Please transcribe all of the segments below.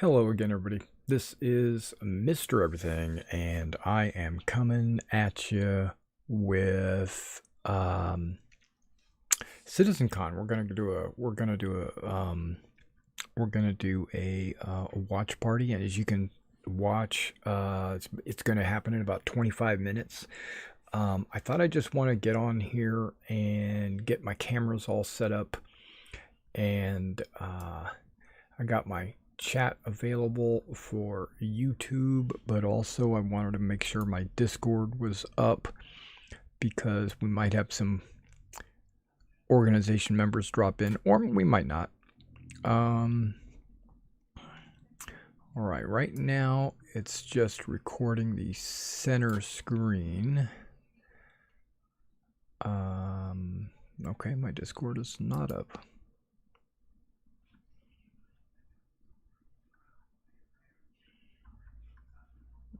Hello again, everybody. This is Mr. Everything, and I am coming at you with CitizenCon. We're gonna do a watch party, and as you can watch, it's gonna happen in about 25 minutes. I thought I just want to get on here and get my cameras all set up, and I got my chat available for YouTube, but also I wanted to make sure my Discord was up because we might have some organization members drop in, or we might not. All right now it's just recording the center screen. Okay, my Discord is not up.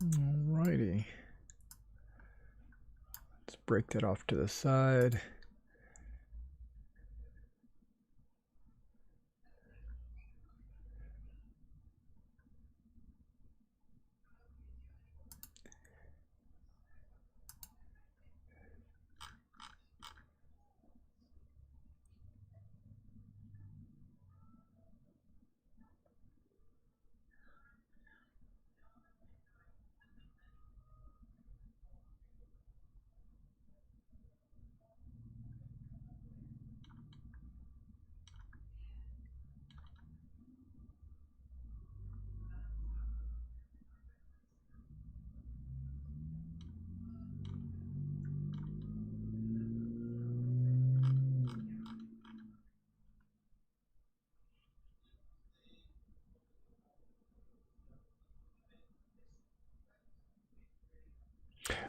Alrighty. Let's break that off to the side.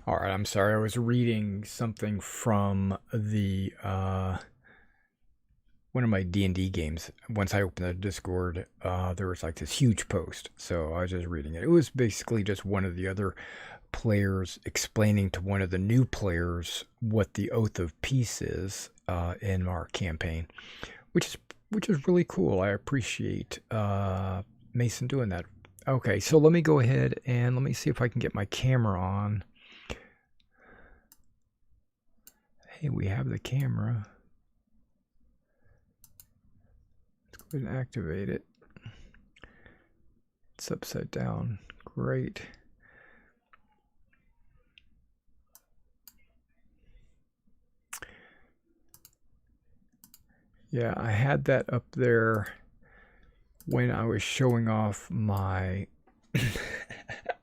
All right, I'm sorry. I was reading something from the one of my D&D games. Once I opened the Discord, there was like this huge post. So I was just reading it. It was basically just one of the other players explaining to one of the new players what the Oath of Peace is in our campaign, which is really cool. I appreciate Mason doing that. Okay, so let me go ahead and let me see if I can get my camera on. Hey, we have the camera. Let's go ahead and activate it. It's upside down. Great. Yeah, I had that up there when I was showing off my...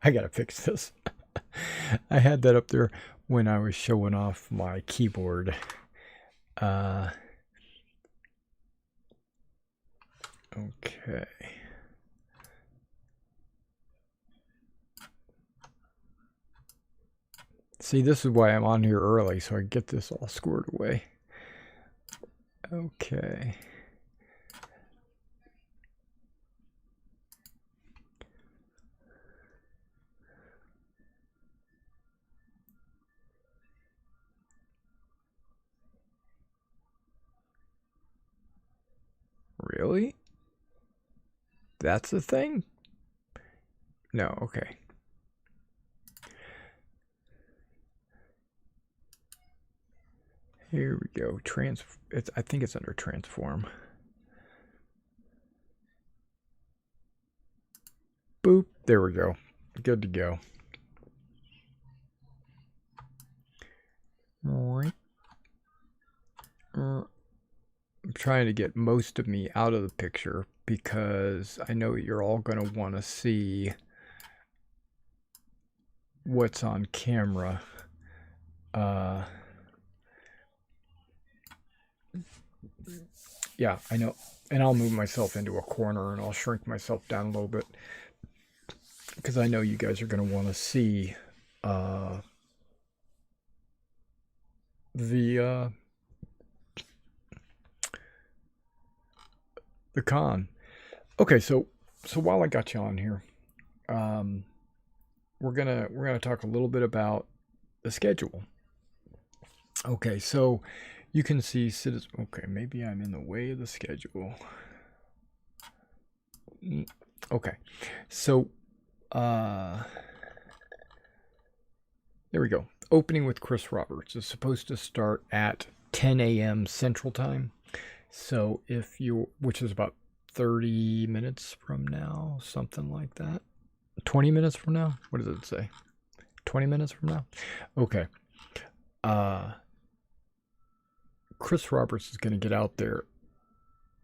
I gotta fix this. I had that up there when I was showing off my keyboard. Okay. See, this is why I'm on here early, so I get this all squared away. Okay. Really? That's the thing? No, okay. Here we go. I think it's under transform. Boop. There we go. Good to go. All right. I'm trying to get most of me out of the picture because I know you're all going to want to see what's on camera. Yeah, I know. And I'll move myself into a corner and I'll shrink myself down a little bit because I know you guys are going to want to see the con. Okay, so while I got you on here, we're gonna talk a little bit about the schedule. Okay, so you can see Okay, maybe I'm in the way of the schedule. Okay, so there we go. Opening with Chris Roberts is supposed to start at 10 a.m. Central Time. So if you, which is about 30 minutes from now, something like that. 20 minutes from now? What does it say? 20 minutes from now? Okay. Chris Roberts is going to get out there,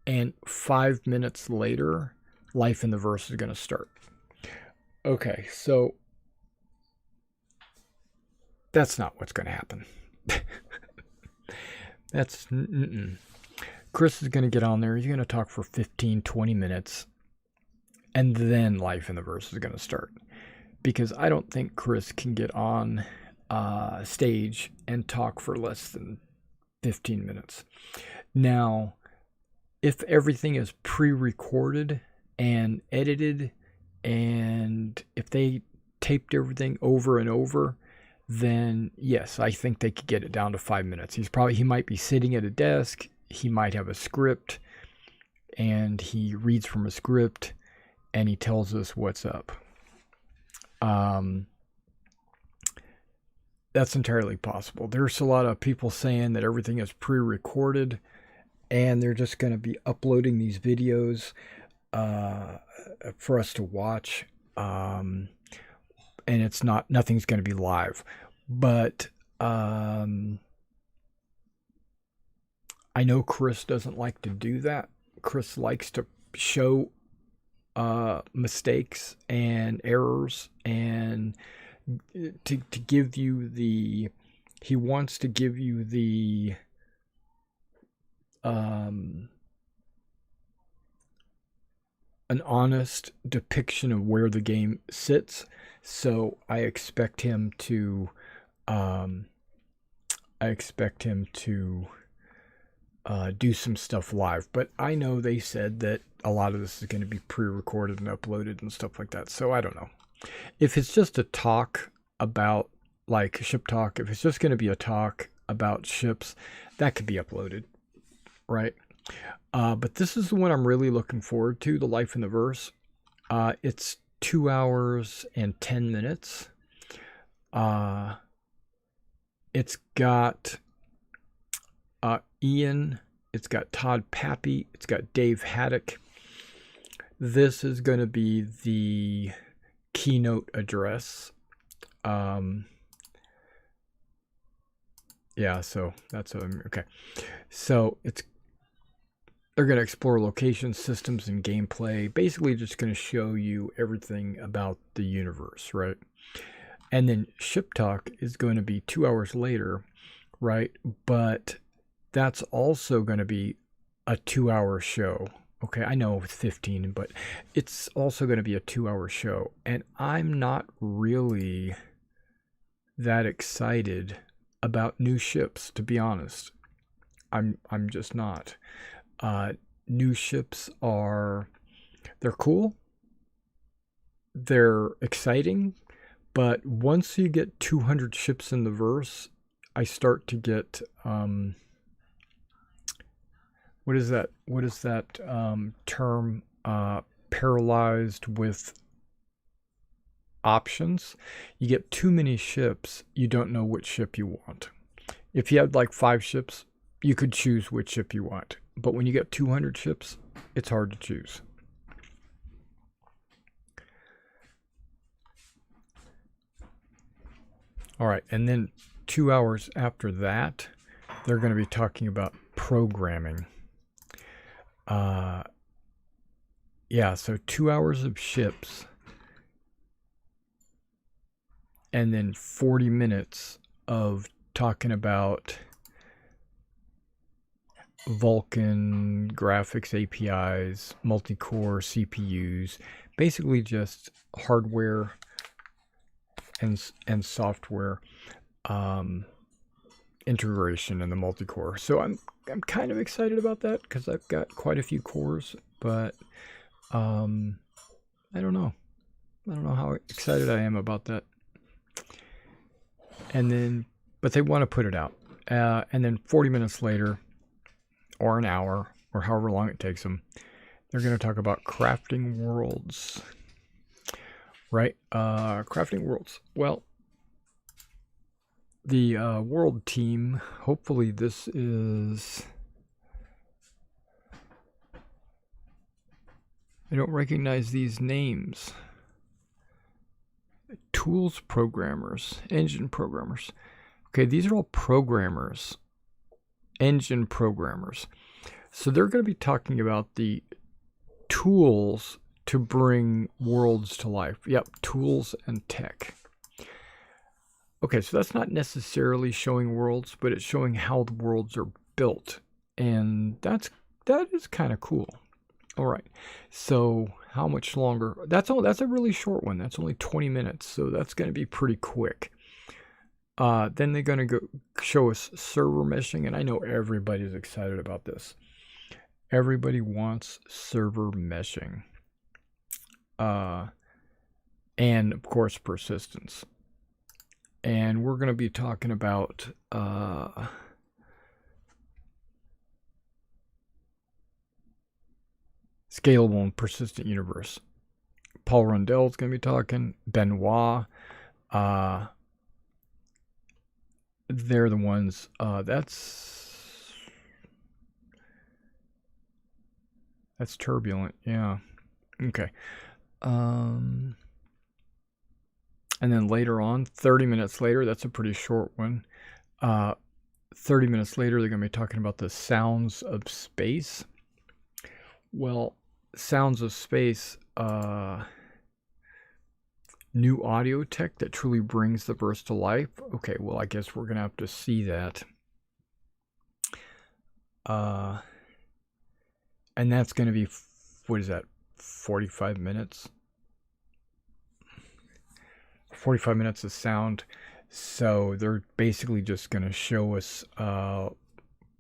and 5 minutes later, Life in the Verse is going to start. Okay, so that's not what's going to happen. That's Chris is going to get on there. He's going to talk for 15, 20 minutes, and then Life in the Verse is going to start. Because I don't think Chris can get on stage and talk for less than 15 minutes. Now, if everything is pre-recorded and edited, and if they taped everything over and over, then yes, I think they could get it down to 5 minutes. He might be sitting at a desk, he might have a script, and he reads from a script, and he tells us what's up. That's entirely possible. There's a lot of people saying that everything is pre-recorded and they're just going to be uploading these videos for us to watch, and nothing's going to be live. But I know Chris doesn't like to do that. Chris likes to show mistakes and errors, and to give you the, he wants to give you the an honest depiction of where the game sits. So I expect him to do some stuff live, but I know they said that a lot of this is going to be pre-recorded and uploaded and stuff like that. So I don't know if it's just a talk about, like, ship talk. If it's just going to be a talk about ships, that could be uploaded, right? But this is the one I'm really looking forward to, the Life in the Verse. It's 2 hours and 10 minutes. It's got Ian, it's got Todd Pappy, it's got Dave Haddock. This is going to be the keynote address. Yeah, so that's okay. So they're going to explore locations, systems, and gameplay. Basically just going to show you everything about the universe, right? And then Ship Talk is going to be 2 hours later, right? But that's also going to be a 2-hour show. Okay, I know it's 15, but it's also going to be a 2-hour show. And I'm not really that excited about new ships, to be honest. I'm just not. New ships they're cool. They're exciting. But once you get 200 ships in the verse, I start to get, what is that term? Paralyzed with options. You get too many ships, you don't know which ship you want. If you had like 5 ships, you could choose which ship you want. But when you get 200 ships, it's hard to choose. All right, and then 2 hours after that, they're going to be talking about programming. Yeah, so 2 hours of ships, and then 40 minutes of talking about Vulkan graphics APIs, multi-core CPUs, basically just hardware and software integration in the multi-core. So I'm kind of excited about that because I've got quite a few cores, but I don't know how excited I am about that. And then, but they want to put it out, and then 40 minutes later, or an hour, or however long it takes them, They're going to talk about crafting worlds. Right? Crafting worlds. Well, the world team, hopefully this is... I don't recognize these names. Tools programmers, engine programmers. Okay, these are all programmers, engine programmers. So they're going to be talking about the tools to bring worlds to life. Yep, tools and tech. Okay, so that's not necessarily showing worlds, but it's showing how the worlds are built. And that is kind of cool. All right, so how much longer? That's a really short one. That's only 20 minutes, so that's going to be pretty quick. Then they're going to go show us server meshing, and I know everybody's excited about this. Everybody wants server meshing. And of course persistence. And we're going to be talking about scalable and persistent universe. Paul Rundell's going to be talking. Benoit. They're the ones. That's turbulent. Yeah. Okay. And then later on, 30 minutes later, that's a pretty short one. 30 minutes later, they're going to be talking about the sounds of space. Well, sounds of space, new audio tech that truly brings the verse to life. Okay, well, I guess we're going to have to see that. And that's going to be, what is that, 45 minutes? 45 minutes of sound. So they're basically just going to show us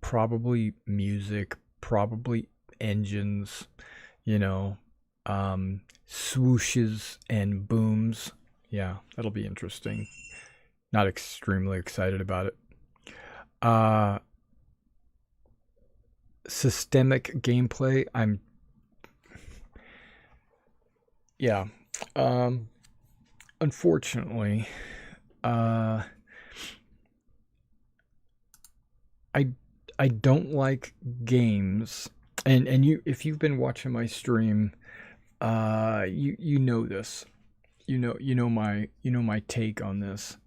probably music, probably engines, you know, swooshes and booms. Yeah, that'll be interesting. Not extremely excited about it. Systemic gameplay. Unfortunately, I don't like games, and you, if you've been watching my stream, you know this, you know my take on this.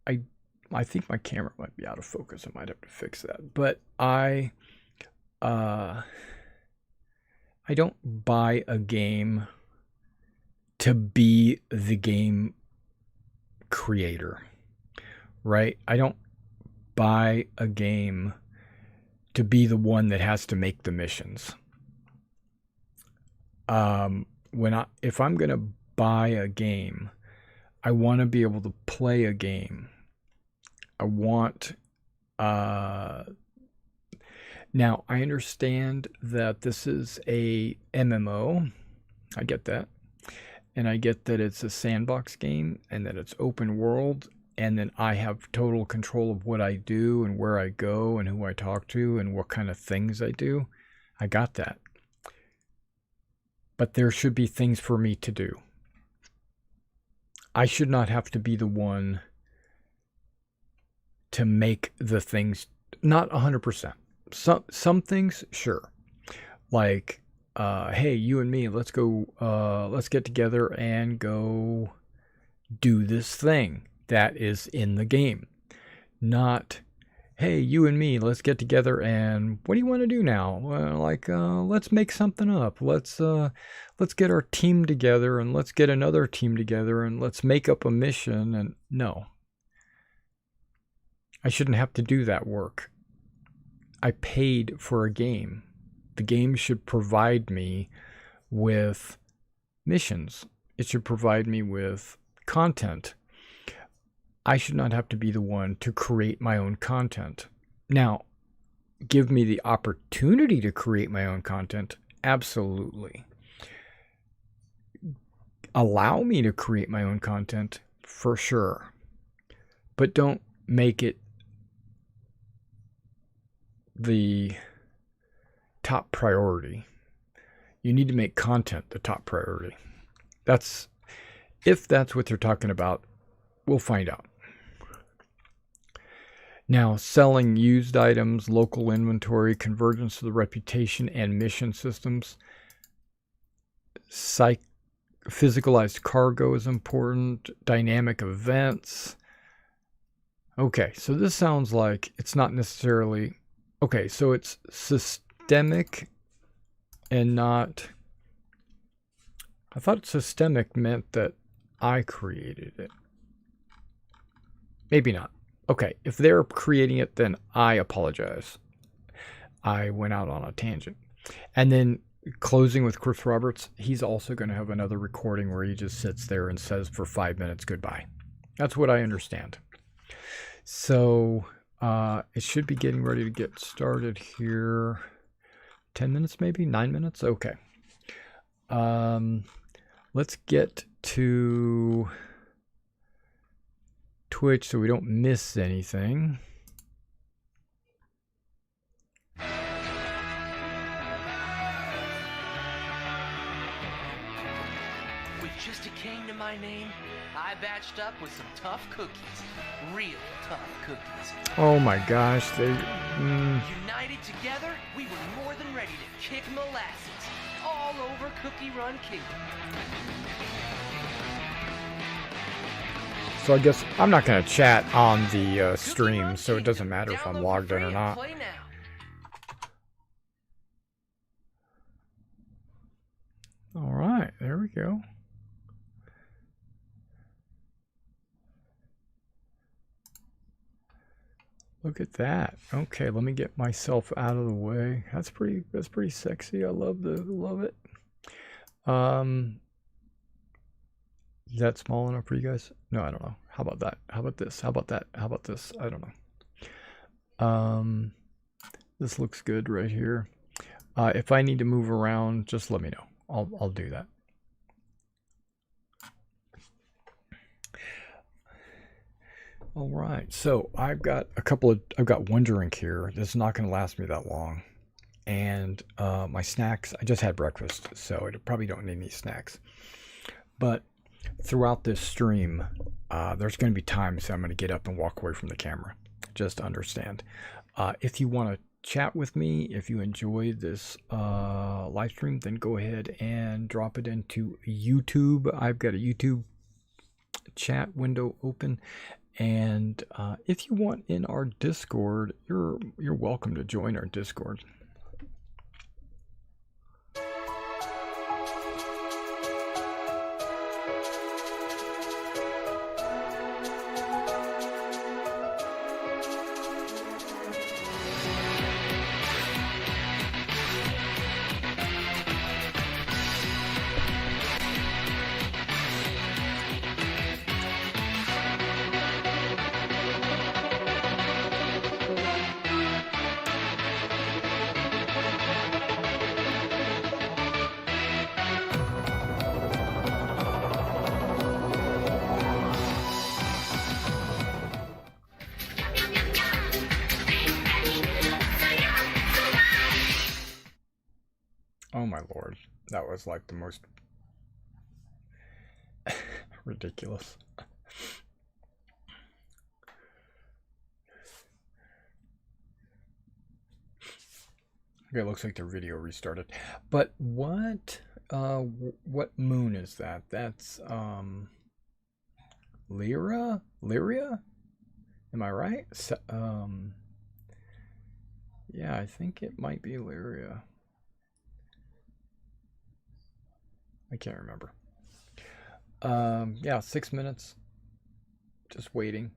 I think my camera might be out of focus. I might have to fix that, but I don't buy a game to be the game creator, right? I don't buy a game to be the one that has to make the missions. If I'm gonna buy a game, I want to be able to play a game. I want now I understand that this is a MMO. I get that. And I get that it's a sandbox game and that it's open world, and then I have total control of what I do and where I go and who I talk to and what kind of things I do. I got that. But there should be things for me to do. I should not have to be the one to make the things. Not 100%. Some things, sure. Like, hey, you and me, let's get together and go do this thing that is in the game. Not, hey, you and me, let's get together and what do you want to do now? Let's make something up. Let's get our team together and let's get another team together and let's make up a mission. And no, I shouldn't have to do that work. I paid for a game. The game should provide me with missions. It should provide me with content. I should not have to be the one to create my own content. Now, give me the opportunity to create my own content. Absolutely. Allow me to create my own content for sure. But don't make it the top priority. You need to make content the top priority. If that's what they're talking about, we'll find out. Now, selling used items, local inventory, convergence of the reputation and mission systems. Physicalized cargo is important. Dynamic events. Okay, so this sounds like it's not necessarily... Okay, so it's systemic and not... I thought systemic meant that I created it. Maybe not. Okay, if they're creating it, then I apologize. I went out on a tangent. And then closing with Chris Roberts, he's also going to have another recording where he just sits there and says for 5 minutes goodbye. That's what I understand. So it should be getting ready to get started here. 10 minutes maybe? 9 minutes? Okay. Let's get to Twitch so we don't miss anything. With just a king to my name, I batched up with some tough cookies. Real tough cookies. Oh my gosh, they... United together, we were more than ready to kick molasses all over Cookie Run Kingdom. So I guess I'm not going to chat on the stream, so it doesn't matter if I'm logged in or not. All right, there we go. Look at that. Okay, let me get myself out of the way. That's pretty sexy. I love it. Is that small enough for you guys? No, I don't know. How about that? How about this? How about that? How about this? I don't know. This looks good right here. If I need to move around, just let me know. I'll do that. All right, so I've got one drink here. This is not going to last me that long. And my snacks, I just had breakfast, so I probably don't need any snacks. But throughout this stream, there's going to be times I'm going to get up and walk away from the camera, just to understand. If you want to chat with me, if you enjoy this live stream, then go ahead and drop it into YouTube. I've got a YouTube chat window open. And if you want in our Discord, you're welcome to join our Discord. Oh my lord, that was like the most ridiculous. Okay, it looks like the video restarted. But what moon is that? That's Lyria? Am I right? So, yeah, I think it might be Lyria. I can't remember. Yeah, 6 minutes. Just waiting.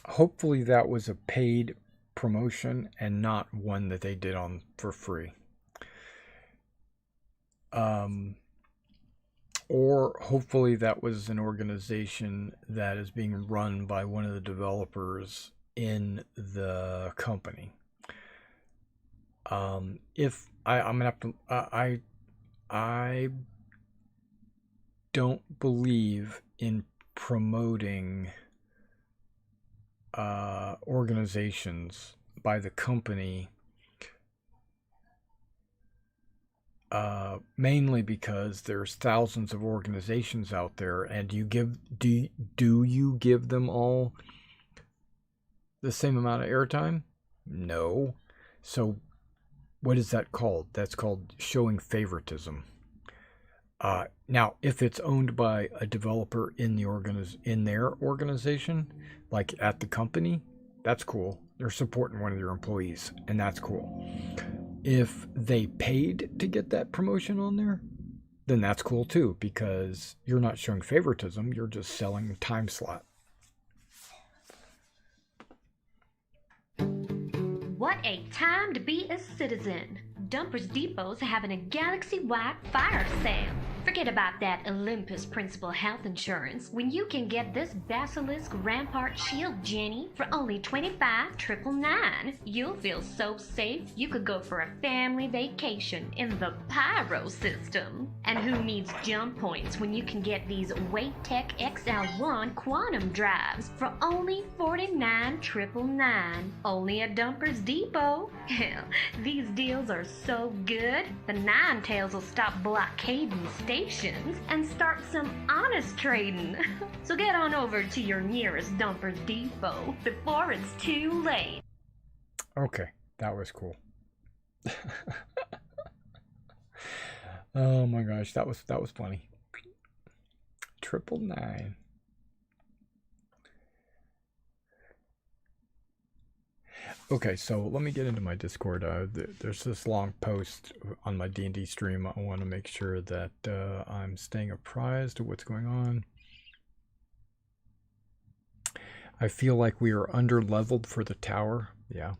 Hopefully that was a paid promotion and not one that they did on for free. Or hopefully that was an organization that is being run by one of the developers in the company. If I'm gonna have to, I don't believe in promoting organizations by the company, mainly because there's thousands of organizations out there, and do you give them all the same amount of airtime? No. So what is that called? That's called showing favoritism. Now, if it's owned by a developer in their organization, like at the company, that's cool. They're supporting one of their employees, and that's cool. If they paid to get that promotion on there, then that's cool too, because you're not showing favoritism, you're just selling a time slot. What a time to be a citizen! Dumpers Depot's having a galaxy-wide fire sale. Forget about that Olympus Principal Health Insurance when you can get this Basilisk Rampart Shield Jenny for only $25,999. You'll feel so safe you could go for a family vacation in the Pyro system. And who needs jump points when you can get these WaitTech XL1 Quantum Drives for only $49,999? Only at Dumpers Depot. Hell, these deals are so good, the Nine Tails will stop blockading stations and start some honest trading. So get on over to your nearest Dumpers Depot before it's too late. Okay, that was cool. Oh my gosh, that was funny. 999. Okay, so let me get into my Discord. There's this long post on my D&D stream. I want to make sure that I'm staying apprised of what's going on. I feel like we are under-leveled for the tower. Yeah.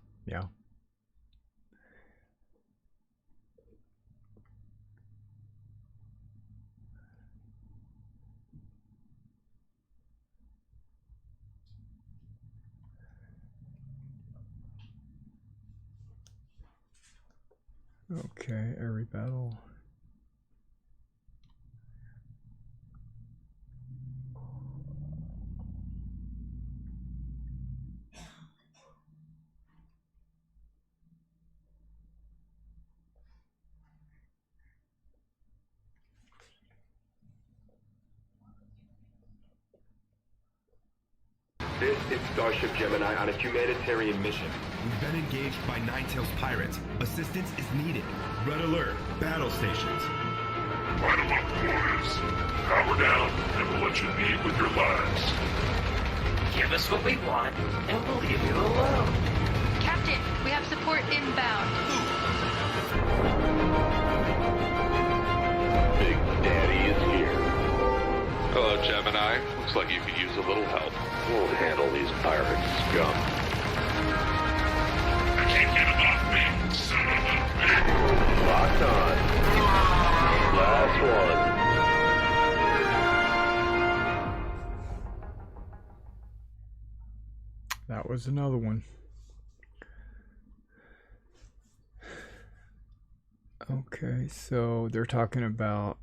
Okay, every battle. This is Starship Gemini on a humanitarian mission. We've been engaged by Ninetales pirates. Assistance is needed. Red alert. Battle stations. Vital up, warriors. Power down, and we'll let you leave with your lives. Give us what we want, and we'll leave you alone. Captain, we have support inbound. Big Daddy is here. Hello, Gemini. Looks like you could use a little help. We'll handle these pirate scum. I can't get enough, man. Son of a bitch. Locked on. Last one. That was another one. Okay, so they're talking about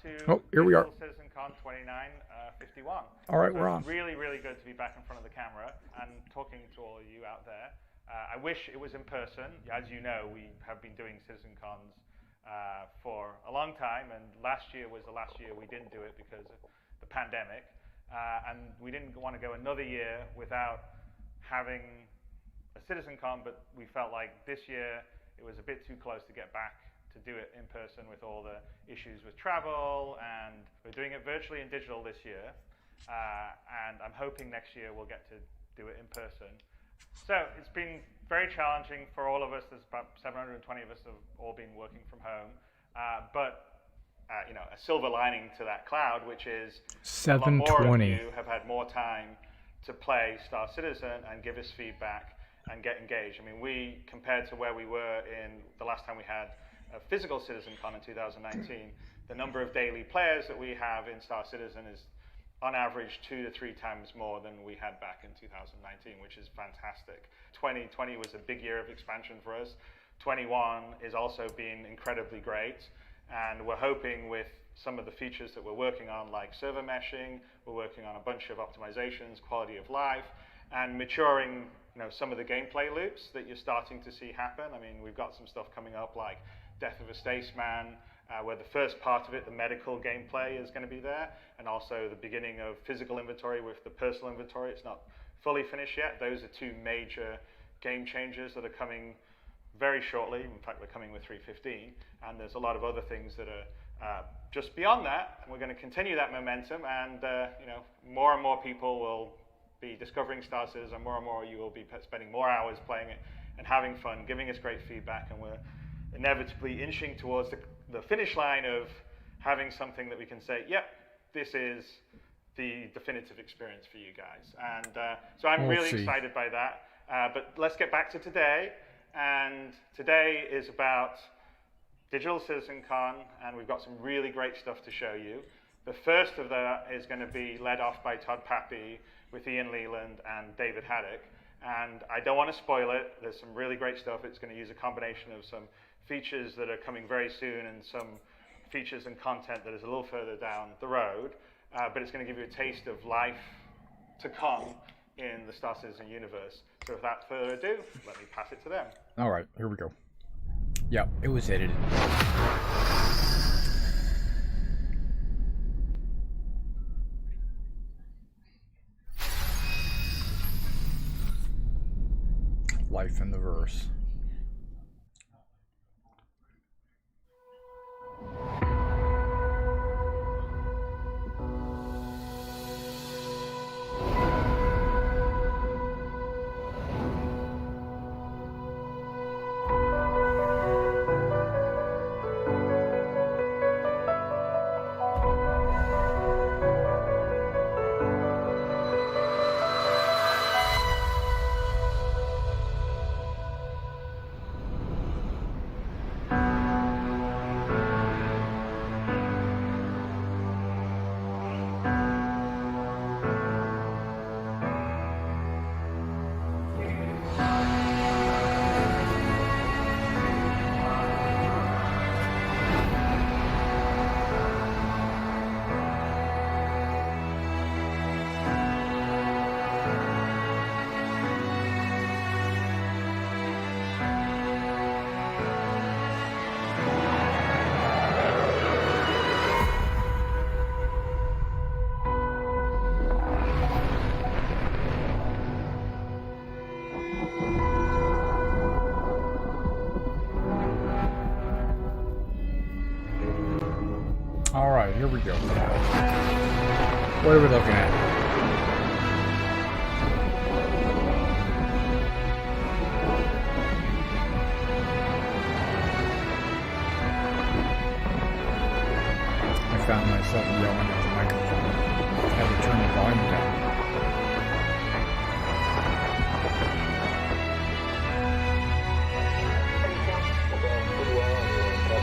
to Oh, here we are. CitizenCon 2951. All right, So we're on. it's really, really good to be back in front of the camera and talking to all of you out there. I wish it was in person. As you know, we have been doing CitizenCons for a long time, and last year was the last year we didn't do it because of the pandemic, and we didn't want to go another year without having a CitizenCon, but we felt like this year it was a bit too close to get back to do it in person with all the issues with travel, and we're doing it virtually and digital this year, and I'm hoping next year we'll get to do it in person. So it's been very challenging for all of us. There's about 720 of us have all been working from home, but you know, a silver lining to that cloud, which is 720 a lot more of you have had more time to play Star Citizen and give us feedback and get engaged. I mean, we, compared to where we were in the last time we had a physical CitizenCon in 2019, the number of daily players that we have in Star Citizen is on average 2 to 3 times more than we had back in 2019, which is fantastic. 2020 was a big year of expansion for us. 21 is also been incredibly great, and we're hoping with some of the features that we're working on, like server meshing, we're working on a bunch of optimizations, quality of life, and maturing, you know, some of the gameplay loops that you're starting to see happen. I mean, we've got some stuff coming up like Death of a Spaceman, where the first part of it, the medical gameplay, is going to be there, and also the beginning of physical inventory with the personal inventory. It's not fully finished yet. Those are 2 major game changers that are coming very shortly. In fact, they're coming with 3.15, and there's a lot of other things that are just beyond that. We're going to continue that momentum, and you know, more and more people will be discovering Star Citizen, more and more you will be spending more hours playing it and having fun, giving us great feedback, and we're inevitably inching towards the finish line of having something that we can say, yep, this is the definitive experience for you guys. And so I'm really excited by that. But let's get back to today. And today is about Digital CitizenCon, and we've got some really great stuff to show you. The first of that is going to be led off by Todd Pappy with Ian Leland and David Haddock. And I don't want to spoil it. There's some really great stuff. It's going to use a combination of some features that are coming very soon and some features and content that is a little further down the road. But it's going to give you a taste of life to come in the Star Citizen universe. So without further ado, let me pass it to them. All right, here we go. Yeah, it was edited. Life in the verse. All right, here we go. What are we looking at? I found myself yelling at the microphone. I had to turn the volume down.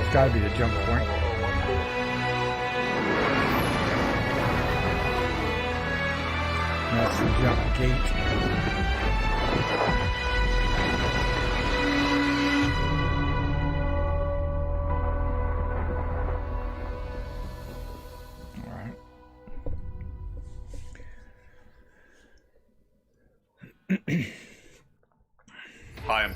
It's got to be the jump point. That's the jump gate.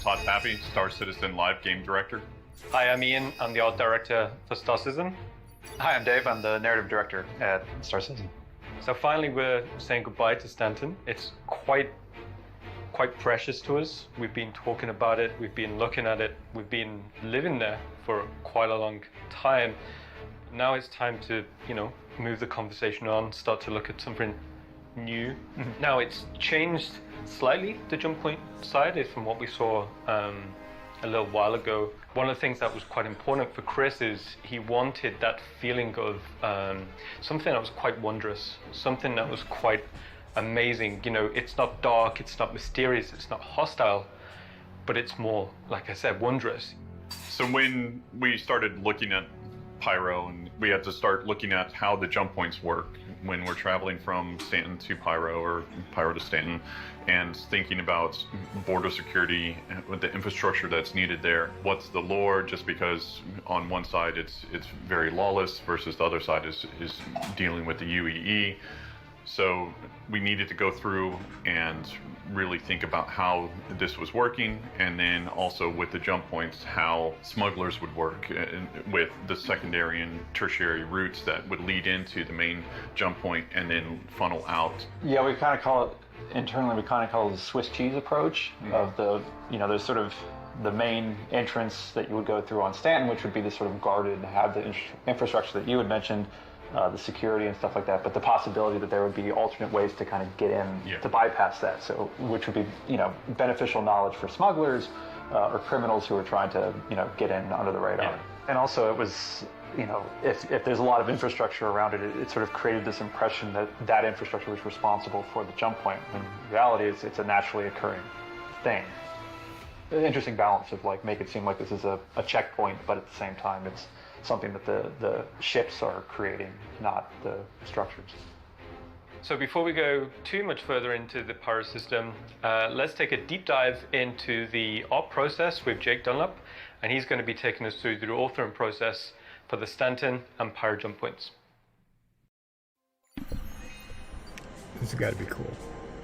Todd Pappy, Star Citizen Live Game Director. Hi, I'm Ian. I'm the art director for Star Citizen. Hi, I'm Dave. I'm the narrative director at Star Citizen. So finally, we're saying goodbye to Stanton. It's quite precious to us. We've been talking about it. We've been looking at it. We've been living there for quite a long time. Now it's time to, move the conversation on, start to look at something new. Now it's changed slightly, the jump point side is from what we saw a little while ago. One of the things that was quite important for Chris is he wanted that feeling of something that was quite wondrous, something that was quite amazing. It's not dark, it's not mysterious, it's not hostile, but it's more, like I said, wondrous. So when we started looking at Pyro, and we had to start looking at how the jump points work when we're traveling from Stanton to Pyro or Pyro to Stanton, and thinking about border security with the infrastructure that's needed there. What's the lore? Just because on one side it's very lawless versus the other side is dealing with the UEE. So we needed to go through and really think about how this was working, and then also with the jump points, how smugglers would work with the secondary and tertiary routes that would lead into the main jump point and then funnel out. Yeah, we kind of call it, internally we kind of call it the Swiss cheese approach of the, there's sort of the main entrance that you would go through on Stanton, which would be the sort of guarded, have the infrastructure that you had mentioned, the security and stuff like that, but the possibility that there would be alternate ways to kind of get in to bypass that, so which would be beneficial knowledge for smugglers or criminals who are trying to get in under the radar. And also it was if there's a lot of infrastructure around it, it sort of created this impression that that infrastructure was responsible for the jump point, when in reality it's a naturally occurring thing. An interesting balance of make it seem like this is a checkpoint, but at the same time it's something that the ships are creating, not the structures. So before we go too much further into the Pyro system, let's take a deep dive into the op process with Jake Dunlap, and he's going to be taking us through the authoring process for the Stanton and Pyro jump points. This has got to be cool.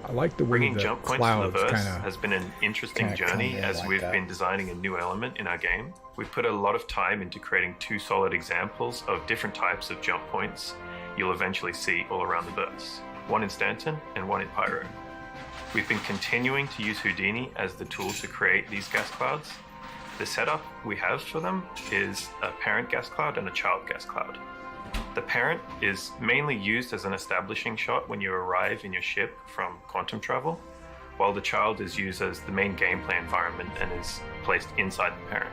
I like the way Bringing the jump points to the verse has been an interesting journey as we've been designing a new element in our game. We've put a lot of time into creating two solid examples of different types of jump points you'll eventually see all around the verse. One in Stanton and one in Pyro. We've been continuing to use Houdini as the tool to create these gas clouds. The setup we have for them is a parent gas cloud and a child gas cloud. The parent is mainly used as an establishing shot when you arrive in your ship from quantum travel, while the child is used as the main gameplay environment and is placed inside the parent.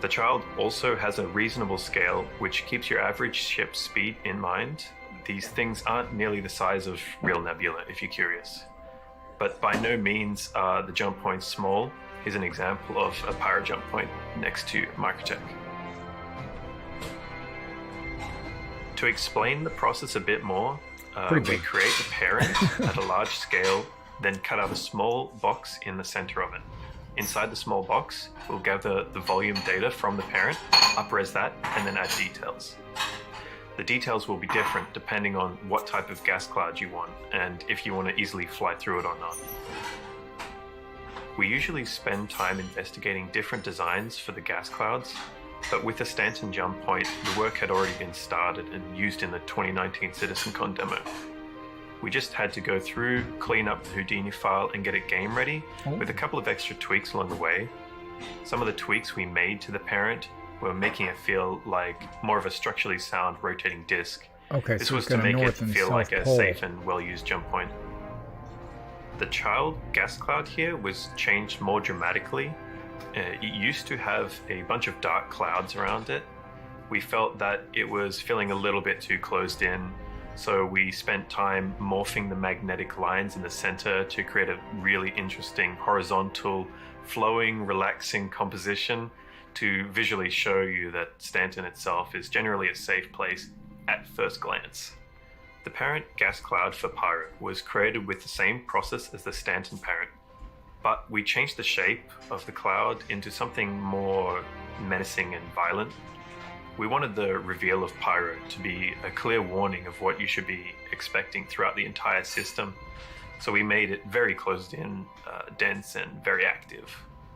The child also has a reasonable scale which keeps your average ship speed in mind. These things aren't nearly the size of real Nebula, if you're curious. But by no means are the jump points small. Here's an example of a Pyro jump point next to Microtech. To explain the process a bit more, we create the parent at a large scale, then cut out a small box in the center of it. Inside the small box, we'll gather the volume data from the parent, up-res that, and then add details. The details will be different depending on what type of gas cloud you want, and if you want to easily fly through it or not. We usually spend time investigating different designs for the gas clouds, but with the Stanton jump point, the work had already been started and used in the 2019 CitizenCon demo. We just had to go through, clean up the Houdini file and get it game ready, with a couple of extra tweaks along the way. Some of the tweaks we made to the parent were making it feel like more of a structurally sound rotating disc. Okay, this so was it's to got a make it north and feel south like a pole. safe and well-used jump point. The child gas cloud here was changed more dramatically. It used to have a bunch of dark clouds around it. We felt that it was feeling a little bit too closed in, so we spent time morphing the magnetic lines in the center to create a really interesting horizontal, flowing, relaxing composition to visually show you that Stanton itself is generally a safe place at first glance. The parent gas cloud for Pyro was created with the same process as the Stanton parent, but we changed the shape of the cloud into something more menacing and violent. We wanted the reveal of Pyro to be a clear warning of what you should be expecting throughout the entire system, so we made it very closed in, dense, and very active.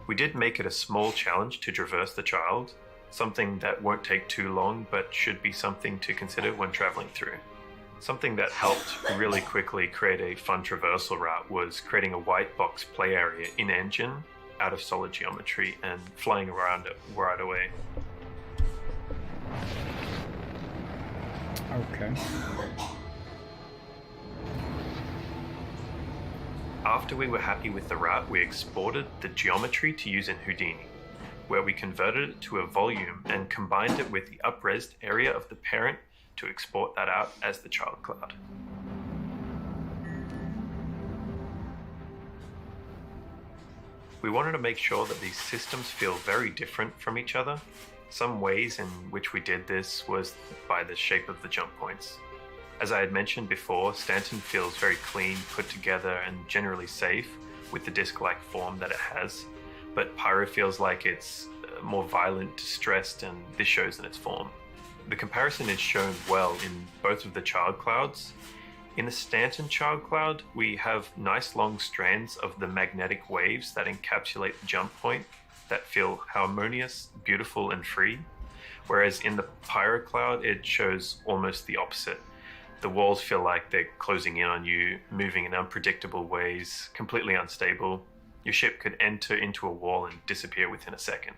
We did make it a small challenge to traverse the child, something that won't take too long but should be something to consider when traveling through. Something that helped really quickly create a fun traversal route was creating a white box play area in engine out of solid geometry and flying around it right away. Okay. After we were happy with the route, we exported the geometry to use in Houdini, where we converted it to a volume and combined it with the up-resed area of the parent to export that out as the child cloud. We wanted to make sure that these systems feel very different from each other. Some ways in which we did this was by the shape of the jump points. As I had mentioned before, Stanton feels very clean, put together, and generally safe with the disc-like form that it has, but Pyro feels like it's more violent, distressed, and this shows in its form. The comparison is shown well in both of the child clouds. In the Stanton child cloud, we have nice long strands of the magnetic waves that encapsulate the jump point that feel harmonious, beautiful, and free, whereas in the Pyro cloud, it shows almost the opposite. The walls feel like they're closing in on you, moving in unpredictable ways, completely unstable. Your ship could enter into a wall and disappear within a second.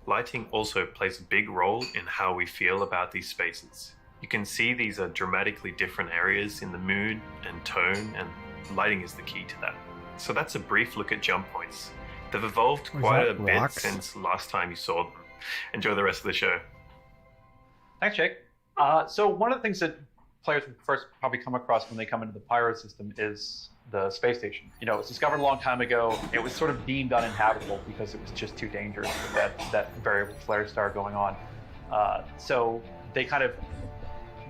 Lighting also plays a big role in how we feel about these spaces. You can see these are dramatically different areas in the mood and tone, and lighting is the key to that. So that's a brief look at jump points. They've evolved quite a bit since last time you saw them. Enjoy the rest of the show. Thanks, Jake. So one of the things that players would first probably come across when they come into the Pyro system is the space station. You know, it was discovered a long time ago. It was sort of deemed uninhabitable because it was just too dangerous with that variable flare star going on. So they kind of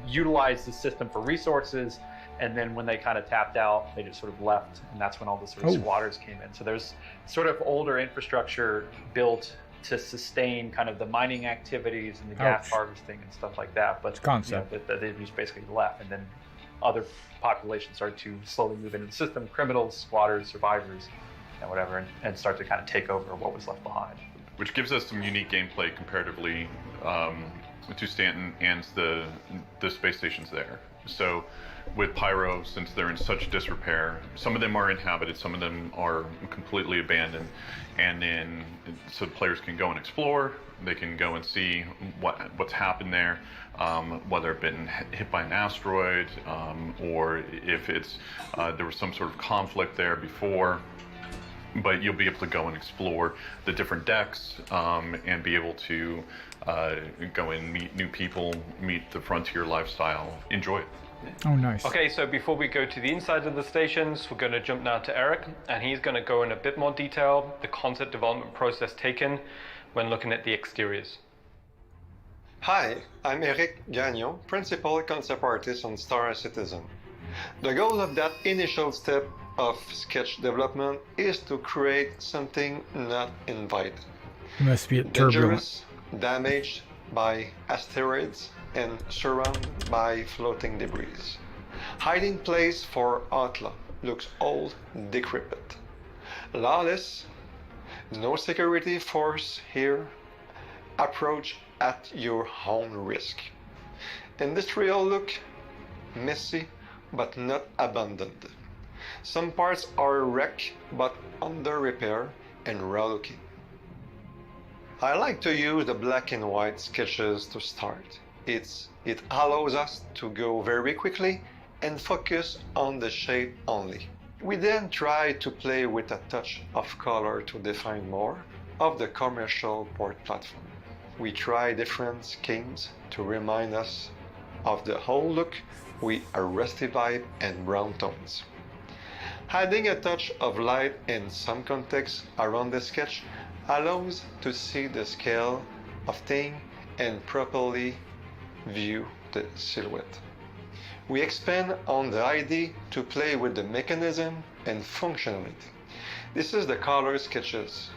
utilized the system for resources, and then when they kind of tapped out, they just sort of left, and that's when all the sort of squatters came in. So there's sort of older infrastructure built to sustain kind of the mining activities and the gas harvesting and stuff like that. But they just basically left, and then other populations started to slowly move into the system, criminals, squatters, survivors, and whatever, and start to kind of take over what was left behind. Which gives us some unique gameplay comparatively to Stanton and the space stations there. So with Pyro, since they're in such disrepair, some of them are inhabited, some of them are completely abandoned, and then so players can go and explore. They can go and see what's happened there, whether it's been hit by an asteroid, or if it's there was some sort of conflict there before. But you'll be able to go and explore the different decks, and be able to go and meet new people, meet the frontier lifestyle, enjoy it. Oh, nice. Okay, so before we go to the inside of the stations, we're going to jump now to Eric, and he's going to go in a bit more detail, the concept development process taken when looking at the exteriors. Hi, I'm Eric Gagnon, Principal Concept Artist on Star Citizen. The goal of that initial step of sketch development is to create something not invited. You must be dangerous, damaged by asteroids, and surrounded by floating debris. Hiding place for outlaw looks old, decrepit. Lawless, no security force here. Approach at your own risk. Industrial look, messy, but not abandoned. Some parts are wrecked but under repair and raw looking. I like to use the black and white sketches to start. It allows us to go very quickly and focus on the shape only. We then try to play with a touch of color to define more of the commercial port platform. We try different schemes to remind us of the whole look with a rusty vibe and brown tones. Adding a touch of light and some context around the sketch allows to see the scale of things and properly view the silhouette. We expand on the idea to play with the mechanism and functionality. This is the color sketches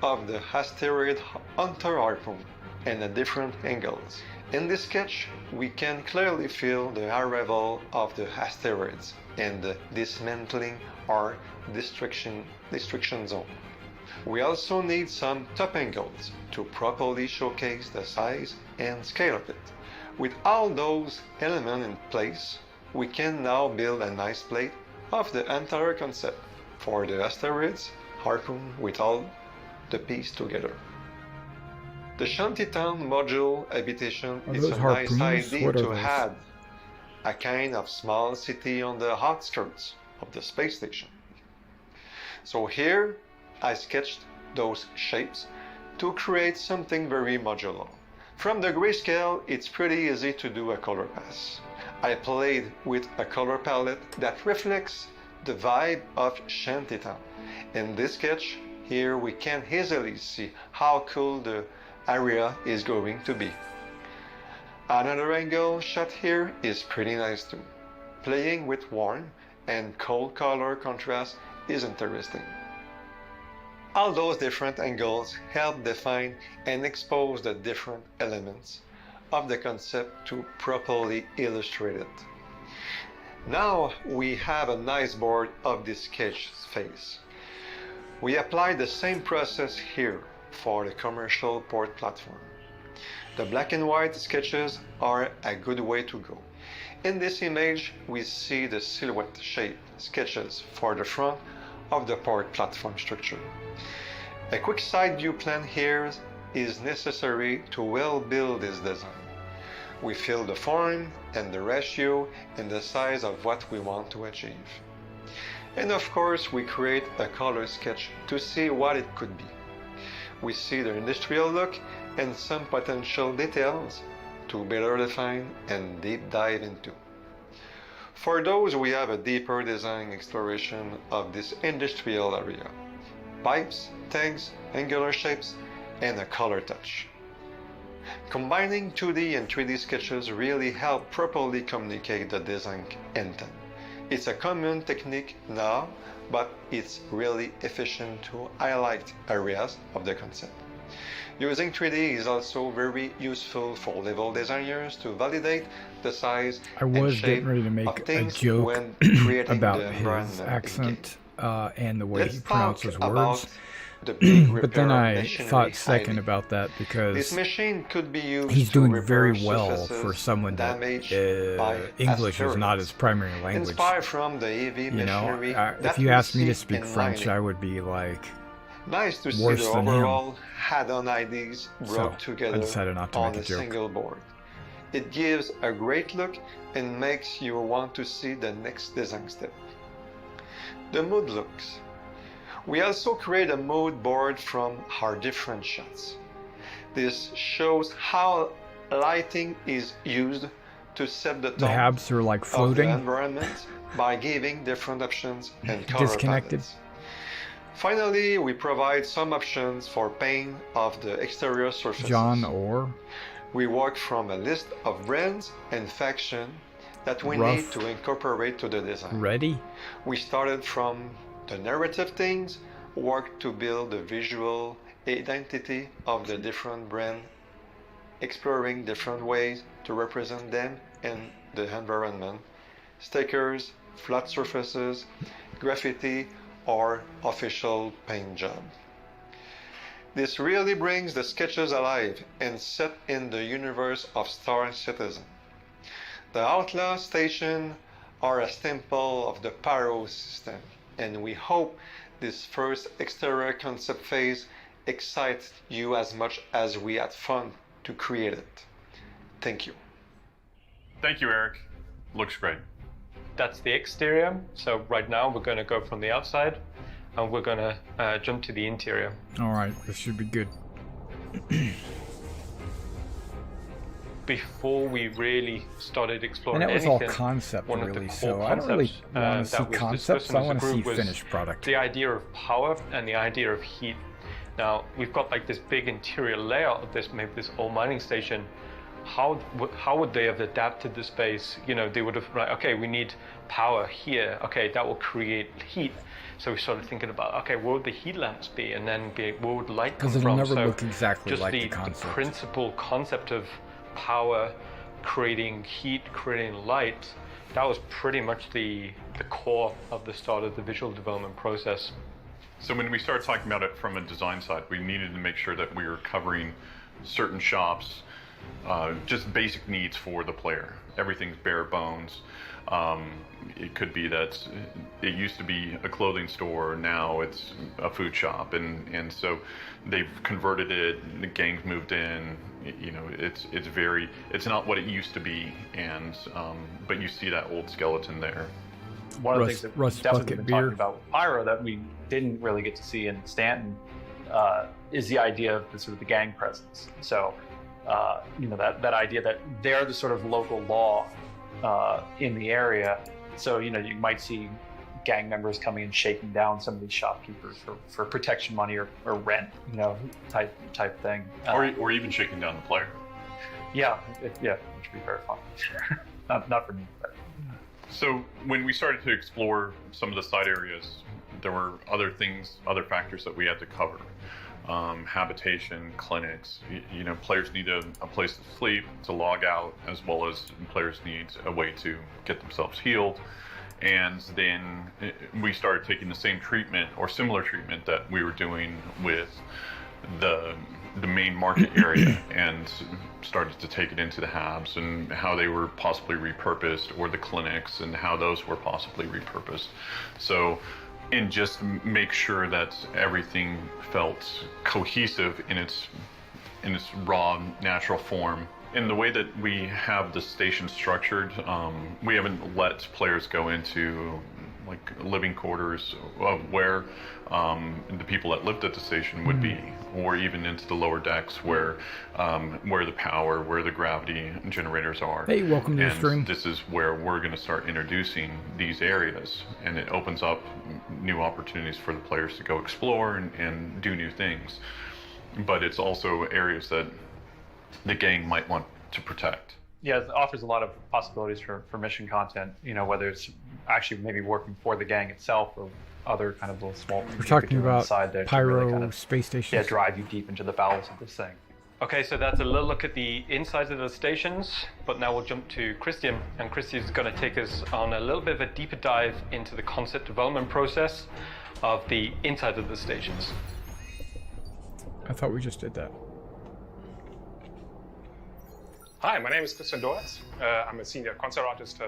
of the asteroid Hunter Harpoon and at different angles. In this sketch, we can clearly feel the arrival of the asteroids and the dismantling or destruction zone. We also need some top angles to properly showcase the size and scale of it. With all those elements in place, we can now build a nice plate of the entire concept for the asteroids harpoon with all the pieces together. The Shantytown module habitation is a nice idea to add a kind of small city on the outskirts of the space station. So here I sketched those shapes to create something very modular. From the grayscale, it's pretty easy to do a color pass. I played with a color palette that reflects the vibe of Shantytown. In this sketch, here we can easily see how cool the area is going to be. Another angle shot here is pretty nice too. Playing with warm and cold color contrast is interesting. All those different angles help define and expose the different elements of the concept to properly illustrate it. Now we have a nice board of this sketch phase. We apply the same process here for the commercial port platform. The black and white sketches are a good way to go. In this image, we see the silhouette shape sketches for the front of the port platform structure. A quick side view plan here is necessary to well build this design. We fill the form and the ratio and the size of what we want to achieve. And of course, we create a color sketch to see what it could be. We see the industrial look and some potential details to better define and deep dive into. For those, we have a deeper design exploration of this industrial area. Pipes, tanks, angular shapes, and a color touch. Combining 2D and 3D sketches really help properly communicate the design intent. It's a common technique now, but it's really efficient to highlight areas of the concept. Using 3D is also very useful for level designers to validate the size and shape getting ready to make of a things joke when creating about the his environment accent and the way Let's he pronounces talk words. about the big But then repair I machinery thought second idea. about that This because machine could be used he's to doing repair very well surfaces for someone that damaged by English is not asteroids. his primary language. Inspired from the heavy You know, machinery if that you we asked me to see speak in French, mining. I would be like Nice to see worse the than him. overall add-on ideas brought So, I together decided not to on make a a joke. single board. It gives a great look and makes you want to see the next design step. The mood looks. We also create a mood board from our different shots. This shows how lighting is used to set the The tone habs are like of the floating, environment by giving different options and color disconnected. palettes. Finally, we provide some options for paint of the exterior surfaces. John Orr, We work from a list of brands and factions that we Rough. need to incorporate to the design. ready. We started from the narrative things, worked to build the visual identity of the different brands, exploring different ways to represent them in the environment, stickers, flat surfaces, graffiti, or official paint job. This really brings the sketches alive and set in the universe of Star Citizen. The Outlaw Station are a staple of the Pyro system, and we hope this first exterior concept phase excites you as much as we had fun to create it. Thank you. Thank you, Eric. Looks great. That's the exterior. So right now we're going to go from the outside and we're going to jump to the interior. All right, this should be good. Before we really started exploring And it was anything, all concept, one of really, the so core I don't really concepts, want to see that was concepts. discussed I as a want to see group was finished product. The idea of power and the idea of heat. Now we've got like this big interior layout of this, maybe this old mining station. How would they have adapted the space? You know, they would have like, okay, we need power here. Okay, that will create heat. So we started thinking about, okay, where would the heat lamps be, and then where would light come Because from? it'll never So look exactly just like the the concept. principal concept of power, creating heat, creating light. That was pretty much the core of the start of the visual development process. So when we started talking about it from a design side, we needed to make sure that we were covering certain shops, just basic needs for the player. Everything's bare bones. It could be that it used to be a clothing store, now it's a food shop, and so they've converted it. The gangs moved in. You know, it's not what it used to be, and but you see that old skeleton there. One of the things that we've definitely been talking about with Pyro that we didn't really get to see in Stanton is the idea of the sort of the gang presence. So, you know, that idea that they're the sort of local law in the area. So, you know, you might see gang members coming and shaking down some of these shopkeepers for protection money or rent, you know, type thing. Or even shaking down the player. Yeah, which would be very fun. not for me, but. So when we started to explore some of the side areas, there were other factors that we had to cover. Habitation, clinics, you know, players need a place to sleep, to log out, as well as players need a way to get themselves healed. And then we started taking the same treatment or similar treatment that we were doing with the main market area and started to take it into the hubs and how they were possibly repurposed, or the clinics and how those were possibly repurposed. So, and just make sure that everything felt cohesive in its raw, natural form. In the way that we have the station structured, we haven't let players go into like living quarters of where the people that lived at the station would be, or even into the lower decks where the power, where the gravity generators are. Hey, welcome to the stream. This is where we're going to start introducing these areas, and it opens up new opportunities for the players to go explore and do new things. But it's also areas that the gang might want to protect. Yeah, it offers a lot of possibilities for mission content, you know, whether it's actually maybe working for the gang itself or other kind of little small things. We're talking about there Pyro really kind of, space stations. Yeah, drive you deep into the bowels of this thing. Okay, so that's a little look at the insides of the stations, but now we'll jump to Christian, and Christian's going to take us on a little bit of a deeper dive into the concept development process of the inside of the stations. I thought we just did that. Hi, my name is Christian Dortz. I'm a senior concept artist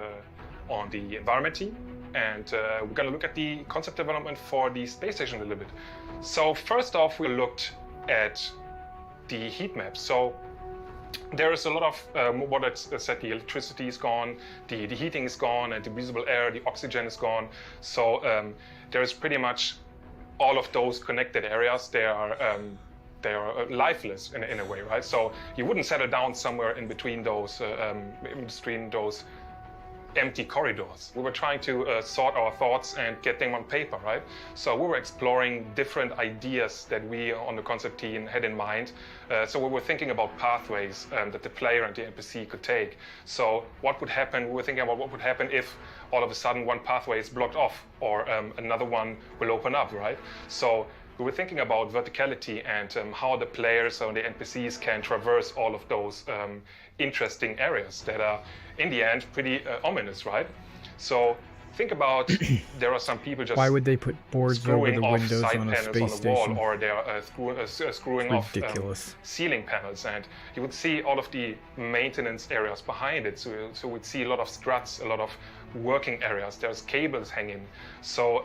on the environment team, and we're going to look at the concept development for the space station a little bit. So first off, we looked at the heat map. So there is a lot of what I said, the electricity is gone, the heating is gone, and the breathable air, the oxygen is gone. So there is pretty much all of those connected areas. They are lifeless in a way, right? So you wouldn't settle down somewhere in between those empty corridors. We were trying to sort our thoughts and get them on paper, right? So we were exploring different ideas that we on the concept team had in mind. So we were thinking about pathways that the player and the NPC could take. So what would happen? We were thinking about what would happen if all of a sudden one pathway is blocked off, or another one will open up, right? So we were thinking about verticality and how the players or the NPCs can traverse all of those interesting areas that are, in the end, pretty ominous, right? So think about there are some people just why would they put boards over the windows side on a panels space on the station? wall, or they are screwing off ceiling panels, and you would see all of the maintenance areas behind it. So we'd see a lot of struts, a lot of working areas. There's cables hanging. So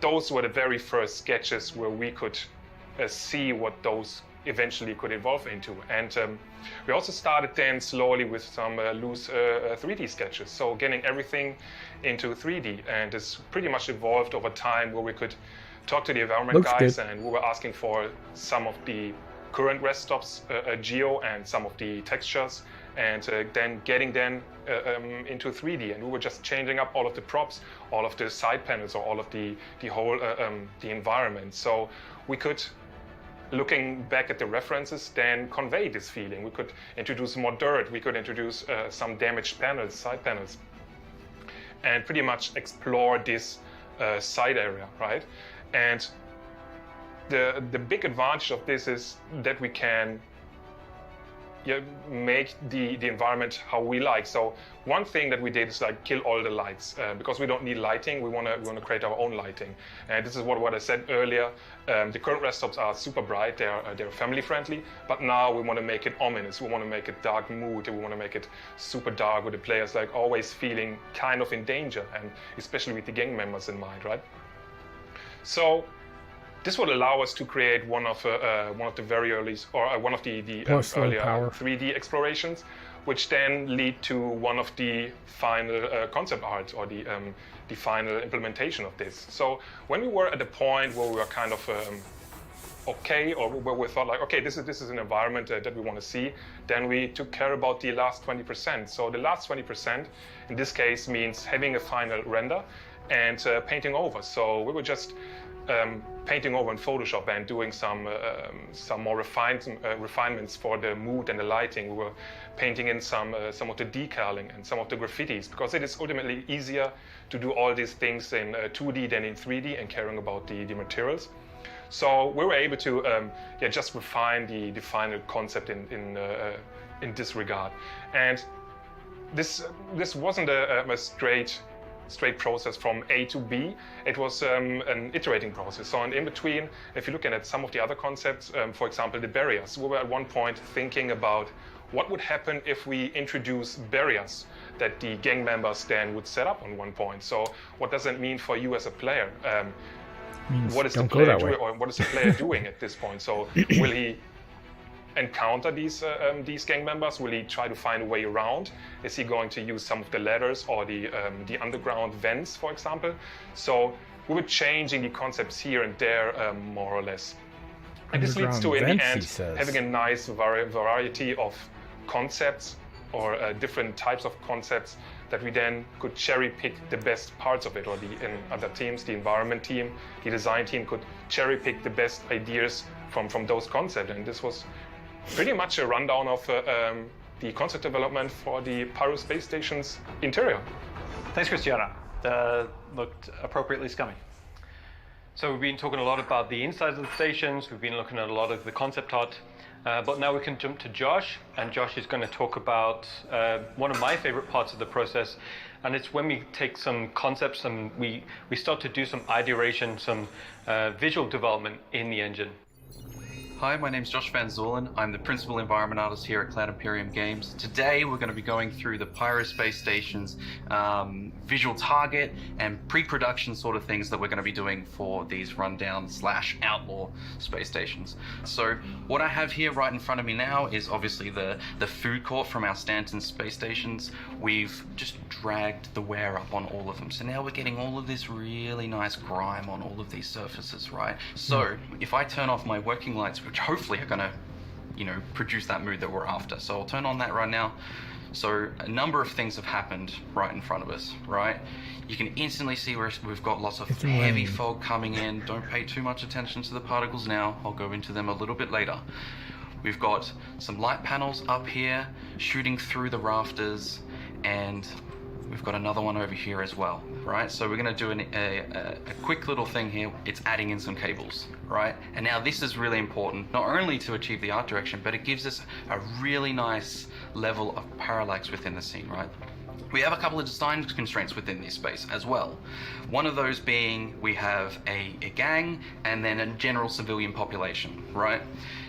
those were the very first sketches where we could see what those eventually could evolve into. And we also started then slowly with some loose 3D sketches. So getting everything into 3D, and it's pretty much evolved over time where we could talk to the environment guys, and we were asking for some of the current rest stops geo and some of the textures, and then getting them into 3D, and we were just changing up all of the props, all of the side panels, or all of the whole the environment. So we could, looking back at the references, then convey this feeling. We could introduce more dirt, we could introduce some damaged panels, side panels, and pretty much explore this side area, right? And the big advantage of this is that we can make the environment how we like. So one thing that we did is like kill all the lights because we don't need lighting. We want to create our own lighting. And this is what I said earlier. The current rest stops are super bright. They're family friendly. But now we want to make it ominous. We want to make it dark mood. We want to make it super dark with the players like always feeling kind of in danger, and especially with the gang members in mind, right? So this would allow us to create one of the very early, or one of the earlier 3D explorations, which then lead to one of the final concept art, or the final implementation of this. So when we were at the point where we were kind of okay, or where we thought like, okay, this is an environment that we want to see, then we took care about the last 20%. So the last 20% in this case means having a final render and painting over. So we were just painting over in Photoshop and doing some more refinements for the mood and the lighting. We were painting in some of the decaling and some of the graffitis, because it is ultimately easier to do all these things in 2D than in 3D and caring about the materials. So we were able to just refine the final concept in this regard. And this wasn't a straight process from A to B. It was an iterating process. So in between, if you're looking at some of the other concepts, for example, the barriers, we were at one point thinking about what would happen if we introduce barriers that the gang members then would set up on one point. So what does that mean for you as a player? What is the player doing, or what is the player doing at this point? So will he encounter these gang members? Will he try to find a way around? Is he going to use some of the ladders or the underground vents, for example? So we were changing the concepts here and there, more or less. And this leads to, in the end, having a nice variety of concepts, or different types of concepts, that we then could cherry pick the best parts of it, or in other teams, the environment team, the design team could cherry pick the best ideas from those concepts. And this was pretty much a rundown of the concept development for the Pyro space station's interior. Thanks, Christiana. That looked appropriately scummy. So we've been talking a lot about the insides of the stations. We've been looking at a lot of the concept art. But now we can jump to Josh, and Josh is going to talk about one of my favorite parts of the process, and it's when we take some concepts and we start to do some ideation, some visual development in the engine. Hi, my name's Josh Van Zorlen. I'm the principal environment artist here at Cloud Imperium Games. Today we're going to be going through the Pyro space station's visual target and pre-production sort of things that we're going to be doing for these rundown / outlaw space stations. So what I have here right in front of me now is obviously the food court from our Stanton space stations. We've just dragged the wear up on all of them. So now we're getting all of this really nice grime on all of these surfaces, right? So if I turn off my working lights, which hopefully are going to, produce that mood that we're after. So I'll turn on that right now. So a number of things have happened right in front of us, right? You can instantly see where we've got lots of heavy fog coming in. Don't pay too much attention to the particles now. I'll go into them a little bit later. We've got some light panels up here shooting through the rafters, and we've got another one over here as well, right? So we're going to do a quick little thing here. It's adding in some cables, right? And now this is really important, not only to achieve the art direction, but it gives us a really nice level of parallax within the scene, right? We have a couple of design constraints within this space as well. One of those being we have a gang and then a general civilian population, right?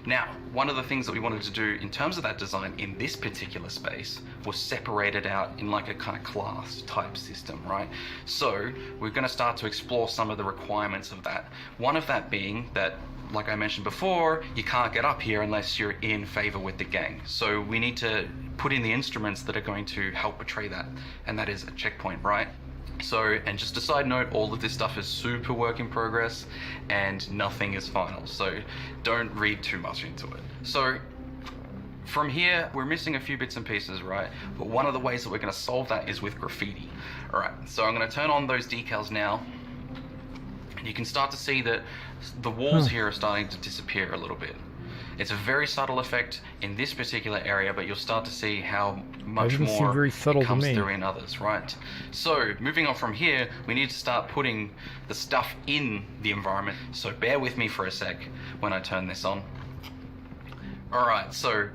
Now, one of the things that we wanted to do in terms of that design in this particular space was separate it out in like a kind of class type system, right? So we're going to start to explore some of the requirements of that. One of that being that, like I mentioned before, you can't get up here unless you're in favor with the gang. So we need to put in the instruments that are going to help portray that, and that is a checkpoint, right? So, and just a side note, all of this stuff is super work in progress and nothing is final. So don't read too much into it. So from here, we're missing a few bits and pieces, right? But one of the ways that we're going to solve that is with graffiti. All right, so I'm going to turn on those decals now. And you can start to see that the walls here are starting to disappear a little bit. It's a very subtle effect in this particular area, but you'll start to see how much more it comes through in others, right? So moving on from here, we need to start putting the stuff in the environment. So bear with me for a sec when I turn this on. All right, so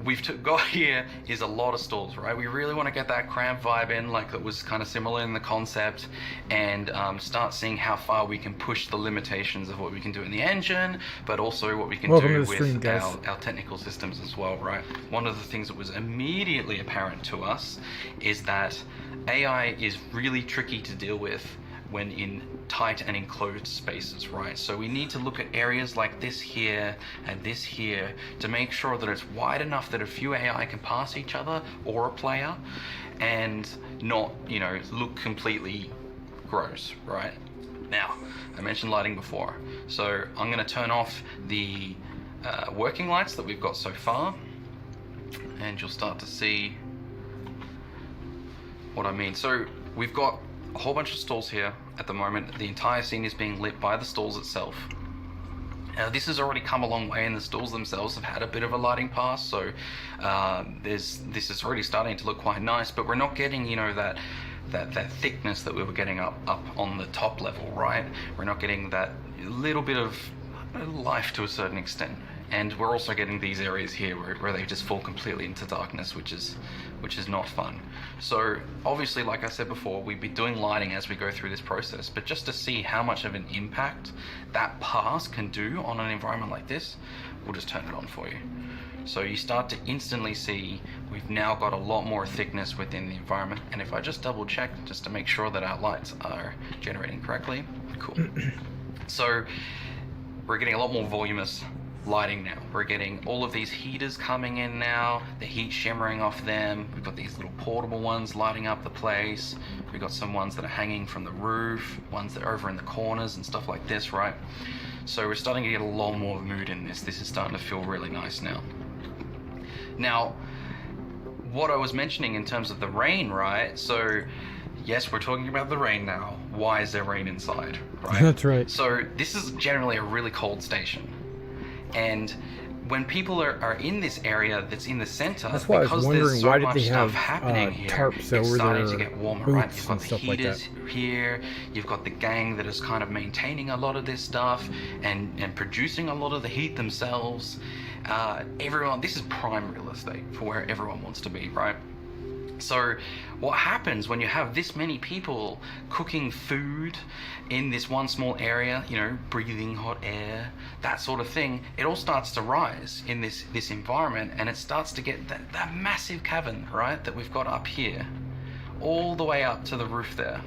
we've got here is a lot of stalls, right? We really want to get that cramped vibe in, like that was kind of similar in the concept, and start seeing how far we can push the limitations of what we can do in the engine, but also what we can do with our technical systems as well, right? One of the things that was immediately apparent to us is that AI is really tricky to deal with when in tight and enclosed spaces, right? So we need to look at areas like this here and this here to make sure that it's wide enough that a few AI can pass each other or a player and not, you know, look completely gross, right? Now, I mentioned lighting before. So I'm gonna turn off the working lights that we've got so far, and you'll start to see what I mean. So we've got a whole bunch of stalls here at the moment. The entire scene is being lit by the stalls itself. This has already come a long way, and the stalls themselves have had a bit of a lighting pass, so this is already starting to look quite nice, but we're not getting, you know, that thickness that we were getting up on the top level, right? We're not getting that little bit of life to a certain extent. And we're also getting these areas here where they just fall completely into darkness, which is not fun. So obviously, like I said before, we'd be doing lighting as we go through this process, but just to see how much of an impact that pass can do on an environment like this, we'll just turn it on for you. So you start to instantly see we've now got a lot more thickness within the environment. And if I just double check just to make sure that our lights are generating correctly, cool. So we're getting a lot more voluminous lighting now. We're getting all of these heaters coming in now, the heat shimmering off them. We've got these little portable ones lighting up the place. We've got some ones that are hanging from the roof, ones that are over in the corners and stuff like this, right? So we're starting to get a lot more mood in this. This is starting to feel really nice now. Now, what I was mentioning in terms of the rain, right? So yes, we're talking about the rain now. Why is there rain inside, right? That's right. So this is generally a really cold station. And when people are in this area that's in the center, that's why because I was there's so why did much they stuff have happening here, tarps it's over starting their to get warmer, right? You've got the stuff heaters here, you've got the gang that is kind of maintaining a lot of this stuff and producing a lot of the heat themselves. Everyone, this is prime real estate for where everyone wants to be, right? So what happens when you have this many people cooking food in this one small area, you know, breathing hot air, that sort of thing, it all starts to rise in this environment, and it starts to get that massive cavern, right, that we've got up here, all the way up to the roof there.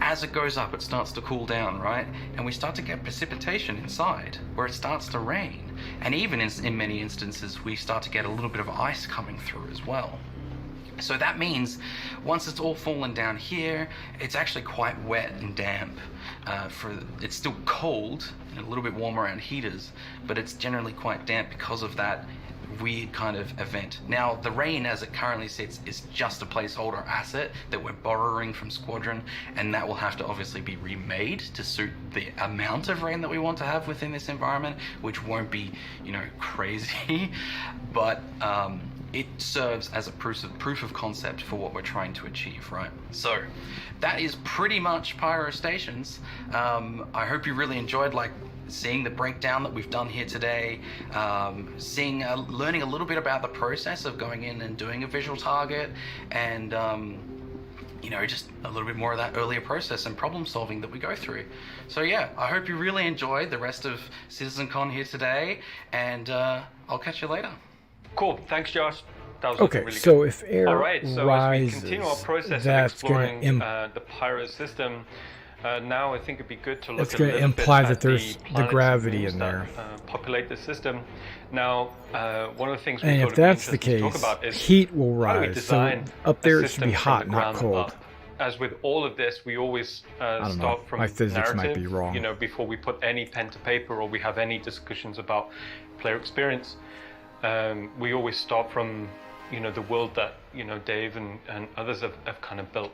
As it goes up, it starts to cool down, right? And we start to get precipitation inside, where it starts to rain. And even in many instances, we start to get a little bit of ice coming through as well. So that means once it's all fallen down here, it's actually quite wet and damp. It's still cold and a little bit warm around heaters, but it's generally quite damp because of that weird kind of event. Now, the rain as it currently sits is just a placeholder asset that we're borrowing from Squadron, and that will have to obviously be remade to suit the amount of rain that we want to have within this environment, which won't be, you know, crazy, but it serves as a proof of concept for what we're trying to achieve, right? So that is pretty much Pyro Stations. I hope you really enjoyed seeing the breakdown that we've done here today, learning a little bit about the process of going in and doing a visual target, and you know, just a little bit more of that earlier process and problem solving that we go through. So yeah, I hope you really enjoyed the rest of CitizenCon here today, and I'll catch you later. Cool, thanks Josh. That was okay, really so good. if air All right, so rises, as we continue our process of that's exploring going the Pyro system, now I think it'd be good to look that's a going to little imply bit that at there's the gravity in there. Populate the system. Now, one of the things we And thought if it'd be that's the interesting to case, talk about is heat will how do we rise. So design up there a it should be system from hot, the not ground cold. up? As with all of this, we always I don't know. start from My physics narrative, might be wrong. you know, before we put any pen to paper or we have any discussions about player experience. We always start from, you know, the world that, you know, Dave and others have kind of built.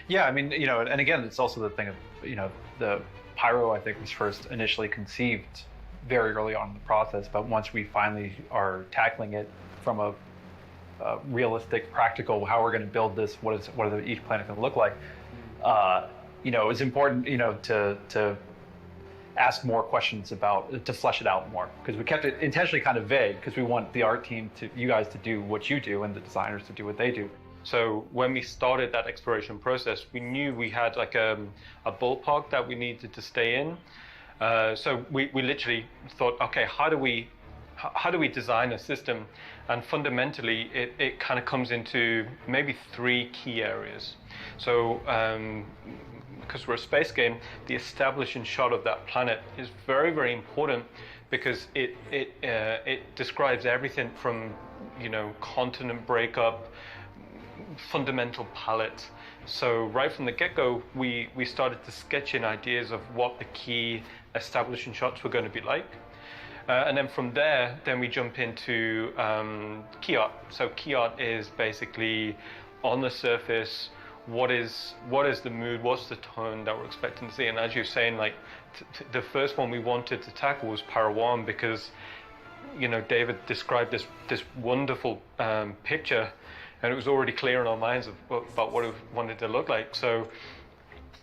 Yeah, I mean, you know, and again, it's also the thing of, you know, the Pyro, I think, was first initially conceived very early on in the process, but once we finally are tackling it from a realistic, practical, how we're going to build this, what is each planet going to look like, you know, it's important, you know, to ask more questions to flesh it out more, because we kept it intentionally kind of vague because we want the art team you guys to do what you do and the designers to do what they do. So when we started that exploration process, we knew we had like a ballpark that we needed to stay in. So we literally thought, okay, how do we design a system? And fundamentally, it kind of comes into maybe 3 key areas. So because we're a space game, the establishing shot of that planet is very, very important, because it describes everything from, continent breakup, fundamental palette. So right from the get-go, we started to sketch in ideas of what the key establishing shots were going to be like. And then from there, we jump into key art. So key art is basically on the surface, what is the mood, what's the tone that we're expecting to see. And as you're saying, like the first one we wanted to tackle was Para 1, because David described this wonderful picture, and it was already clear in our minds about what it wanted to look like. So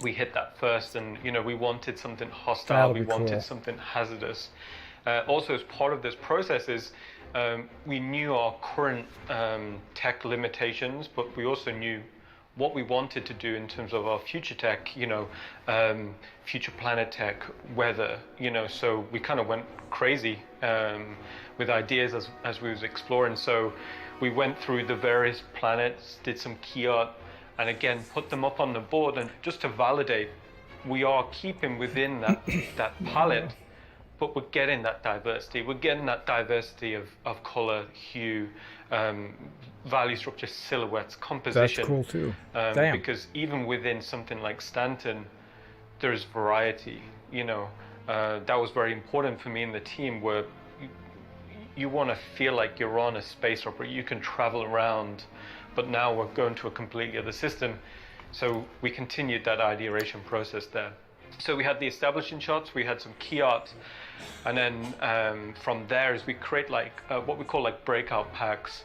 we hit that first, and we wanted something hostile, we wanted something hazardous. Also, as part of this process is we knew our current tech limitations, but we also knew what we wanted to do in terms of our future tech, future planet tech, weather, so we kind of went crazy with ideas as we was exploring. So we went through the various planets, did some key art, and again, put them up on the board, and just to validate, we are keeping within that palette, but we're getting that diversity. We're getting that diversity of color, hue, value structure, silhouettes, composition. That's cool too. Because even within something like Stanton, there's variety. That was very important for me and the team, where you want to feel like you're on a space opera. You can travel around, but now we're going to a completely other system. So we continued that ideation process there. So we had the establishing shots, we had some key art, and then from there is we create like what we call like breakout packs.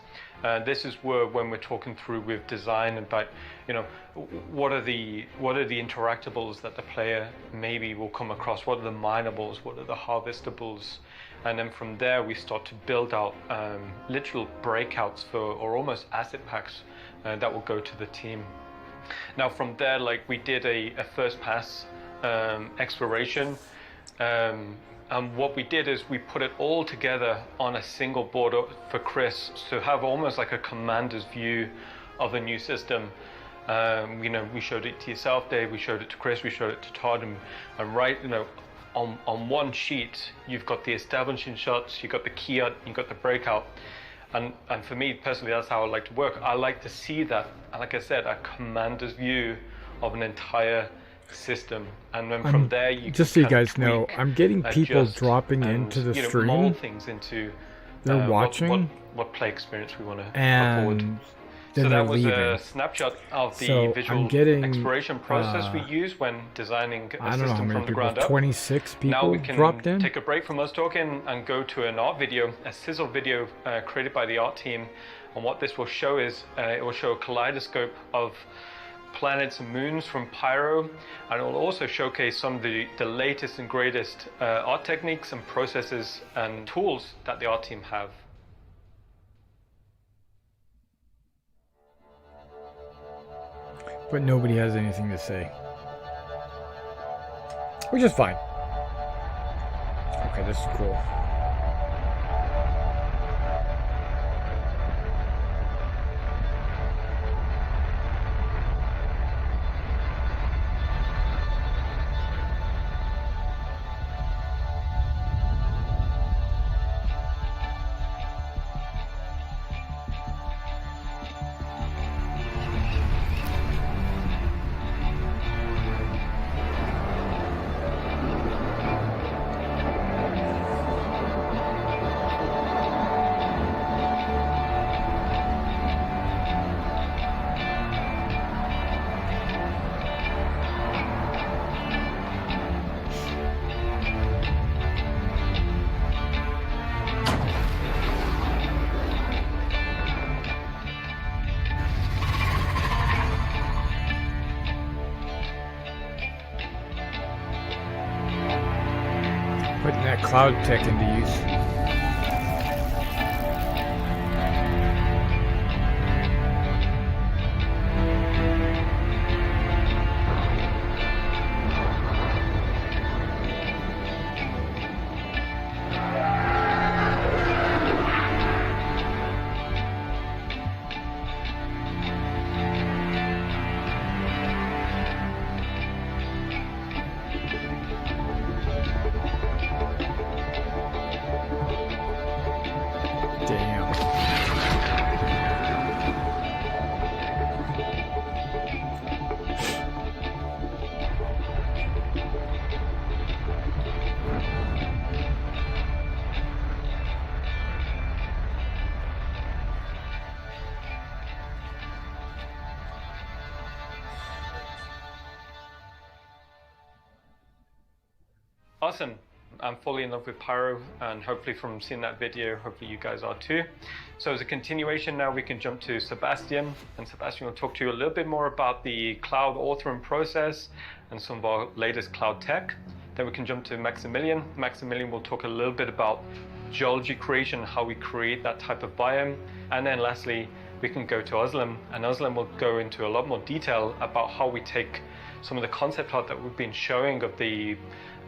This is where, when we're talking through with design about, what are the interactables that the player maybe will come across, what are the minables, what are the harvestables, and then from there we start to build out literal breakouts or almost asset packs that will go to the team. Now from there, like we did a first pass exploration, and what we did is we put it all together on a single board for Chris to have almost like a commander's view of a new system. We showed it to yourself, Dave, we showed it to Chris, we showed it to Todd, and right, on one sheet you've got the establishing shots, you've got the key art, you've got the breakout. And for me personally, that's how I like to work. I like to see that, like I said, a commander's view of an entire system, and then from there you just so you guys know, I'm getting people dropping into the stream. Mold things into they're watching what play experience we want to and put forward. So that was a snapshot of the visual exploration process we use when designing a system from the ground up. 26 people now we can dropped in. Take a break from us talking and go to an art video, a sizzle video created by the art team. And what this will show is it will show a kaleidoscope of planets and moons from Pyro, and it will also showcase some of the latest and greatest art techniques and processes and tools that the art team have. But nobody has anything to say, which is fine. Okay, this is cool. cloud tech into use. Awesome. I'm fully in love with Pyro, and hopefully from seeing that video, hopefully you guys are too. So as a continuation now, we can jump to Sebastian, and Sebastian will talk to you a little bit more about the cloud authoring process and some of our latest cloud tech. Then we can jump to Maximilian. Maximilian will talk a little bit about geology creation, how we create that type of biome. And then lastly, we can go to Özlem, and Özlem will go into a lot more detail about how we take some of the concept art that we've been showing of the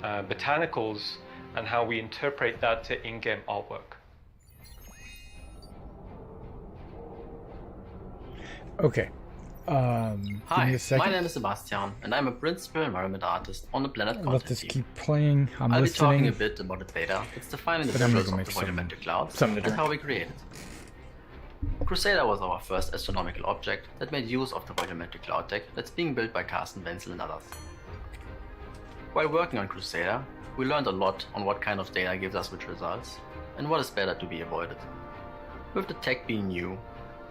botanicals and how we interpret that to in-game artwork. Okay. Hi, my name is Sebastian, and I'm a principal environment artist on the planet Content. Let this keep playing. I'll be talking a bit about the data that's defining the visuals of the volumetric clouds and how we create it. Crusader was our first astronomical object that made use of the volumetric cloud tech that's being built by Carsten Wenzel and others. While working on Crusader, we learned a lot on what kind of data gives us which results, and what is better to be avoided. With the tech being new,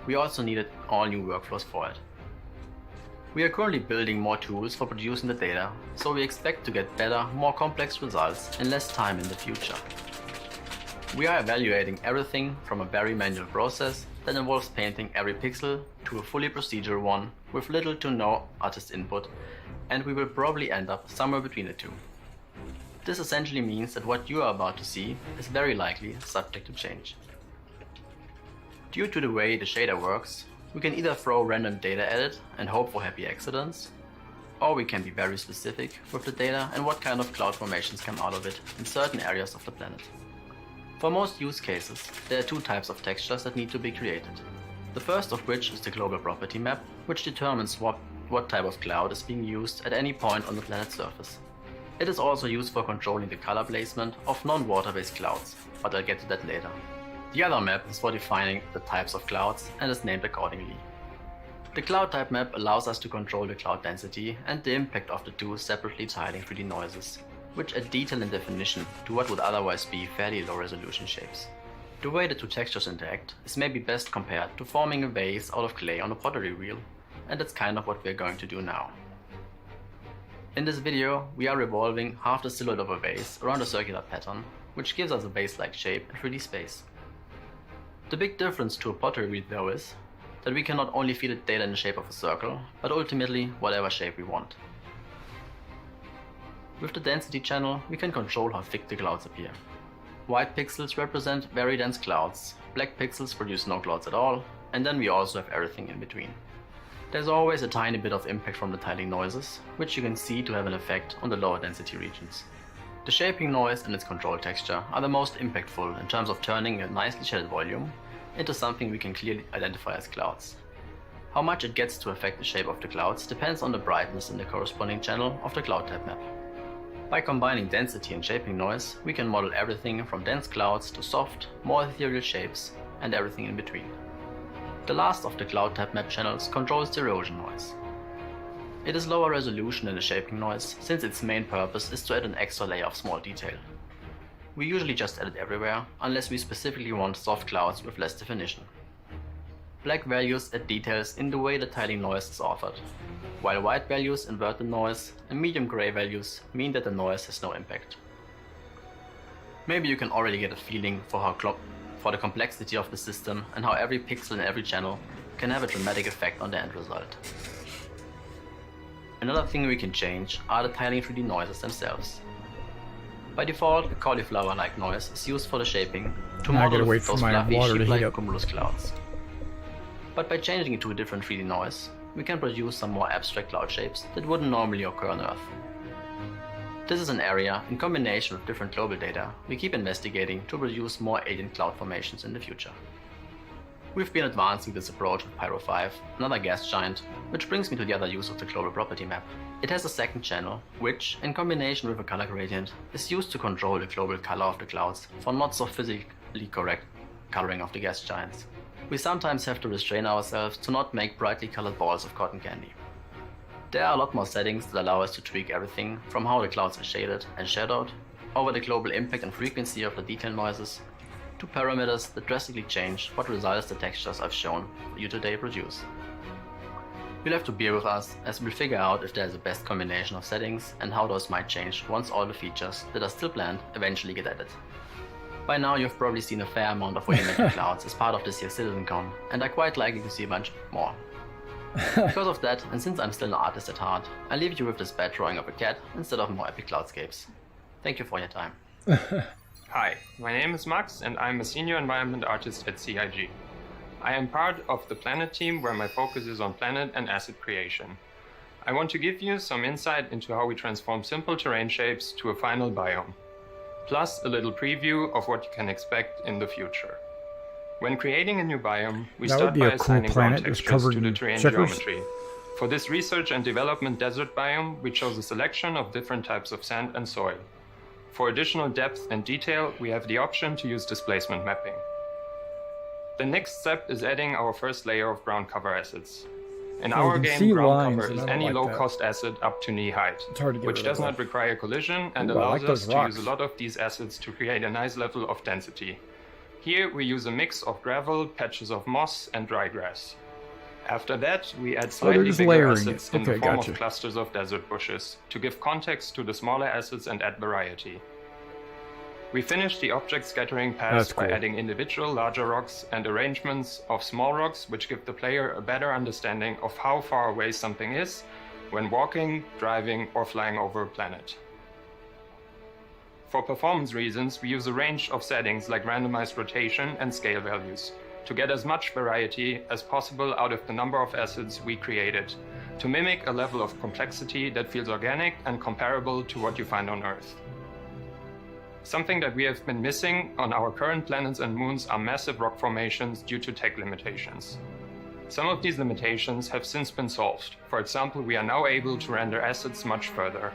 we also needed all new workflows for it. We are currently building more tools for producing the data, so we expect to get better, more complex results in less time in the future. We are evaluating everything from a very manual process that involves painting every pixel to a fully procedural one with little to no artist input, and we will probably end up somewhere between the two. This essentially means that what you are about to see is very likely subject to change. Due to the way the shader works, we can either throw random data at it and hope for happy accidents, or we can be very specific with the data and what kind of cloud formations come out of it in certain areas of the planet. For most use cases, there are two types of textures that need to be created. The first of which is the global property map, which determines what type of cloud is being used at any point on the planet's surface. It is also used for controlling the color placement of non-water-based clouds, but I'll get to that later. The other map is for defining the types of clouds and is named accordingly. The cloud type map allows us to control the cloud density and the impact of the two separately tiling 3D noises, which add detail and definition to what would otherwise be fairly low resolution shapes. The way the two textures interact is maybe best compared to forming a vase out of clay on a pottery wheel, and that's kind of what we're going to do now. In this video, we are revolving half the silhouette of a vase around a circular pattern, which gives us a vase-like shape in 3D space. The big difference to a pottery wheel though is that we can not only feed it data in the shape of a circle, but ultimately whatever shape we want. With the density channel, we can control how thick the clouds appear. White pixels represent very dense clouds, black pixels produce no clouds at all, and then we also have everything in between. There's always a tiny bit of impact from the tiling noises, which you can see to have an effect on the lower density regions. The shaping noise and its control texture are the most impactful in terms of turning a nicely shaded volume into something we can clearly identify as clouds. How much it gets to affect the shape of the clouds depends on the brightness in the corresponding channel of the cloud type map. By combining density and shaping noise, we can model everything from dense clouds to soft, more ethereal shapes, and everything in between. The last of the cloud type map channels controls the erosion noise. It is lower resolution than the shaping noise, since its main purpose is to add an extra layer of small detail. We usually just add it everywhere, unless we specifically want soft clouds with less definition. Black values add details in the way the tiling noise is authored, while white values invert the noise and medium gray values mean that the noise has no impact. Maybe you can already get a feeling for the complexity of the system and how every pixel in every channel can have a dramatic effect on the end result. Another thing we can change are the tiling 3D noises themselves. By default, a cauliflower-like noise is used for the shaping to Now I gotta model wait for those my fluffy water to heat sheep-like up. cumulus clouds. But by changing it to a different 3D noise, we can produce some more abstract cloud shapes that wouldn't normally occur on Earth. This is an area, in combination with different global data, we keep investigating to produce more alien cloud formations in the future. We've been advancing this approach with Pyro 5, another gas giant, which brings me to the other use of the global property map. It has a second channel, which, in combination with a color gradient, is used to control the global color of the clouds for not so physically correct coloring of the gas giants. We sometimes have to restrain ourselves to not make brightly colored balls of cotton candy. There are a lot more settings that allow us to tweak everything from how the clouds are shaded and shadowed, over the global impact and frequency of the detail noises, to parameters that drastically change what results the textures I've shown you today produce. You'll have to bear with us as we'll figure out if there's a best combination of settings and how those might change once all the features that are still planned eventually get added. By now you've probably seen a fair amount of volumetric clouds as part of this year's CitizenCon, and are quite likely to see a bunch more. Because of that, and since I'm still an artist at heart, I leave you with this bad drawing of a cat instead of more epic cloudscapes. Thank you for your time. Hi, my name is Max and I'm a senior environment artist at CIG. I am part of the planet team where my focus is on planet and asset creation. I want to give you some insight into how we transform simple terrain shapes to a final biome, plus a little preview of what you can expect in the future. When creating a new biome, we start by assigning ground textures to the terrain geometry. For this research and development desert biome, we chose a selection of different types of sand and soil. For additional depth and detail, we have the option to use displacement mapping. The next step is adding our first layer of ground cover assets. In our game, ground cover is any low-cost asset up to knee height, which does not require collision and allows us to use a lot of these assets to create a nice level of density. Here we use a mix of gravel, patches of moss, and dry grass. After that, we add slightly bigger assets in the form of clusters of desert bushes to give context to the smaller assets and add variety. We finish the object scattering pass by adding individual larger rocks and arrangements of small rocks, which give the player a better understanding of how far away something is when walking, driving, or flying over a planet. For performance reasons, we use a range of settings like randomized rotation and scale values to get as much variety as possible out of the number of assets we created, to mimic a level of complexity that feels organic and comparable to what you find on Earth. Something that we have been missing on our current planets and moons are massive rock formations due to tech limitations. Some of these limitations have since been solved. For example, we are now able to render assets much further.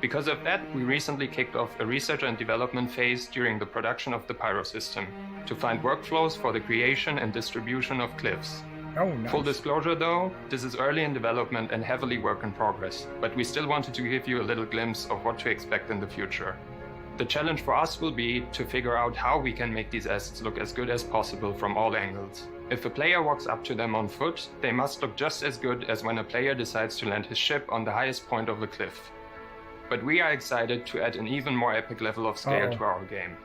Because of that, we recently kicked off a research and development phase during the production of the Pyro system to find workflows for the creation and distribution of cliffs. Oh, nice. Full disclosure though, this is early in development and heavily work in progress, but we still wanted to give you a little glimpse of what to expect in the future. The challenge for us will be to figure out how we can make these assets look as good as possible from all angles. If a player walks up to them on foot, they must look just as good as when a player decides to land his ship on the highest point of the cliff. But we are excited to add an even more epic level of scale to our game.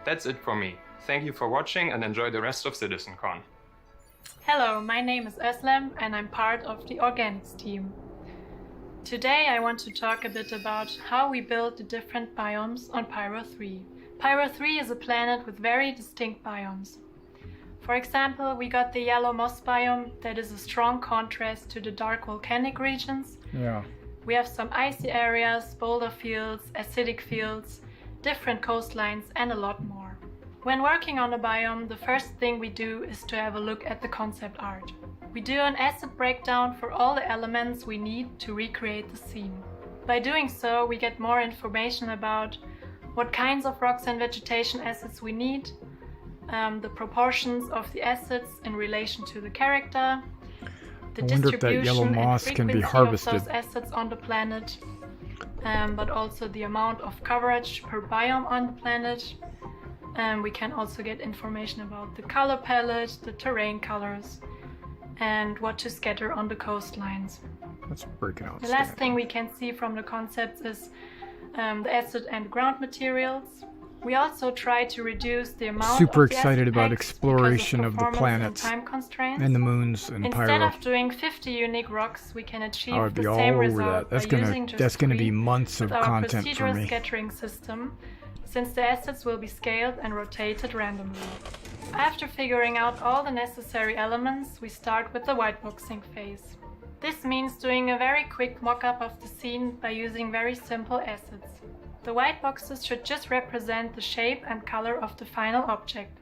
That's it for me. Thank you for watching and enjoy the rest of CitizenCon. Hello, my name is Özlem and I'm part of the Organics team. Today I want to talk a bit about how we build the different biomes on Pyro 3. Pyro 3 is a planet with very distinct biomes. For example, we got the yellow moss biome that is a strong contrast to the dark volcanic regions. Yeah. We have some icy areas, boulder fields, acidic fields, different coastlines, and a lot more. When working on a biome, the first thing we do is to have a look at the concept art. We do an asset breakdown for all the elements we need to recreate the scene. By doing so, we get more information about what kinds of rocks and vegetation assets we need, the proportions of the assets in relation to the character, the distribution and frequency of those assets on the planet, but also the amount of coverage per biome on the planet. We can also get information about the color palette, the terrain colors, and what to scatter on the coastlines. Let's break it out. The last thing we can see from the concepts is the asset and ground materials. We also try to reduce the amount Super of the excited acid about packs exploration because of the performance planets and time constraints. and the moons and Instead Pyro. of doing 50 unique rocks, we can achieve I would be the all same over result that. by using just That's gonna be 3 months of with our content for procedural me. scattering system, since the assets will be scaled and rotated randomly. After figuring out all the necessary elements, we start with the whiteboxing phase. This means doing a very quick mock-up of the scene by using very simple assets. The white boxes should just represent the shape and color of the final object.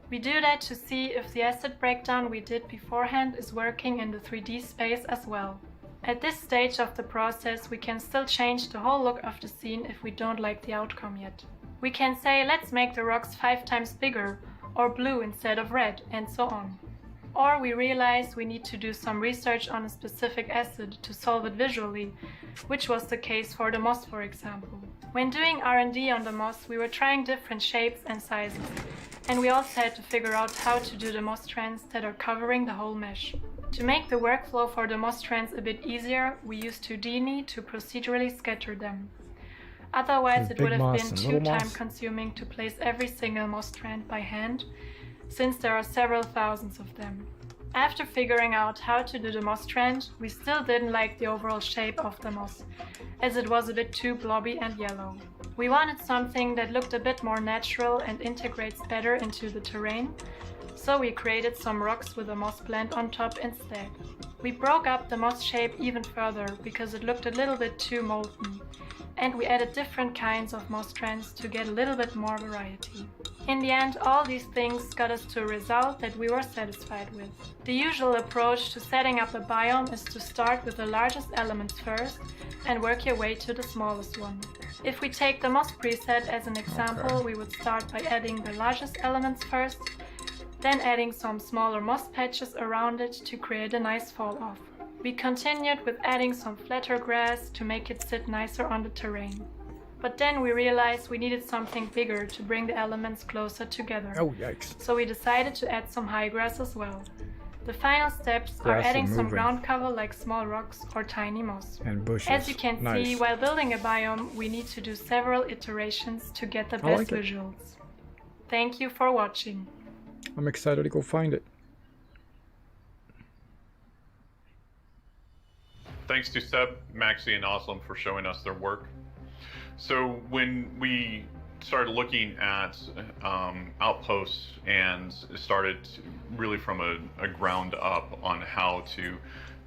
We do that to see if the asset breakdown we did beforehand is working in the 3D space as well. At this stage of the process, we can still change the whole look of the scene if we don't like the outcome yet. We can say, let's make the rocks 5 times bigger, or blue instead of red, and so on. Or we realize we need to do some research on a specific asset to solve it visually, which was the case for the moss, for example. When doing R&D on the moss, we were trying different shapes and sizes, and we also had to figure out how to do the moss strands that are covering the whole mesh. To make the workflow for the moss strands a bit easier, we used Houdini to procedurally scatter them. Otherwise, it would have been too time-consuming to place every single moss strand by hand, since there are several thousands of them. After figuring out how to do the moss strand, we still didn't like the overall shape of the moss, as it was a bit too blobby and yellow. We wanted something that looked a bit more natural and integrates better into the terrain, so we created some rocks with a moss blend on top instead. We broke up the moss shape even further because it looked a little bit too molten, and we added different kinds of moss strands to get a little bit more variety. In the end, all these things got us to a result that we were satisfied with. The usual approach to setting up a biome is to start with the largest elements first and work your way to the smallest one. If we take the moss preset as an example, we would start by adding the largest elements first, then adding some smaller moss patches around it to create a nice fall off. We continued with adding some flatter grass to make it sit nicer on the terrain. But then we realized we needed something bigger to bring the elements closer together. Oh, yikes. So we decided to add some high grass as well. The final steps are adding some ground cover like small rocks or tiny moss. And bushes. As you can see, while building a biome, we need to do several iterations to get the best visuals. Thank you for watching. I'm excited to go find it. Thanks to Seb, Maxi, and Oslam for showing us their work. So when we started looking at outposts and started really from a ground up on how to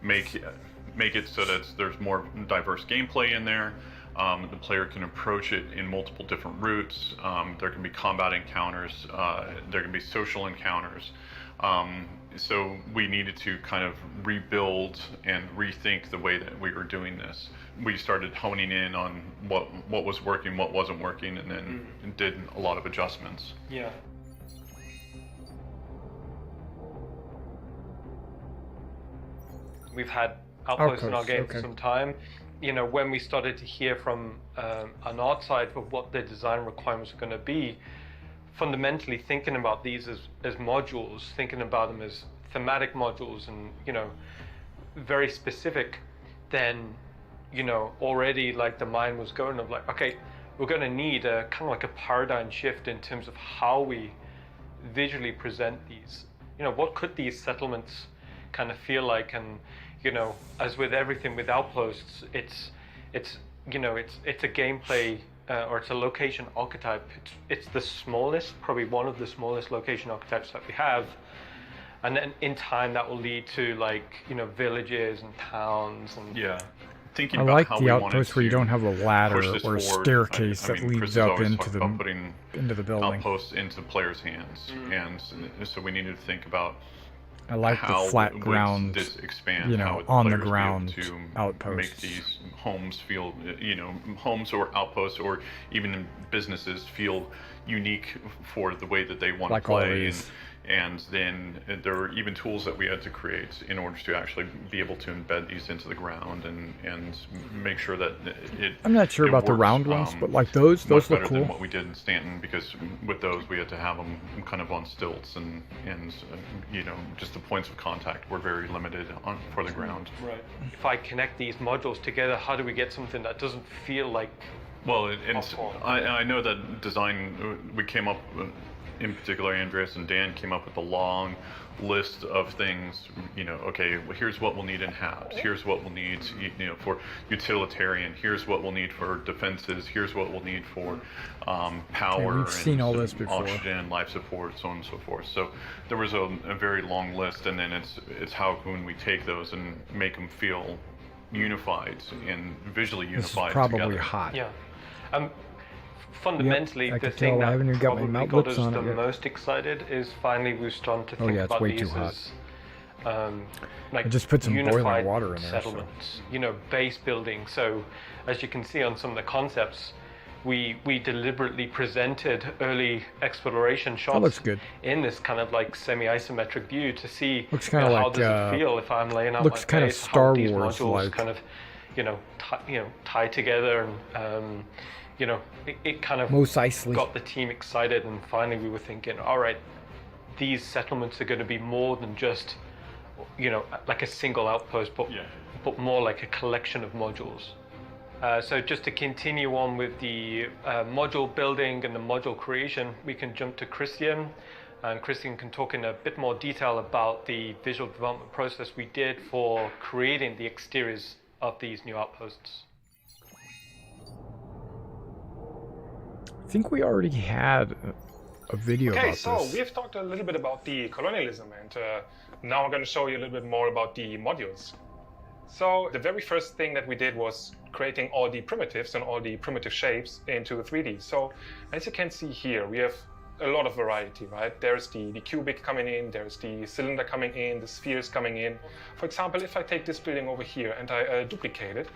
make it so that there's more diverse gameplay in there, the player can approach it in multiple different routes. There can be combat encounters, there can be social encounters. So we needed to kind of rebuild and rethink the way that we were doing this. We started honing in on what was working, what wasn't working, and then did a lot of adjustments. Yeah. We've had outposts in our game for some time. You know, when we started to hear from an art side of what their design requirements were going to be, fundamentally thinking about these as modules, thinking about them as thematic modules and, you know, very specific, then, you know, already like the mind was going of like, okay, we're going to need a kind of like a paradigm shift in terms of how we visually present these. You know, what could these settlements kind of feel like? And, you know, as with everything with outposts, it's you know, it's a gameplay or it's a location archetype. It's the smallest, probably one of the smallest location archetypes that we have. And then in time that will lead to like, you know, villages and towns and Thinking I about like how the we outpost where you don't have a ladder push this or a forward. staircase I that mean, leads Chris up always into talked the about putting building. outposts into players' hands, and so we needed to think about I like how the flat would ground, this expand, you how know, would on the players be able ground to outposts. make these homes feel, you know, homes or outposts or even businesses feel unique for the way that they want Like to play. always. And then there were even tools that we had to create in order to actually be able to embed these into the ground and make sure that it. I'm not sure about the works, round ones, but like those look better cool. than what we did in Stanton, because with those we had to have them kind of on stilts and you know, just the points of contact were very limited for the ground. Right. If I connect these modules together, how do we get something that doesn't feel like Well, I know that design, we came up, in particular, Andreas and Dan came up with a long list of things, okay, well, here's what we'll need in HABs, here's what we'll need, for utilitarian, here's what we'll need for defenses, here's what we'll need for power, we've seen all this before. Oxygen, life support, so on and so forth. So there was a very long list, and then it's how can we take those and make them feel unified and visually unified. This is probably together. hot. Yeah. Fundamentally, Yep, the thing I that haven't even got probably my mouth got lips us on the it yet. most excited is finally we're starting to think yeah, it's about way these too hot. as like I just put some boiling unified water in there, settlements, base building. So as you can see on some of the concepts, we deliberately presented early exploration shots looks good. in this kind of like semi-isometric view to see Looks kind of how like, does it feel if I'm laying out looks my kind of base, Star how these Wars modules like. kind of tie together, and it kind of Mos Eisley. got the team excited, and finally we were thinking, all right, these settlements are going to be more than just like a single outpost, but more like a collection of modules. So just to continue on with the module building and the module creation, we can jump to Christian, and Christian can talk in a bit more detail about the visual development process we did for creating the exteriors of these new outposts. I think we already had a video about this. Okay, so we've talked a little bit about the colonialism, and now I'm going to show you a little bit more about the modules. So the very first thing that we did was creating all the primitives and all the primitive shapes into 3D. So as you can see here, we have a lot of variety, right? There's the cubic coming in, there's the cylinder coming in, the spheres coming in. For example, if I take this building over here and I duplicate it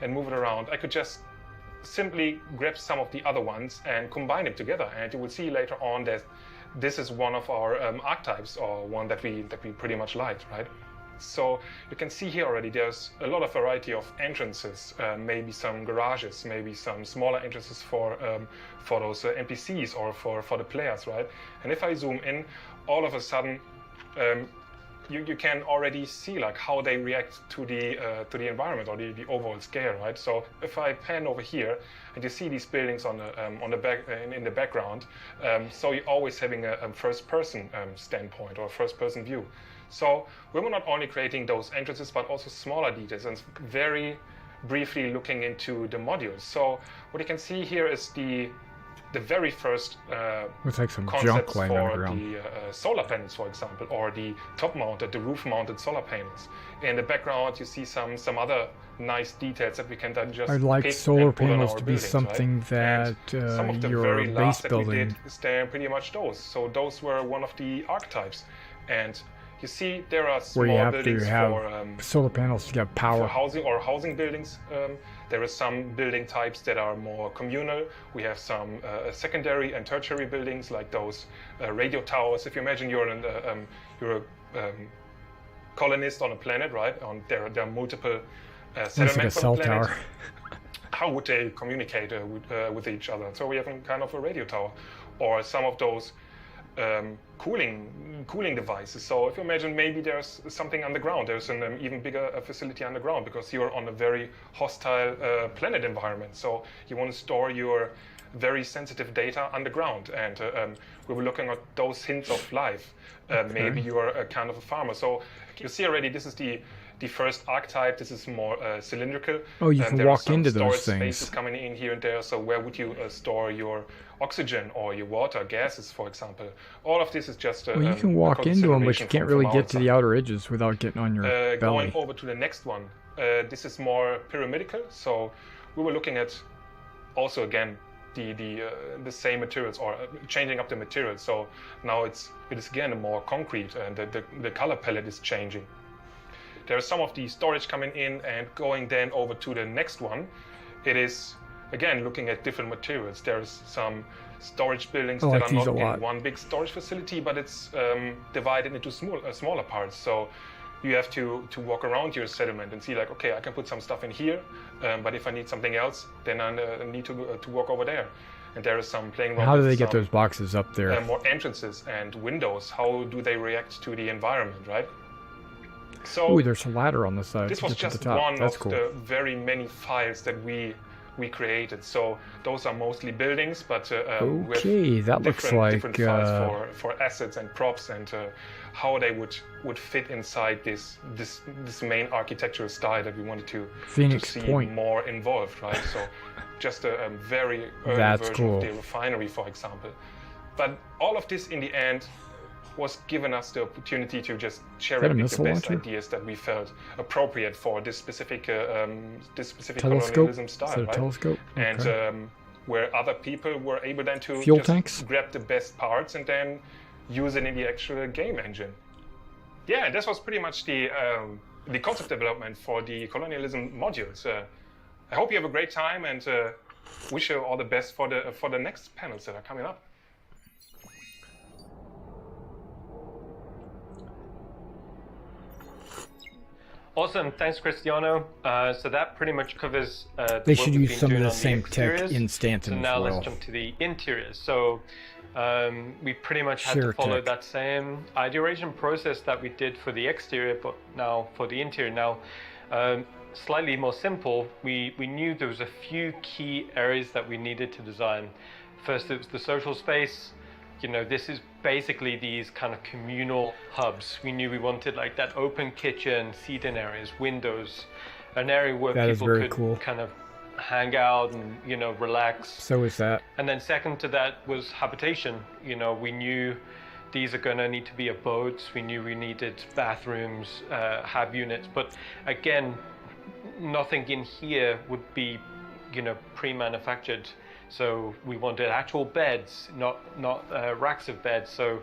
and move it around, I could just simply grab some of the other ones and combine them together, and you will see later on that this is one of our archetypes, or one that we pretty much liked, right? So you can see here already there's a lot of variety of entrances, maybe some garages, maybe some smaller entrances for those NPCs or for the players, right? And if I zoom in, all of a sudden you can already see like how they react to the environment or the overall scale, right? So if I pan over here and you see these buildings on the back in the background, so you're always having a first-person standpoint or first-person view. So we were not only creating those entrances but also smaller details, and very briefly looking into the modules. So what you can see here is the very first looks like some concepts junk lying on the for ground. the solar panels, for example, or the top-mounted, the roof-mounted solar panels. In the background, you see some other nice details that we can then just I'd like pick solar and put on panels our to be buildings, something right? that And some of the your very base last that we building. did is there pretty much those. So those were one of the archetypes, and you see there are small Where you have buildings to have for solar panels to get power. for housing buildings. There are some building types that are more communal. We have some secondary and tertiary buildings, like those radio towers. If you imagine you're a colonist on a planet, right? There are multiple settlements like on a the cell planet. tower. How would they communicate with each other? So we have a kind of a radio tower, or some of those cooling devices. So if you imagine maybe there's something underground, there's an even bigger facility underground, because you're on a very hostile planet environment. So you want to store your very sensitive data underground, and we were looking at those hints of life. Maybe you're a kind of a farmer. So you see already this is the first archetype. This is more cylindrical. Oh, you can there walk are some into those storage things. spaces coming in here and there. So where would you store your oxygen or your water, gases, for example? All of this is just Well, you can walk into them, but you can't really get to the outer edges without getting on your belly. Going over to the next one, this is more pyramidical. So we were looking at also again the same materials, or changing up the materials. So now it is again more concrete, and the color palette is changing. There are some of the storage coming in, and going then over to the next one, it is again looking at different materials. There's some storage buildings that are not in one big storage facility, but it's divided into smaller parts. So you have to walk around your settlement and see like, okay, I can put some stuff in here, but if I need something else, then I need to walk over there. And there is some playing around. How do with they get some, those boxes up there? more entrances and windows. How do they react to the environment, right? So Ooh, there's a ladder on the side. this to was get to just the top. one That's of cool. the very many files that we we created. So those are mostly buildings, but okay, with that looks like different files for assets and props and how they would fit inside this main architectural style that we wanted to see Point. more involved, right? So just a very early version cool. of the refinery, for example. But all of this in the end was given us the opportunity to just cherry pick the best ideas that we felt appropriate for this specific colonialism style, right? Telescope? And Okay. Where other people were able then to Fuel just tanks? grab the best parts and then use it in the actual game engine. Yeah, this was pretty much the concept development for the colonialism modules. I hope you have a great time and wish you all the best for the next panels that are coming up. Awesome, thanks Cristiano. So that pretty much covers They should use some of the same tech in Stanton so as now well. let's jump to the interiors. So we pretty much had Share to follow tech. that same ideation process that we did for the exterior, but now for the interior. Now, slightly more simple, we knew there was a few key areas that we needed to design. First, it was the social space. You know, this is basically these kind of communal hubs. We knew we wanted like that open kitchen, seating areas, windows, an area where That is people very could cool. kind of hang out and, you know, relax. So is that. And then second to that was habitation. You know, we knew these are going to need to be abodes. We knew we needed bathrooms, hab units. But again, nothing in here would be, you know, pre-manufactured. So we wanted actual beds, not racks of beds. So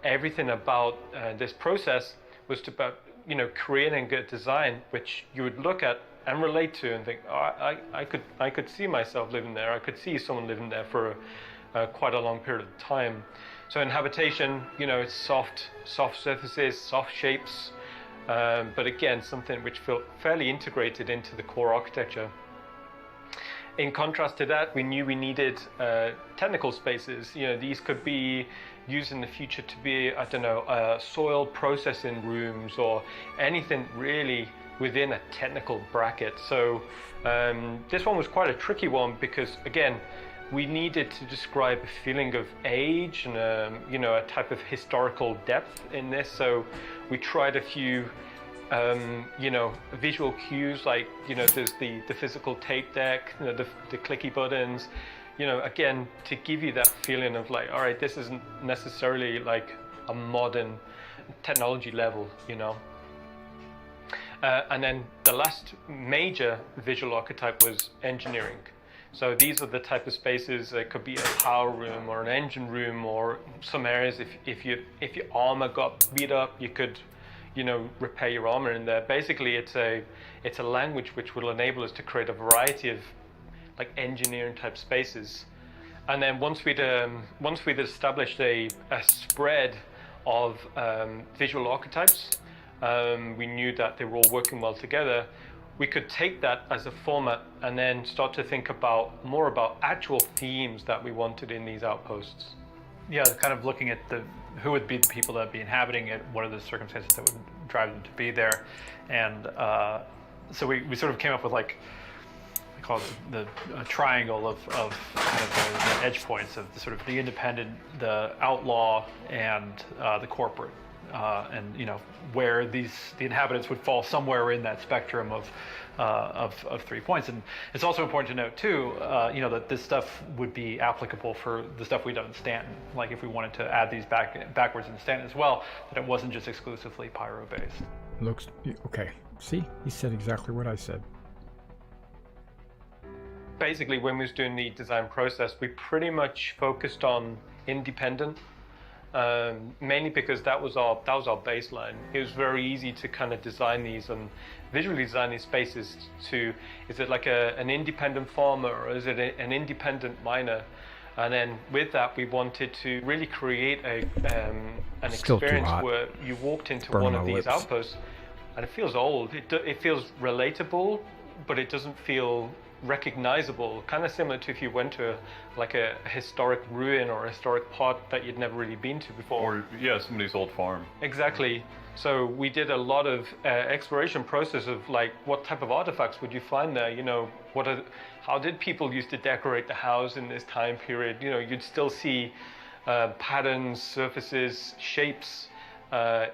everything about this process was about, you know, creating a design which you would look at and relate to and think, oh, I could see myself living there. I could see someone living there for quite a long period of time. So in habitation, you know, it's soft surfaces, soft shapes, but again, something which felt fairly integrated into the core architecture. In contrast to that, we knew we needed technical spaces. You know, these could be used in the future to be, I don't know, soil processing rooms or anything really within a technical bracket. So this one was quite a tricky one because, again, we needed to describe a feeling of age and you know, a type of historical depth in this. So we tried a few you know, visual cues, like, you know, there's the physical tape deck, you know, the clicky buttons, you know, again, to give you that feeling of like, all right, this isn't necessarily like a modern technology level, you know. And then the last major visual archetype was engineering. So these are the type of spaces that could be a power room or an engine room, or some areas if your armor got beat up, you could, you know, repair your armor in there. Basically, it's a language which will enable us to create a variety of like engineering type spaces. And then once we'd established a spread of visual archetypes, we knew that they were all working well together. We could take that as a format and then start to think more about actual themes that we wanted in these outposts. Yeah, kind of looking at who would be the people that would be inhabiting it, what are the circumstances that would drive them to be there, and so we sort of came up with like, I call it the triangle of kind of the edge points of the sort of the independent, the outlaw, and the corporate, and you know where the inhabitants would fall somewhere in that spectrum of 3 points. And it's also important to note too, you know, that this stuff would be applicable for the stuff we've done in Stanton. Like if we wanted to add these backwards in Stanton as well, that it wasn't just exclusively Pyro based. Looks okay. See, he said exactly what I said. Basically, when we was doing the design process, we pretty much focused on independent, mainly because that was our baseline. It was very easy to kind of design these and visually design these spaces to, is it like an independent farmer or is it an independent miner? And then with that, we wanted to really create an experience where you walked into one of these outposts and it feels old. It feels relatable, but it doesn't feel recognizable, kind of similar to if you went to a historic ruin or a historic pot that you'd never really been to before. Or somebody's old farm. Exactly. So we did a lot of exploration process of like, what type of artifacts would you find there? You know, how did people used to decorate the house in this time period? You know, you'd still see patterns, surfaces, shapes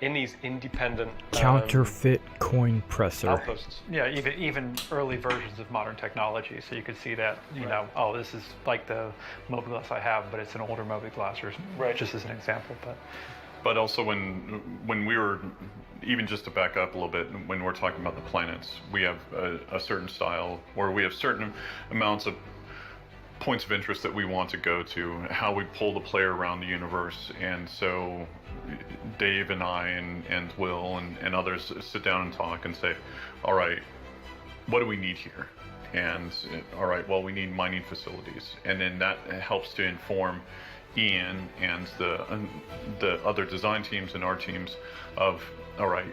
in these independent counterfeit coin presser outposts. Yeah, even early versions of modern technology. So you could see that, you know, oh, this is like the mobileglass I have, but it's an older mobileglass, or just as an example. But also when we were, even just to back up a little bit, when we're talking about the planets, we have a certain style, or we have certain amounts of points of interest that we want to go to, how we pull the player around the universe. And so Dave and I and Will and others sit down and talk and say, all right, what do we need here? And all right, well, we need mining facilities. And then that helps to inform Ian and the other design teams and our teams of, all right,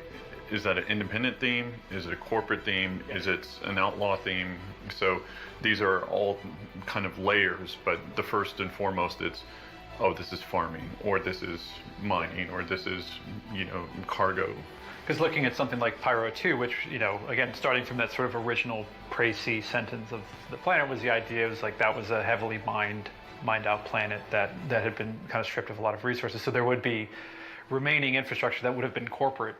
is that an independent theme? Is it a corporate theme? Is it an outlaw theme? So these are all kind of layers, but the first and foremost, it's, oh, this is farming, or this is mining, or this is, you know, cargo. Because looking at something like Pyro 2, which, you know, again, starting from that sort of original Précis sentence of the planet, was the idea, was like that was a heavily mined out planet that had been kind of stripped of a lot of resources. So there would be remaining infrastructure that would have been corporate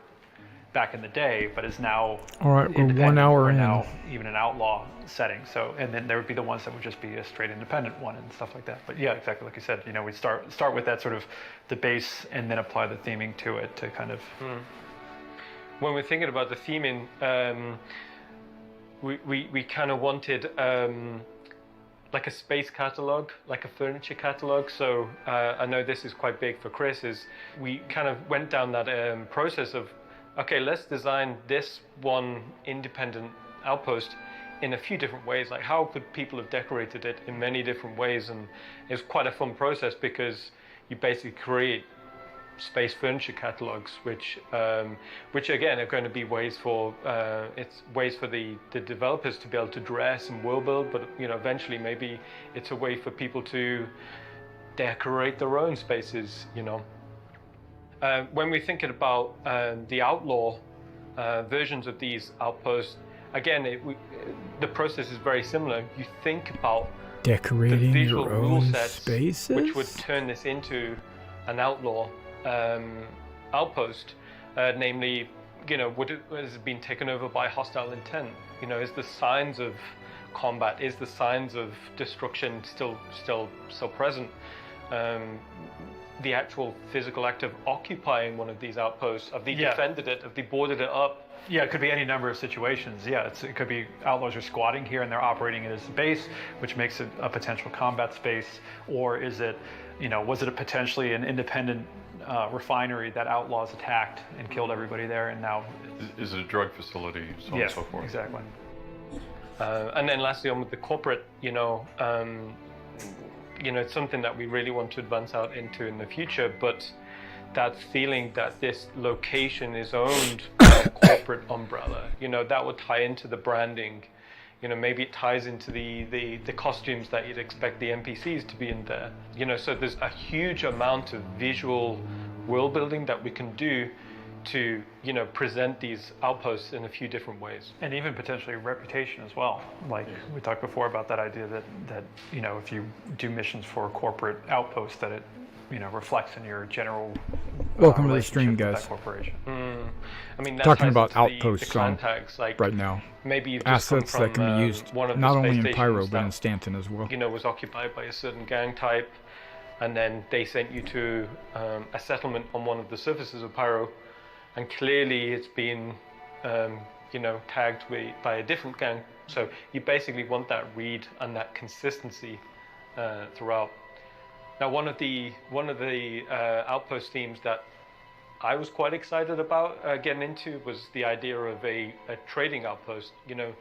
back in the day, but is now all right. We're 1 hour in. Now even an outlaw setting. So, and then there would be the ones that would just be a straight independent one and stuff like that. But yeah, exactly like you said. You know, we start with that sort of the base and then apply the theming to it to kind of. When we're thinking about the theming, we kind of wanted like a space catalog, like a furniture catalog. So I know this is quite big for Chris. Is we kind of went down that process of, okay, let's design this one independent outpost in a few different ways. Like, how could people have decorated it in many different ways? And it was quite a fun process because you basically create space furniture catalogs, which again are going to be ways for the developers to be able to dress and world build, but you know, eventually maybe it's a way for people to decorate their own spaces, you know. When we're thinking about the outlaw versions of these outposts, again, the process is very similar. You think about decorating the visual your rule own sets, spaces, which would turn this into an outlaw outpost. Namely, you know, has it been taken over by hostile intent? You know, is the signs of combat, is the signs of destruction still so present? The actual physical act of occupying one of these outposts, have they defended it, have they boarded it up? Yeah, it could be any number of situations. Yeah, it could be outlaws are squatting here and they're operating it as a base, which makes it a potential combat space. Or is it, you know, was it potentially an independent refinery that outlaws attacked and killed everybody there, and now is it a drug facility, so on and so forth? Exactly. And then lastly, on with the corporate, you know, it's something that we really want to advance out into in the future, but that feeling that this location is owned by a corporate umbrella, you know, that would tie into the branding. You know, maybe it ties into the costumes that you'd expect the NPCs to be in there. You know, so there's a huge amount of visual world building that we can do to, you know, present these outposts in a few different ways. And even potentially reputation as well. Like we talked before about that idea that, you know, if you do missions for a corporate outpost, that it, you know, reflects in your general welcome to the stream, guys. Corporation. I mean, talking about outposts the clan tags, like right now. Maybe you've just assets come from, that can be used one of not the only space in Pyro stations but in that, Stanton as well. You know, was occupied by a certain gang type, and then they sent you to a settlement on one of the surfaces of Pyro, and clearly it's been, you know, tagged by a different gang. So you basically want that read and that consistency throughout. Now, one of the outpost themes that I was quite excited about getting into was the idea of a trading outpost. You know,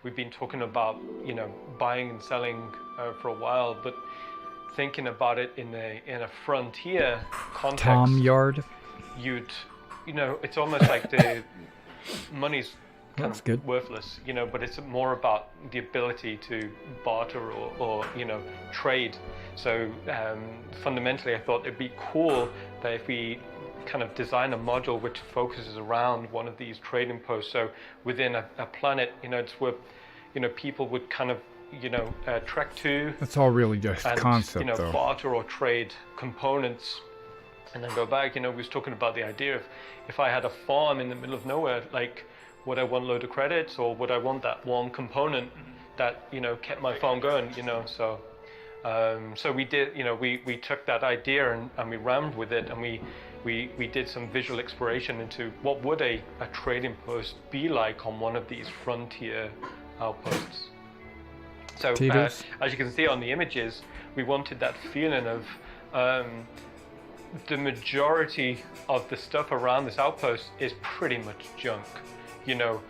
we've been talking about, you know, buying and selling for a while, but thinking about it in a frontier context. Tom Yard. You know, it's almost like the money's kind of good. worthless, you know, but it's more about the ability to barter or you know, trade. So fundamentally, I thought it'd be cool that if we kind of design a module which focuses around one of these trading posts. So within a planet, you know, it's where, you know, people would kind of, you know, trek to. That's all really just and, concept, you know, though. barter or trade components, and then go back. You know, we was talking about the idea of if I had a farm in the middle of nowhere, like, would I want a load of credits, or would I want that one component that, you know, kept my farm going? You know, so so we did. You know, we took that idea and we ran with it, and we did some visual exploration into what would a trading post be like on one of these frontier outposts. So as you can see on the images, we wanted that feeling of the majority of the stuff around this outpost is pretty much junk. You know,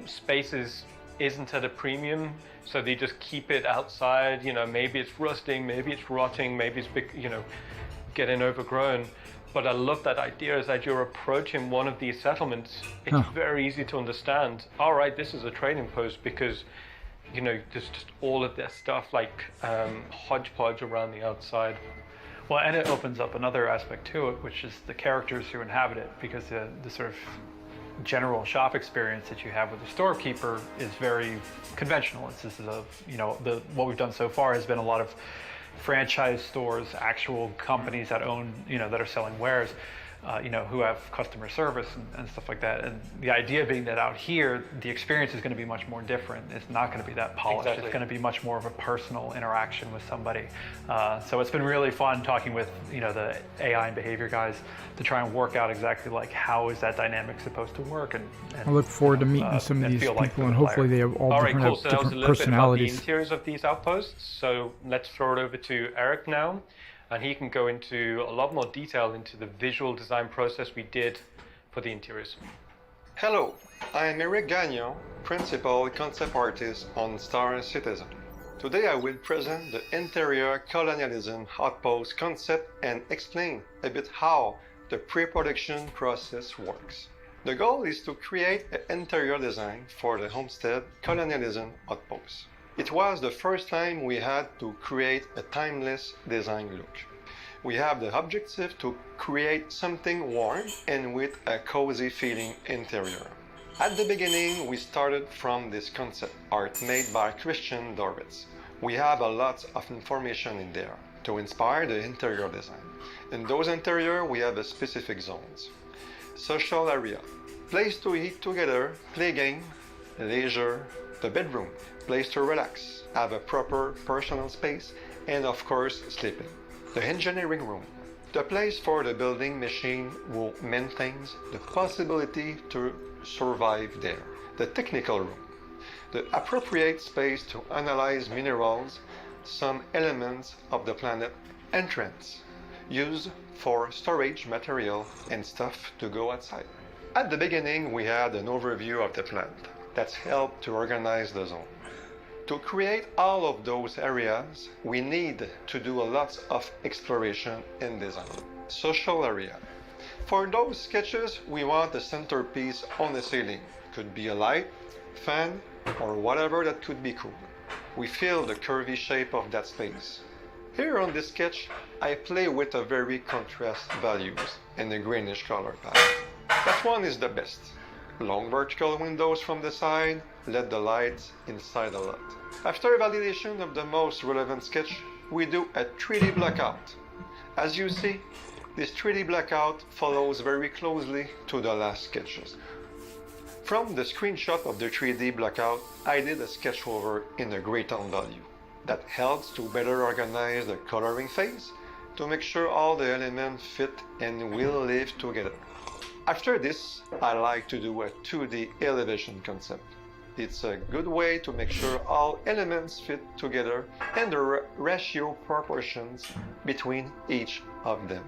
spaces isn't at a premium, so they just keep it outside. You know, maybe it's rusting, maybe it's rotting, maybe it's, you know, getting overgrown. But I love that idea is that you're approaching one of these settlements, it's very easy to understand. All right, this is a trading post because, you know, there's just all of this stuff like hodgepodge around the outside. Well, and it opens up another aspect to it, which is the characters who inhabit it, because the sort of general shop experience that you have with the storekeeper is very conventional. This is a, you know, what we've done so far has been a lot of franchise stores, actual companies that own, you know, that are selling wares, you know, who have customer service and stuff like that. And the idea being that out here, the experience is going to be much more different. It's not going to be that polished. Exactly. It's going to be much more of a personal interaction with somebody. So it's been really fun talking with, you know, the AI and behavior guys to try and work out exactly like how is that dynamic supposed to work. And I look forward to meeting some of these people, like and hopefully they have all right, different, cool. So that was a different little bit about the personalities. interiors of these outposts. So let's throw it over to Eric now, and he can go into a lot more detail into the visual design process we did for the interiors. Hello, I'm Eric Gagnon, Principal Concept Artist on Star Citizen. Today I will present the interior colonialism outpost concept and explain a bit how the pre-production process works. The goal is to create an interior design for the Homestead Colonialism outpost. It was the first time we had to create a timeless design look. We have the objective to create something warm and with a cozy feeling interior. At the beginning, we started from this concept art made by Christian Doritz. We have a lot of information in there to inspire the interior design. In those interior, we have a specific zones. Social area, place to eat together, play game, leisure, the bedroom, place to relax, have a proper personal space, and of course, sleeping. The engineering room, the place for the building machine who maintains the possibility to survive there. The technical room, the appropriate space to analyze minerals, some elements of the planet. Entrance, used for storage material and stuff to go outside. At the beginning, we had an overview of the plant that's helped to organize the zone. To create all of those areas, we need to do a lot of exploration and design. Social area. For those sketches, we want a centerpiece on the ceiling. Could be a light, fan, or whatever that could be cool. We feel the curvy shape of that space. Here on this sketch, I play with a very contrast values and a greenish color palette. That one is the best. Long vertical windows from the side, let the lights inside a lot. After validation of the most relevant sketch, we do a 3D blackout. As you see, this 3D blackout follows very closely to the last sketches. From the screenshot of the 3D blackout, I did a sketch over in a gray tone value. That helps to better organize the coloring phase, to make sure all the elements fit and will live together. After this, I like to do a 2D elevation concept. It's a good way to make sure all elements fit together and the ratio proportions between each of them.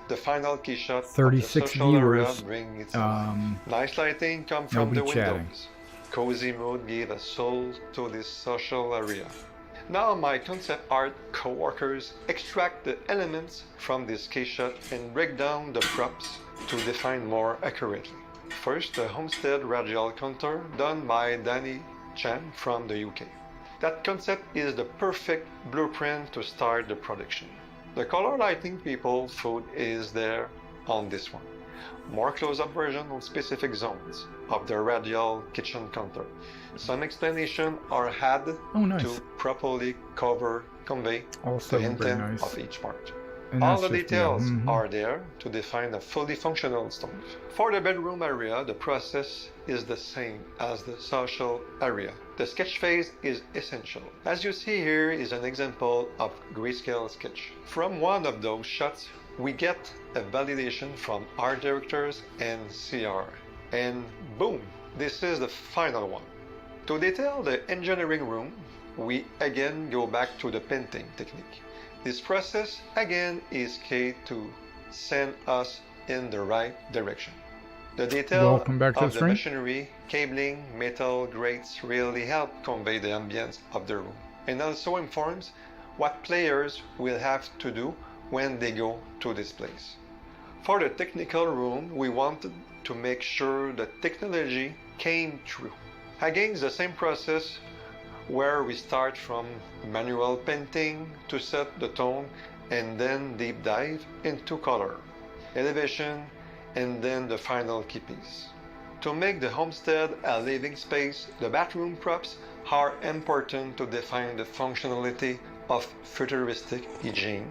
The final key shot 36 of the social area viewers. brings its nice lighting come from the nobody chatting. windows. Cozy mood give a soul to this social area. Now my concept art co-workers extract the elements from this key shot and break down the props to define more accurately. First, the Homestead Radial Counter done by Danny Chan from the UK. That concept is the perfect blueprint to start the production. The color lighting people food is there on this one. More close-up version on specific zones of the radial kitchen counter. Some explanation are had to properly convey the intent of each part. And All the that's just- details yeah, mhm. are there to define a fully functional stove. For the bedroom area, the process is the same as the social area. The sketch phase is essential. As you see here is an example of grayscale sketch. From one of those shots, we get a validation from art directors and CR. And boom, this is the final one. To detail the engineering room, we again go back to the painting technique. This process again is key to send us in the right direction. The detail Welcome back to of the the stream. machinery, cabling, metal grates really help convey the ambience of the room, and also informs what players will have to do when they go to this place. For the technical room, we wanted to make sure the technology came through. Again, it's the same process where we start from manual painting to set the tone and then deep dive into color, elevation, and then the final key piece. To make the homestead a living space, the bathroom props are important to define the functionality of futuristic hygiene.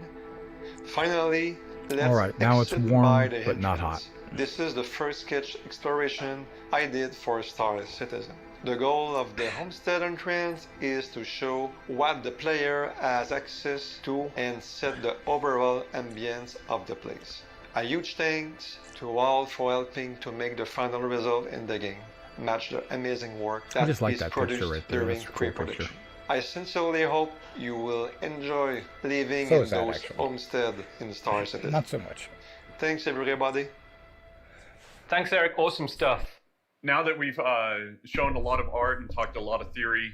Finally, let's Alright, now it's exit warm, by the but not entrance. hot. This is the first sketch exploration I did for Star Citizen. The goal of the homestead entrance is to show what the player has access to and set the overall ambience of the place. A huge thanks to all for helping to make the final result in the game match the amazing work I that just like is that picture produced right there. during That's a cool pre-production. picture. I sincerely hope you will enjoy living So in is that, those actually. homestead in Star Citizen. Not so much. Thanks everybody. Thanks, Eric. Awesome stuff. Now that we've shown a lot of art and talked a lot of theory,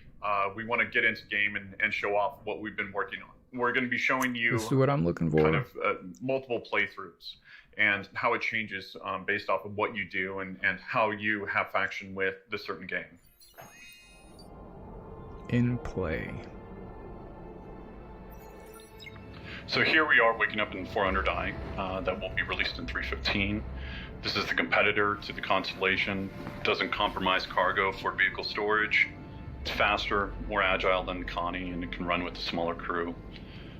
we want to get into game and show off what we've been working on. We're going to be showing you This is what I'm looking for. kind of multiple playthroughs and how it changes based off of what you do and how you have faction with the certain game. In play. So here we are waking up in 400i that will be released in 3.15. This is the competitor to the Constellation. Doesn't compromise cargo for vehicle storage. It's faster, more agile than the Connie, and it can run with a smaller crew.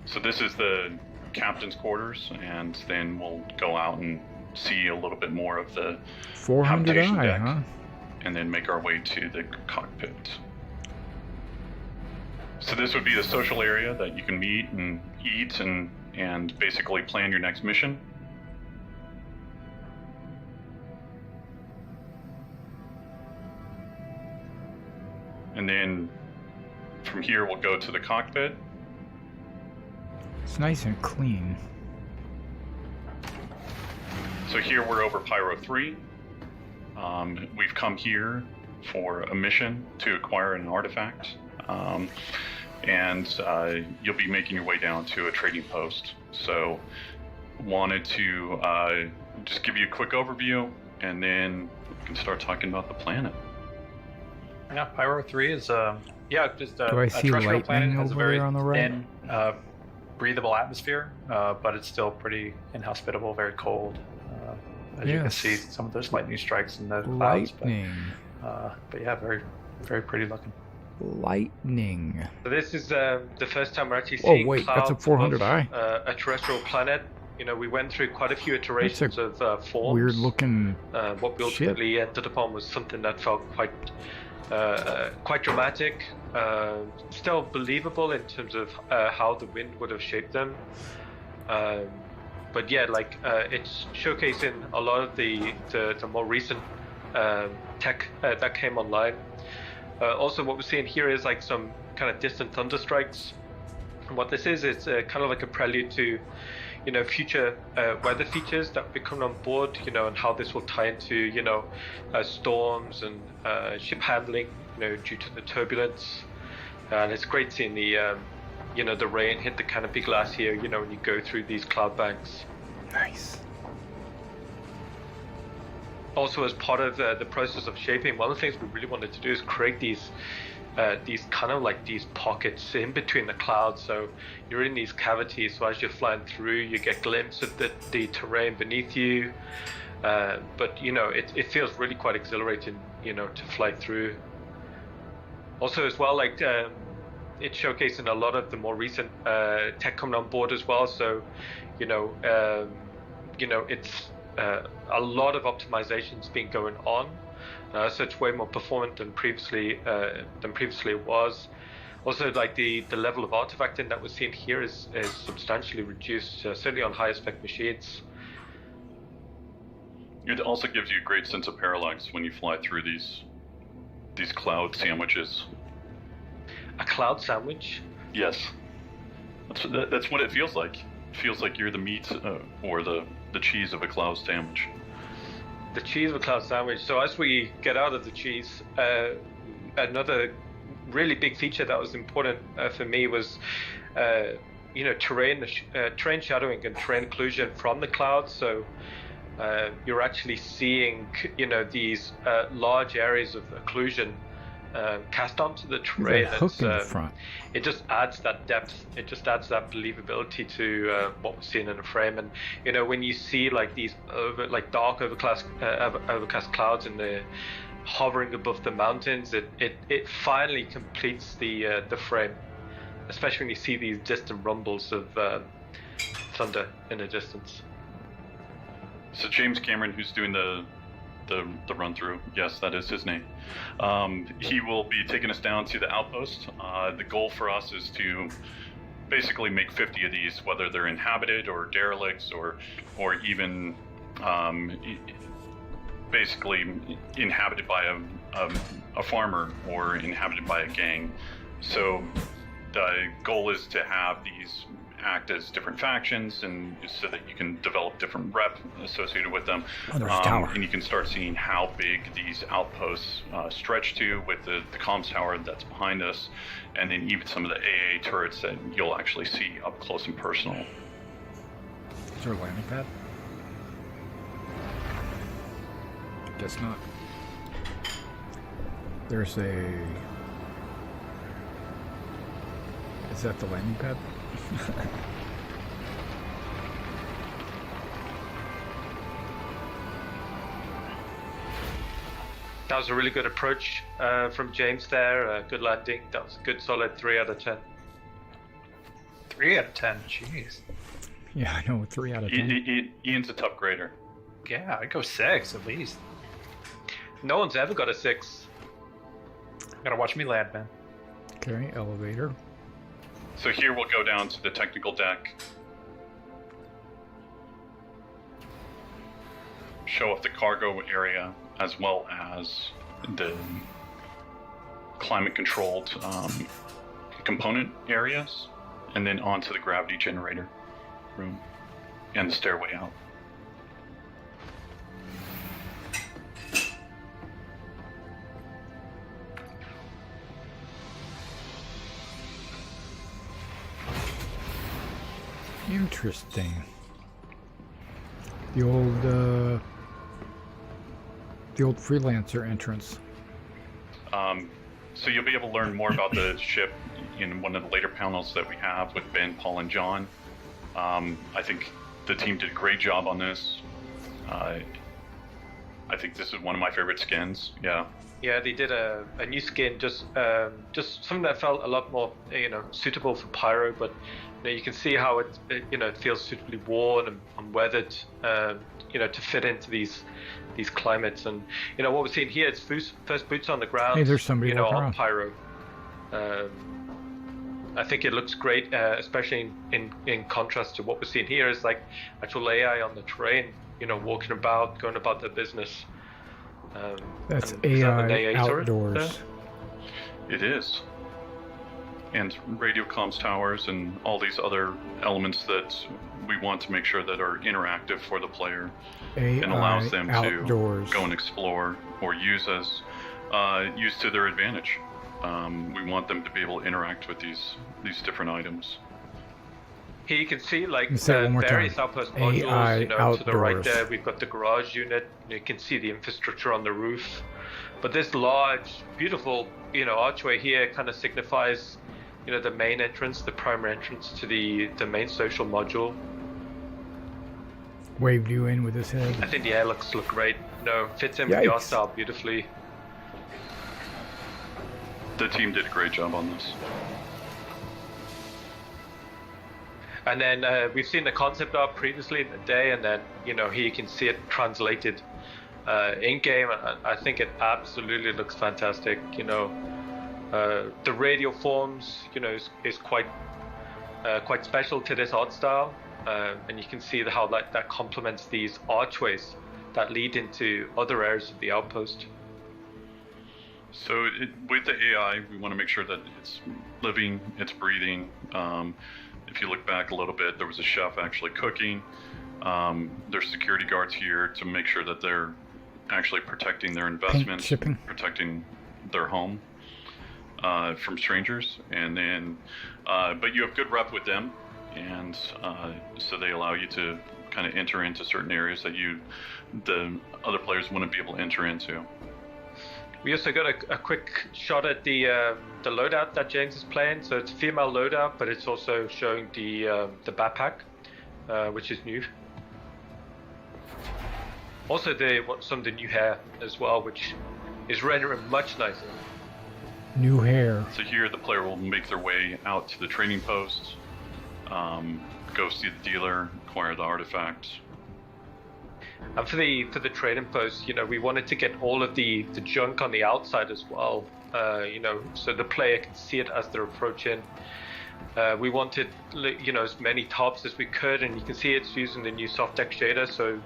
So this is the captain's quarters, and then we'll go out and see a little bit more of the 400i, deck, huh? and then make our way to the cockpit. So this would be the social area that you can meet and eat and basically plan your next mission. And then from here we'll go to the cockpit. It's nice and clean. So here we're over Pyro 3. We've come here for a mission to acquire an artifact. And you'll be making your way down to a trading post. So wanted to just give you a quick overview, and then we can start talking about the planet. Yeah, Pyro 3 is just a Do I see terrestrial lightning planet. Has a over very there on the right? thin, breathable atmosphere, but it's still pretty inhospitable, very cold. As you can Yes. see, some of those lightning strikes in the clouds. Lightning. But yeah, very, very pretty looking. Lightning. So this is the first time we're actually Oh, seeing wait, that's a clouds 400i. of, a terrestrial planet. You know, we went through quite a few iterations of forms. Weird looking What we ultimately ended upon was something that felt quite dramatic, still believable in terms of how the wind would have shaped them. But yeah, it's showcasing a lot of the more recent tech that came online. Also, what we're seeing here is like some kind of distant thunder strikes. And what this is, it's kind of like a prelude to, future weather features that will be coming on board, and how this will tie into, storms and ship handling, due to the turbulence. And it's great seeing the, the rain hit the canopy glass here, when you go through these cloud banks. Nice. also as part of the process of shaping, one of the things we really wanted to do is create these kind of like these pockets in between the clouds. So you're in these cavities, so as you're flying through, you get glimpses of the terrain beneath you. But you know, it feels really quite exhilarating, you know, to fly through. Also, as well, like it's showcasing a lot of the more recent tech coming on board as well. So, you know, it's a lot of optimizations been going on. So it's way more performant than previously it was. Also, like the level of artifacting that we're seeing here is substantially reduced, certainly on higher spec machines. It also gives you a great sense of parallax when you fly through these cloud sandwiches. A cloud sandwich? Yes. That's what it feels like. It feels like you're the meat or the cheese of a cloud sandwich. The cheese of a cloud sandwich. So as we get out of the cheese, another really big feature that was important for me was, you know, terrain shadowing and terrain occlusion from the clouds. So you're actually seeing, you know, these large areas of occlusion cast onto the terrain. There's a hook in the front. It just adds that depth. It just adds that believability to what we're seeing in the frame. And you know, when you see like these dark overcast clouds and the hovering above the mountains, it finally completes the frame. Especially when you see these distant rumbles of thunder in the distance. So James Cameron, who's doing the run through, yes, that is his name. He will be taking us down to the outpost. The goal for us is to basically make 50 of these, whether they're inhabited or derelicts or even basically inhabited by a farmer or inhabited by a gang. So the goal is to have these act as different factions, and so that you can develop different rep associated with them. And you can start seeing how big these outposts stretch to with the comms tower that's behind us, and then even some of the AA turrets that you'll actually see up close and personal. Is there a landing pad? Guess not. There's a... Is that the landing pad? That was a really good approach from James there. Good landing. That was a good solid 3 out of 10. 3 out of 10. Jeez. Yeah, I know. 3 out of 10. Ian's a tough grader. Yeah, I'd go 6 at least. No one's ever got a 6. Gotta watch me land, man. Okay, elevator. So here we'll go down to the technical deck, show off the cargo area as well as the climate-controlled component areas, and then onto the gravity generator room and the stairway out. Interesting. The old freelancer entrance. So you'll be able to learn more about the ship in one of the later panels that we have with Ben, Paul, and John. I think the team did a great job on this. I think this is one of my favorite skins. Yeah. Yeah, they did a new skin, just something that felt a lot more, you know, suitable for Pyro, but you know, you can see how it feels suitably worn and weathered, you know, to fit into these climates. And you know what we're seeing here is first boots on the ground. Hey, there's somebody, you know, on Pyro. I think it looks great, especially in contrast to what we're seeing here is like actual AI on the terrain, you know, walking about, going about their business. That's AI outdoors. It is. And radio comms towers and all these other elements that we want to make sure that are interactive for the player and allows them outdoors. To go and explore or use to their advantage. We want them to be able to interact with these different items. Here you can see like Say it one more various time. outpost AI modules. You know, to the right outdoors. there, we've got the garage unit. You can see the infrastructure on the roof. But this large, beautiful, archway here kind of signifies, the main entrance, the primary entrance to the main social module. Waved you in with his head. I think the airlocks look great. Fits in with the art Yikes. style beautifully. The team did a great job on this. And then we've seen the concept art previously in the day, and then here you can see it translated in game. I think it absolutely looks fantastic. The radial forms, is quite special to this art style, and you can see how that complements these archways that lead into other areas of the outpost. So with the AI, we want to make sure that it's living, it's breathing. If you look back a little bit, there was a chef actually cooking. There's security guards here to make sure that they're actually protecting their investments, protecting their home from strangers. And then, but you have good rep with them, and so they allow you to kind of enter into certain areas that the other players wouldn't be able to enter into. We also got a quick shot at the loadout that James is playing. So it's a female loadout, but it's also showing the backpack, which is new. Also, some of the new hair as well, which is rendering much nicer. New hair. So here, the player will make their way out to the trading post, go see the dealer, acquire the artifact. And for the trading post, we wanted to get all of the junk on the outside as well, so the player can see it as they're approaching. We wanted, as many tops as we could, and you can see it's using the new soft deck shader, so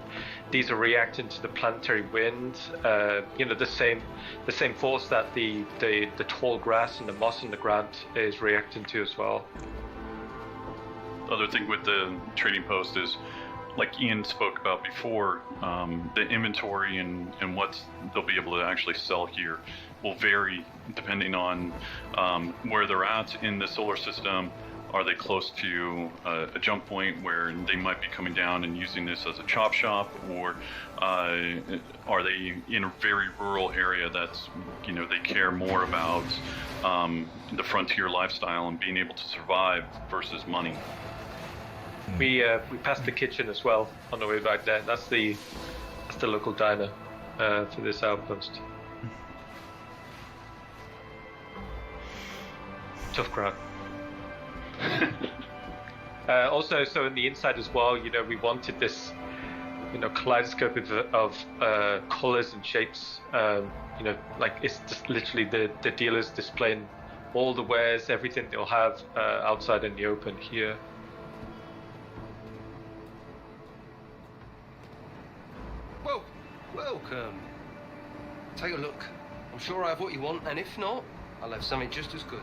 these are reacting to the planetary wind, the same force that the tall grass and the moss on the ground is reacting to as well. The other thing with the trading post is, like Ian spoke about before, the inventory and what they'll be able to actually sell here will vary depending on where they're at in the solar system. Are they close to a jump point where they might be coming down and using this as a chop shop, or are they in a very rural area that's, they care more about the frontier lifestyle and being able to survive versus money? We passed the kitchen as well on the way back there. That's the local diner for this outpost. Tough crowd. Also, so in the inside as well, we wanted this, kaleidoscope of colors and shapes. Like it's just literally the dealers displaying all the wares, everything they'll have outside in the open here. Well, welcome. Take a look. I'm sure I have what you want, and if not, I'll have something just as good.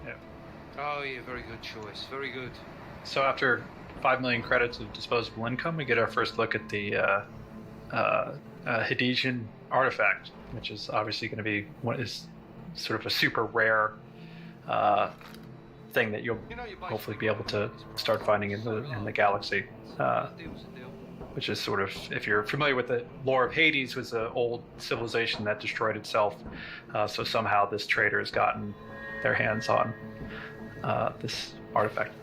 Yeah. Oh, yeah, very good choice. Very good. So after 5 million credits of disposable income, we get our first look at the Hadesian artifact, which is obviously going to be what is sort of a super rare thing that you'll hopefully be able to start finding in the galaxy, which is sort of, if you're familiar with the lore of Hades, was an old civilization that destroyed itself. So somehow this trader has gotten their hands on this artifact.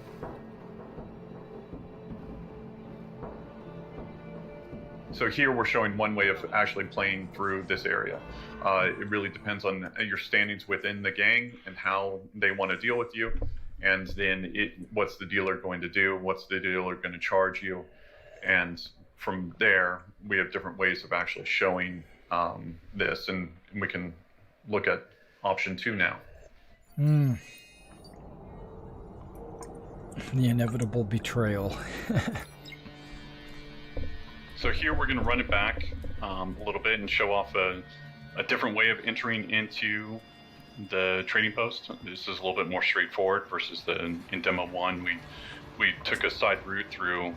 So here we're showing one way of actually playing through this area. It really depends on your standings within the gang and how they want to deal with you. And then what's the dealer going to do? What's the dealer going to charge you? And from there, we have different ways of actually showing this. And we can look at option 2 now. The inevitable betrayal. So here we're going to run it back a little bit and show off a different way of entering into the trading post. This is a little bit more straightforward versus in demo 1 we took a side route through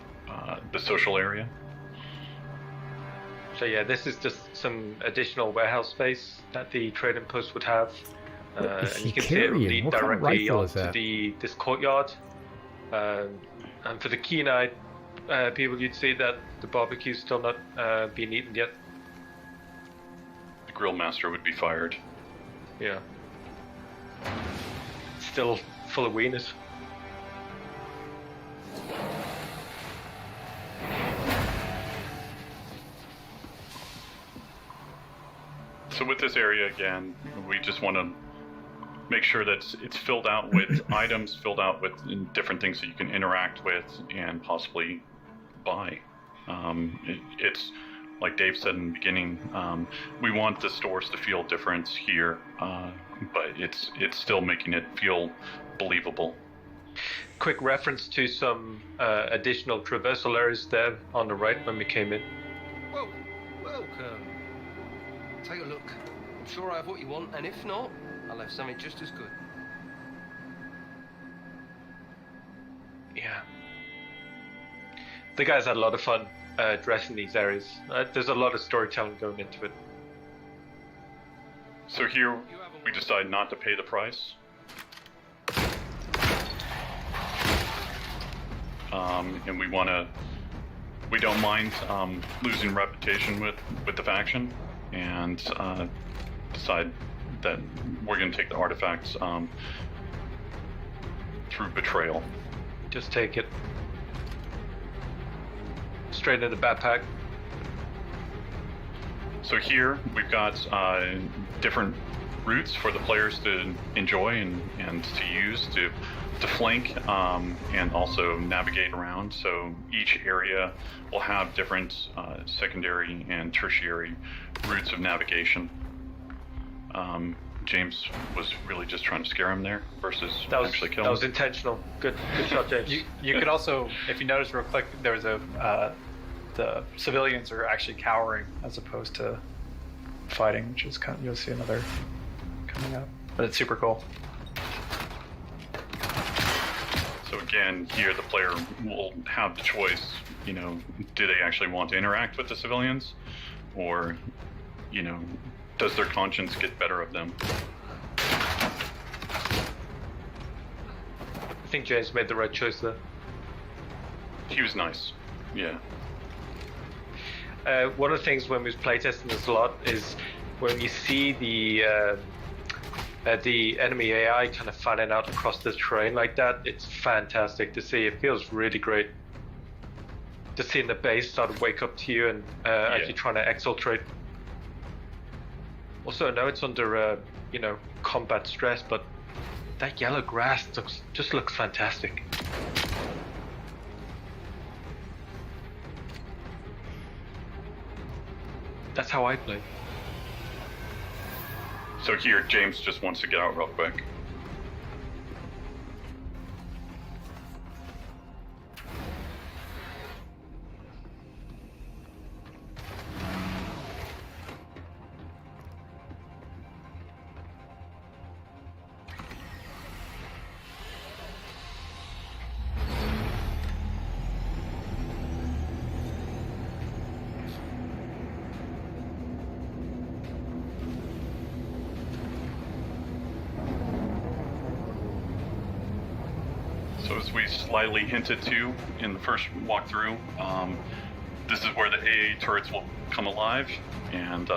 the social area. So yeah, this is just some additional warehouse space that the trading post would have. And you can see it lead what kind of directly rifle is onto that? this courtyard. And for the keen-eyed people, you'd see that the barbecue's still not been eaten yet. The grill master would be fired. Yeah. Still full of wieners. So with this area again, we just want to make sure that it's filled out with items, filled out with different things that you can interact with and possibly buy. It's like Dave said in the beginning, we want the stores to feel different here, but it's still making it feel believable. Quick reference to some additional traversal areas there on the right when we came in. Well, welcome. Take a look. I'm sure I have what you want, and if not, I'll have something just as good. Yeah. The guys had a lot of fun dressing these areas. There's a lot of storytelling going into it. So here, we decide not to pay the price. And we don't mind losing reputation with the faction, and decide that we're going to take the artifacts through betrayal. Just take it. Straight into the backpack. So here we've got different routes for the players to enjoy and to use to flank and also navigate around. So each area will have different secondary and tertiary routes of navigation. James was really just trying to scare him there versus actually kill him. That was intentional. Good shot, James. You could also, if you notice real quick, there was the civilians are actually cowering as opposed to fighting, which is kind of, you'll see another coming up. But it's super cool. So again, here the player will have the choice, do they actually want to interact with the civilians, or, does their conscience get better of them? I think James made the right choice there. He was nice, yeah. One of the things when we was playtesting this a lot is when you see the enemy AI kind of fanning out across the terrain like that, it's fantastic to see. It feels really great. Just seeing the base start to wake up to you and actually trying to exfiltrate. Also, I know it's under combat stress, but that yellow grass just looks fantastic. That's how I play. So here, James just wants to get out real quick. So as we slightly hinted to in the first walkthrough, this is where the AA turrets will come alive, and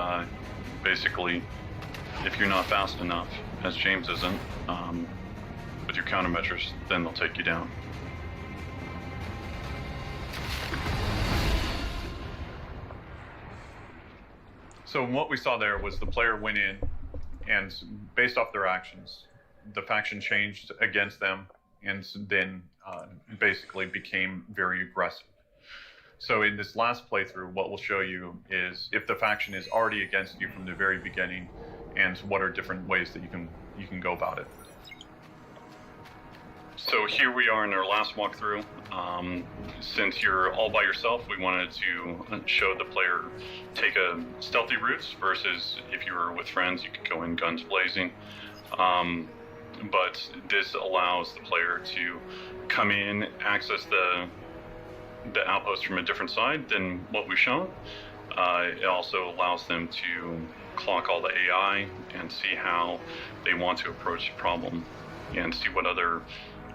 basically, if you're not fast enough, as James isn't, with your countermeasures, then they'll take you down. So what we saw there was the player went in, and based off their actions, the faction changed against them, and then basically became very aggressive. So in this last playthrough, what we'll show you is if the faction is already against you from the very beginning, and what are different ways that you can go about it. So here we are in our last walkthrough. Since you're all by yourself, we wanted to show the player take a stealthy route versus if you were with friends, you could go in guns blazing. But this allows the player to come in, access the outpost from a different side than what we've shown, It also allows them to clock all the AI and see how they want to approach the problem and see what other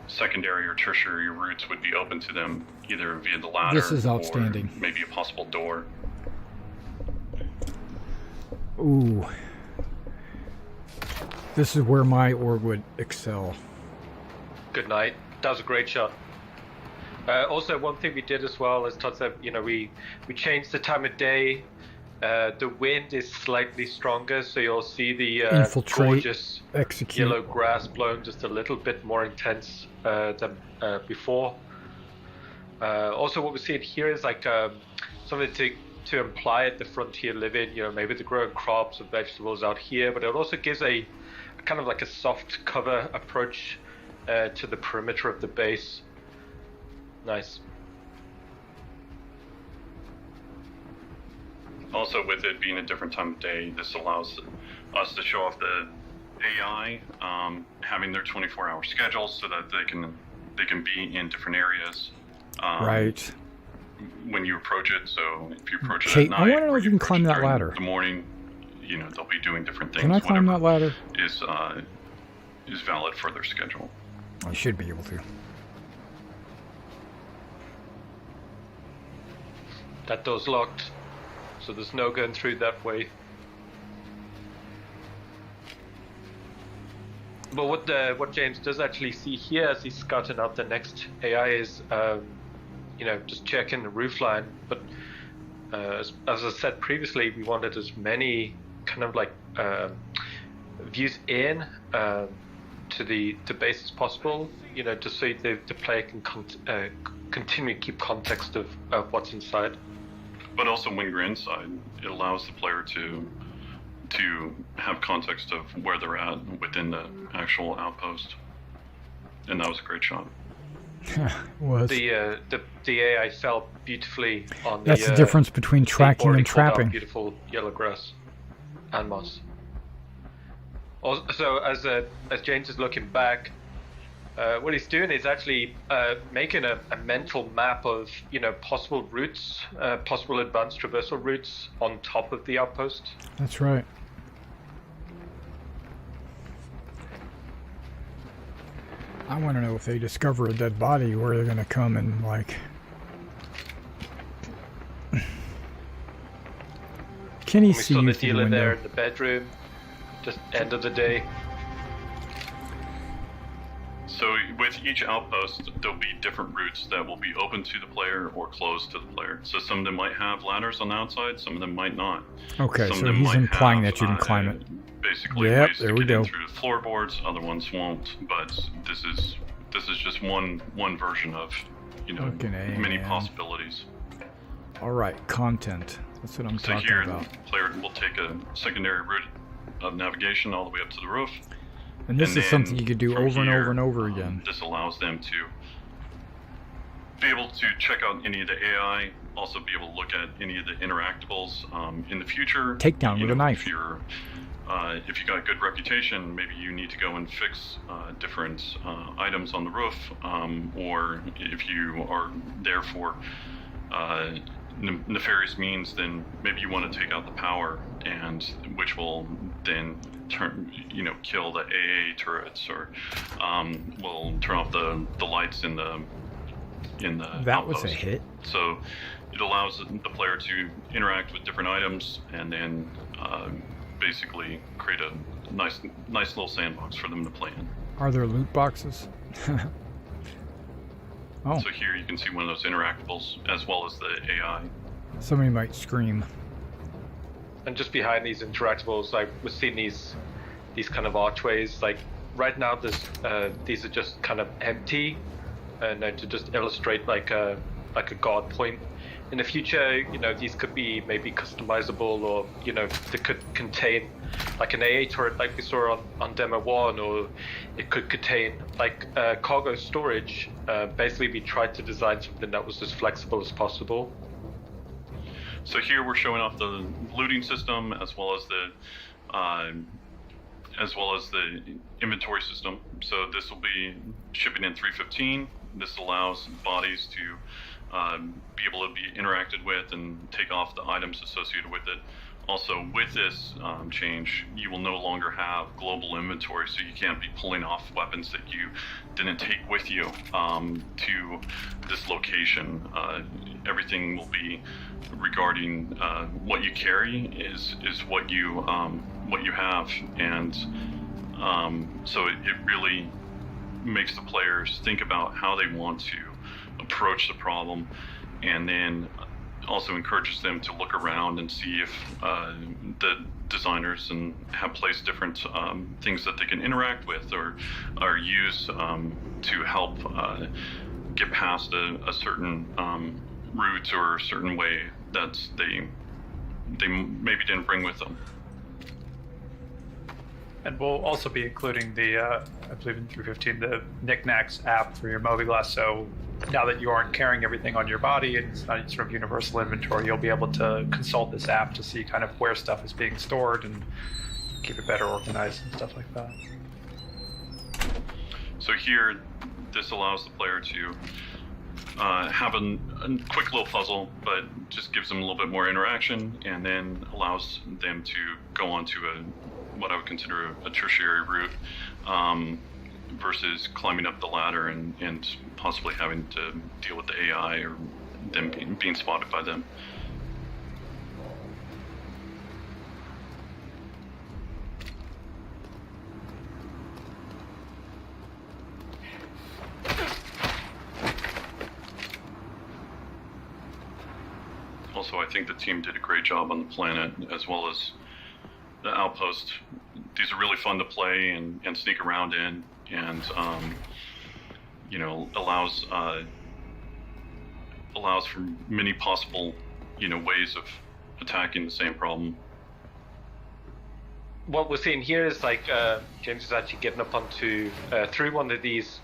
secondary or tertiary routes would be open to them, either via the ladder This is outstanding. or maybe a possible door. Ooh. This is where my org would excel. Good night. That was a great shot. Also, one thing we did as well, as Todd said, we changed the time of day. The wind is slightly stronger, so you'll see the Infiltrate, gorgeous execute. yellow grass blowing just a little bit more intense than before. Also, what we're seeing here is like something to imply at the frontier living. Maybe they're growing crops and vegetables out here, but it also gives a kind of like a soft cover approach to the perimeter of the base. Nice. Also, with it being a different time of day, this allows us to show off the AI having their 24-hour schedules so that they can be in different areas. Right. When you approach it, so if you approach it Kate, at night, I want to know or if you can climb that during ladder. the morning, they'll be doing different things. Can I climb that ladder? Is valid for their schedule. I should be able to. That door's locked, so there's no going through that way. But what James does actually see here as he's scouting out the next AI is, just checking the roofline. But as I said previously, we wanted as many kind of like views in to the base as possible. Just so the player can continue to keep context of what's inside. But also, when you're inside, it allows the player to have context of where they're at within the actual outpost, and that was a great shot. Was. The AI fell beautifully on the. That's the difference between tracking and trapping. Beautiful yellow grass and moss. Also, as James is looking back, what he's doing is actually making a mental map of possible routes, possible advanced traversal routes on top of the outpost. That's right. I want to know if they discover a dead body, where they're going to come and like. Can he see you We saw the through the dealer window? there in the bedroom. Just end of the day. So with each outpost, there'll be different routes that will be open to the player or closed to the player. So some of them might have ladders on the outside, some of them might not. Okay, some so he's implying that you can climb it. Basically, Yep, ways there to we get go. in through the floorboards. Other ones won't. But this is just one version of many possibilities. All right, content. That's what I'm So talking here, about. the player will take a secondary route of navigation all the way up to the roof. And this is then something you could do from over and here, over and over again. This allows them to be able to check out any of the AI, also be able to look at any of the interactables in the future. Takedown with a knife. If you got a good reputation, maybe you need to go and fix different items on the roof, or if you are there for nefarious means, then maybe you want to take out the power, and which will then kill the AA turrets, or will turn off the lights in the That was outpost. a hit. So it allows the player to interact with different items and then basically create a nice little sandbox for them to play in. Are there loot boxes? Oh. So here you can see one of those interactables as well as the AI. Somebody might scream. And just behind these interactables, like we're seeing these kind of archways. Like right now, these are just kind of empty, and to just illustrate like a guard point. In the future, these could be maybe customizable, or they could contain like an AA turret, like we saw on demo 1, or it could contain like cargo storage. Basically, we tried to design something that was as flexible as possible. So here we're showing off the looting system as well as the inventory system. So this will be shipping in 315. This allows bodies to be able to be interacted with and take off the items associated with it. Also, with this change, you will no longer have global inventory, so you can't be pulling off weapons that you didn't take with you to this location. Everything will be regarding what you carry is what you have, and so it really makes the players think about how they want to approach the problem, and then also encourages them to look around and see if the designers have placed different things that they can interact with or use to help get past a certain route or a certain way that they maybe didn't bring with them. And we'll also be including the, I believe in 315, the Knickknacks app for your mobiGlas. So now that you aren't carrying everything on your body and it's not sort of universal inventory, you'll be able to consult this app to see kind of where stuff is being stored and keep it better organized and stuff like that. So here, this allows the player to have a quick little puzzle, but just gives them a little bit more interaction, and then allows them to go on to what I would consider a tertiary route, versus climbing up the ladder and possibly having to deal with the AI or them being spotted by them. Also, I think the team did a great job on the planet, as well as the outpost. These are really fun to play and sneak around in, and allows for many possible ways of attacking the same problem. What we're seeing here is like James is actually getting up onto through one of these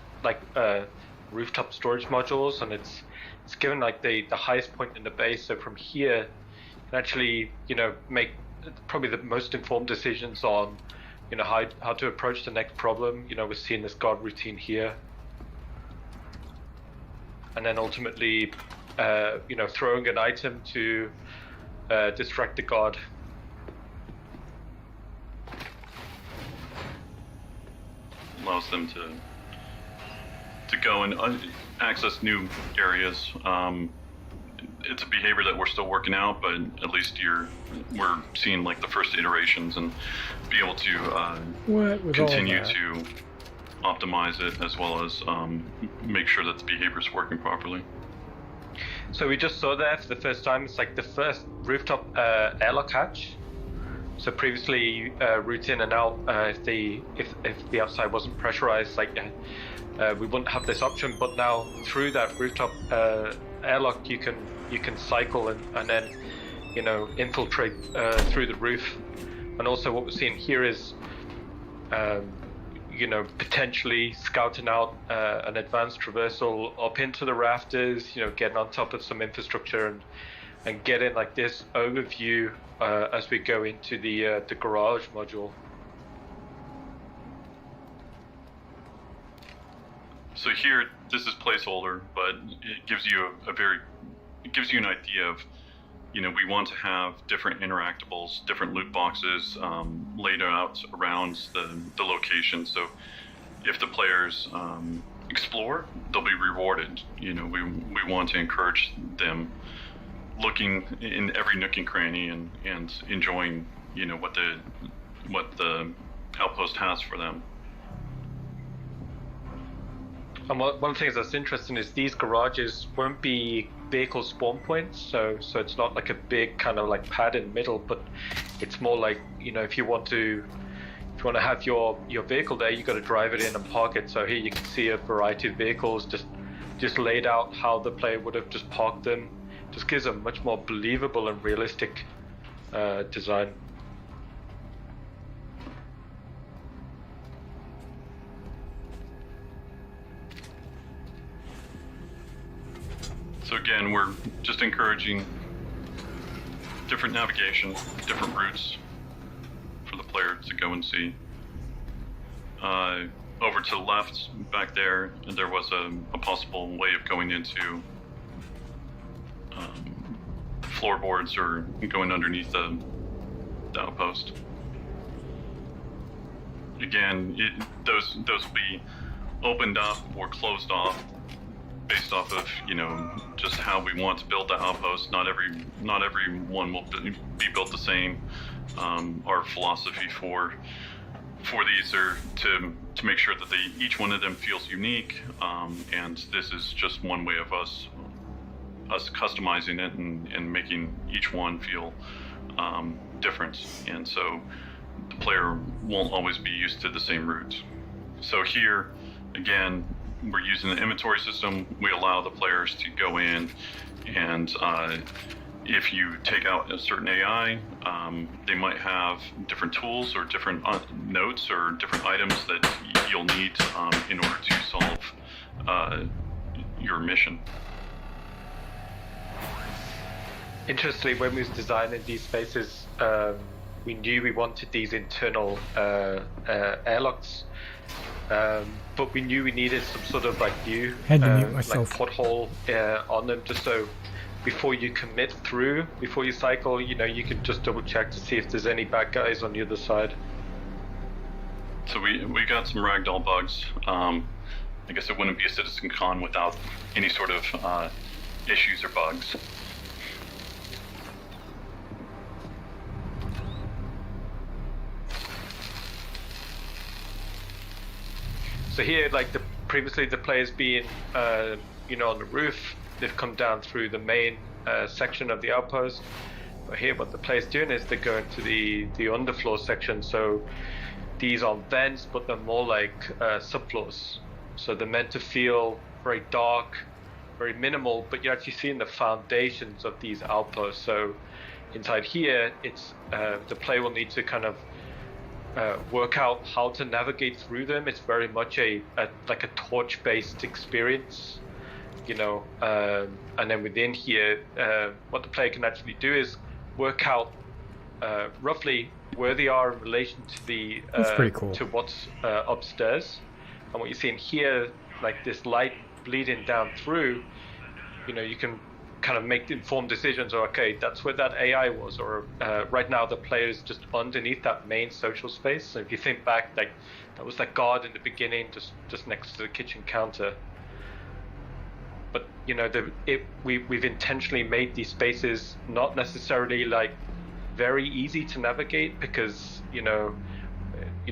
rooftop storage modules, and it's given like the highest point in the base. So from here, you can actually make probably the most informed decisions on how to approach the next problem. We're seeing this guard routine here, and then ultimately throwing an item to distract the guard. Allows them to go and access new areas. It's a behavior that we're still working out, but at least we're seeing like the first iterations and be able to continue to optimize it, as well as make sure that the behavior is working properly. So we just saw that for the first time. It's like the first rooftop airlock hatch. So previously, routes in and out, if the outside wasn't pressurized, we wouldn't have this option. But now through that rooftop airlock, you can cycle and then infiltrate through the roof. And also what we're seeing here is potentially scouting out an advanced traversal up into the rafters, getting on top of some infrastructure and getting like this overview as we go into the garage module. So here, this is placeholder, but it gives you an idea of, we want to have different interactables, different loot boxes laid out around the location. So if the players explore, they'll be rewarded. We want to encourage them looking in every nook and cranny and enjoying, what the outpost has for them. And one of the things that's interesting is these garages won't be vehicle spawn points, so it's not like a big kind of like pad in the middle, but it's more like if you want to have your vehicle there, you got to drive it in and park it. So here you can see a variety of vehicles just laid out how the player would have just parked them. Just gives a much more believable and realistic design. So again, we're just encouraging different navigation, different routes for the player to go and see. Over to the left, back there was a possible way of going into floorboards or going underneath the outpost. Again, those will be opened up or closed off based off of, you know, just how we want to build the outpost. Not every one will be built the same. Our philosophy for these are to make sure that each one of them feels unique, and this is just one way of us customizing it and making each one feel different. And so the player won't always be used to the same routes. So here, again, we're using the inventory system. We allow the players to go in, and if you take out a certain AI, they might have different tools or different notes or different items that you'll need in order to solve your mission. Interestingly, when we was designing these spaces, we knew we wanted these internal airlocks, but we knew we needed some sort of like new like pothole on them, just so before you commit through, before you cycle, you know, you can just double check to see if there's any bad guys on the other side. So we got some ragdoll bugs. I guess it wouldn't be a CitizenCon without any sort of issues or bugs. So here, like previously the players being, you know, on the roof, they've come down through the main section of the outpost. But here, what the players doing is they're going to the underfloor section. So these aren't vents, but they're more like subfloors. So they're meant to feel very dark, very minimal, but you're actually seeing the foundations of these outposts. So inside here, it's the player will need to kind of work out how to navigate through them. It's very much like a torch-based experience, you know. And then within here, what the player can actually do is work out roughly where they are in relation to the That's pretty cool. to what's upstairs. And what you're seeing here, like this light bleeding down through, you know, you can kind of make informed decisions. Or okay, that's where that AI was, or right now the player is just underneath that main social space. So if you think back, like that was that guard in the beginning, just next to the kitchen counter. But you know, we've intentionally made these spaces not necessarily like very easy to navigate, because you know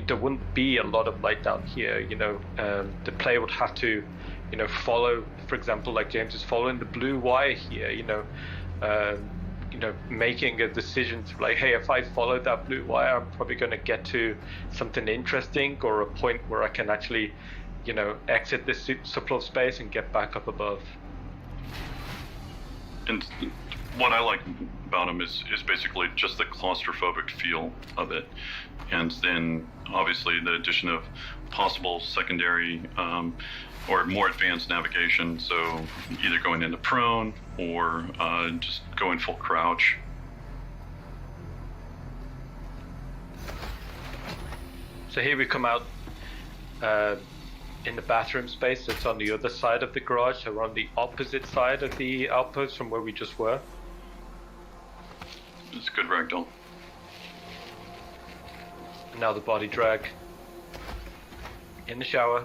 there wouldn't be a lot of light down here. You know, the player would have to, you know, follow, for example, like James is following the blue wire here. You know, making a decision to like, hey, if I follow that blue wire, I'm probably going to get to something interesting, or a point where I can actually, you know, exit this subfloor space and get back up above. And what I like about them is basically just the claustrophobic feel of it, and then obviously the addition of possible secondary or more advanced navigation, so either going into prone or just going full crouch. So here we come out in the bathroom space that's on the other side of the garage, so we're on the opposite side of the outpost from where we just were. It's good ragdoll. Now the body drag. In the shower.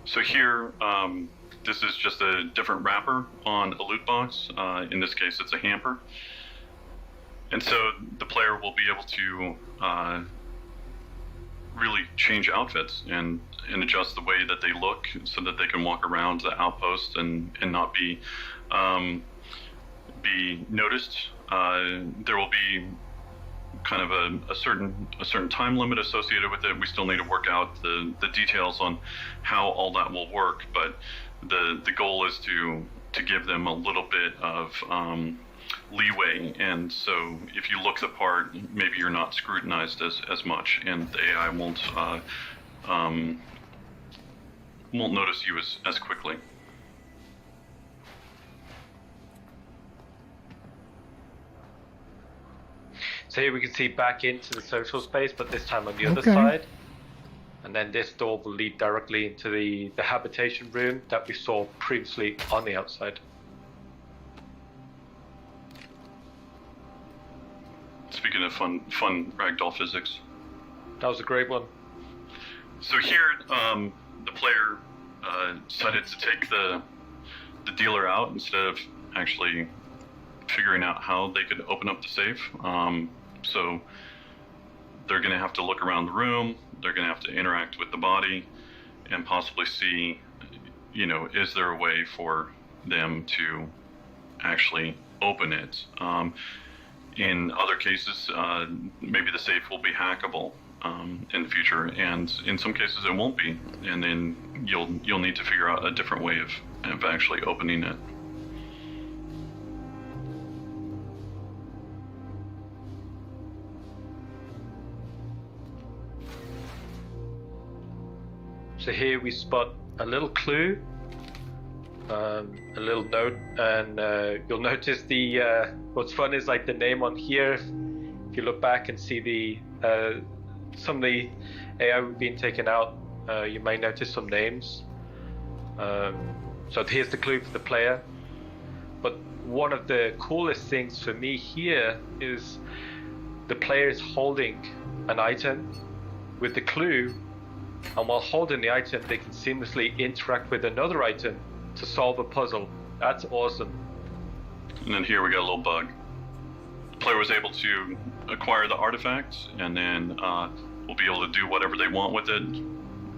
So here, this is just a different wrapper on a loot box. In this case, it's a hamper. And so the player will be able to really change outfits and adjust the way that they look, so that they can walk around the outpost and not be noticed. There will be kind of a certain time limit associated with it. We still need to work out the details on how all that will work, but the goal is to give them a little bit of leeway, and so if you look the part, maybe you're not scrutinized as much, and the AI won't notice you as quickly. So here we can see back into the social space, but this time on the other side. And then this door will lead directly into the habitation room that we saw previously on the outside. Speaking of fun ragdoll physics. That was a great one. So here, the player decided to take the dealer out instead of actually figuring out how they could open up the safe. So they're going to have to look around the room. They're going to have to interact with the body and possibly see, is there a way for them to actually open it? In other cases, maybe the safe will be hackable in the future, and in some cases it won't be, and then you'll need to figure out a different way of actually opening it. So here we spot a little clue, a little note, and you'll notice what's fun is like the name on here. If you look back and see some of the AI being taken out, you may notice some names. So here's the clue for the player. But one of the coolest things for me here is the player is holding an item with the clue, and while holding the item, they can seamlessly interact with another item to solve a puzzle. That's awesome. And then here we got a little bug. The player was able to acquire the artifact, and then will be able to do whatever they want with it,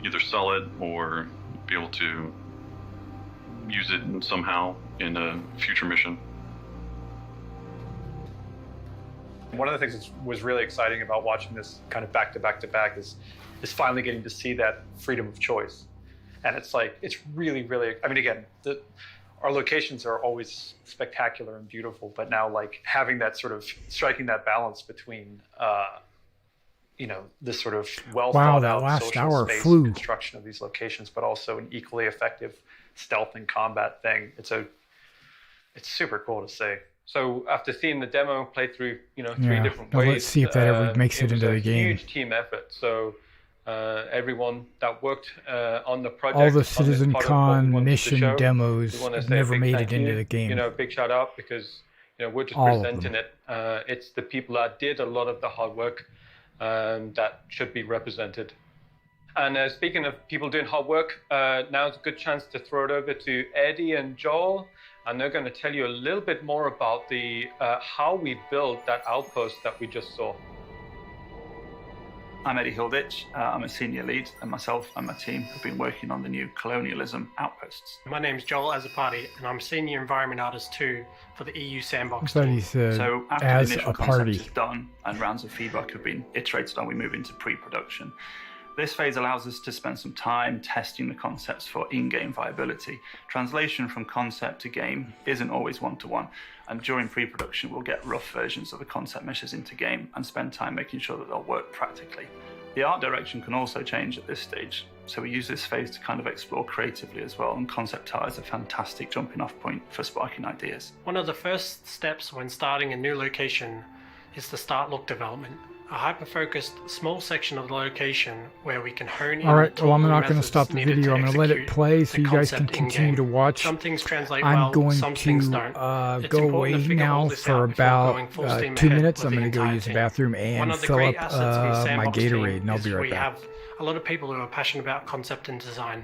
either sell it or be able to use it somehow in a future mission. One of the things that was really exciting about watching this kind of back to back is finally getting to see that freedom of choice. And it's really, really, I mean, again, our locations are always spectacular and beautiful, but now like having that sort of striking that balance between, this sort of well-thought-out social space construction of these locations, but also an equally effective stealth and combat thing. It's super cool to see. So after seeing the demo play through, 3 different ways, let's see if that ever makes it into the game. Huge team effort. So everyone that worked on the project, all the CitizenCon mission demos never made it into the game. Big shout out because we're just all presenting it. It's the people that did a lot of the hard work that should be represented. And speaking of people doing hard work, now's a good chance to throw it over to Eddie and Joel, and they're going to tell you a little bit more about the how we built that outpost that we just saw. I'm Eddie Hilditch. I'm a senior lead, and myself and my team have been working on the new colonialism outposts. My name's Joel Azapati, and I'm senior environment artist too for the EU Sandbox. So after the initial concept is done and rounds of feedback have been iterated on, we move into pre-production. This phase allows us to spend some time testing the concepts for in-game viability. Translation from concept to game isn't always one-to-one, and during pre-production we'll get rough versions of the concept meshes into game and spend time making sure that they'll work practically. The art direction can also change at this stage, so we use this phase to kind of explore creatively as well, and concept art is a fantastic jumping off point for sparking ideas. One of the first steps when starting a new location is the start look development. A hyper-focused small section of the location where we can hone in. All right, well, I'm not going to stop the video. I'm going to let it play so you guys can continue to watch. Some things translate I'm well, going some things to don't. go away now for about 2 minutes. I'm going to go use the bathroom and fill up my Gatorade, and I'll be right back. We have a lot of people who are passionate about concept and design,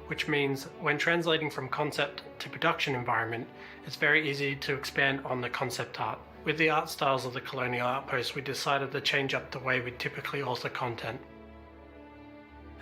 which means when translating from concept to production environment, it's very easy to expand on the concept art. With the art styles of the Colonial Outpost, we decided to change up the way we typically author content.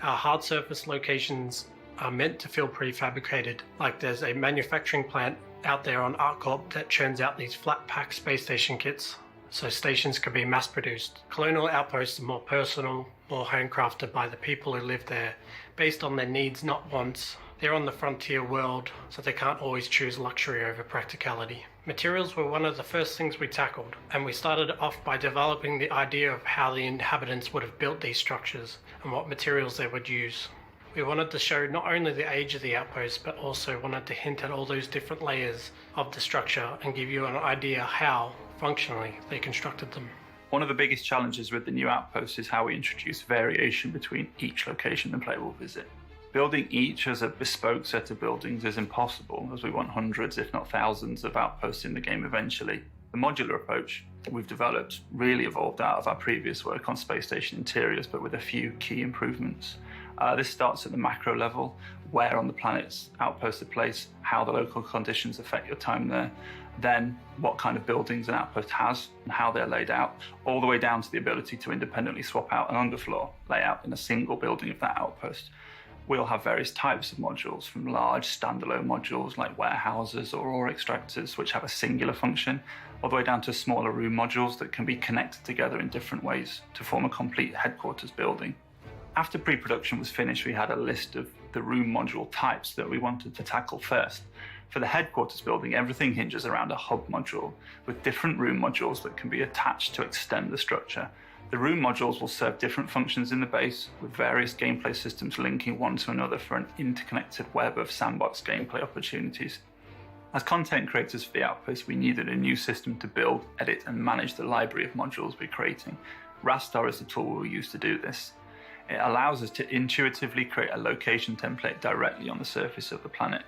Our hard surface locations are meant to feel prefabricated, like there's a manufacturing plant out there on ArtCorp that churns out these flat pack space station kits, so stations can be mass produced. Colonial Outposts are more personal, more handcrafted by the people who live there, based on their needs, not wants. They're on the frontier world, so they can't always choose luxury over practicality. Materials were one of the first things we tackled, and we started off by developing the idea of how the inhabitants would have built these structures and what materials they would use. We wanted to show not only the age of the outpost, but also wanted to hint at all those different layers of the structure and give you an idea how, functionally, they constructed them. One of the biggest challenges with the new outposts is how we introduce variation between each location the player will visit. Building each as a bespoke set of buildings is impossible, as we want hundreds, if not thousands, of outposts in the game eventually. The modular approach that we've developed really evolved out of our previous work on space station interiors, but with a few key improvements. This starts at the macro level, where on the planet's outposts are placed, how the local conditions affect your time there, then what kind of buildings an outpost has and how they're laid out, all the way down to the ability to independently swap out an underfloor layout in a single building of that outpost. We'll have various types of modules, from large standalone modules like warehouses or ore extractors, which have a singular function, all the way down to smaller room modules that can be connected together in different ways to form a complete headquarters building. After pre-production was finished, we had a list of the room module types that we wanted to tackle first. For the headquarters building, everything hinges around a hub module with different room modules that can be attached to extend the structure. The room modules will serve different functions in the base, with various gameplay systems linking one to another for an interconnected web of sandbox gameplay opportunities. As content creators for the Outpost, we needed a new system to build, edit, and manage the library of modules we're creating. Rastar is the tool we'll use to do this. It allows us to intuitively create a location template directly on the surface of the planet.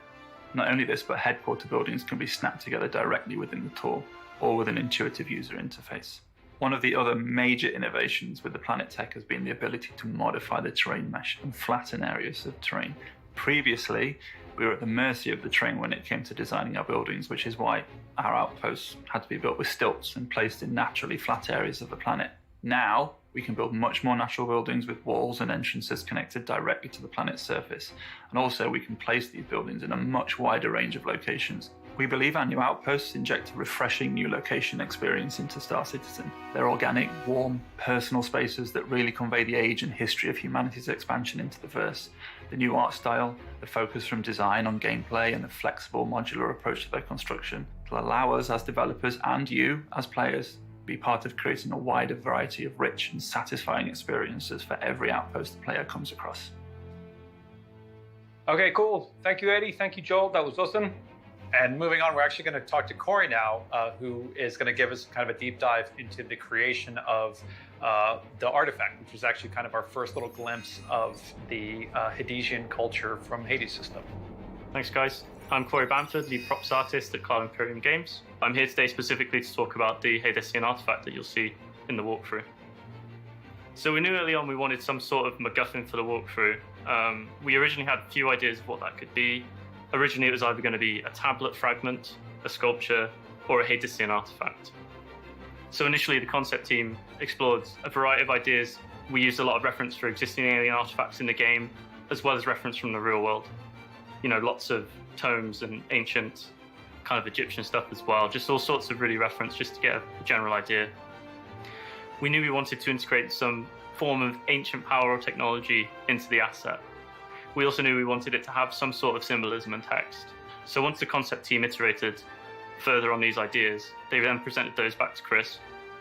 Not only this, but headquarter buildings can be snapped together directly within the tool, or with an intuitive user interface. One of the other major innovations with the Planet Tech has been the ability to modify the terrain mesh and flatten areas of terrain. Previously, we were at the mercy of the terrain when it came to designing our buildings, which is why our outposts had to be built with stilts and placed in naturally flat areas of the planet. Now, we can build much more natural buildings with walls and entrances connected directly to the planet's surface. And also, we can place these buildings in a much wider range of locations. We believe our new outposts inject a refreshing new location experience into Star Citizen. They're organic, warm, personal spaces that really convey the age and history of humanity's expansion into the verse. The new art style, the focus from design on gameplay, and the flexible modular approach to their construction will allow us as developers and you as players to be part of creating a wider variety of rich and satisfying experiences for every outpost the player comes across. Okay, cool. Thank you, Eddie. Thank you, Joel. That was awesome. And moving on, we're actually going to talk to Corey now, who is going to give us kind of a deep dive into the creation of the artifact, which was actually kind of our first little glimpse of the Hadesian culture from Hades system. Thanks, guys. I'm Corey Bamford, lead props artist at Cloud Imperium Games. I'm here today specifically to talk about the Hadesian artifact that you'll see in the walkthrough. So we knew early on we wanted some sort of MacGuffin for the walkthrough. We originally had a few ideas of what that could be. Originally, it was either going to be a tablet fragment, a sculpture, or a Hadesian artifact. So initially, the concept team explored a variety of ideas. We used a lot of reference for existing alien artifacts in the game, as well as reference from the real world. You know, lots of tomes and ancient kind of Egyptian stuff as well, just all sorts of really reference just to get a general idea. We knew we wanted to integrate some form of ancient power or technology into the asset. We also knew we wanted it to have some sort of symbolism and text. So once the concept team iterated further on these ideas, they then presented those back to Chris,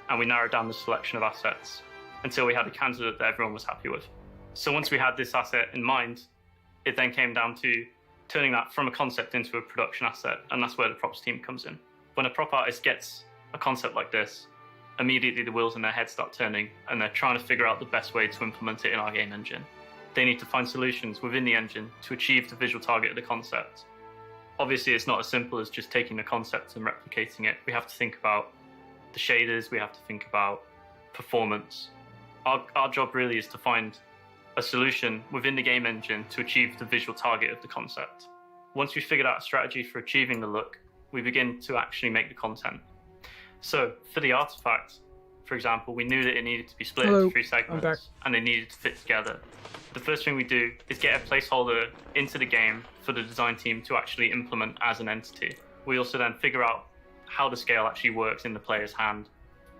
and we narrowed down the selection of assets until we had a candidate that everyone was happy with. So once we had this asset in mind, it then came down to turning that from a concept into a production asset, and that's where the props team comes in. When a prop artist gets a concept like this, immediately the wheels in their head start turning, and they're trying to figure out the best way to implement it in our game engine. They need to find solutions within the engine to achieve the visual target of the concept. Obviously, it's not as simple as just taking the concept and replicating it. We have to think about the shaders, we have to think about performance. Our job really is to find a solution within the game engine to achieve the visual target of the concept. Once we've figured out a strategy for achieving the look, we begin to actually make the content. So for the artifact, for example, we knew that it needed to be split into 3 segments and they needed to fit together. The first thing we do is get a placeholder into the game for the design team to actually implement as an entity. We also then figure out how the scale actually works in the player's hand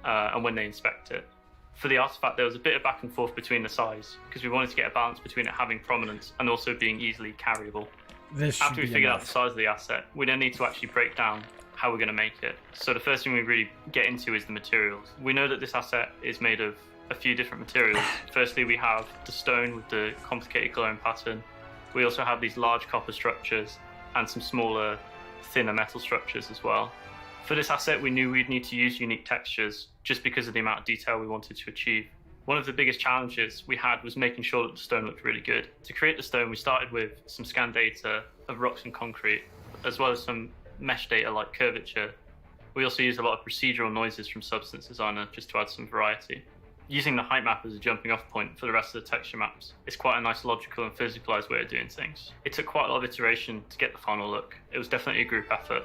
and when they inspect it. For the artifact, there was a bit of back and forth between the size because we wanted to get a balance between it having prominence and also being easily carryable. After we figured out the size of the asset, we then need to actually break down how we're going to make it. So the first thing we really get into is the materials. We know that this asset is made of a few different materials. Firstly, we have the stone with the complicated glowing pattern. We also have these large copper structures and some smaller, thinner metal structures as well. For this asset, we knew we'd need to use unique textures just because of the amount of detail we wanted to achieve. One of the biggest challenges we had was making sure that the stone looked really good. To create the stone, we started with some scan data of rocks and concrete, as well as some mesh data like curvature. We also used a lot of procedural noises from Substance Designer just to add some variety. Using the height map as a jumping off point for the rest of the texture maps is quite a nice logical and physicalized way of doing things. It took quite a lot of iteration to get the final look. It was definitely a group effort.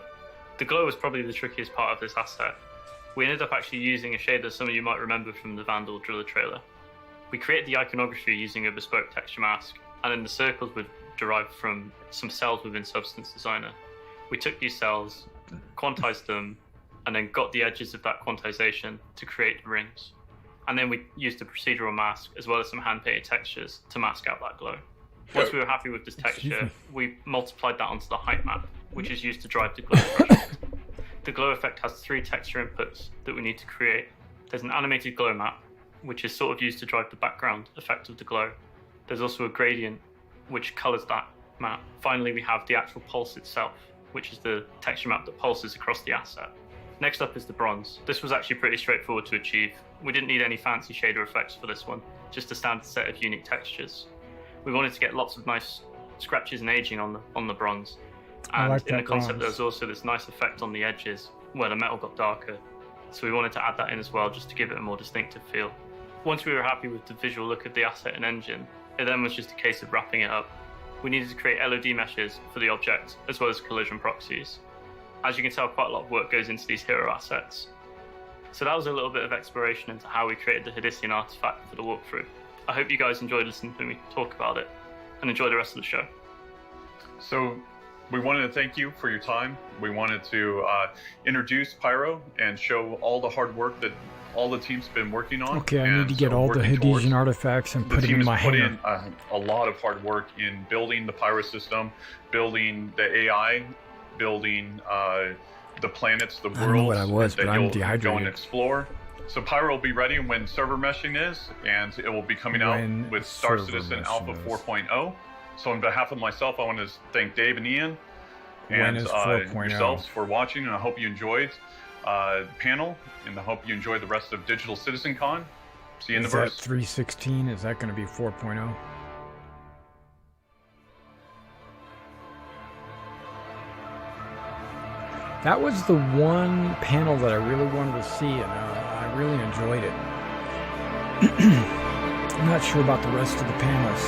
The glow was probably the trickiest part of this asset. We ended up actually using a shader some of you might remember from the Vandal Driller trailer. We created the iconography using a bespoke texture mask, and then the circles were derived from some cells within Substance Designer. We took these cells, quantized them, and then got the edges of that quantization to create rings. And then we used a procedural mask as well as some hand-painted textures to mask out that glow. Once we were happy with this texture, we multiplied that onto the height map, which is used to drive the glow threshold. The glow effect has 3 texture inputs that we need to create. There's an animated glow map, which is sort of used to drive the background effect of the glow. There's also a gradient, which colors that map. Finally, we have the actual pulse itself, which is the texture map that pulses across the asset. Next up is the bronze. This was actually pretty straightforward to achieve. We didn't need any fancy shader effects for this one, just a standard set of unique textures. We wanted to get lots of nice scratches and aging on the bronze. And in the concept, there was also this nice effect on the edges where the metal got darker. So we wanted to add that in as well, just to give it a more distinctive feel. Once we were happy with the visual look of the asset and engine, it then was just a case of wrapping it up. We needed to create LOD meshes for the object, as well as collision proxies. As you can tell, quite a lot of work goes into these hero assets. So that was a little bit of exploration into how we created the Hadessian artifact for the walkthrough. I hope you guys enjoyed listening to me talk about it, and enjoy the rest of the show. So we wanted to thank you for your time. We wanted to introduce Pyro and show all the hard work that all the team's been working on. Okay, I need to get all the Hadessian artifacts and put them in my hangar. The team has put in a lot of hard work in building the Pyro system, building the AI, building the planets, the worlds I don't know what I was, that but I'm you'll dehydrated. go and explore. So Pyro will be ready when server meshing is, and it will be coming out with Star Citizen Alpha 4.0. So on behalf of myself, I want to thank Dave and Ian and yourselves for watching, and I hope you enjoyed the panel, and I hope you enjoyed the rest of Digital CitizenCon. See you in the verse. Is that 3.16? Is that going to be 4.0? That was the one panel that I really wanted to see, and I really enjoyed it. I'm not sure about the rest of the panels.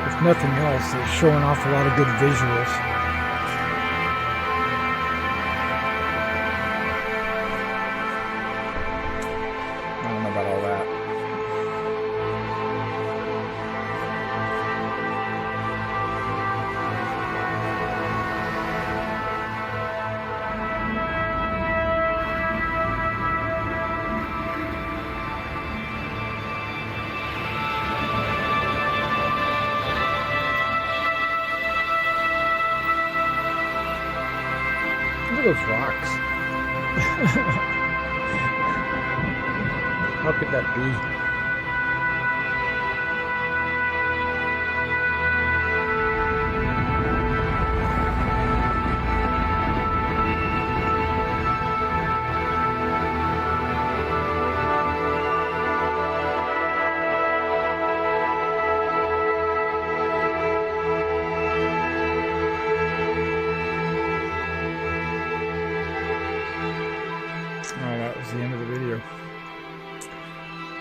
If nothing else, they're showing off a lot of good visuals. Those rocks. How could that be?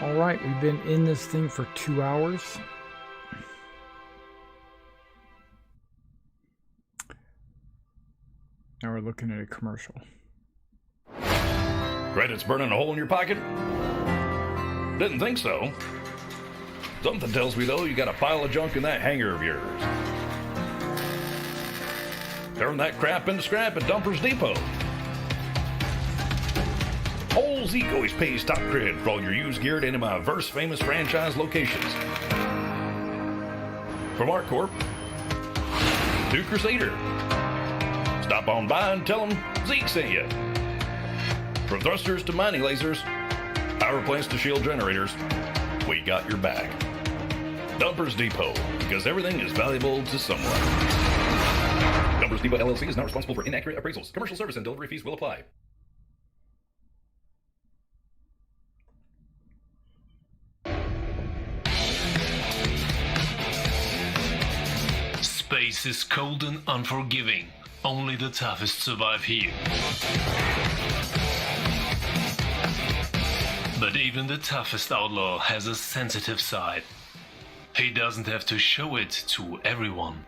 Alright, we've been in this thing for 2 hours. Now we're looking at a commercial. Credits burning a hole in your pocket? Didn't think so. Something tells me, though, you got a pile of junk in that hangar of yours. Turn that crap into scrap at Dumper's Depot. Old Zeke always pays top credit for all your used gear at any of my verse famous franchise locations. From Art Corp to Crusader. Stop on by and tell them Zeke sent you. From thrusters to mining lasers, power plants to shield generators, we got your back. Dumpers Depot, because everything is valuable to someone. Dumpers Depot LLC is not responsible for inaccurate appraisals. Commercial service and delivery fees will apply. Space is cold and unforgiving. Only the toughest survive here. But even the toughest outlaw has a sensitive side. He doesn't have to show it to everyone.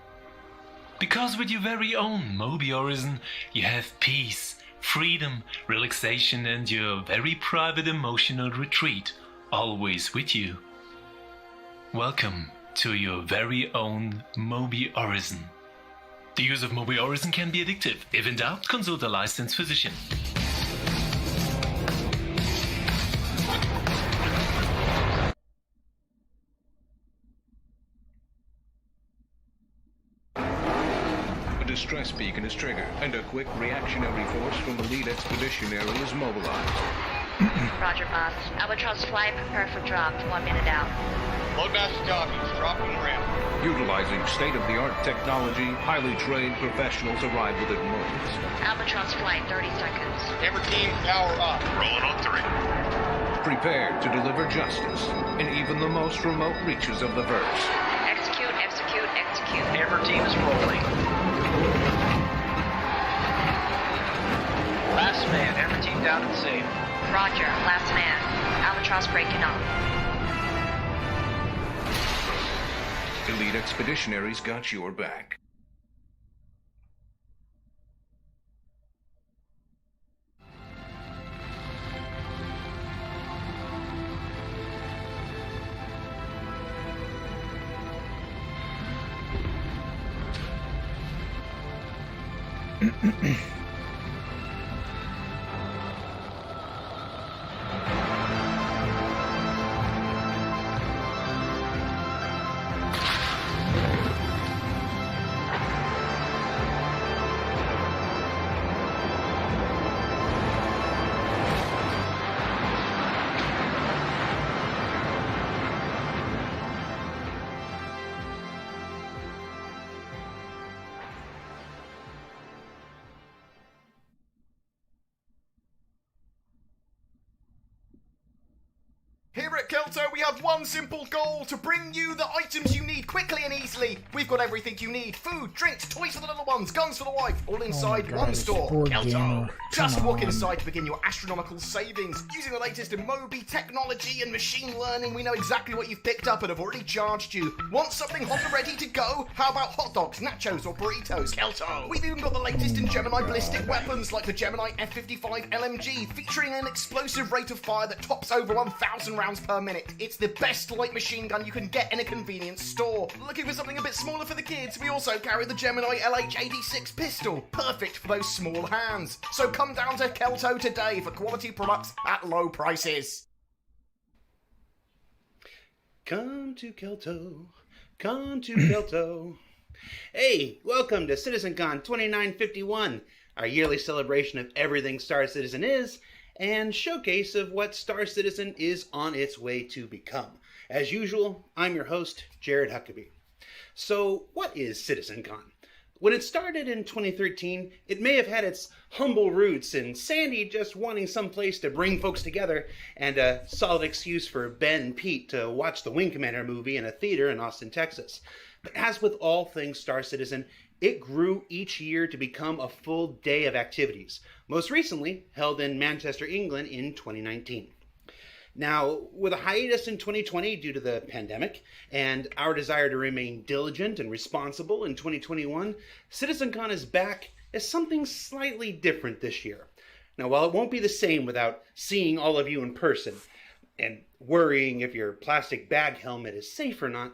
Because with your very own Moby Horizon, you have peace, freedom, relaxation, and your very private emotional retreat always with you. Welcome to your very own Moby Horizon. The use of Moby Horizon can be addictive. If in doubt, consult a licensed physician. A distress beacon is triggered, and a quick reactionary force from the lead expeditionary is mobilized. Roger, boss. Albatross flight, prepare for drop. 1 minute out. Loadmaster Dawkins, dropping ramp. Utilizing state-of-the-art technology, highly trained professionals arrive within moments. Albatross flight, 30 seconds. Hammer team, power up. Rolling on 3. Prepared to deliver justice in even the most remote reaches of the verse. Execute, execute, execute. Hammer team is rolling. Last man, Hammer team down and safe. Roger, last man. Albatross breaking off. Elite expeditionaries got your back. Here at Kelto, we have one simple goal: to bring you the items you need quickly and easily. We've got everything you need: food, drinks, toys for the little ones, guns for the wife, all inside one store. Kelto. Just walk inside to begin your astronomical savings. Using the latest in Moby technology and machine learning, we know exactly what you've picked up and have already charged you. Want something hot and ready to go? How about hot dogs, nachos, or burritos? Kelto. We've even got the latest in Gemini ballistic weapons, like the Gemini F-55 LMG, featuring an explosive rate of fire that tops over 1,000 rounds per minute. It's the best light machine gun you can get in a convenience store. Looking for something a bit smaller for the kids? We also carry the Gemini LH-86 pistol, perfect for those small hands. So come down to Kelto today for quality products at low prices. Come to Kelto. Come to Kelto. Hey, welcome to CitizenCon 2951, our yearly celebration of everything Star Citizen is, and showcase of what Star Citizen is on its way to become. As usual, I'm your host, Jared Huckabee. So, what is CitizenCon? When it started in 2013, it may have had its humble roots in Sandy just wanting some place to bring folks together, and a solid excuse for Ben and Pete to watch the Wing Commander movie in a theater in Austin, Texas. But as with all things Star Citizen, it grew each year to become a full day of activities, most recently held in Manchester, England in 2019. Now, with a hiatus in 2020 due to the pandemic, and our desire to remain diligent and responsible in 2021, CitizenCon is back as something slightly different this year. Now, while it won't be the same without seeing all of you in person, and worrying if your plastic bag helmet is safe or not,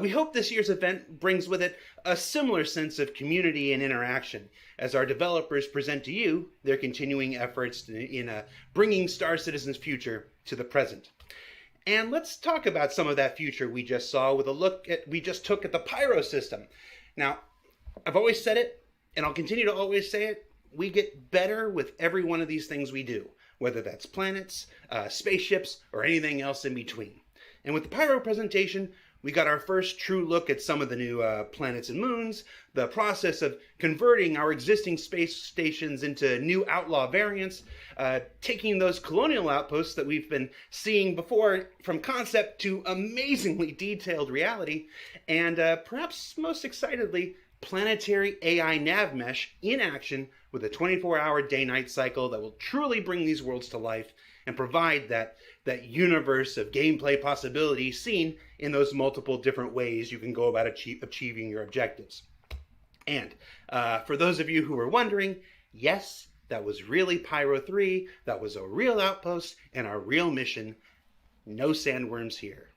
we hope this year's event brings with it a similar sense of community and interaction as our developers present to you their continuing efforts in bringing Star Citizen's future to the present. And let's talk about some of that future we just saw with a look we just took at the Pyro system. Now, I've always said it, and I'll continue to always say it, we get better with every one of these things we do, whether that's planets, spaceships, or anything else in between. And with the Pyro presentation, we got our first true look at some of the new planets and moons, the process of converting our existing space stations into new outlaw variants, taking those colonial outposts that we've been seeing before from concept to amazingly detailed reality, and perhaps most excitedly, planetary AI nav mesh in action with a 24-hour day-night cycle that will truly bring these worlds to life and provide that universe of gameplay possibilities seen in those multiple different ways you can go about achieving your objectives. And for those of you who were wondering, yes, that was really Pyro 3, that was a real outpost and a real mission. No sandworms here.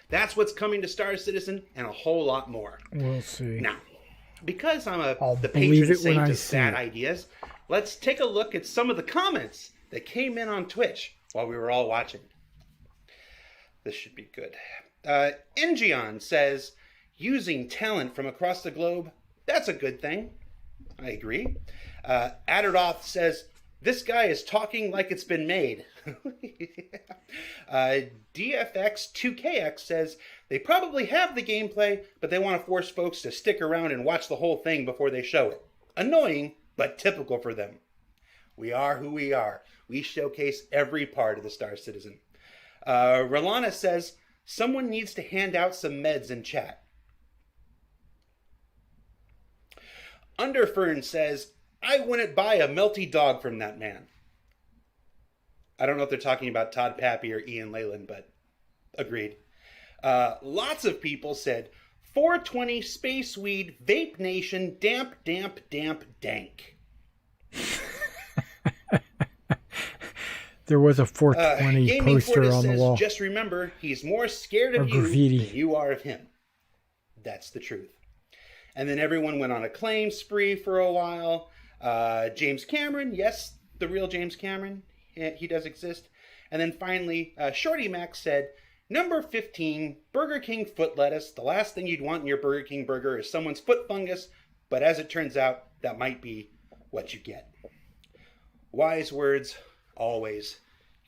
That's what's coming to Star Citizen and a whole lot more. We'll see. Now, because I'm the believe patron it when saint I of see sad it. ideas, let's take a look at some of the comments that came in on Twitch while we were all watching. This should be good. Engion says, using talent from across the globe, that's a good thing. I agree. Adderdoth says, this guy is talking like it's been made. DFX2KX says, they probably have the gameplay, but they want to force folks to stick around and watch the whole thing before they show it. Annoying, but typical for them. We are who we are. We showcase every part of the Star Citizen. Rolana says, someone needs to hand out some meds in chat. Underfern says, I wouldn't buy a melty dog from that man. I don't know if they're talking about Todd Pappy or Ian Leyland, but agreed. Lots of people said, 420 Space Weed, Vape Nation, damp, dank. There was a 420 Gaming poster Fortis on the says, wall. just remember, he's more scared of Or you graffiti. than you are of him. That's the truth. And then everyone went on a claim spree for a while. James Cameron, yes, the real James Cameron, he does exist. And then finally, Shorty Max said, number 15, Burger King foot lettuce. The last thing you'd want in your Burger King burger is someone's foot fungus, but as it turns out, that might be what you get. Wise words, always.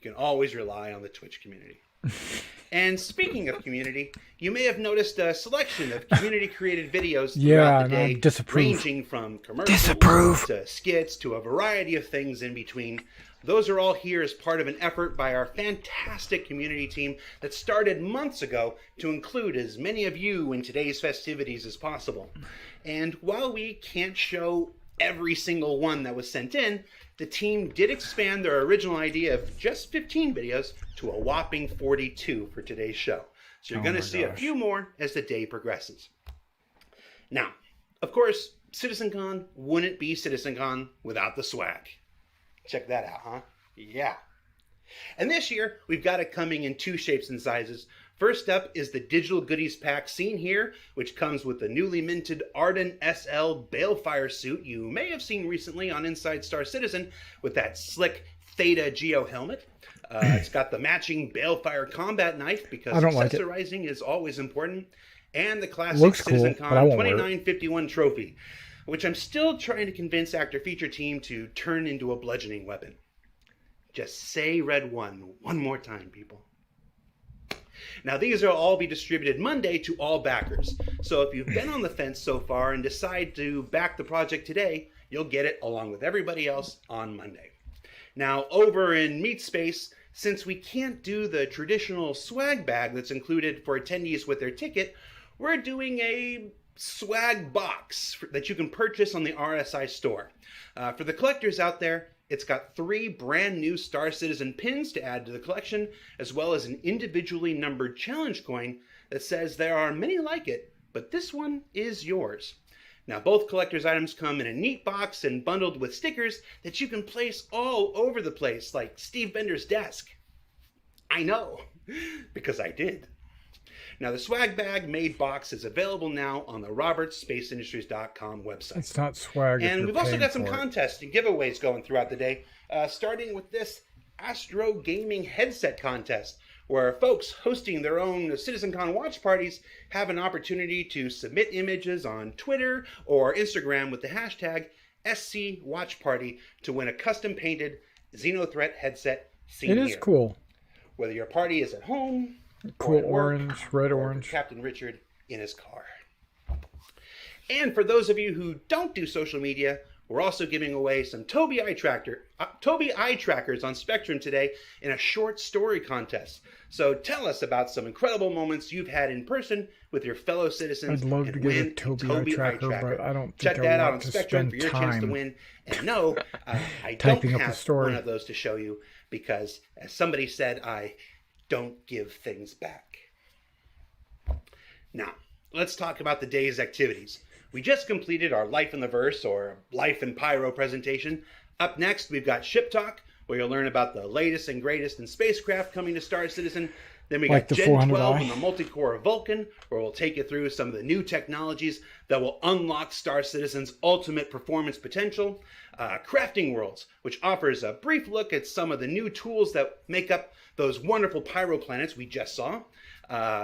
You can always rely on the Twitch community. And speaking of community, you may have noticed a selection of community-created videos throughout the day, ranging from commercials to skits to a variety of things in between. Those are all here as part of an effort by our fantastic community team that started months ago to include as many of you in today's festivities as possible. And while we can't show every single one that was sent in, the team did expand their original idea of just 15 videos to a whopping 42 for today's show. So you're going to see a few more as the day progresses. Now, of course, CitizenCon wouldn't be CitizenCon without the swag. Check that out, huh? Yeah. And this year, we've got it coming in two shapes and sizes. First up is the digital goodies pack seen here, which comes with the newly minted Arden SL Balefire suit you may have seen recently on Inside Star Citizen with that slick Theta Geo helmet. It's got the matching Balefire combat knife because accessorizing is always important, and the classic CitizenCon 2951 trophy, which I'm still trying to convince Actor Feature Team to turn into a bludgeoning weapon. Just say Red 1 more time, people. Now, these will all be distributed Monday to all backers. So if you've been on the fence so far and decide to back the project today, you'll get it along with everybody else on Monday. Now, over in Meat Space, since we can't do the traditional swag bag that's included for attendees with their ticket, we're doing a swag box that you can purchase on the RSI store. For the collectors out there, it's got 3 brand new Star Citizen pins to add to the collection, as well as an individually numbered challenge coin that says there are many like it, but this one is yours. Now, both collector's items come in a neat box and bundled with stickers that you can place all over the place, like Steve Bender's desk. I know, because I did. Now, the swag bag made box is available now on the robertsspaceindustries.com website. It's not swag. And we've also got some contests and giveaways going throughout the day, starting with this Astro Gaming headset contest, where folks hosting their own CitizenCon watch parties have an opportunity to submit images on Twitter or Instagram with the hashtag SCWatchParty to win a custom-painted Xenothreat headset seen here. It is cool. Whether your party is at home, Cool at work, orange, red or orange. Captain Richard in his car. And for those of you who don't do social media, we're also giving away some Tobii eye trackers on Spectrum today in a short story contest. So tell us about some incredible moments you've had in person with your fellow citizens. I'd love to and get a win Tobii eye tracker, but I don't Check think I that out on want to Spectrum spend for your chance to time win. And no, I don't typing up a have story. one of those to show you because, as somebody said, I don't give things back. Now, let's talk about the day's activities. We just completed our Life in the Verse, or Life in Pyro presentation. Up next, we've got Ship Talk, where you'll learn about the latest and greatest in spacecraft coming to Star Citizen. Then we Like got the Gen 12 400i. and the multi-core Vulcan, where we'll take you through some of the new technologies that will unlock Star Citizen's ultimate performance potential. Crafting Worlds, which offers a brief look at some of the new tools that make up those wonderful pyro planets we just saw.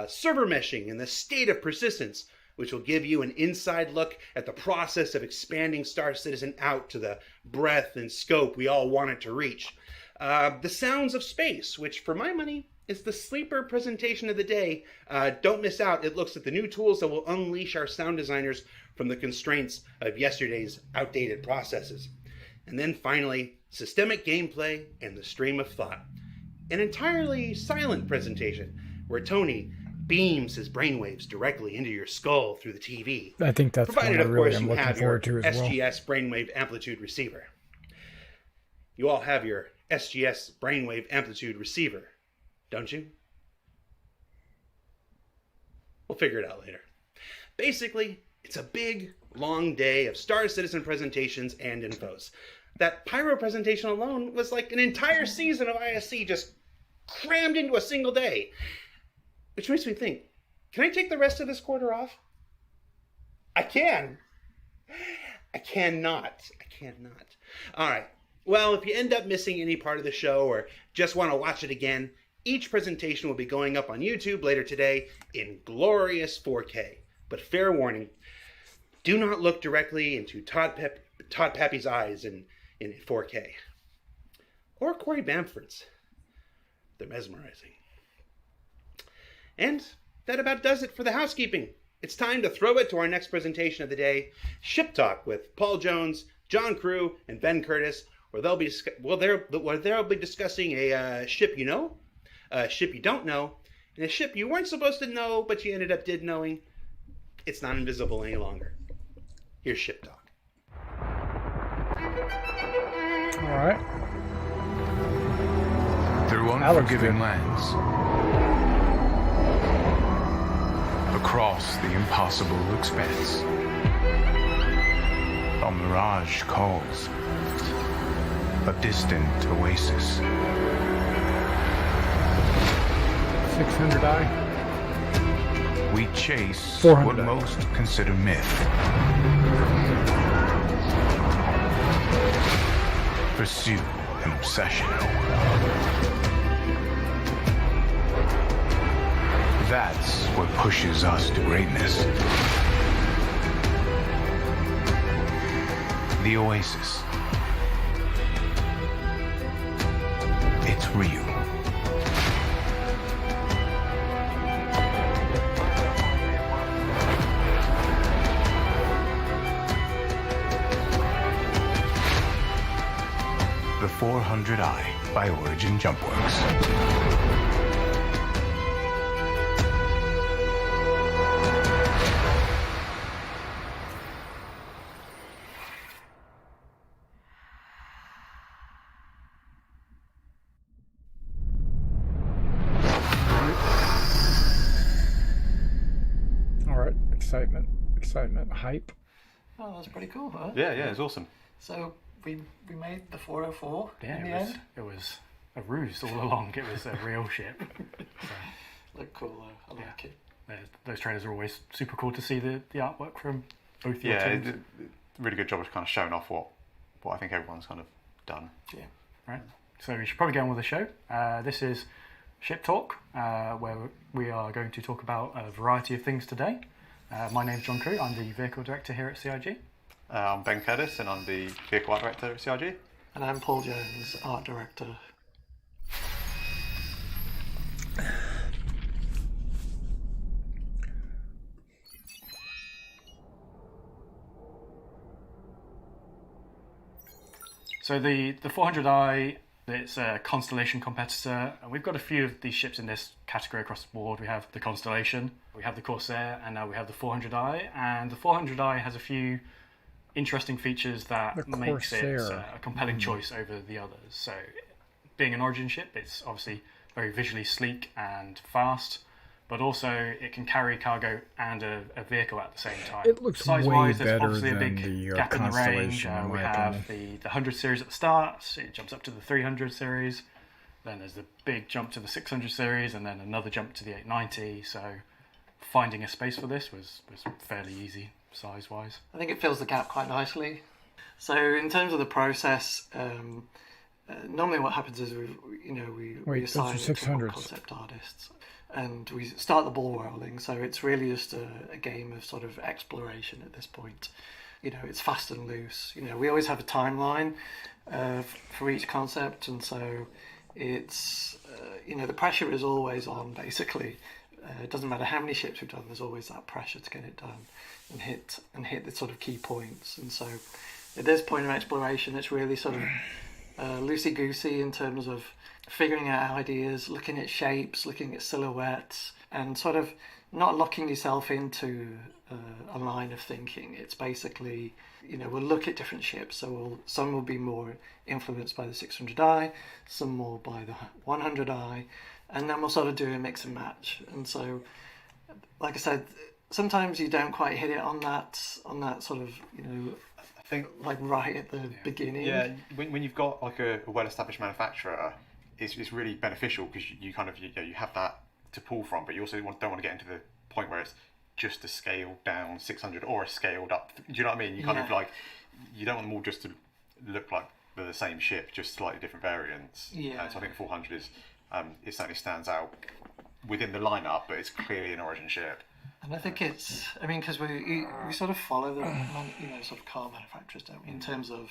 Server meshing and the state of persistence, which will give you an inside look at the process of expanding Star Citizen out to the breadth and scope we all want it to reach. The Sounds of Space, which for my money is the sleeper presentation of the day. Don't miss out. It looks at the new tools that will unleash our sound designers from the constraints of yesterday's outdated processes. And then finally, Systemic Gameplay and the Stream of Thought. An entirely silent presentation where Tony beams his brainwaves directly into your skull through the TV. I think that's what I provided, of really course, am you looking have your forward to as well. SGS brainwave amplitude receiver. You all have your SGS brainwave amplitude receiver, don't you? We'll figure it out later. Basically, it's a big, long day of Star Citizen presentations and infos. That Pyro presentation alone was like an entire season of ISC just crammed into a single day. Which makes me think, can I take the rest of this quarter off? I can. I cannot. All right. Well, if you end up missing any part of the show or just want to watch it again, each presentation will be going up on YouTube later today in glorious 4K. But fair warning, do not look directly into Todd Pappy's eyes in 4K. Or Corey Bamford's. They're mesmerizing. And that about does it for the housekeeping. It's time to throw it to our next presentation of the day, Ship Talk with Paul Jones, John Crew, and Ben Curtis, where they'll be discussing a ship you know, a ship you don't know, and a ship you weren't supposed to know, but you ended up did knowing. It's not invisible any longer. Here's Ship Talk. All right. Through unforgiving lands, across the impossible expanse, a mirage calls, a distant oasis. 600i. We chase 400i. what most consider myth. Pursue an obsession. That's what pushes us to greatness. The Oasis. It's real. The 400i by Origin Jumpworks. Excitement, hype. Oh, that was pretty cool, huh? Yeah, it's awesome. So we made the 404 in the end. It was a ruse all along. It was a real ship. So, look cool though. I like it. Those trailers are always super cool to see the artwork from both your Yeah, teams. really good job of kind of showing off what I think everyone's kind of done. Yeah. Right. So we should probably get on with the show. This is Ship Talk, where we are going to talk about a variety of things today. My name's John Crew. I'm the Vehicle Director here at CIG. I'm Ben Curtis, and I'm the Vehicle Art Director at CIG. And I'm Paul Jones, Art Director. So the 400i, it's a Constellation competitor, and we've got a few of these ships in this category across the board. We have the Constellation, we have the Corsair, and now we have the 400i. And the 400i has a few interesting features that makes it a compelling choice over the others. So, being an Origin ship, it's obviously very visually sleek and fast, but also it can carry cargo and a vehicle at the same time. It looks Size-wise, way there's better obviously a than big the gap in the range. Constellation, in We my have opinion. the 100 series at the start, it jumps up to the 300 series. Then there's the big jump to the 600 series, and then another jump to the 890. So finding a space for this was fairly easy size-wise. I think it fills the gap quite nicely. So in terms of the process, normally what happens is we assign it to 600s. concept artists, and we start the ball rolling. So it's really just a game of sort of exploration at this point. It's fast and loose. We always have a timeline for each concept, and so it's the pressure is always on. Basically, it doesn't matter how many ships we've done. There's always that pressure to get it done and hit the sort of key points. And so at this point of exploration, it's really sort of loosey-goosey in terms of figuring out ideas, looking at shapes, looking at silhouettes, and sort of not locking yourself into a line of thinking. It's basically, we'll look at different ships. So some will be more influenced by the 600i, some more by the 100i, and then we'll sort of do a mix and match. And so, like I said, sometimes you don't quite hit it on that sort of, I think like right at the beginning. Yeah, when you've got like a well-established manufacturer, it's really beneficial because you kind of you have that to pull from, but you also don't want to get into the point where it's just a scaled down 600 or a scaled up. Do you know what I mean? You kind of like, you don't want them all just to look like they're the same ship, just slightly different variants. Yeah. So I think 400 is it certainly stands out within the lineup, but it's clearly an Origin ship. And I think it's, because we sort of follow the sort of car manufacturers, don't we, in terms of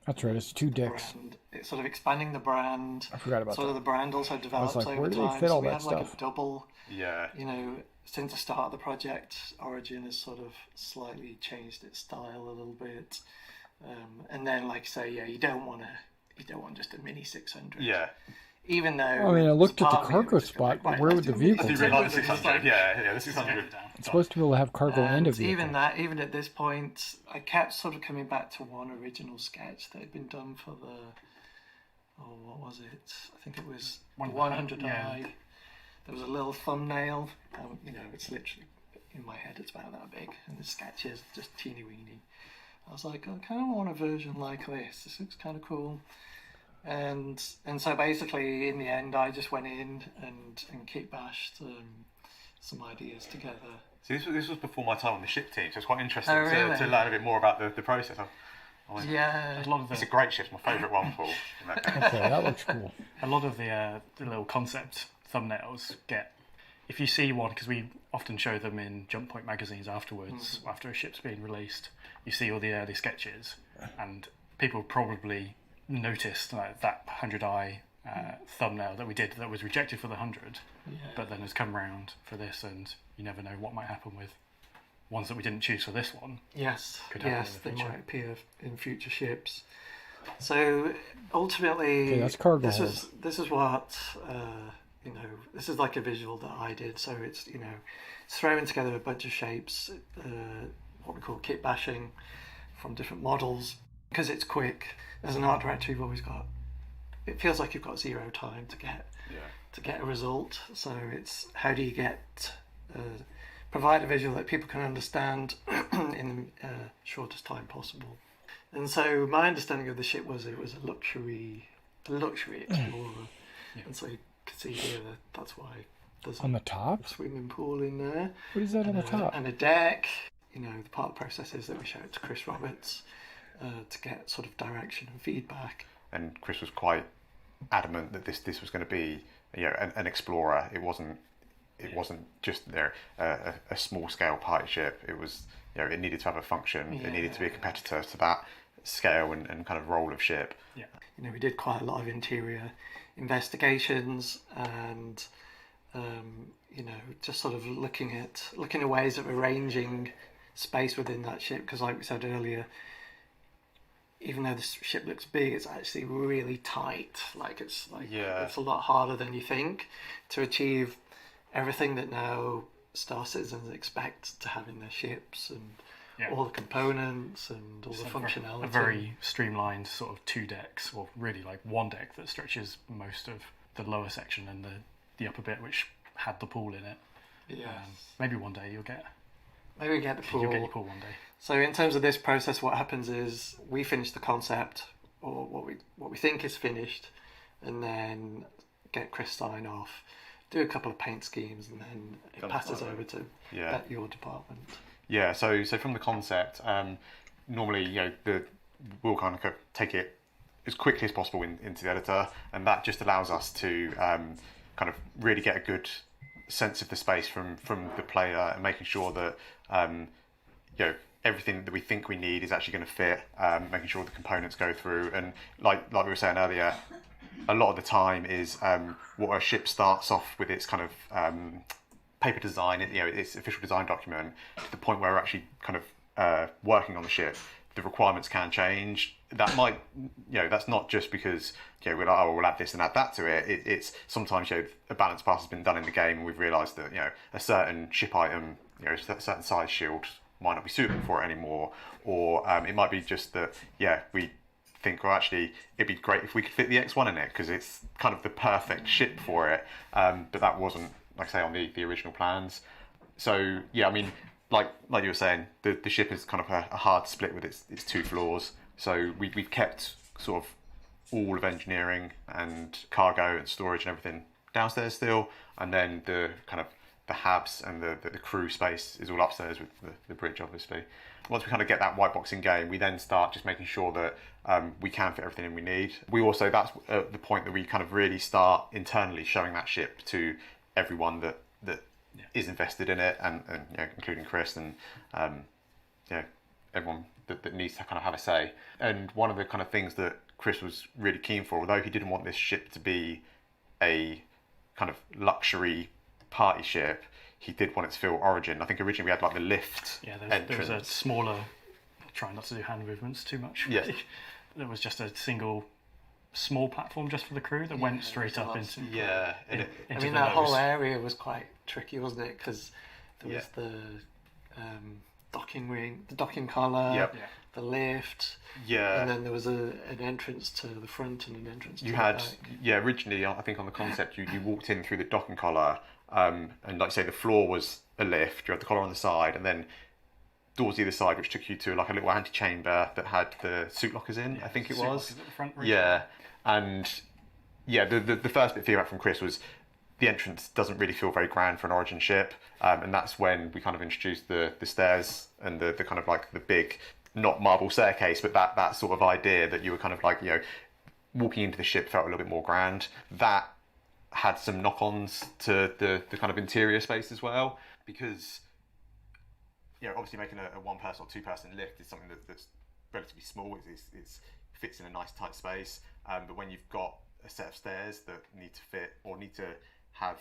That's right, it's 2 decks. brand. It's sort of expanding the brand. I forgot about sort of that. the brand also develops like, over where do they time. fit So all we that have like stuff? a double. Yeah. Since the start of the project, Origin has sort of slightly changed its style a little bit. And then, like I say, you don't want just a mini 600. Yeah. Even though I looked at the cargo spot. Where would the vehicle You be? realise the 600. Yeah, the 600. It's supposed to be able to have cargo and a vehicle. Even at this point, I kept sort of coming back to one original sketch that had been done for what was it? I think it was 100i. Yeah. There was a little thumbnail. It's literally in my head. It's about that big, and the sketch is just teeny weeny. I was like, I kind of want a version like this. This looks kind of cool. And so basically, in the end, I just went in and kit bashed some ideas together. So this was before my time on the ship team, so it's quite interesting Oh, really? to learn a bit more about the process. Yeah. It's a great ship. It's my favourite one, Paul. Okay, that looks cool. A lot of the little concept thumbnails if you see one, because we often show them in Jump Point magazines afterwards, after a ship's being released, you see all the early sketches, and people probably noticed that 100i thumbnail that we did that was rejected for the 100, but then has come round for this, and you never know what might happen with ones that we didn't choose for this one. Yes, Could happen yes, in the they future. might appear in future ships. So ultimately, Okay, that's cargo this hold. is what this is like a visual that I did. So it's it's throwing together a bunch of shapes, what we call kit bashing from different models, because it's quick. As an art director, you've always got. It feels like you've got zero time to get a result. So it's how do you provide a visual that people can understand in the shortest time possible. And so my understanding of the ship was it was a luxury explorer. And so you can see here that's why there's On the top? a swimming pool in there. What is that on the top? And a deck. The part of the process is that we show it to Chris Roberts to get sort of direction and feedback. And Chris was quite adamant that this was going to be an explorer. It wasn't just a small scale party ship. It was it needed to have a function. It needed to be a competitor to that scale and kind of role of ship. Yeah. We did quite a lot of interior investigations and just sort of looking at ways of arranging space within that ship, because like we said earlier, even though this ship looks big, it's actually really tight. It's Yeah. it's a lot harder than you think to achieve everything that now Star Citizens expect to have in their ships, and all the components and all the functionality. A very streamlined sort of 2 decks, or really like 1 deck that stretches most of the lower section and the upper bit, which had the pool in it. Yes. Maybe one day you'll get. Maybe we get the pool. You'll get your pool one day. So in terms of this process, what happens is we finish the concept, or what we think is finished, and then get Chris sign off, do a couple of paint schemes, and then it passes over to your department. Yeah. So from the concept, normally we'll kind of take it as quickly as possible into the editor, and that just allows us to kind of really get a good sense of the space from the player, and making sure that everything that we think we need is actually going to fit, making sure the components go through, and like we were saying earlier, a lot of the time is what a ship starts off with its kind of paper design, its official design document, to the point where we're actually kind of working on the ship. The requirements can change. That might, that's not just because we're like, oh, we'll add this and add that to it. It's sometimes a balance pass has been done in the game, and we've realised that a certain ship item, a certain size shield might not be suitable for it anymore, or it might be just that we think, well, actually it'd be great if we could fit the X1 in it because it's kind of the perfect ship for it, but that wasn't, like I say, on the original plans. So I mean, like you were saying, the ship is kind of a hard split with its 2 floors. So we've kept sort of all of engineering and cargo and storage and everything downstairs still, and then the kind of the habs and the crew space is all upstairs with the bridge, obviously. Once we kind of get that white box in game, we then start just making sure that we can fit everything in we need. We also, that's the point that we kind of really start internally showing that ship to everyone that is invested in it, and including Chris and everyone that needs to kind of have a say. And one of the kind of things that Chris was really keen for, although he didn't want this ship to be a kind of luxury party ship, he did want it to feel Origin. I think originally we had like the lift there was a smaller, trying not to do hand movements too much. Yeah. There was just a single small platform just for the crew that went straight up into I mean, that whole area was quite tricky, wasn't it? Because there was the docking ring, the docking collar, the lift, and then there was an entrance to the front and an entrance to the back. Originally I think on the concept you walked in through the docking collar, and like say the floor was a lift, you had the collar on the side, and then doors either side, which took you to like a little antechamber that had the suit lockers in, I think it was. At the front, and the first bit of feedback from Chris was the entrance doesn't really feel very grand for an Origin ship, and that's when we kind of introduced the stairs and the kind of like the big, not marble staircase, but that sort of idea that you were kind of like, walking into the ship felt a little bit more grand. That had some knock-ons to the kind of interior space as well, because obviously making a 1-person or 2-person lift is something that's relatively small. It fits in a nice tight space, but when you've got a set of stairs that need to fit or need to have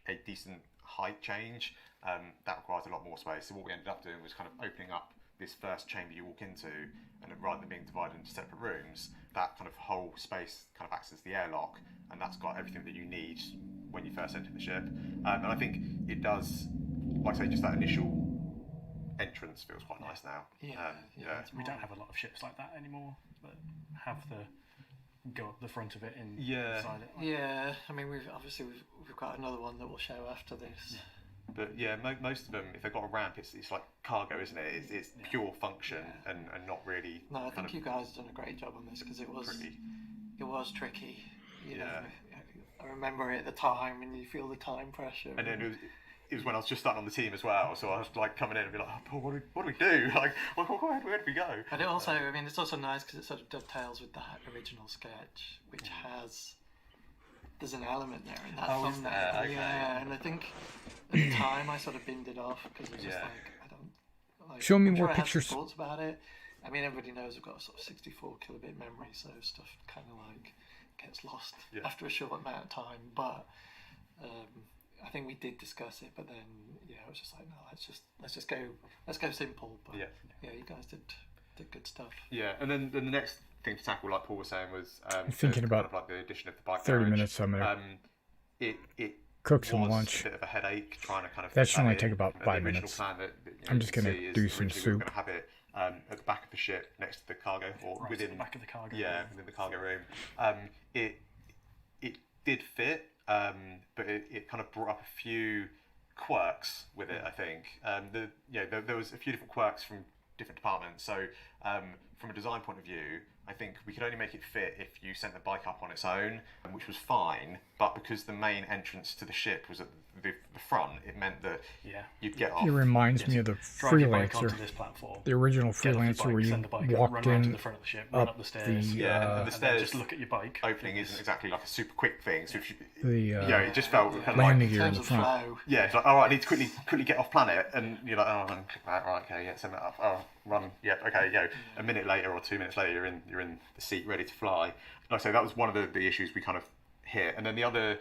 a decent height change, that requires a lot more space. So what we ended up doing was kind of opening up this first chamber you walk into, and rather than being divided into separate rooms, that kind of whole space kind of acts as the airlock, and that's got everything that you need when you first enter the ship. And I think it does, like I say, just that initial entrance feels quite nice now. We don't have a lot of ships like that anymore that have the go up the front of it and inside it. Yeah, I mean we've got another one that we'll show after this. But most of them, if they've got a ramp, it's like cargo, isn't it? It's pure function and not really. No, I think you guys have done a great job on this, because it was tricky. You know, I remember it at the time, and you feel the time pressure. And then it was when I was just starting on the team as well, so I was like coming in and be like, oh, what do we do? Like, where do we go? But it also, I mean, it's also nice because it sort of dovetails with that original sketch, which has. There's an element there in that thumbnail. Okay. Yeah, and I think at the time I sort of binned it off because it was just like, I don't like. Show me I'm more sure pictures. I had some thoughts about it. I mean, everybody knows we've got a sort of 64 kilobit memory, so stuff kind of like gets lost after a short amount of time. But I think we did discuss it, but then it was just like, no, let's just go simple. But you guys did The good stuff. Yeah, and then the next thing to tackle, like Paul was saying, was I'm thinking about like the addition of the bike 30 garage. minutes. I'm gonna It cook some was lunch. a bit of a headache trying to kind of. That should only in. take about The 5 original minutes. plan that, I'm just you gonna see is do some originally we were soup. going to have it at the back of the ship next to the cargo, or Right within at the back of the cargo. Yeah, within the cargo room. It did fit, but it kind of brought up a few quirks with it. I think there was a few different quirks from different departments. So from a design point of view, I think we could only make it fit if you sent the bike up on its own, which was fine. But because the main entrance to the ship was at the front, it meant that you'd get off. It reminds me of the Drive your bike onto Freelancer, this platform, the original get off your Freelancer, bike, where you send the bike up, walked run around to in the front of the ship, run up the stairs, and the and stairs then just look at your bike. Opening isn't exactly like a super quick thing. So if you, The, it just felt kind of landing like gear in the front. Yeah, it's like, all right, I need to quickly get off planet, and you're like, oh, right, okay, yeah, send that up. Oh, run, yeah, okay, a minute later or 2 minutes later, you're in the seat ready to fly. Like I say, that was one of the issues we kind of hit, and then the other,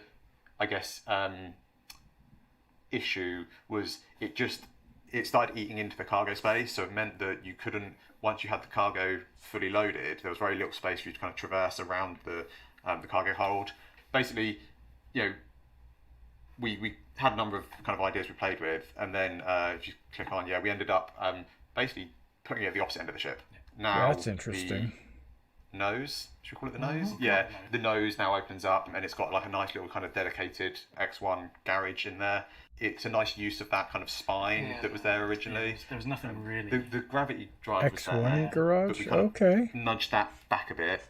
I guess, issue was it started eating into the cargo space, so it meant that you couldn't, once you had the cargo fully loaded, there was very little space for you to kind of traverse around the cargo hold. Basically, we had a number of kind of ideas we played with, and then if you click on, we ended up basically putting it at the opposite end of the ship. Now That's interesting. The nose, should we call it the nose? Yeah, the nose now opens up, and it's got like a nice little kind of dedicated X1 garage in there. It's a nice use of that kind of spine that was there originally. Yeah, there was nothing really. The gravity drive was X1 there, garage? but we kind of Okay. nudged that back a bit.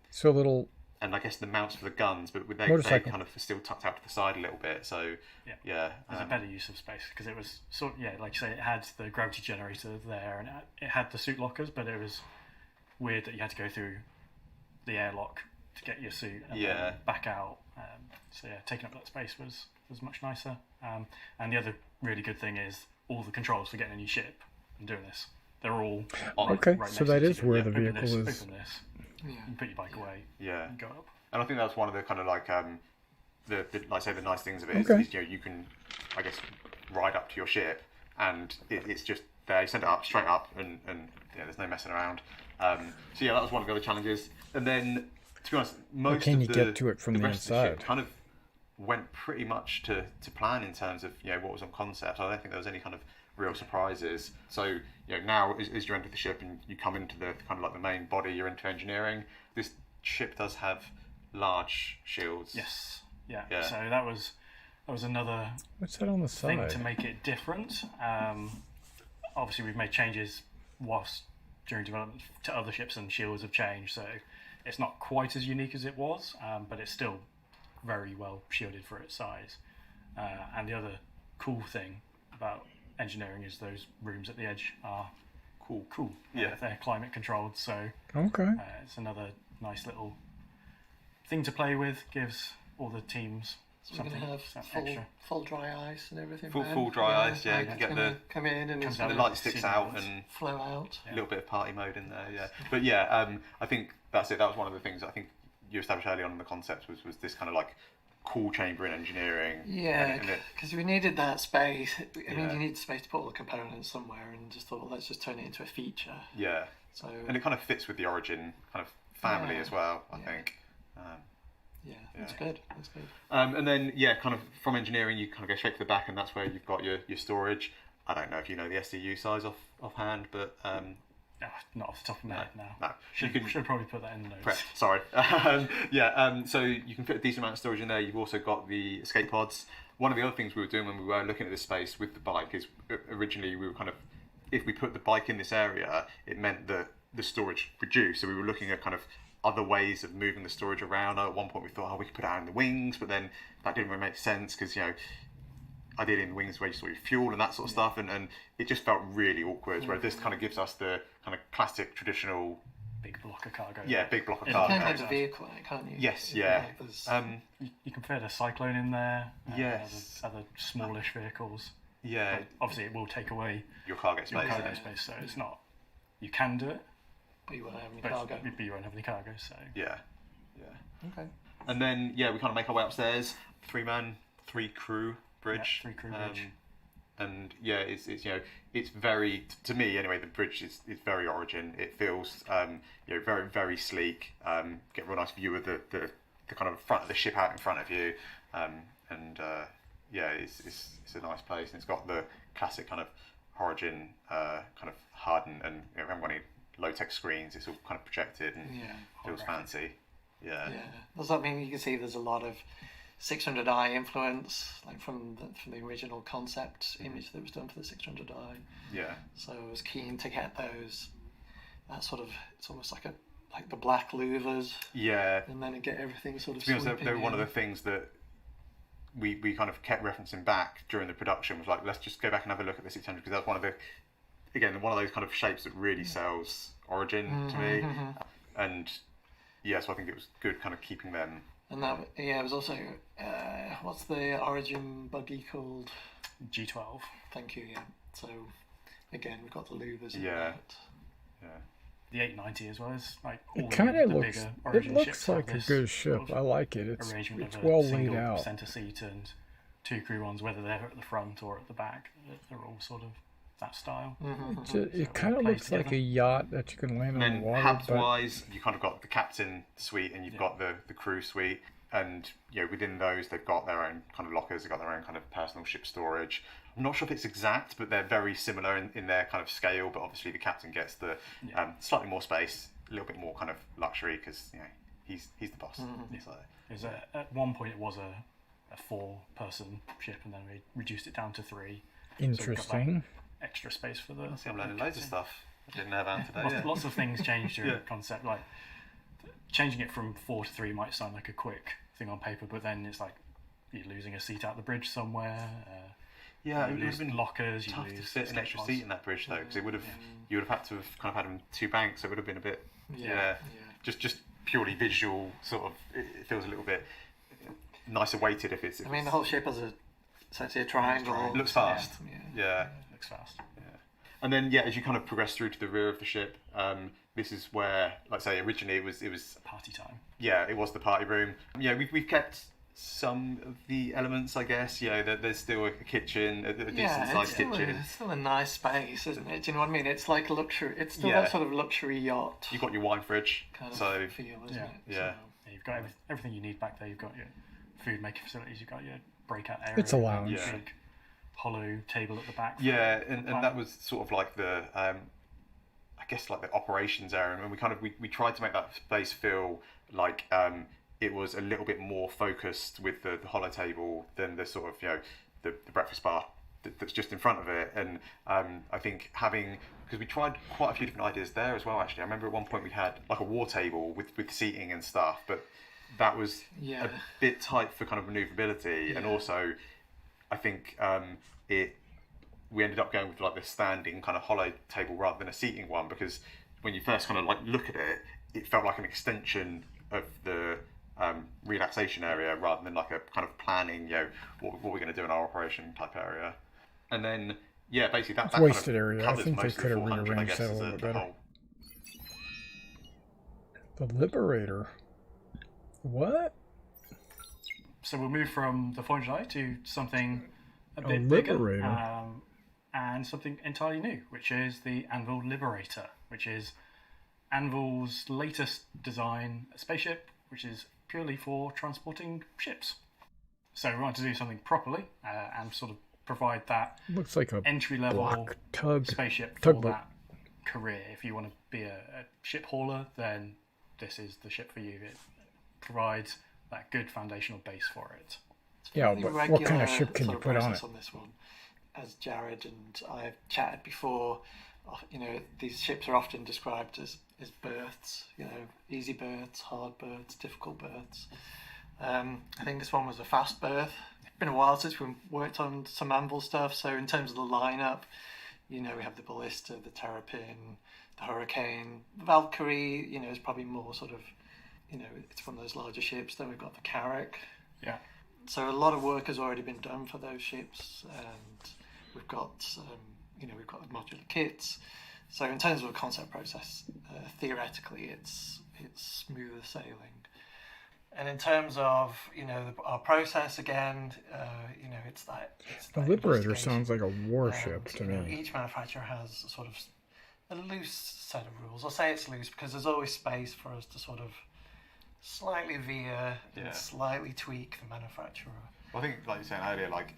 So a little. And I guess the mounts for the guns, but they kind of still tucked out to the side a little bit. So There's a better use of space because it was sort of, like you say, it had the gravity generator there, and it had the suit lockers, but it was weird that you had to go through the airlock to get your suit and then back out. Taking up that space was much nicer. And the other really good thing is all the controls for getting a new ship and doing this. They're all on Okay, right so next that to is you. where the Open vehicle this, is. Open this. You put your bike away. Yeah. And go up. And I think that's one of the kind of like the like I say, the nice things of it is you can, I guess, ride up to your ship, and it's just there. You send it up straight up, and there's no messing around. That was one of the other challenges. And then, to be honest, most can of you get to it from the rest of the ship inside? kind of went pretty much to plan in terms of what was on concept. I don't think there was any kind of real surprises. So now as you enter the ship and you come into the kind of like the main body, you're into engineering. This ship does have large shields. Yes. Yeah. So that was another What's that on the thing side? to make it different. Obviously, we've made changes during development to other ships, and shields have changed, so it's not quite as unique as it was, but it's still very well shielded for its size. And the other cool thing about engineering is those rooms at the edge are cool. Yeah. They're climate controlled, so it's another nice little thing to play with. Gives all the teams So we're something going to have extra. full dry ice and everything. Full dry ice, yeah. You can get the come in and it's the light sticks out and flow out. A little bit of party mode in there, yeah. But I think that's it. That was one of the things I think you established early on in the concept was this kind of like cool chamber in engineering. Yeah, because we needed that space. I mean, you need space to put all the components somewhere, and just thought, well, let's just turn it into a feature. Yeah. So and it kind of fits with the Origin kind of family as well, I think. That's good. That's good. And then kind of from engineering, you kind of go straight to the back, and that's where you've got your storage. I don't know if you know the SDU size offhand, but not off the top of my head now. No, should probably put that in the notes. Correct. Sorry. So you can fit a decent amount of storage in there. You've also got the escape pods. One of the other things we were doing when we were looking at this space with the bike is originally we were kind of, if we put the bike in this area, it meant that the storage reduced. So we were looking at kind of other ways of moving the storage around. At one point we thought, we could put it out in the wings, but then that didn't really make sense because, ideally in the wings where you store your fuel and that sort of stuff, and it just felt really awkward, whereas this kind of gives us the kind of classic, traditional... Big block of cargo. Yeah, big block of You cargo. can have a vehicle, can't you? Yes, yeah. You can fit a Cyclone in there. Yes. Other smallish vehicles. Yeah. But obviously, it will take away your cargo space. So it's not... You can do it. But you won't have any cargo. But you won't have any cargo, so... Yeah. Okay. And then, we kind of make our way upstairs. 3-man, 3-crew bridge. Yeah, 3-crew bridge. And yeah, it's it's very, to me anyway, the bridge is very Origin. It feels very very sleek. Get a real nice view of the kind of front of the ship out in front of you, yeah, it's a nice place, and it's got the classic kind of Origin kind of hardened, and we haven't got any low tech screens. It's all kind of projected and feels fancy. Yeah. Does that mean you can see there's a lot of 600i influence, like from the original concept image that was done for the 600i? Yeah. So I was keen to get those. That sort of, it's almost like the black louvers. Yeah. And then get everything sort of. To be honest, they were one of the things that we kind of kept referencing back during the production. Was like, let's just go back and have a look at the 600, because that's one of those kind of shapes that really sells Origin to me. And yeah, so I think it was good kind of keeping them. And that, it was also, what's the Origin buggy called? G12. Thank you, yeah. So, again, we've got the louvers. Yeah. The 890 as well as like all It kind of the looks. bigger It Origin looks ships like have a this good ship. sort of I like it. It's arrangement of well a laid single out. center seat and two crew ones, whether they're at the front or at the back. They're all sort of that style. It kind of looks like a yacht that you can land on And the then water. habs wise, you kind of got the captain suite and you've got the crew suite, and within those they've got their own kind of lockers, they've got their own kind of personal ship storage. I'm not sure if it's exact, but they're very similar in their kind of scale. But obviously the captain gets the slightly more space, a little bit more kind of luxury, because he's the boss. So. At one point it was a 4-person ship, and then we reduced it down to 3. Interesting. So extra space for the. See, I'm learning loads of stuff I didn't have out today. Lots of things changed during the concept. Like changing it from 4 to 3 might sound like a quick thing on paper, but then it's like you're losing a seat out the bridge somewhere. It would have been lockers. Tough to fit an extra seat in that bridge though, because it would have you would have had to have kind of had them 2 banks. So it would have been a bit just purely visual sort of. It feels a little bit nicer weighted if it's. I mean, the whole ship has essentially a triangle. It looks fast. Yeah. Looks fast. Yeah. And then as you kind of progress through to the rear of the ship, this is where, like I say, originally it was party time. Yeah, it was the party room. Yeah, we've kept some of the elements, I guess. There's still a kitchen, a decent sized kitchen. It's still a nice space, isn't it? Do you know what I mean? It's like a luxury. It's still that sort of luxury yacht. You've got your wine fridge, kind of feel, isn't it? Yeah. So, you've got everything you need back there. You've got your food making facilities. You've got your breakout area. It's a lounge. Big hollow table at the back. Yeah, and that was sort of like the, I guess like the operations area, and we tried to make that space feel like it was a little bit more focused with the hollow table than the sort of the breakfast bar that's just in front of it. And I think because we tried quite a few different ideas there as well. Actually, I remember at one point we had like a war table with seating and stuff, but that was a bit tight for kind of maneuverability, and also I think we ended up going with like the standing kind of hollow table rather than a seating one, because when you first kind of like look at it, it felt like an extension of the relaxation area rather than like a kind of planning, what we're going to do in our operation type area. And then basically that wasted kind of area. I think they could have rearranged that a little bit better. The Liberator. What? So we'll move from the 400i to something a bit Liberator. bigger, and something entirely new, which is the Anvil Liberator, which is Anvil's latest design spaceship, which is purely for transporting ships. So we wanted to do something properly and sort of provide that looks like a entry-level spaceship for that career. If you want to be a ship hauler, then this is the ship for you. It provides that good foundational base for it. Yeah, but what kind of ship can you put on it? On this one, as Jared and I have chatted before, these ships are often described as berths. Easy berths, hard berths, difficult berths. I think this one was a fast berth. It's been a while since we worked on some Anvil stuff, so in terms of the lineup, we have the Ballista, the Terrapin, the Hurricane. The Valkyrie, is probably more sort of, it's one of those larger ships. Then we've got the Carrack. Yeah. So a lot of work has already been done for those ships, and we've got, we've got modular kits. So in terms of a concept process, theoretically, it's smoother sailing. And in terms of our process again, it's that The Liberator sounds like a warship to me. Each manufacturer has sort of a loose set of rules. I'll say it's loose because there's always space for us to sort of slightly veer and slightly tweak the manufacturer. Well, I think, like you were saying earlier, like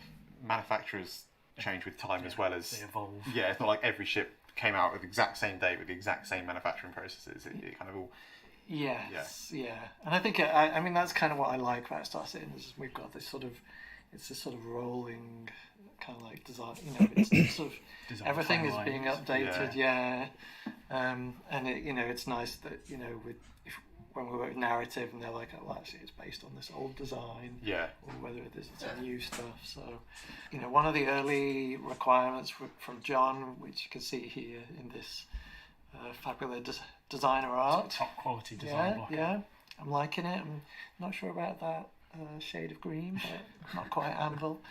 manufacturers change with time as well as they evolve. Yeah, it's not like every ship came out with the exact same date with the exact same manufacturing processes. It kind of all. Yes, yeah. And I think, I mean, that's kind of what I like about Star Citizen, is we've got this sort of, it's this sort of rolling kind of like design, it's sort of, design everything is being updated, and it's nice that, when we work narrative and they're like, oh, well, actually it's based on this old design, or whether it's some new stuff. So, one of the early requirements from John, which you can see here in this fabulous designer art. Top quality design block. Yeah, I'm liking it. I'm not sure about that shade of green, but not quite anvil.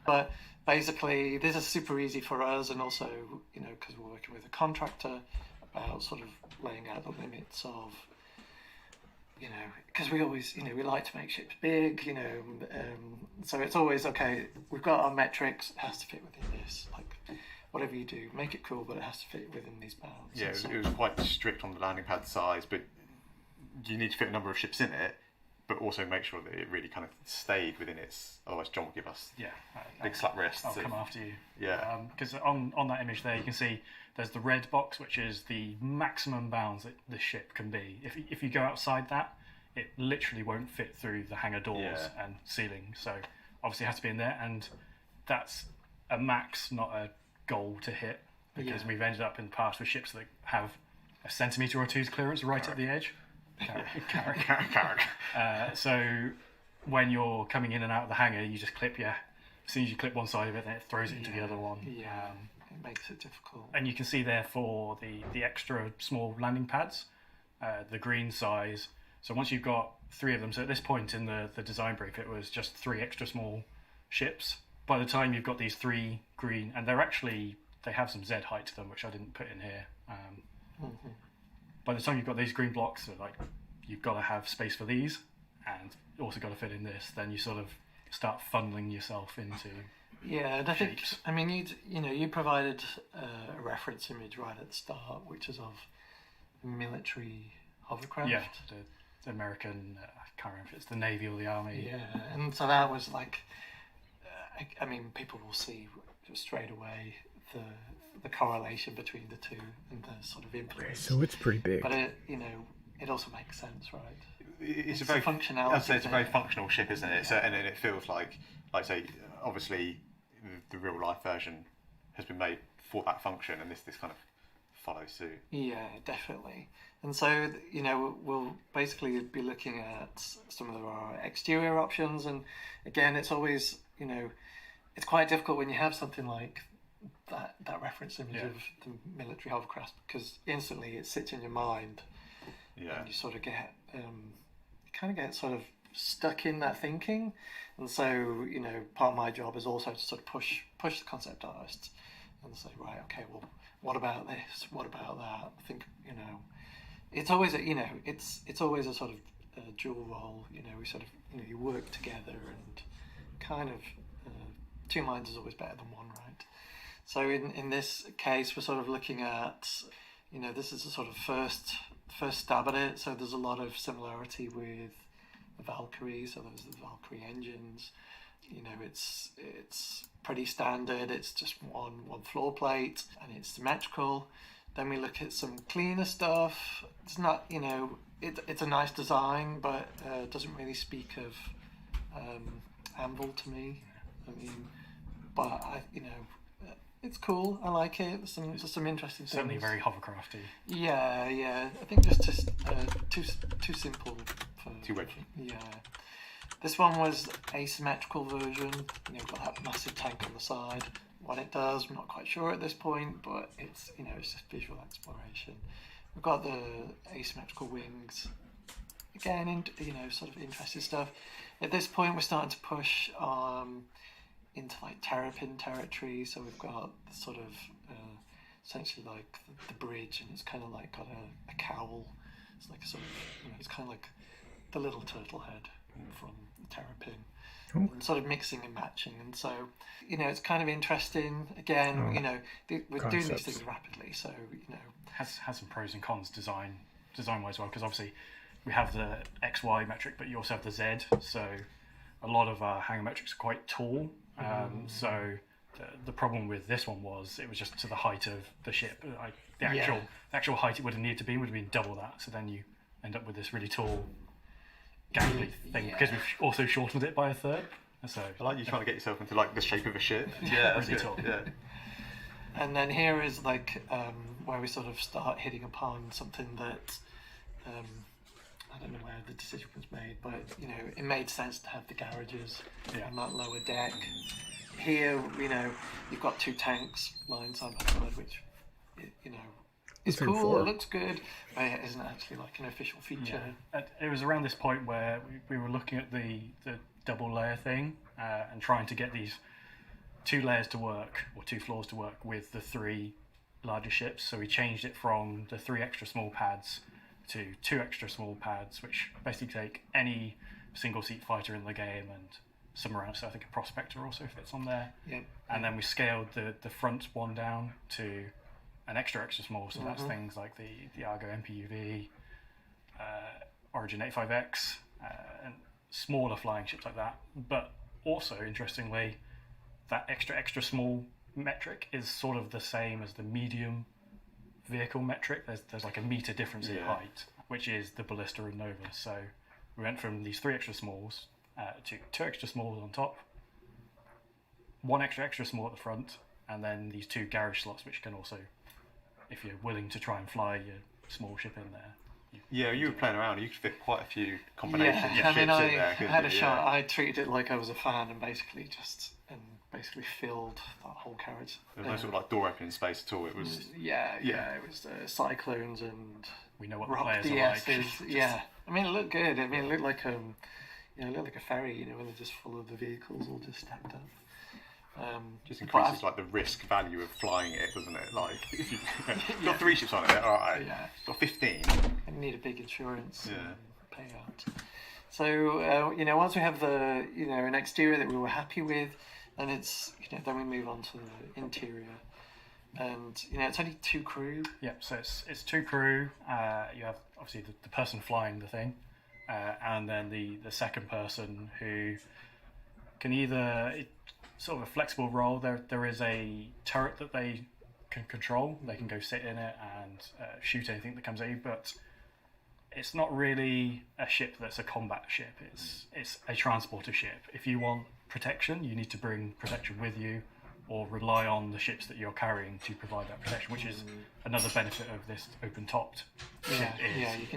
But basically, this is super easy for us, and also, because we're working with a contractor, about sort of laying out the limits of, because we always, we like to make ships big, so it's always, okay, we've got our metrics, it has to fit within this, like, whatever you do, make it cool, but it has to fit within these bounds. Yeah, it was quite strict on the landing pad size, but you need to fit a number of ships in it, but also make sure that it really kind of stayed within its. Otherwise, John will give us big slap wrists. I'll come after you. Yeah, because on that image there, you can see there's the red box, which is the maximum bounds that the ship can be. If you go outside that, it literally won't fit through the hangar doors and ceiling. So obviously, it has to be in there, and that's a max, not a goal to hit, because we've ended up in the past with ships that have a centimetre or two's clearance right at the edge. So when you're coming in and out of the hangar, you just clip as soon as you clip one side of it, then it throws it into the other one. It makes it difficult. And you can see there for the extra small landing pads, the green size. So once you've got 3 of them, so at this point in the design brief, it was just 3 extra small ships. By the time you've got these 3 green, and they have some Z height to them, which I didn't put in here. By the time you've got these green blocks, so like you've got to have space for these, and also got to fit in this. Then you sort of start funneling yourself into. Yeah, and I think, I mean, you provided a reference image right at the start, which is of military hovercraft. Yeah, the American. I can't remember if it's the Navy or the Army. Yeah, and so that was like. I mean, people will see straight away the correlation between the two and the sort of influence. Okay, so it's pretty big. But it also makes sense, right? It's a very functional. I'd say it's a very functional ship, isn't it? So, and it feels like say, obviously, the real life version has been made for that function, and this kind of follows suit. Yeah, definitely. And so, we'll basically be looking at some of our exterior options, and again, it's always, it's quite difficult when you have something like that reference image of the military hovercraft, because instantly it sits in your mind, and you sort of get, sort of stuck in that thinking, and so part of my job is also to sort of push the concept artists and say, right, okay, well, what about this? What about that? I think it's always it's always a sort of dual role. We sort of you work together, and kind of 2 minds is always better than one, right? So in this case, we're sort of looking at this is a sort of first stab at it. So there's a lot of similarity with the Valkyrie. So there's the Valkyrie engines. It's pretty standard. It's just one floor plate, and it's symmetrical. Then we look at some cleaner stuff. It's not, it's a nice design, but doesn't really speak of anvil to me. I mean, but it's cool. I like it. There's some interesting things. Certainly very hovercrafty. Yeah. I think just too simple for too wedgy. Yeah. This one was asymmetrical version. Got that massive tank on the side. What it does, I'm not quite sure at this point, but it's it's just visual exploration. We've got the asymmetrical wings. Again, sort of interesting stuff. At this point, we're starting to push into like terrapin territory. So we've got sort of essentially like the bridge, and it's kind of like got a cowl. It's like a sort of it's kind of like the little turtle head from Terrapin. Oh. And sort of mixing and matching, and so it's kind of interesting. Again, we're doing these things rapidly, so has some pros and cons design wise, well, because obviously we have the XY metric, but you also have the Z. So a lot of our hangar metrics are quite tall. So the problem with this one was it was just to the height of the ship. The actual height it would have needed to be would have been double that. So then you end up with this really tall gangly thing because we've also shortened it by a third. So I like you trying to get yourself into like the shape of a ship. Yeah, really tall. Yeah. And then here is like where we sort of start hitting upon something that I don't know where the decision was made, but it made sense to have the garages on that lower deck. Here, you've got 2 tanks lying side by side, which it's cool. It looks good, but it isn't actually like an official feature. Yeah. It was around this point where we were looking at the double layer thing and trying to get these 2 layers to work, or 2 floors to work with the 3 larger ships. So we changed it from the 3 extra small pads to 2 extra small pads, which basically take any single seat fighter in the game and some around. So I think a Prospector also fits on there. Yeah. And then we scaled the front one down to an extra small. So that's things like the Argo MPUV, Origin 85X, and smaller flying ships like that. But also, interestingly, that extra small metric is sort of the same as the medium vehicle metric. There's like a meter difference in height, which is the Ballista and Nova. So we went from these 3 extra smalls to 2 extra smalls on top, 1 extra small at the front, and then these 2 garage slots, which can also, if you're willing to try and fly your small ship in there. You were playing around. You could fit quite a few combinations of ships I mean, in there. I had a shot. I treated it like I was a fan and basically filled that whole carriage. There was no sort of like door opening space at all. It was it was Cyclones and we know what Rock the players DSs. are like. I mean, it looked good. I mean, it looked like it looked like a ferry. When they're just full of the vehicles all just stacked up. Just increases like the risk value of flying it, doesn't it? Like if you've got 3 ships on it, all right. Got 15. You need a big insurance payout. So once we have the an exterior that we were happy with, and it's then we move on to the interior, and it's only 2 crew. Yep. So it's 2 crew. You have obviously the person flying the thing, and then the second person who can either sort of a flexible role. There is a turret that they can control. They can go sit in it and shoot anything that comes at you, but it's not really a ship that's a combat ship. It's a transporter ship. If you want protection, you need to bring protection with you, or rely on the ships that you're carrying to provide that protection, which is another benefit of this open-topped ship.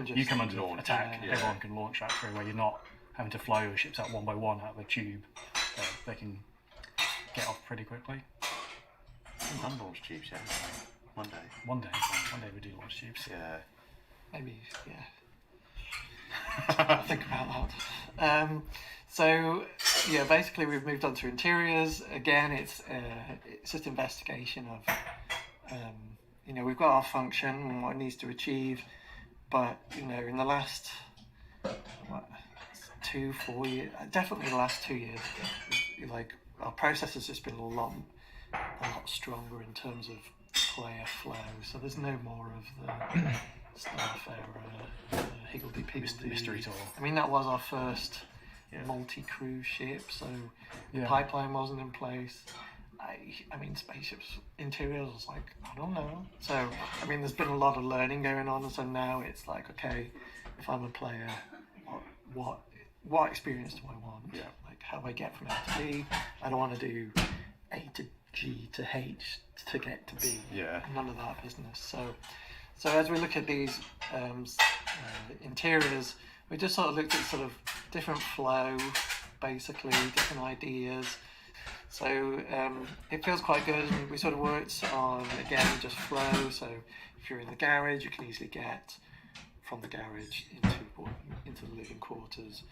You come under attack, everyone can launch that through, where you're not having to fly your ships out one by one out of a tube. They can get off pretty quickly. Launch tubes, yeah. One day we do launch tubes. Yeah. Maybe, I'll think about that. So basically we've moved on to interiors. Again, it's just investigation of, we've got our function and what it needs to achieve, but in the last 2-4 years, definitely the last 2 years, like our process has just been a lot stronger in terms of player flow. So there's no more of the Starfarer, higgledy-piggledy mystery tour. I mean, that was our first multi-crew ship, so the pipeline wasn't in place. I mean, spaceships interiors was like, I don't know. So I mean, there's been a lot of learning going on, and so now it's like, okay, if I'm a player, what experience do I want? Like, how do I get from A to B? I don't want to do A to G to H to get to B. None of that business. So as we look at these interiors, we just sort of looked at sort of different flow, basically, different ideas. So it feels quite good, and we sort of worked on, again, just flow. So if you're in the garage, you can easily get from the garage into the living quarters.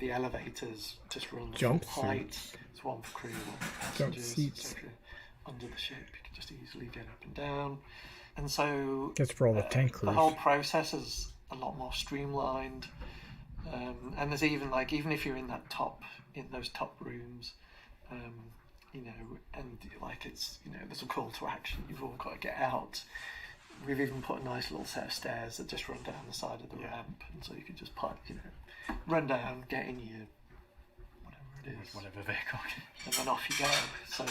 The elevators just run the Jump full height. seats. It's one for crew, one for Jump passengers. seats. So if you're under the ship, you can just easily get up and down. And so That's for all the tank crews. the whole process is a lot more streamlined. And there's even if you're in those top rooms, you know, and like it's, you know, there's a call to action. You've all got to get out. We've even put a nice little set of stairs that just run down the side of the ramp, and so you can just run down, get in your whatever vehicle, and then off you go. So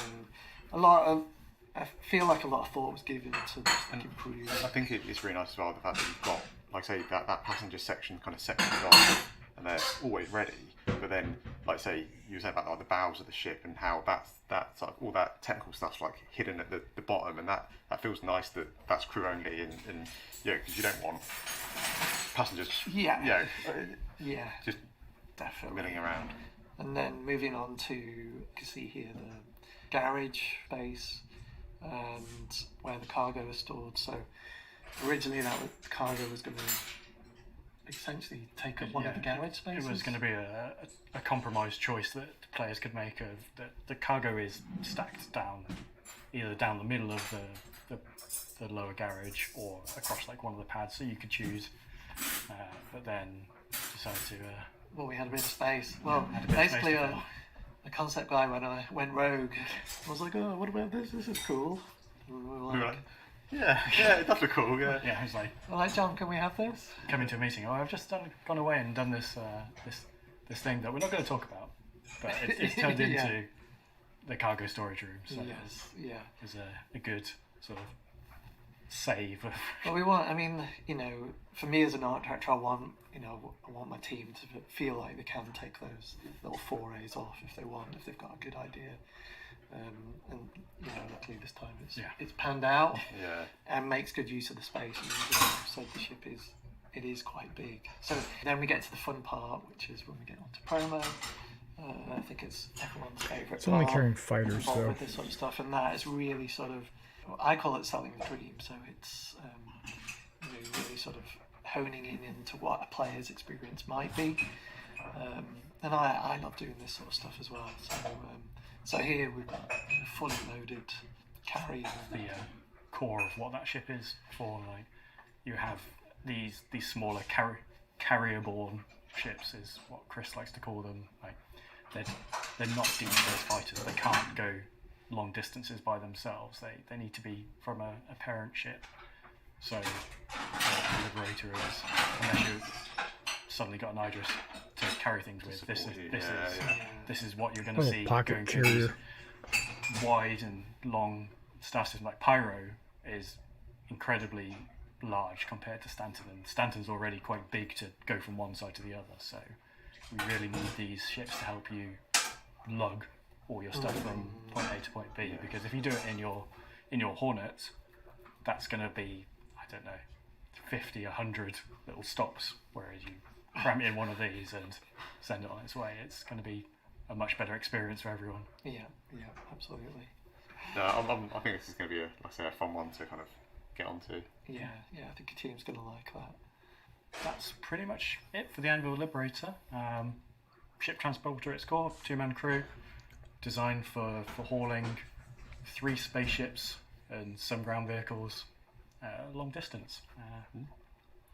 I feel like a lot of thought was given to just improve. I think it's really nice as well the fact that you've got, like say, that passenger section kind of sections off, and they're always ready. But then, like say, you were saying about the bows of the ship and how that's like, all that technical stuff's like hidden at the bottom, and that feels nice that that's crew only, and you know, because you don't want passengers. Yeah. Just definitely milling around. And then moving on to, you can see here the garage space and where the cargo is stored. So originally the cargo was going to essentially take up one of the garage spaces. It was going to be a compromise choice that the players could make of that the cargo is stacked down, either down the middle of the lower garage or across like one of the pads, so you could choose. But then decided to. Well, we had a bit of space. Well, basically, the concept guy went rogue. I was like, oh, what about this? This is cool. And we were like, yeah, it does look cool. Yeah. Yeah, I was like, well, John, can we have this? Coming to a meeting. Oh, I've just gone away and done this thing that we're not going to talk about, but it's turned into the cargo storage room. So it's a good sort of save. Well, we want. I mean, you know, for me as an art director, I want my team to feel like they can take those little forays off if they want, if they've got a good idea. And you know, luckily this time it's panned out and makes good use of the space. And so the ship is quite big. So then we get to the fun part, which is when we get onto promo. I think it's everyone's favourite. It's only carrying fighters though. With this sort of stuff, and that is really sort of, I call it selling the dream. So it's really sort of honing into what a player's experience might be. And I love doing this sort of stuff as well. So here we've got a fully loaded carry. The core of what that ship is for. Like, you have these smaller carrier-borne ships, is what Chris likes to call them. Like, they're not deep space fighters. They can't go long distances by themselves. They need to be from a parent ship. So the Liberator is, unless you suddenly got an Idris to carry things with, this is what you're going to see pocket going carrier. through wide and long star system. Like Pyro is incredibly large compared to Stanton, and Stanton's already quite big to go from one side to the other. So we really need these ships to help you lug all your stuff from point A to point B. Because if you do it in your Hornet, that's going to be, I don't know, 50, 100 little stops, whereas you cram it in one of these and send it on its way. It's going to be a much better experience for everyone. Yeah, absolutely. No, I think this is going to be a fun one to kind of get onto. Yeah, I think your team's going to like that. That's pretty much it for the Anvil Liberator. Ship transporter at its core, 2-man crew, designed for hauling 3 spaceships and some ground vehicles long distance.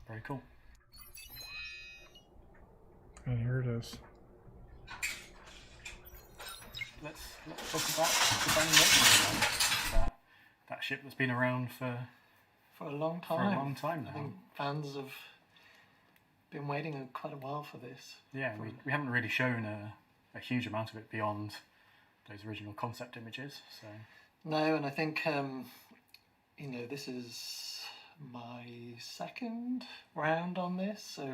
Very cool. And here it is. Let's talk about the Dragonlords. That ship that's been around for a long time. For a long time now. I think fans have been waiting quite a while for this. Yeah, we haven't really shown a huge amount of it beyond those original concept images. So no, and I think this is my second round on this. So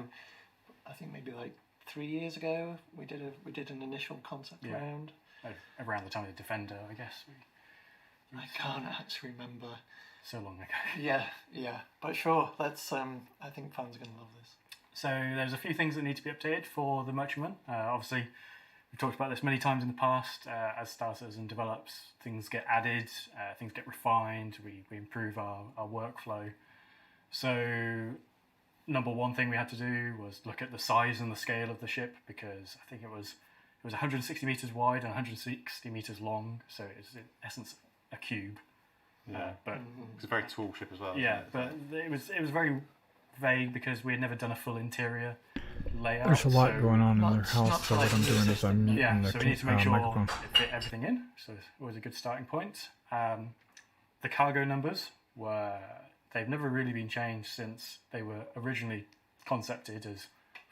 I think maybe like 3 years ago we did an initial concept round. Around the time of the Defender, I guess. I can't actually remember. So long ago. Yeah. But sure, let's. I think fans are going to love this. So there's a few things that need to be updated for the Merchantman. Obviously, we've talked about this many times in the past. As Star Citizen develops, things get added, things get refined. We improve our workflow. So number one thing we had to do was look at the size and the scale of the ship, because I think it was 160 meters wide and 160 meters long. So it's in essence a cube. But it's a very tall ship as well. Yeah, but it was very vague because we had never done a full interior. layout. There's a lot so going on in their not house, so what I'm doing is I'm muting yeah, the so we need to make sure microphone. it fit everything in. So it's always a good starting point. The cargo numbers they've never really been changed since they were originally concepted as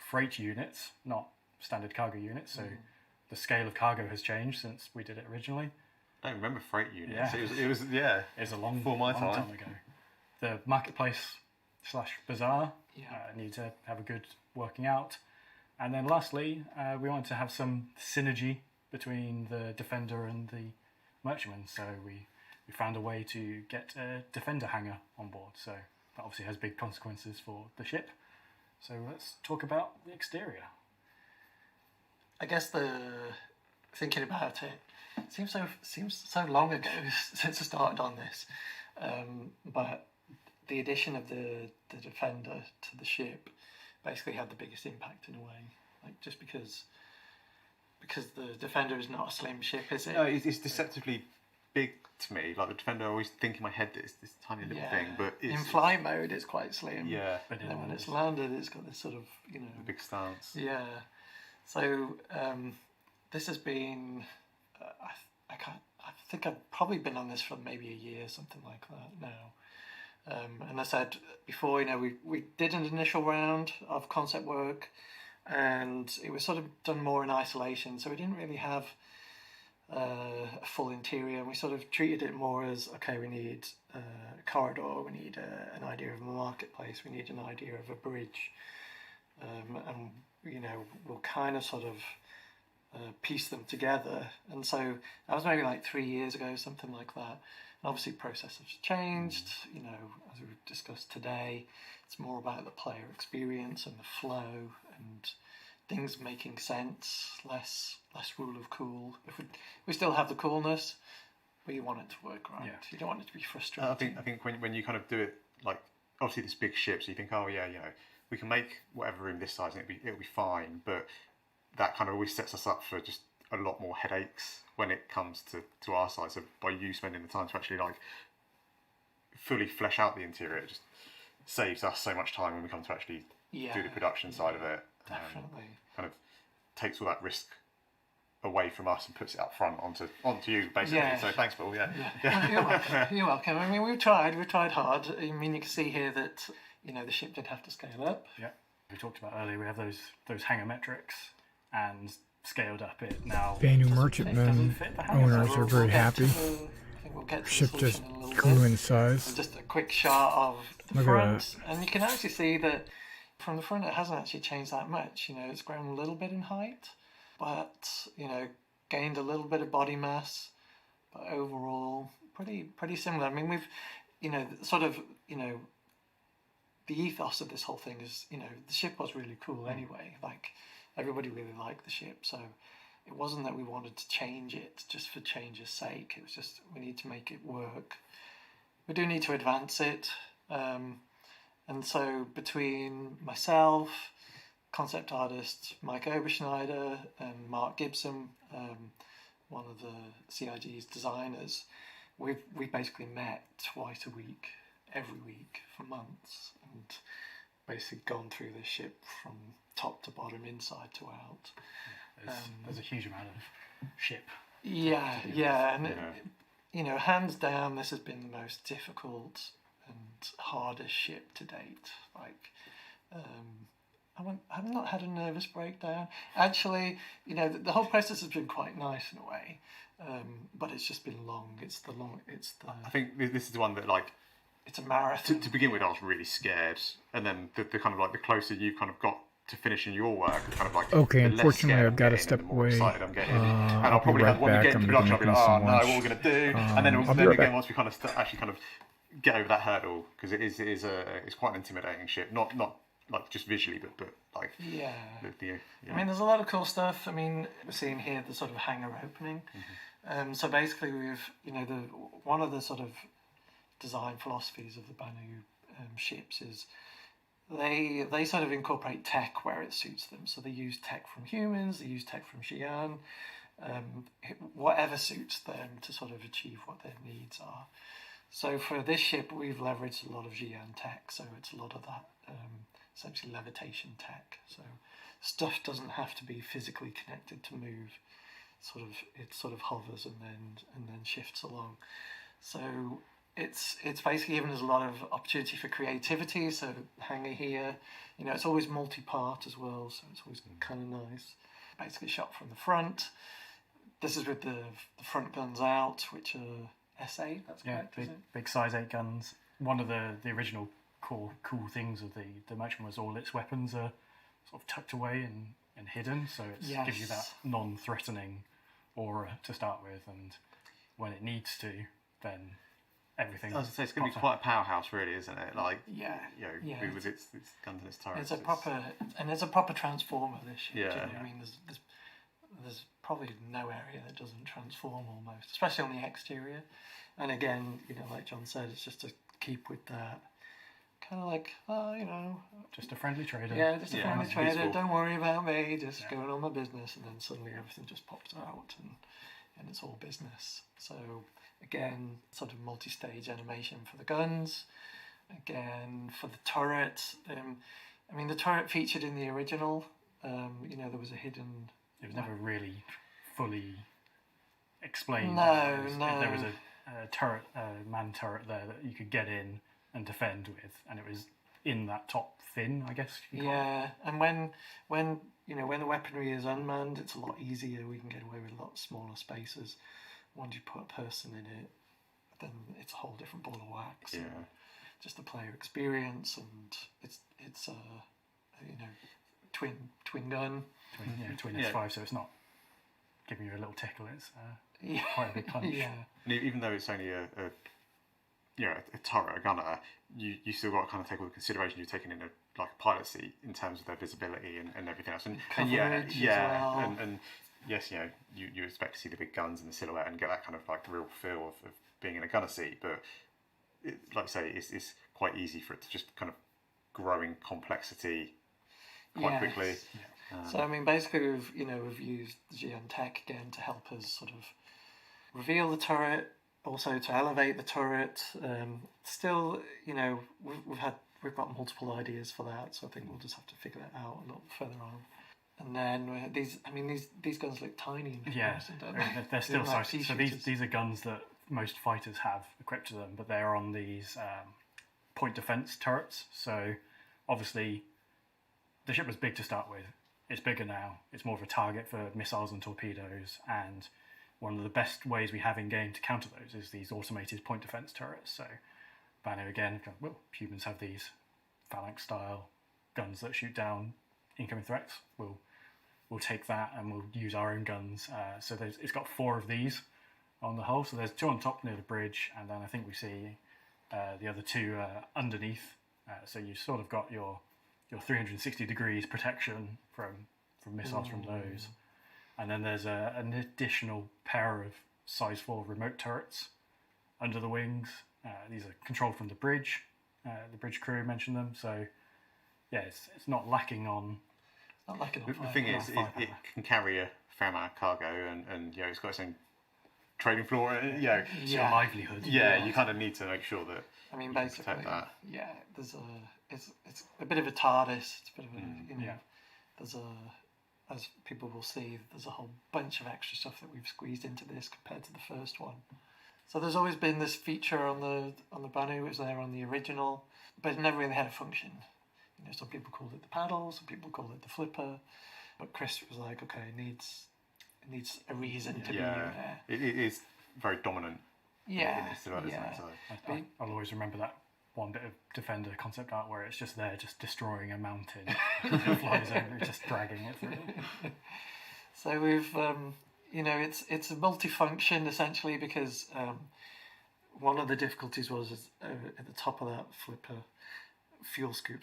freight units, not standard cargo units. So the scale of cargo has changed since we did it originally. I don't remember freight units. Yeah. It was It was a long time ago. The marketplace / bazaar need to have a good working out. And then lastly, we want to have some synergy between the Defender and the Merchantman. So we found a way to get a Defender hangar on board. So that obviously has big consequences for the ship. So let's talk about the exterior. I guess thinking about it seems so long ago since I started on this, but the addition of the Defender to the ship basically had the biggest impact in a way. Like just because the Defender is not a slim ship, is it? No, it's deceptively big to me. Like the Defender, I always think in my head that it's this tiny little thing, but in flight mode it's quite slim. Yeah, but then when it's landed, it's got this sort of a big stance. Yeah. So this has been. I think I've probably been on this for maybe a year, something like that now. And I said before, we did an initial round of concept work, and it was sort of done more in isolation. So we didn't really have a full interior, and we sort of treated it more as, okay, we need a corridor, we need an idea of a marketplace, we need an idea of a bridge, and we'll kind of sort of piece them together. And so that was maybe like 3 years ago, something like that. And obviously process has changed, as we've discussed today. It's more about the player experience and the flow and things making sense, less rule of cool. We still have the coolness, but you want it to work right. Yeah. You don't want it to be frustrating. I think when you kind of do it, like obviously this big ship, so you think, oh yeah, we can make whatever room this size and it'll be fine, but that kind of always sets us up for just a lot more headaches when it comes to our side. So by you spending the time to actually like fully flesh out the interior, it just saves us so much time when we come to actually do the production side of it. Definitely. Kind of takes all that risk away from us and puts it up front onto you basically. Yeah. So thanks, Paul. Yeah. Well, you're welcome. You're welcome. I mean, we've tried hard. I mean, you can see here that the ship did have to scale up. Yeah. We talked about earlier. We have those hangar metrics and scaled up it now. The new Merchantman owners are very happy. Ship just grew in size. And just a quick shot of the front, and you can actually see that from the front it hasn't actually changed that much. It's grown a little bit in height, but gained a little bit of body mass, but overall pretty similar. I mean, we've the ethos of this whole thing is the ship was really cool anyway. Like everybody really liked the ship, so it wasn't that we wanted to change it just for change's sake. It was just we need to make it work. We do need to advance it, and so between myself, concept artist Mike Oberschneider, and Mark Gibson, one of the CIG's designers, we basically met twice a week, every week for months, and basically gone through this ship from top to bottom, inside to out. There's a huge amount of ship. Yeah, and hands down, this has been the most difficult and hardest ship to date. Like, I've not had a nervous breakdown. Actually, the whole process has been quite nice in a way, but it's just been long. I think this is the one that it's a marathon. To begin with, I was really scared, and then the kind of like the closer you kind of got to finishing your work, kind of like okay. Unfortunately, I've got to step away. And I'll probably right when we get into production, I'll be like, oh no, what are we going to do? And then again, once we kind of actually kind of get over that hurdle, because it's quite an intimidating ship, not like just visually, but like I mean, there's a lot of cool stuff. I mean, we're seeing here the sort of hangar opening. Mm-hmm. So basically, we've one of the sort of design philosophies of the Banu ships is they sort of incorporate tech where it suits them. So they use tech from humans, they use tech from Xi'an, whatever suits them to sort of achieve what their needs are. So for this ship, we've leveraged a lot of Xi'an tech. So it's a lot of that essentially levitation tech. So stuff doesn't have to be physically connected to move. It sort of hovers and then shifts along. So it's basically given us a lot of opportunity for creativity. So hangar here, it's always multi-part as well, so it's always kind of nice. Basically shot from the front. This is with the front guns out, which are S8. That's correct. Big size 8 guns. One of the original cool things of the Merchant was all its weapons are sort of tucked away and hidden, so it gives you that non-threatening aura to start with, and when it needs to, then everything. I was going to say, it's going to be quite a powerhouse, really, isn't it? Like, with its guns and its turrets. It's a proper transformer. This ship. Yeah. Do you know what I mean? There's probably no area that doesn't transform almost, especially on the exterior. And again, like John said, it's just to keep with that kind of like, just a friendly trader. Yeah, just a friendly trader. Peaceful. Don't worry about me. Just going on my business, and then suddenly everything just pops out, and it's all business. So again, sort of multi-stage animation for the guns. Again, for the turret. The turret featured in the original. There was a hidden. It was never really fully explained. No. There was a turret, man turret there that you could get in and defend with, and it was in that top fin, I guess. And when the weaponry is unmanned, it's a lot easier. We can get away with a lot smaller spaces. Once you put a person in it, then it's a whole different ball of wax. Yeah. Just the player experience, and it's twin gun. Twin S5, so it's not giving you a little tickle. It's quite a big punch. Yeah. And even though it's only a turret, a gunner, you still got to kind of take all the consideration you're taking in a pilot seat in terms of their visibility and everything else. And yes, you expect to see the big guns and the silhouette and get that kind of like real feel of being in a gunner seat, but like I say, it's quite easy for it to just kind of grow in complexity quite quickly. So basically we've used the GN tech again to help us sort of reveal the turret, also to elevate the turret. Still, we've got multiple ideas for that, so I think we'll just have to figure that out a little further on. And then these guns look tiny in comparison, don't they? They're still sized. So these are guns that most fighters have equipped to them, but they're on these point defense turrets. So obviously the ship was big to start with. It's bigger now. It's more of a target for missiles and torpedoes, and one of the best ways we have in game to counter those is these automated point defense turrets. So Banu again, humans have these phalanx style guns that shoot down incoming threats. We'll take that and we'll use our own guns. So it's got 4 of these on the hull. So there's 2 on top near the bridge, and then I think we see the other 2 underneath. So you've sort of got your 360 degrees protection from missiles from those. And then there's an additional pair of size 4 remote turrets under the wings. These are controlled from the bridge. The bridge crew mentioned them. So yeah, it's not lacking on. The thing is, it can carry a fair amount of cargo, and it's got its own trading floor. It's your livelihood. Yeah, you kind of need to make sure that. Basically, protect that. Yeah. It's a bit of a TARDIS. It's a bit of a There's as people will see, there's a whole bunch of extra stuff that we've squeezed into this compared to the first one. So there's always been this feature on the Banu. It was there on the original, but it never really had a function. Some people called it the paddle, some people called it the flipper, but Chris was like, okay, it needs a reason to be there. It is very dominant. Yeah, I'll always remember that one bit of Defender concept art where it's just there, just destroying a mountain. It flies over, just dragging it through. So we've, it's a multifunction essentially, because one of the difficulties was at the top of that fuel scoop,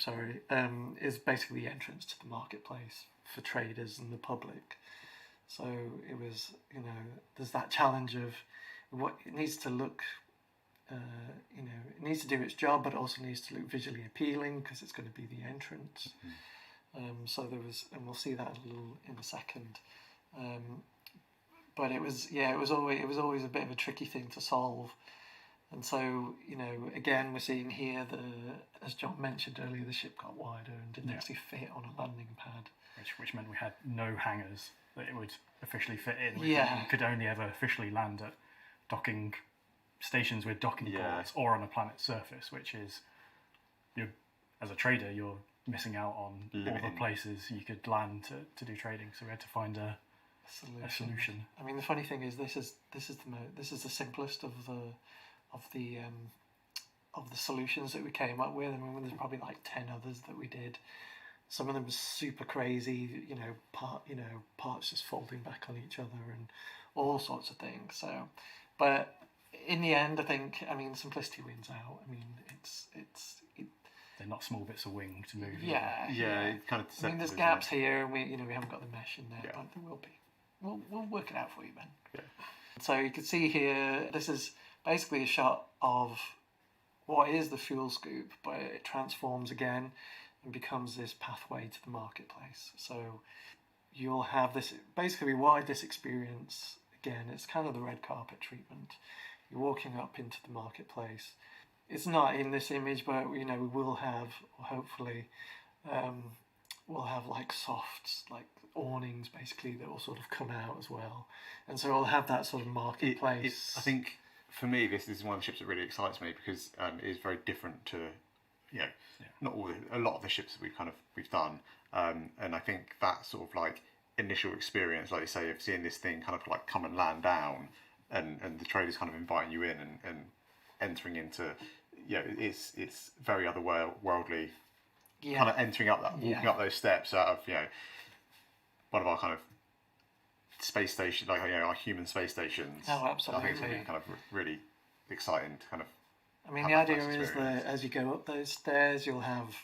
is basically the entrance to the marketplace for traders and the public. So it was, there's that challenge of what it needs to look. It needs to do its job, but also needs to look visually appealing because it's going to be the entrance. So there was, and we'll see that a little in a second. But it was always a bit of a tricky thing to solve. And so, again, we're seeing here as John mentioned earlier, the ship got wider and didn't actually fit on a landing pad. Which meant we had no hangars that it would officially fit in. We Yeah. could only ever officially land at docking stations with docking ports or on a planet's surface, which is, as a trader, you're missing out on all the places you could land to do trading. So we had to find a solution. I mean, the funny thing is, this is the simplest of the solutions that we came up with. I mean, there's probably like 10 others that we did. Some of them were super crazy, parts just folding back on each other and all sorts of things. So, but in the end, I think, simplicity wins out. I mean, they're not small bits of wing to move. Yeah. It kind of. I mean, there's gaps here, and we haven't got the mesh in there, but there will be. We'll work it out for you, Ben. Yeah. So you can see here, this is basically a shot of what is the fuel scoop, but it transforms again and becomes this pathway to the marketplace. So you'll have this, basically why this experience, again, it's kind of the red carpet treatment. You're walking up into the marketplace. It's not in this image, but we will have, hopefully, we'll have like soft, like awnings basically that will sort of come out as well. And so we'll have that sort of marketplace. I think for me, this is one of the ships that really excites me because it is very different to, not a lot of the ships that we've done, and I think that sort of like initial experience, like you say, of seeing this thing kind of like come and land down, and the traders kind of inviting you in and entering into, it's very otherworldly, kind of entering up that, walking up those steps out of one of our kind of space station, like our human space stations. Oh, absolutely. I think it's going to be kind of really exciting to kind of. I mean, the idea is that as you go up those stairs, you'll have,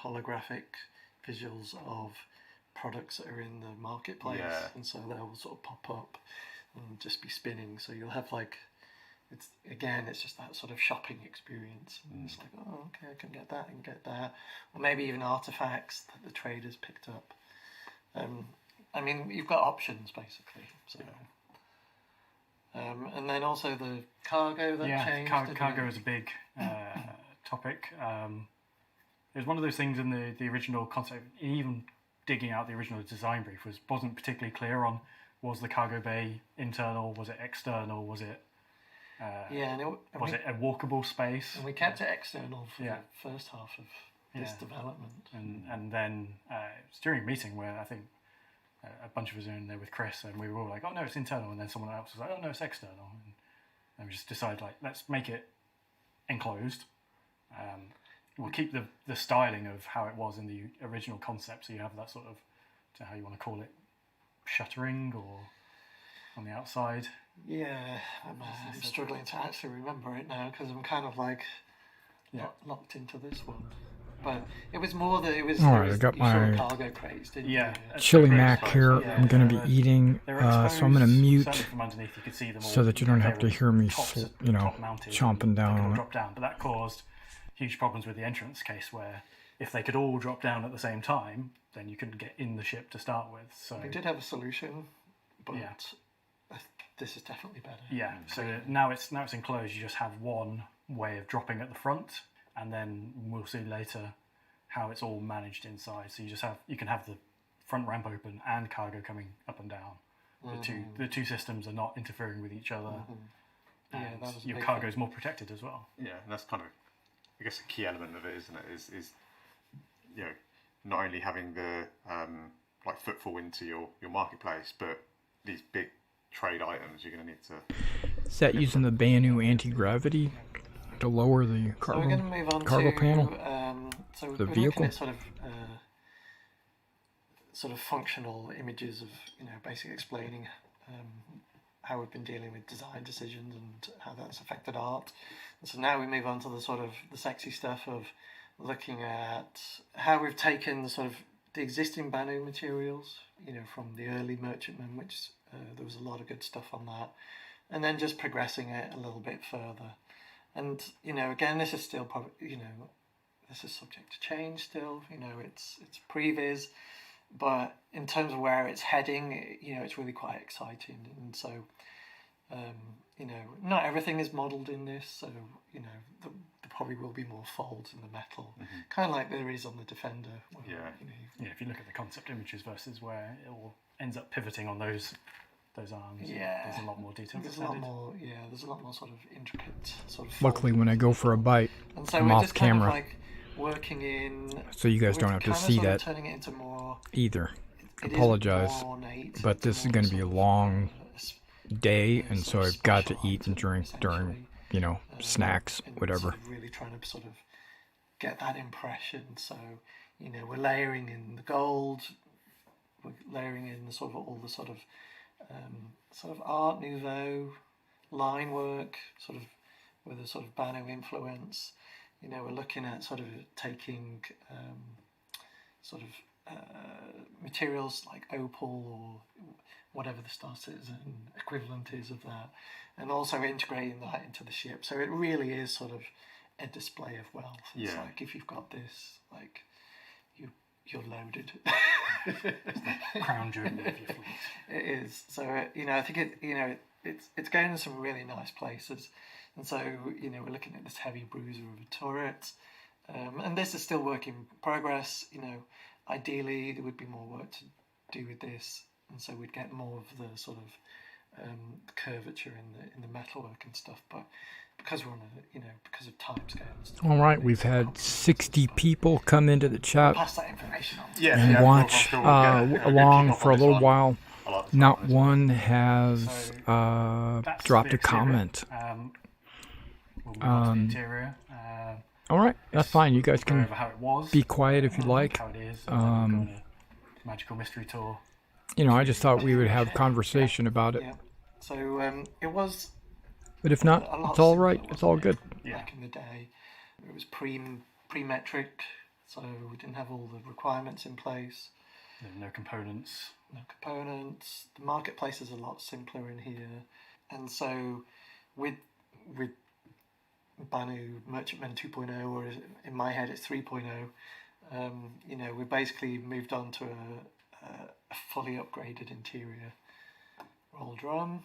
holographic visuals of products that are in the marketplace, and so they'll sort of pop up and just be spinning. So you'll have like, it's just that sort of shopping experience. And it's like, oh, okay, I can get that and get that, or maybe even artifacts that the traders picked up. I mean, you've got options basically. So. And then also the cargo that changed. Cargo is a big topic. It was one of those things in the original concept, even digging out the original design brief, wasn't particularly clear on, was the cargo bay internal, was it external, was it was it a walkable space? And we kept it external for the first half of this development. And then it's during a meeting where I think a bunch of us were in there with Chris, and we were all like, oh no, it's internal, and then someone else was like, oh no, it's external, and we just decided, like, let's make it enclosed. We'll keep the styling of how it was in the original concept, so you have that sort of, I don't know how you want to call it, shuttering or on the outside. Yeah, I'm struggling to actually remember it now because I'm kind of like locked into this one. But it was more that it was. All right, I got my cargo crates, didn't you? chili mac here. I'm going to be eating, so I'm going to mute so that you don't have to hear me, chomping down on it. Drop down, but that caused huge problems with the entrance case, where if they could all drop down at the same time, then you couldn't get in the ship to start with. So we did have a solution, but this is definitely better. Yeah. So now it's enclosed. You just have one way of dropping at the front. And then we'll see later how it's all managed inside. So you can have the front ramp open and cargo coming up and down. The two systems are not interfering with each other. And your cargo is more protected as well. Yeah, and that's kind of, I guess, a key element of it, isn't it? Is not only having the like footfall into your marketplace, but these big trade items you're going to need to. Is that using the Banu anti-gravity to lower the cargo, so we're going to move on cargo to, panel? So the we're vehicle? looking at sort of functional images of, basically explaining how we've been dealing with design decisions and how that's affected art. And so now we move on to the sort of the sexy stuff of looking at how we've taken the sort of the existing Banu materials, from the early merchantmen, which there was a lot of good stuff on that, and then just progressing it a little bit further. And, again, this is still probably, this is subject to change still. It's previs, but in terms of where it's heading, it's really quite exciting. And so, You know, not everything is modelled in this, so you know there probably will be more folds in the metal, kind of like there is on the Defender. Where, Yeah. you know, Yeah, if you look at the concept images versus where it all ends up pivoting on those arms, there's a lot more detail. There's a lot more, there's a lot more sort of intricate sort of. Luckily, when I go for a bite, And so I'm we're off just kind camera, of like working in. so you guys don't have to see that Turning it into more. either. It is Apologize, more ornate, but it's this is more going to be a long day, and sort so of I've got to special eat and drink during, you know, snacks, and whatever. Sort of really trying to sort of get that impression. So, you know, we're layering in the gold, we're layering in the sort of all the sort of Art Nouveau line work, sort of with a sort of Banu influence. You know, we're looking at sort of taking materials like opal or whatever the citizen equivalent is of that, and also integrating that into the ship. So it really is sort of a display of wealth. It's like if you've got this, like you're loaded. Crown jewel of your fleet. It is. So you know, I think it's going to some really nice places, and so you know we're looking at this heavy bruiser of a turret, and this is still work in progress. You know, ideally there would be more work to do with this, and so we'd get more of the sort of curvature in the metalwork and stuff. But because we're on because of time scales. All right, we've had 60 people come into the chat Pass that information on. and watch along for a little while. Not one has dropped a comment. All right, that's fine. You guys can be quiet if you like. How it is. Magical mystery tour. You know, I just thought we would have conversation about it. Yeah. So it was. But if not, it's all right. It's all good. Back in the day, it was pre-metric, so we didn't have all the requirements in place. No components. No components. The marketplace is a lot simpler in here, and so with Banu Merchantmen 2.0, or in my head it's 3.0. You know, we basically moved on to a fully upgraded interior roll drum.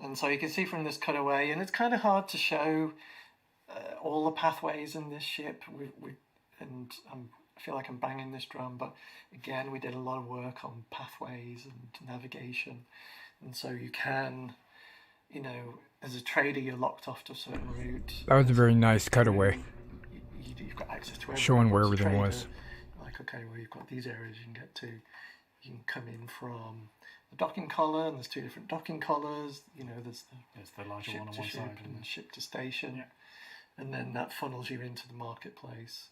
And so you can see from this cutaway, and it's kind of hard to show all the pathways in this ship. I feel like I'm banging this drum, but again, we did a lot of work on pathways and navigation. And so you can, you know, as a trader, you're locked off to a certain route. That was a very nice cutaway. You've got access to everything. Showing where everything was. Like, okay, well, you've got these areas you can get to. You can come in from the docking collar, and there's two different docking collars. You know, there's the larger one on one side and the ship to station, and then that funnels you into the marketplace,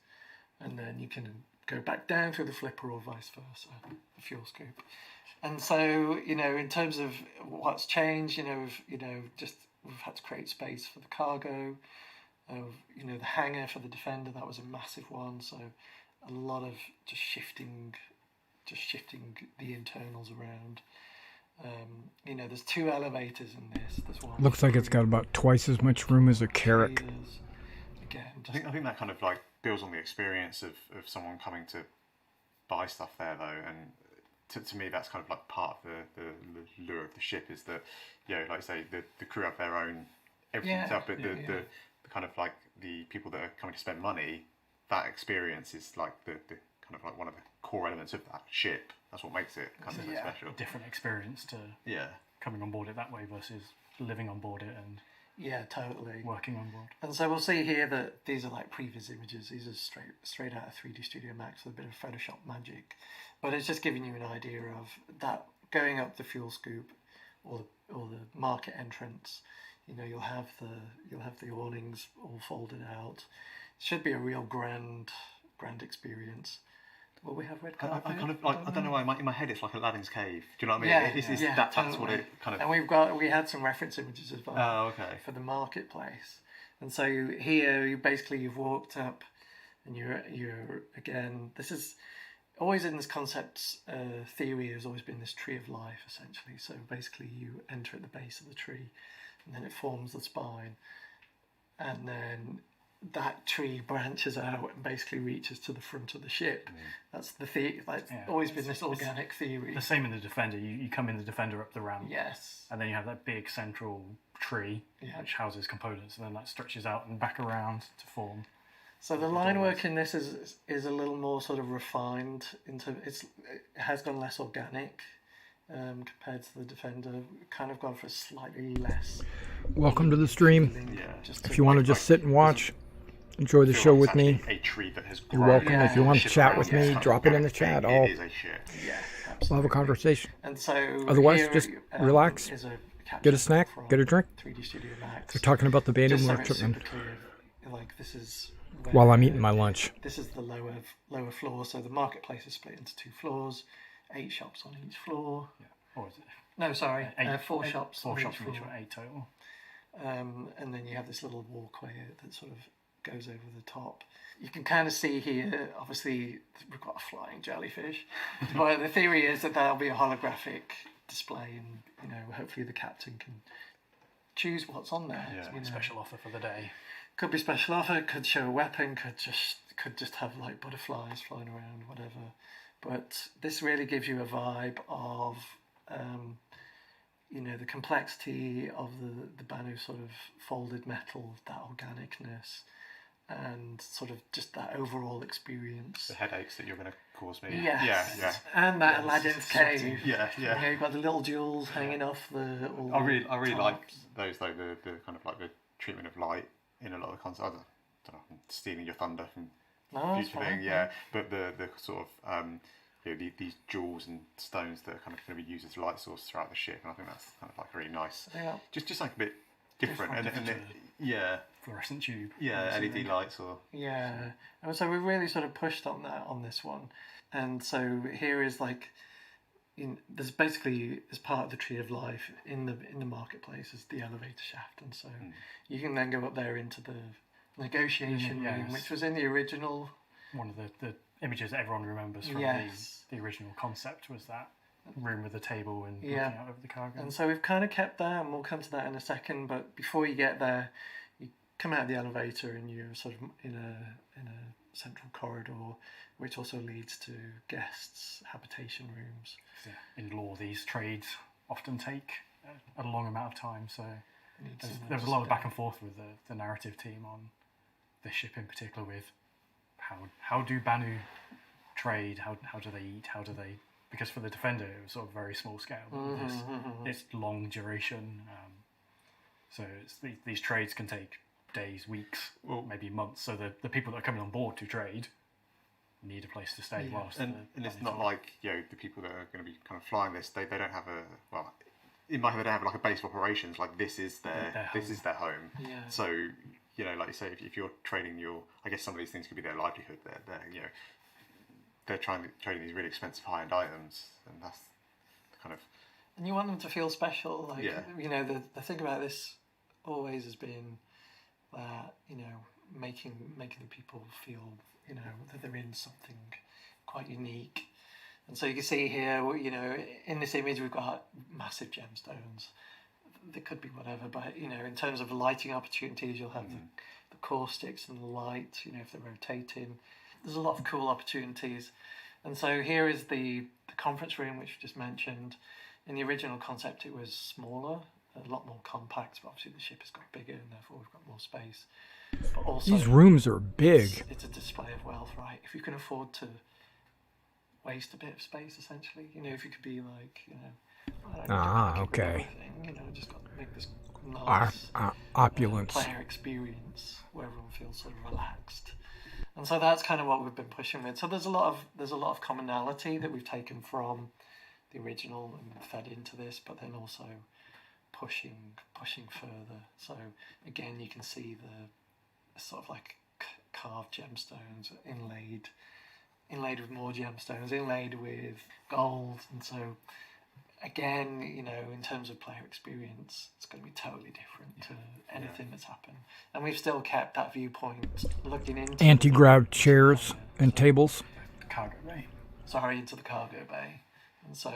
and then you can go back down through the flipper or vice versa, the fuel scoop. And so, you know, in terms of what's changed, you know, we've had to create space for the cargo. You know, the hangar for the Defender, that was a massive one. So a lot of just shifting the internals around. You know, there's two elevators in this. There's one. Looks like it's got about twice as much room as a Carrack. Again, I think that kind of like builds on the experience of someone coming to buy stuff there, though, and to me that's kind of like part of the lure of the ship is that, you know, like I say, the crew have their own everything stuff, but the kind of like the people that are coming to spend money, that experience is like the kind of like one of the core elements of that ship. That's what makes it kind of so special. Different experience to coming on board it that way versus living on board it and totally working on board. And so we'll see here that these are like previs images. These are straight out of 3D Studio Max with a bit of Photoshop magic, but it's just giving you an idea of that going up the fuel scoop or the market entrance. You know, you'll have the awnings all folded out. It should be a real grand experience. Will we have red carpet? I kind of like, I don't know why in my head it's like Aladdin's cave. Do you know what I mean? That's what it kind of. And we had some reference images as well. Oh, okay. For the marketplace, and so here you've walked up, and you're again. This is always in this concept theory. Has always been this tree of life essentially. So basically, you enter at the base of the tree, and then it forms the spine, and then that tree branches out and basically reaches to the front of the ship. That's the theory. Like, always been this organic theory. The same in the Defender. You come in the Defender up the ramp. Yes. And then you have that big central tree which houses components, and then that stretches out and back around to form. So the line work in this is a little more sort of refined. It has gone less organic compared to the Defender. Kind of gone for slightly less. Welcome to the stream. If you want to just sit and watch, enjoy the show with me, you're welcome. If you want to chat with me, drop it in the chat. I'll have a conversation. And so otherwise, here, just relax, get a snack, get a drink. 3D Studio Max. They're talking about the Band of Just so Merchantmen it's super clear, like this is while I'm eating my lunch. This is the lower floor. So the marketplace is split into 2 floors, 8 shops on each floor. Or is it? No, sorry, 4 shops. Four on shops each on each floor. one, 8 total. And then you have this little walkway that sort of goes over the top. You can kind of see here, obviously, we've got a flying jellyfish. But the theory is that there'll be a holographic display, and hopefully the captain can choose what's on there. Special offer for the day. Could be special offer. Could show a weapon. Could just have like butterflies flying around, whatever. But this really gives you a vibe of the complexity of the Banu sort of folded metal, that organicness, and sort of just that overall experience. The headaches that you're going to cause me. Yes. Yeah. And that Aladdin's cave. Yeah. You've got the little jewels hanging off the. I really like those though. The kind of like the treatment of light in a lot of the concepts. I don't know, I'm stealing your thunder from future thing. Yeah, but the sort of these jewels and stones that are kind of going to be used as light source throughout the ship, and I think that's kind of like really nice. Yeah. Just like a bit different, fluorescent tube. Yeah, LED lights or. Yeah, and so we really sort of pushed on that on this one, and so here is like. There's basically, as part of the Tree of Life in the marketplace is the elevator shaft, and so you can then go up there into the negotiation room, which was in the original. One of the images that everyone remembers from the original concept was that room with the table and looking out over the cargo. And so we've kind of kept that, and we'll come to that in a second. But before you get there, you come out of the elevator and you're sort of in a central corridor, which also leads to guests' habitation rooms. In law, these trades often take a long amount of time, so there was a lot of back and forth with the narrative team on this ship in particular, with how do Banu trade, how do they eat, how do they... Because for the Defender, it was sort of very small scale, this long duration, so these trades can take days, weeks, maybe months, so the people that are coming on board to trade need a place to stay whilst and it's not like the people that are going to be kind of flying this, they don't have in my head they have like a base of operations, like this is their home. So like you say, if you're trading I guess some of these things could be their livelihood. They're trading these really expensive high-end items, and that's kind of. And you want them to feel special, like the thing about this always has been that making the people feel that they're in something quite unique. And so you can see here, in this image we've got massive gemstones. They could be whatever, but in terms of lighting opportunities, you'll have the core sticks and the light. If they're rotating, there's a lot of cool opportunities. And so here is the conference room, which we just mentioned. In the original concept, it was smaller, a lot more compact, but obviously the ship has got bigger, and therefore we've got more space. But also, these rooms are big. It's a display of wealth, right? If you can afford to waste a bit of space, essentially, if you could be like, okay. Just got to make this nice opulence player experience where everyone feels sort of relaxed. And so that's kind of what we've been pushing with. So there's a lot of commonality that we've taken from the original and fed into this, but then also pushing further. So again, you can see the sort of like carved gemstones inlaid with more gemstones, inlaid with gold. And so again, in terms of player experience, it's going to be totally different to anything that's happened. And we've still kept that viewpoint looking into anti-grav chairs and tables. Cargo bay. Into the cargo bay. And so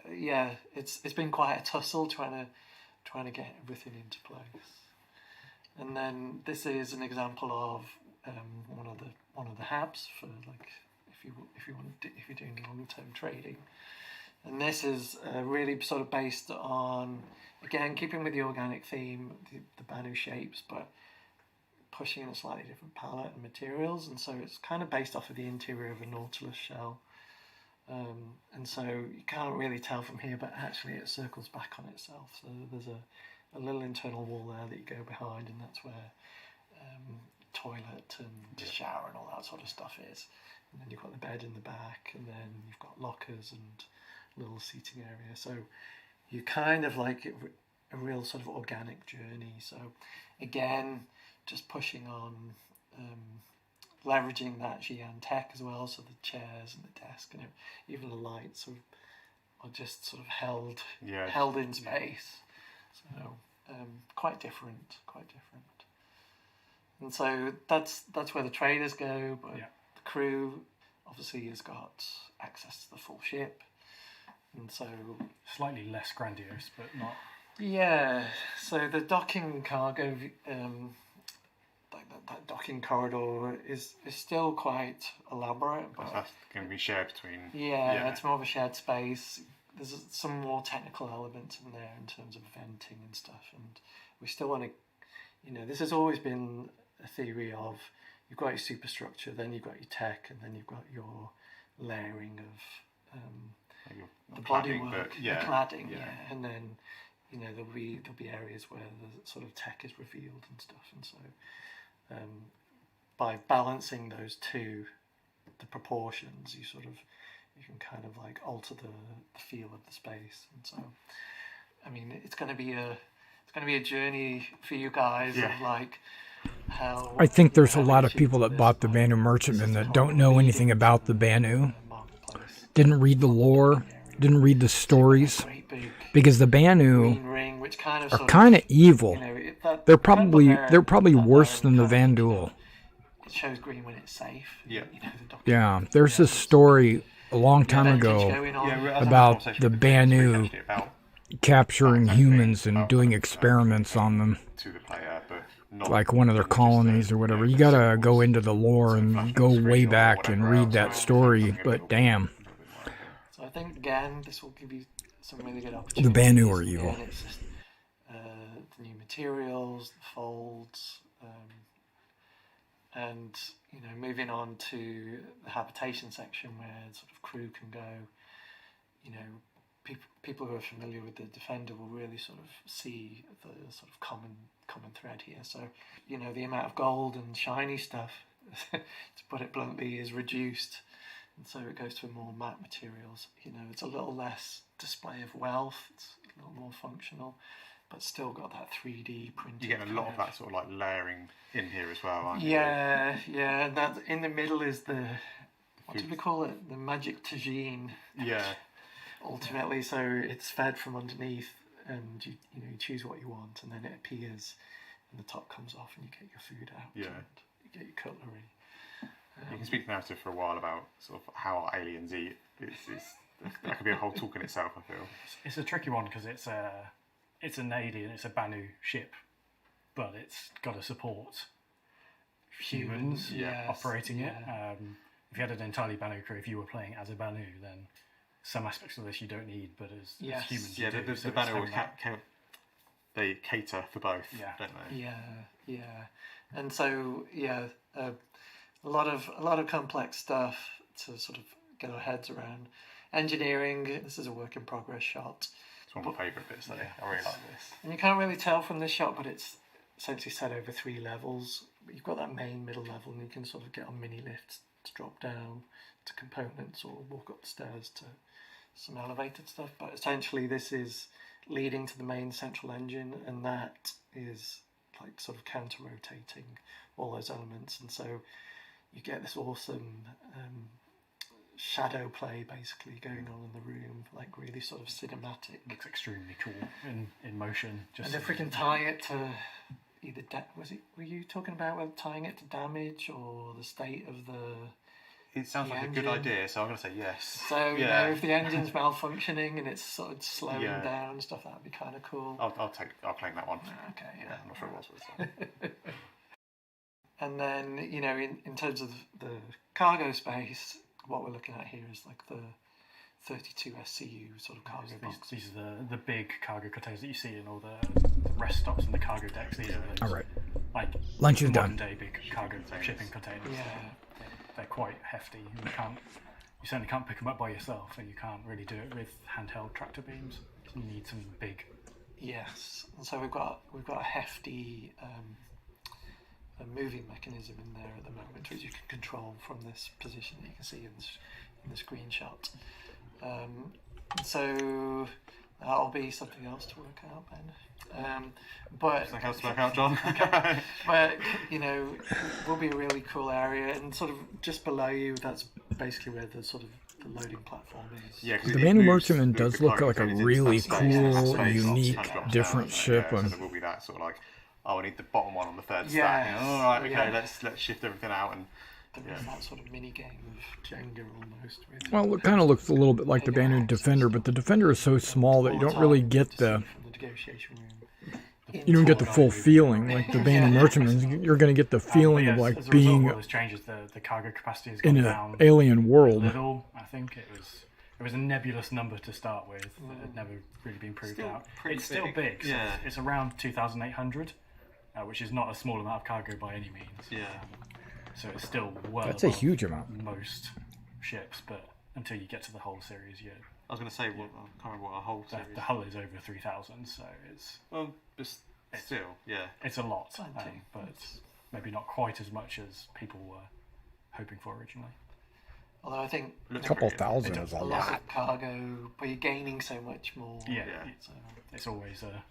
it's been quite a tussle trying to get everything into place. And then this is an example of one of the hubs for like if you're doing long-term trading. And this is really sort of based on, again, keeping with the organic theme, the Banu shapes, but pushing in a slightly different palette and materials. And so it's kind of based off of the interior of a Nautilus shell. And so you can't really tell from here, but actually it circles back on itself. So there's a little internal wall there that you go behind, and that's where toilet and shower and all that sort of stuff is. And then you've got the bed in the back, and then you've got lockers and little seating area. So you kind of like a real sort of organic journey. So again, just pushing on leveraging that Xi'an tech as well. So the chairs and the desk and even the lights are just sort of held in space. So quite different. And so that's where the traders go, but the crew obviously has got access to the full ship. And so slightly less grandiose, but not. Yeah. So the docking cargo, that docking corridor is still quite elaborate. But that's going to be shared between. Yeah, it's more of a shared space. There's some more technical elements in there in terms of venting and stuff, and we still want to. This has always been a theory of you've got your superstructure, then you've got your tech, and then you've got your layering of. The bodywork, the cladding, and then there'll be areas where the sort of tech is revealed and stuff, and so by balancing those two, the proportions, you can kind of like alter the feel of the space, and so I mean it's going to be a journey for you guys of like how. I think there's a lot of people that bought the Banu Merchantman that don't know anything about the Banu. Didn't read the lore, didn't read the stories, because the Banu are kind of evil. They're probably worse than the Vandul. It shows green when it's safe. Yeah, there's this story a long time ago about the Banu capturing humans and doing experiments on them, like one of their colonies or whatever. You gotta go into the lore and go way back and read that story, but damn. So I think again this will give you some really good opportunities. The Banu are evil. Again, it's just, the new materials, the folds, and moving on to the habitation section where sort of crew can go. People who are familiar with the Defender will really sort of see the sort of common thread here. So the amount of gold and shiny stuff, to put it bluntly, is reduced. And so it goes to more matte materials. It's a little less display of wealth. It's a little more functional, but still got that 3D printed. You get a lot of that sort of like layering in here as well, aren't you? Yeah. That in the middle is the what do we call it? The magic tagine. Yeah. Ultimately, so it's fed from underneath, and you choose what you want, and then it appears, and the top comes off, and you get your food out. Yeah. And you get your cutlery. You can speak to narrative for a while about sort of how our aliens eat. That could be a whole talk in itself, I feel. It's a tricky one because it's an alien, it's a Banu ship, but it's got to support humans operating it. If you had an entirely Banu crew, if you were playing as a Banu, then some aspects of this you don't need, but as humans you do. The Banu they cater for both, don't they? Yeah. And so a lot of complex stuff to sort of get our heads around. Engineering, this is a work in progress shot. It's one of my favourite bits though. I really like this. And you can't really tell from this shot, but it's essentially set over 3 levels. But you've got that main middle level, and you can sort of get on mini lifts to drop down to components or walk up the stairs to some elevated stuff. But essentially this is leading to the main central engine, and that is like sort of counter-rotating all those elements, and so you get this awesome shadow play basically going on in the room, like really sort of cinematic. Looks extremely cool in motion. And if we can tie it to either were you talking about tying it to damage or the state of the It sounds the like engine. a good idea, so I'm going to say yes. So, you know, if the engine's malfunctioning and it's sort of slowing Yeah. down and stuff, that'd be kind of cool. I'll claim that one. Okay, yeah. I'm not sure what it was. And then, you know, in terms of the cargo space, what we're looking at here is like the 32 SCU sort of cargo boxes. These are the big cargo containers that you see in all the rest stops and the cargo decks. These are those, All right. like Lunch is modern done. day big cargo shipping containers. Yeah. They're quite hefty. You certainly can't pick them up by yourself, and you can't really do it with handheld tractor beams. You need some big. Yes, and so we've got a hefty a moving mechanism in there at the moment, which you can control from this position that you can see in the screenshot. So that'll be something else to work out, Ben. But something else to work out, John. Okay. But you know, will be a really cool area, and sort of just below you, that's basically where the sort of the loading platform is. Yeah, The Banu Merchantman does look like a really cool, unique, different ship. So there will be that sort of like, I need the bottom one on the third stack. You know, all right, okay, let's shift everything out and. There is that sort of mini game of Jenga almost. With Well, it kind of looks a little bit like the Banu Defender, but the Defender is so small that you don't really get the. You don't get the full feeling like the Banu Merchantman. You're going to get the feeling of like as a being result of those changes, the cargo capacity has in gone an down alien world. a little. I think it was a nebulous number to start with that had never really been proved Still out. pretty It's still big. big. So Yeah. it's around 2,800, which is not a small amount of cargo by any means. Yeah. So it's still well That's a above huge amount. most ships, but until you get to the whole series, I was going to say, I can't remember what a whole series. the hull is over 3,000, so it's still, yeah. it's a lot, Plenty. but maybe not quite as much as people were hoping for originally. Although I think A couple thousand is a lot lot. of cargo, but you're gaining so much more. Yeah, So, it's always a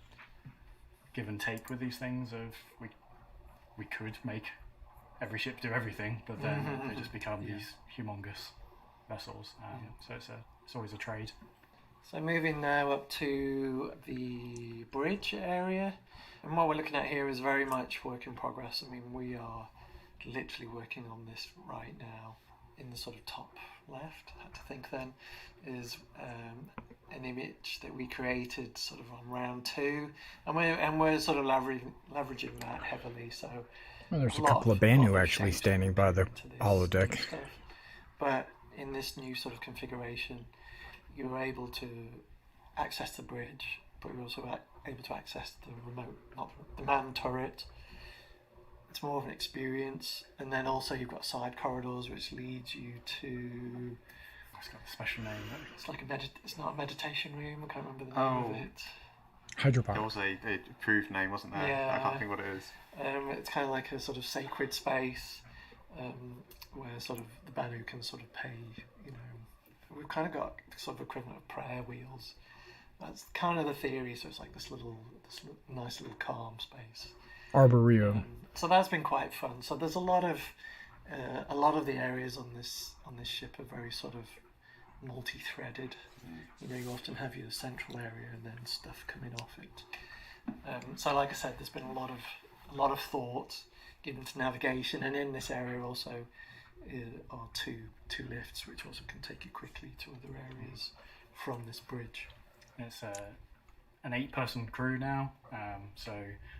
give and take with these things. Of we could make every ship do everything, but then they just become these humongous vessels. So it's always a trade. So moving now up to the bridge area, and what we're looking at here is very much work in progress. I mean, we are literally working on this right now. In the sort of top left, I had to think then, is an image that we created sort of on round 2, and we're sort of leveraging that heavily. So Well, there's a lot couple of Banu actually standing by the holodeck. stuff. But in this new sort of configuration, you're able to access the bridge, but you're also able to access the remote, not the manned turret. It's more of an experience, and then also you've got side corridors which leads you to. It's got a special name. It's like it's not a meditation room. I can't remember the name of it. Hydroponic. There was a approved name, wasn't there? Yeah. I can't think what it is. It's kind of like a sort of sacred space where sort of the Banu can sort of pay. You know, we've kind of got sort of equivalent of prayer wheels. That's kind of the theory. So it's like this nice little calm space. Arboretum. So that's been quite fun. So there's a lot of the areas on this ship are very sort of multi-threaded. You know, you often have your central area and then stuff coming off it. So like I said, there's been a lot of thought given to navigation, and in this area also are two lifts which also can take you quickly to other areas from this bridge. It's an 8-person crew now, so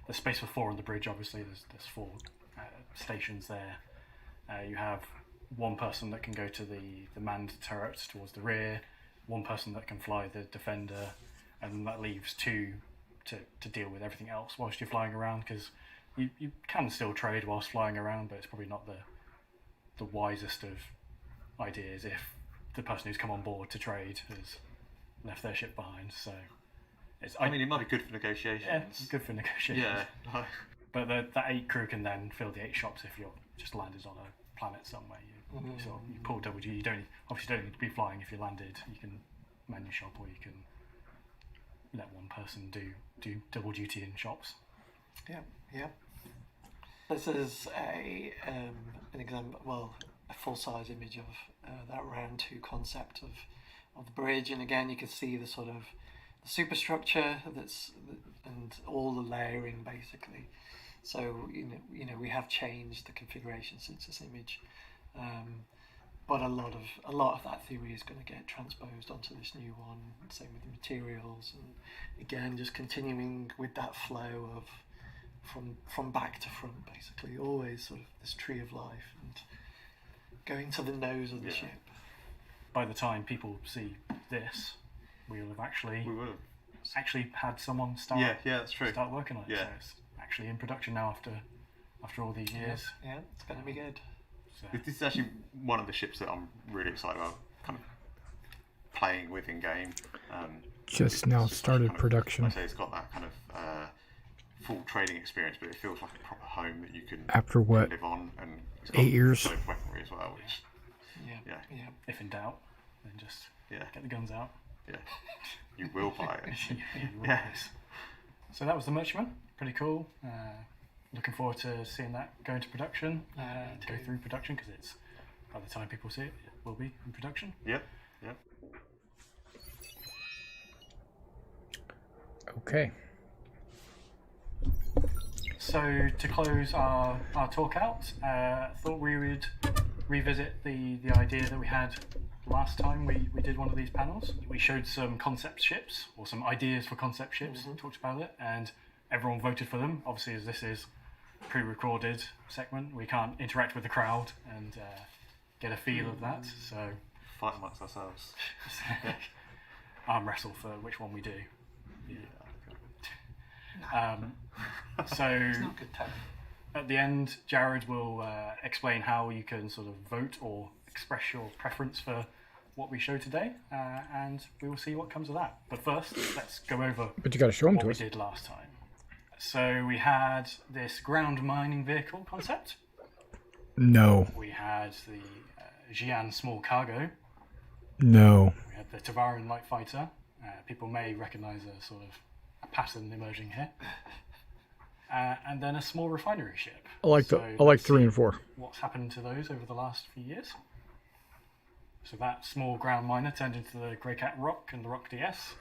there's space for 4 on the bridge. Obviously, there's 4 stations there. You have 1 person that can go to the manned turret towards the rear, 1 person that can fly the defender, and that leaves 2 to deal with everything else whilst you're flying around, because you can still trade whilst flying around, but it's probably not the wisest of ideas if the person who's come on board to trade has left their ship behind. So I mean, it might be good for negotiations. Yeah, it's good for negotiations. Yeah. But that 8 crew can then fill the 8 shops if you're just landed on a planet somewhere. You pull double duty. You don't need to be flying if you landed. You can menu shop, or you can let 1 person do double duty in shops. Yeah. This is an example, well, a full-size image of that round 2 concept of the bridge, and again you can see the sort of the superstructure and all the layering basically. So you know we have changed the configuration since this image, but a lot of that theory is going to get transposed onto this new one. Same with the materials, and again, just continuing with that flow of from back to front, basically, always sort of this tree of life and going to the nose of the ship. By the time people see this, we will have actually had someone start. Yeah, that's true. Start working on it. Yeah. So it's actually in production now after all these years. Yeah, it's going to be good. So. This is actually one of the ships that I'm really excited about, kind of playing with in game. Just now started production. Like I say, it's got that kind of full trading experience, but it feels like a proper home that you can After what, live on, and it's 8 years? Loads of weaponry as well, which Yeah. If in doubt, then just get the guns out. Yeah, you will buy it. You will buy it. So that was the Merchantman. Pretty cool. Looking forward to seeing that go into production, go through production, because it's, by the time people see it, it will be in production. Yep. Okay. So to close our talk out, thought we would revisit the idea that we had last time we did one of these panels. We showed some concept ships, or some ideas for concept ships, talked about it, and everyone voted for them. Obviously, as this is a pre-recorded segment, we can't interact with the crowd and get a feel of that, so... Fight amongst ourselves. Arm wrestle for which one we do. So It's not good time. At the end, Jared will explain how you can sort of vote or express your preference for what we show today, and we will see what comes of that. But first, let's go over But you got to show them what to we us. did last time. So we had this ground mining vehicle concept. No. We had the Xi'an small cargo. No. We had the Tavaran light fighter. People may recognise a sort of a pattern emerging here. And then a small refinery ship. I like let's 3 see and 4. What's happened to those over the last few years? So that small ground miner turned into the Greycat Rock and the Rock DS.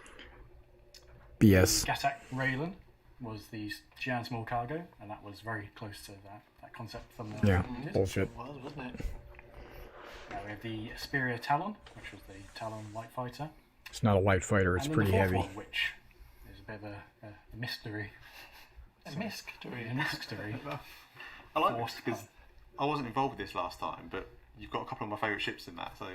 BS. The Gatak Raylan was the Xi'an small cargo, and that was very close to that concept thumbnail. Yeah, we did. bullshit. It was, wasn't it? We have the Asperia Talon, which was the Talon light fighter. It's not a light fighter, it's And then pretty the fourth heavy. one, which is a bit of a mystery. A mystery. A mystery. I like this because I wasn't involved with this last time, but you've got a couple of my favourite ships in that, so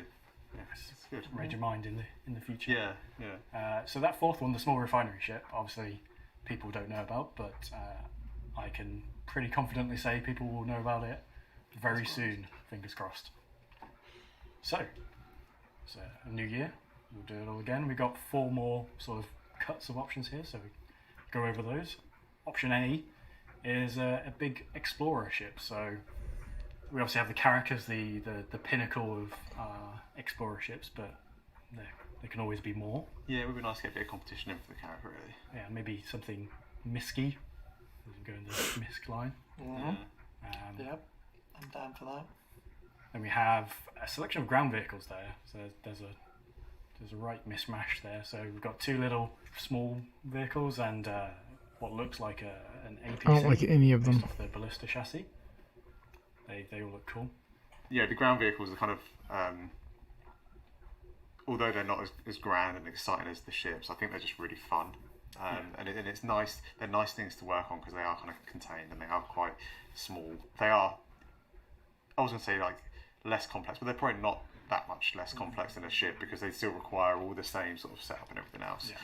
it's good. Read your mind in the future. Yeah. So that fourth one, the small refinery ship, obviously people don't know about, but I can pretty confidently say people will know about it very soon. Fingers crossed. So it's a new year. We'll do it all again. We've got 4 more sort of cuts of options here, so we go over those. Option A is a big explorer ship. So we obviously have the Carrack as the pinnacle of explorer ships, but there can always be more. Yeah, it would be nice to get a bit of competition in for the Carrack, really. Yeah, maybe something Misky. We can go in the Misk line. Yep, I'm down for that. Then we have a selection of ground vehicles there. So there's a right mismatch there. So we've got 2 little small vehicles and what looks like an APC. I don't like any of them. Based off the ballista chassis. They all look cool. Yeah, the ground vehicles are kind of, although they're not as grand and exciting as the ships, I think they're just really fun. And it's nice. They're nice things to work on because they are kind of contained and they are quite small. They are, I was going to say like less complex, but they're probably not that much less complex than a ship because they still require all the same sort of setup and everything else. Yeah.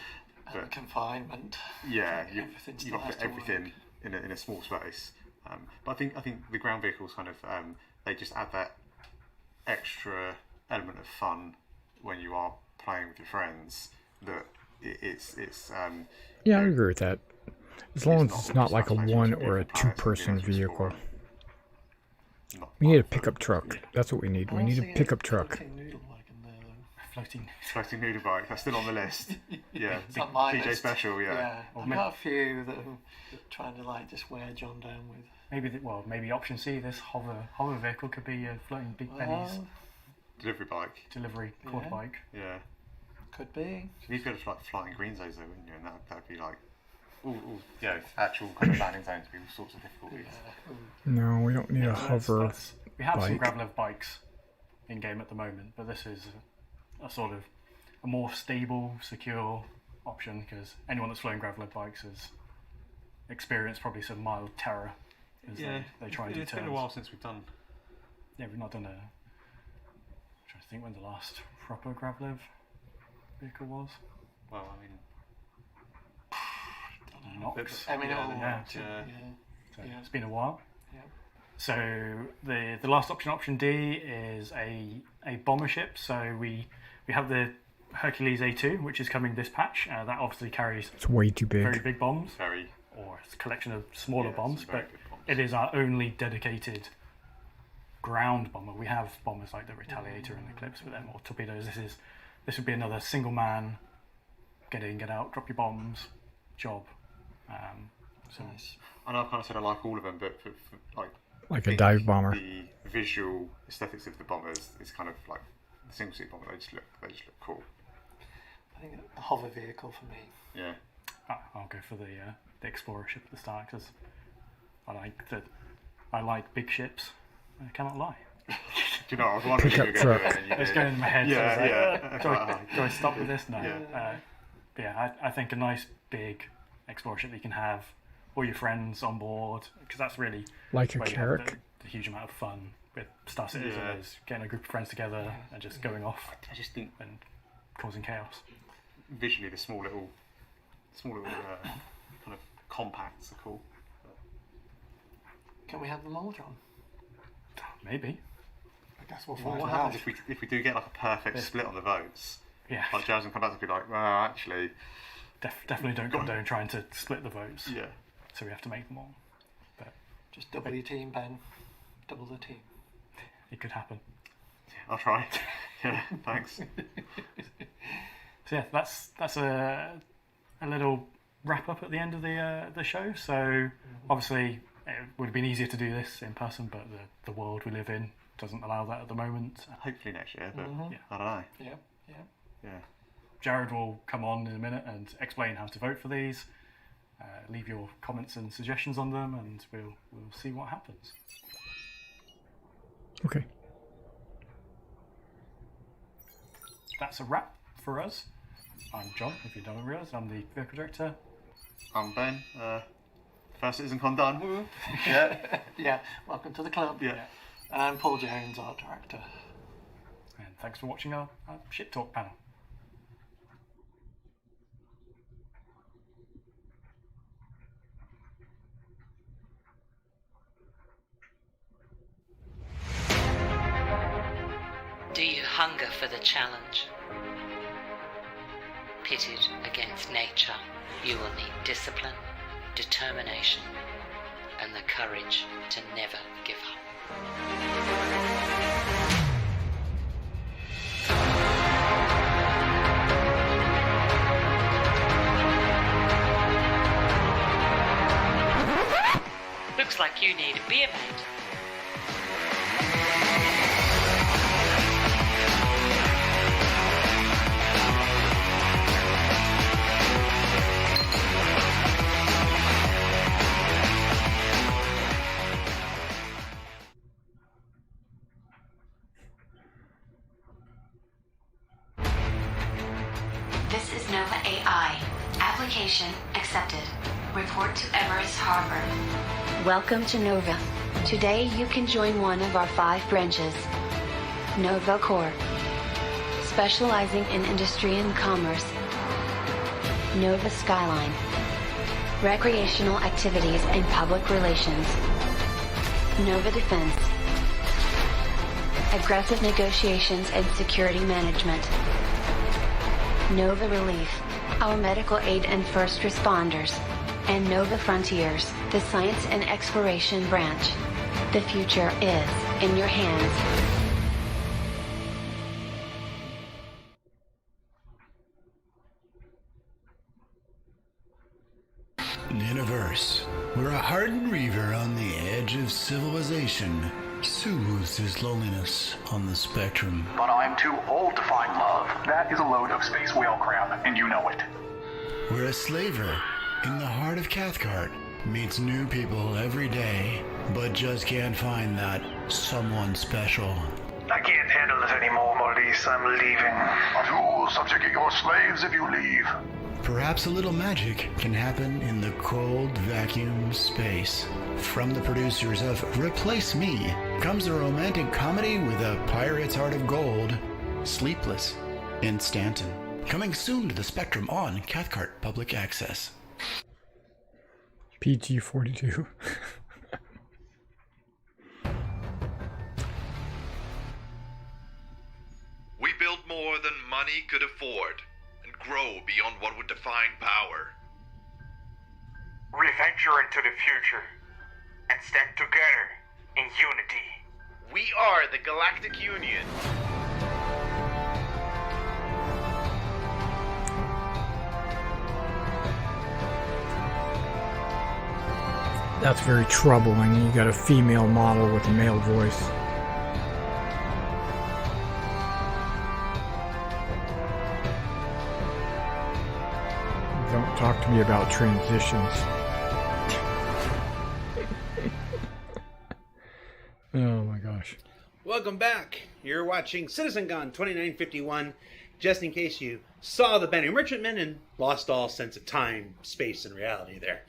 And the confinement. Yeah, you've got to fit everything in a small space. But I think the ground vehicles kind of they just add that extra element of fun when you are playing with your friends. That it's yeah, I agree with that. As long as it's not like a 1 or a 2-person vehicle. We need a pickup truck. That's what we need. We need a pickup truck. Floating noodle bike. That's still on the list. Yeah, It's on my PJ list. Special. Yeah. I've got a few that I'm trying to like just wear John down with. Maybe option C. This hover vehicle could be a floating Big Benny's Delivery bike. Delivery quad bike. Yeah. Could be. You need to go to like flying green zones though, wouldn't you? And that'd be like, actual kind of landing zones would be all sorts of difficulties. No, we don't need a hover We have some bike. Gravlev bikes in game at the moment, but this is a sort of a more stable, secure option, because anyone that's flown gravel bikes has experienced probably some mild terror as they try and do it's turns. been a while since we've done. Yeah, we've not done a. I'm trying to think when the last proper gravel vehicle was. Well, I mean, Nox. Yeah. So it's been a while. Yeah. So the last option D, is a bomber ship. So we have the Hercules A2, which is coming this patch. That obviously carries It's way too big. very big bombs, very, or it's a collection of smaller bombs, some very but big bombs. it is our only dedicated ground bomber. We have bombers like the Retaliator and the Eclipse, but they're more torpedoes. This would be another single man, get in, get out, drop your bombs, job. So nice. I know I've kind of said I like all of them, but for Like a dive bomber. The visual aesthetics of the bombers is kind of like the single seat bomber. They just look cool. I think a hover vehicle for me. Yeah. I'll go for the Explorer ship at the start, because I like big ships. I cannot lie. Do you know, I was wondering if you were going to do it. And you It was did. going in my head. Yeah, so I was yeah. like, do I stop with this? No. Yeah. I think a nice big Explorer ship that you can have all your friends on board, because that's really Like a where you have Carrack? the huge amount of fun with Star Citizen Yeah. is getting a group of friends together and just going off. I just think and causing chaos. Visually, the small little kind of compacts are cool. Can we have them all, John? Maybe. I guess we'll Well, find what out. happens if we do get like a perfect split on the votes? Yeah. Like Jazz and come back to be like, well, actually, Definitely don't condone trying to split the votes. Yeah. So we have to make them all. But Just double your team, Ben. Double the team. it could happen. I'll try. Yeah, thanks. So yeah, that's a little wrap up at the end of the show. So obviously it would have been easier to do this in person, but the world we live in doesn't allow that at the moment. Hopefully next year, but Yeah. I don't know. Yeah. Jared will come on in a minute and explain how to vote for these. Leave your comments and suggestions on them, and we'll see what happens. Okay. That's a wrap for us. I'm John, if you don't realise. I'm the vehicle director. I'm Ben. First CitizenCon done. Woo. Yeah. Yeah. Welcome to the club. Yeah. And I'm Paul Jones, art director. And thanks for watching our Ship Talk panel. Do you hunger for the challenge? Pitted against nature, you will need discipline, determination, and the courage to never give up. Looks like you need a beer mate. This is Nova AI. Application accepted. Report to Everest Harbor. Welcome to Nova. Today you can join one of our 5 branches. Nova Corps. Specializing in industry and commerce. Nova Skyline. Recreational activities and public relations. Nova Defense. Aggressive negotiations and security management. Nova Relief. Our medical aid and first responders. And Nova Frontiers, the science and exploration branch. The future is in your hands. Universe, where a hardened reaver on the edge of civilization soothes his loneliness on the spectrum. But I'm too old to find love. That is a load of space whale crap, and you know it. Where a slaver in the heart of Cathcart meets new people every day, but just can't find that someone special. I can't handle it anymore, Maurice. I'm leaving. But who will subjugate your slaves if you leave? Perhaps a little magic can happen in the cold vacuum space. From the producers of Replace Me comes a romantic comedy with a pirate's heart of gold, Sleepless in Stanton. Coming soon to the Spectrum on Cathcart Public Access. PG-42. We build more than money could afford and grow beyond what would define power. We venture into the future and stand together in unity. We are the Galactic Union. That's very troubling. You got a female model with a male voice. Don't talk to me about transitions. Oh my gosh. Welcome back. You're watching CitizenCon 2951. Just in case you saw the Banner Merchantman and lost all sense of time, space, and reality there.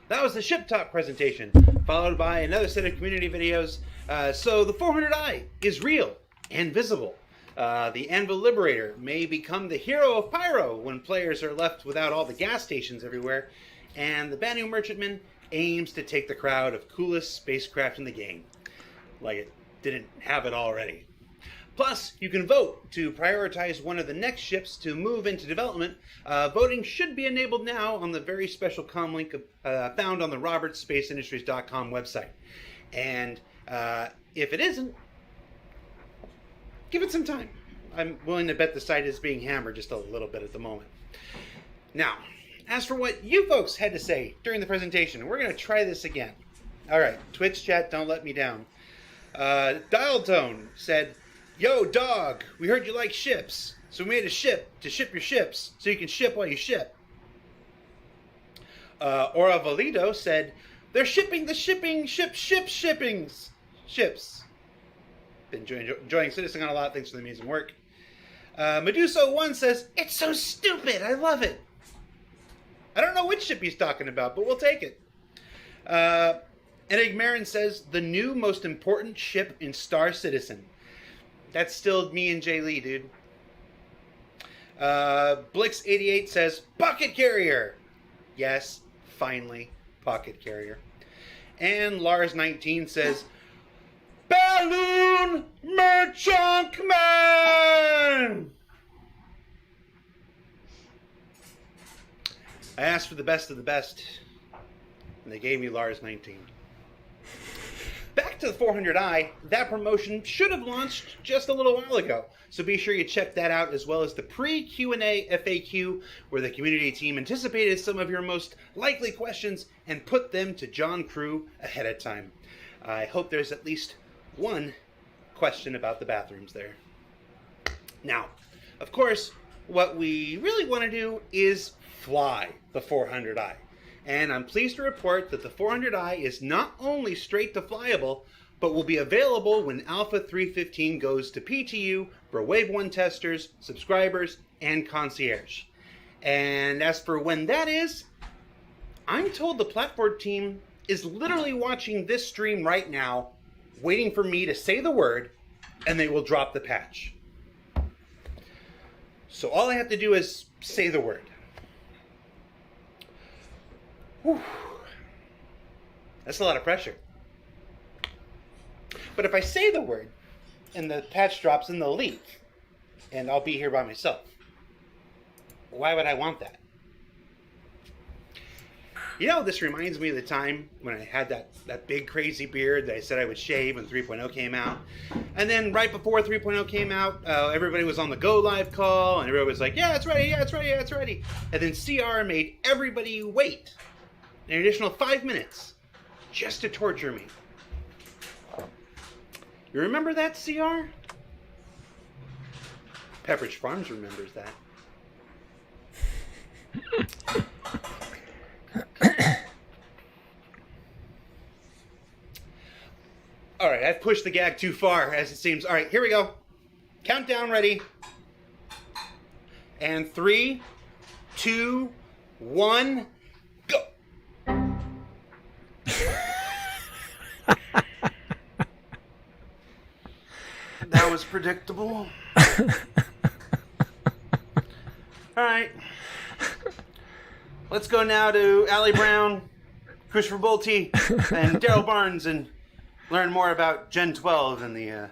That was the ship top presentation, followed by another set of community videos. So the 400i is real and visible. The Anvil Liberator may become the hero of Pyro when players are left without all the gas stations everywhere. And the Banu Merchantman aims to take the crowd of coolest spacecraft in the game. Like it didn't have it already. Plus, you can vote to prioritize one of the next ships to move into development. Voting should be enabled now on the very special comm link found on the robertsspaceindustries.com website. And if it isn't, give it some time. I'm willing to bet the site is being hammered just a little bit at the moment. Now, as for what you folks had to say during the presentation, we're going to try this again. All right, Twitch chat, don't let me down. Dial Tone said, "Yo, dog, we heard you like ships, so we made a ship to ship your ships, so you can ship while you ship." Ora Valido said, "They're shipping the shipping shippings. Been enjoying CitizenCon a lot, thanks for the amazing work." Medusa1 says, "It's so stupid, I love it." I don't know which ship he's talking about, but we'll take it. Enigmarin says, "The new most important ship in Star Citizen." That's still me and Jay Lee, dude. Blix88 says, "Pocket carrier." Yes, finally, pocket carrier. And Lars19 says, "Balloon Merchunkman!" I asked for the best of the best, and they gave me Lars19. Back to the 400i, that promotion should have launched just a little while ago, so be sure you check that out, as well as the pre-Q&A FAQ, where the community team anticipated some of your most likely questions and put them to John Crew ahead of time. I hope there's at least one question about the bathrooms there. Now, of course, what we really want to do is fly the 400i. And I'm pleased to report that the 400i is not only straight to flyable, but will be available when Alpha 315 goes to PTU for Wave 1 testers, subscribers, and concierge. And as for when that is, I'm told the platform team is literally watching this stream right now, waiting for me to say the word, and they will drop the patch. So all I have to do is say the word. Whew. That's a lot of pressure. But if I say the word, and the patch drops, then they'll leave, and I'll be here by myself. Why would I want that? You know, this reminds me of the time when I had that big crazy beard that I said I would shave when 3.0 came out. And then right before 3.0 came out, everybody was on the Go Live call, and everybody was like, "Yeah, it's ready, yeah, it's ready, yeah, it's ready." And then CR made everybody wait an additional 5 minutes just to torture me. You remember that, CR? Pepperidge Farms remembers that. All right, I've pushed the gag too far, as it seems. All right, here we go. Countdown ready. And 3, 2, 1, go. That was predictable. Alright. Let's go now to Allie Brown, Christopher Bolte, and Daryl Barnes and learn more about Gen 12 and the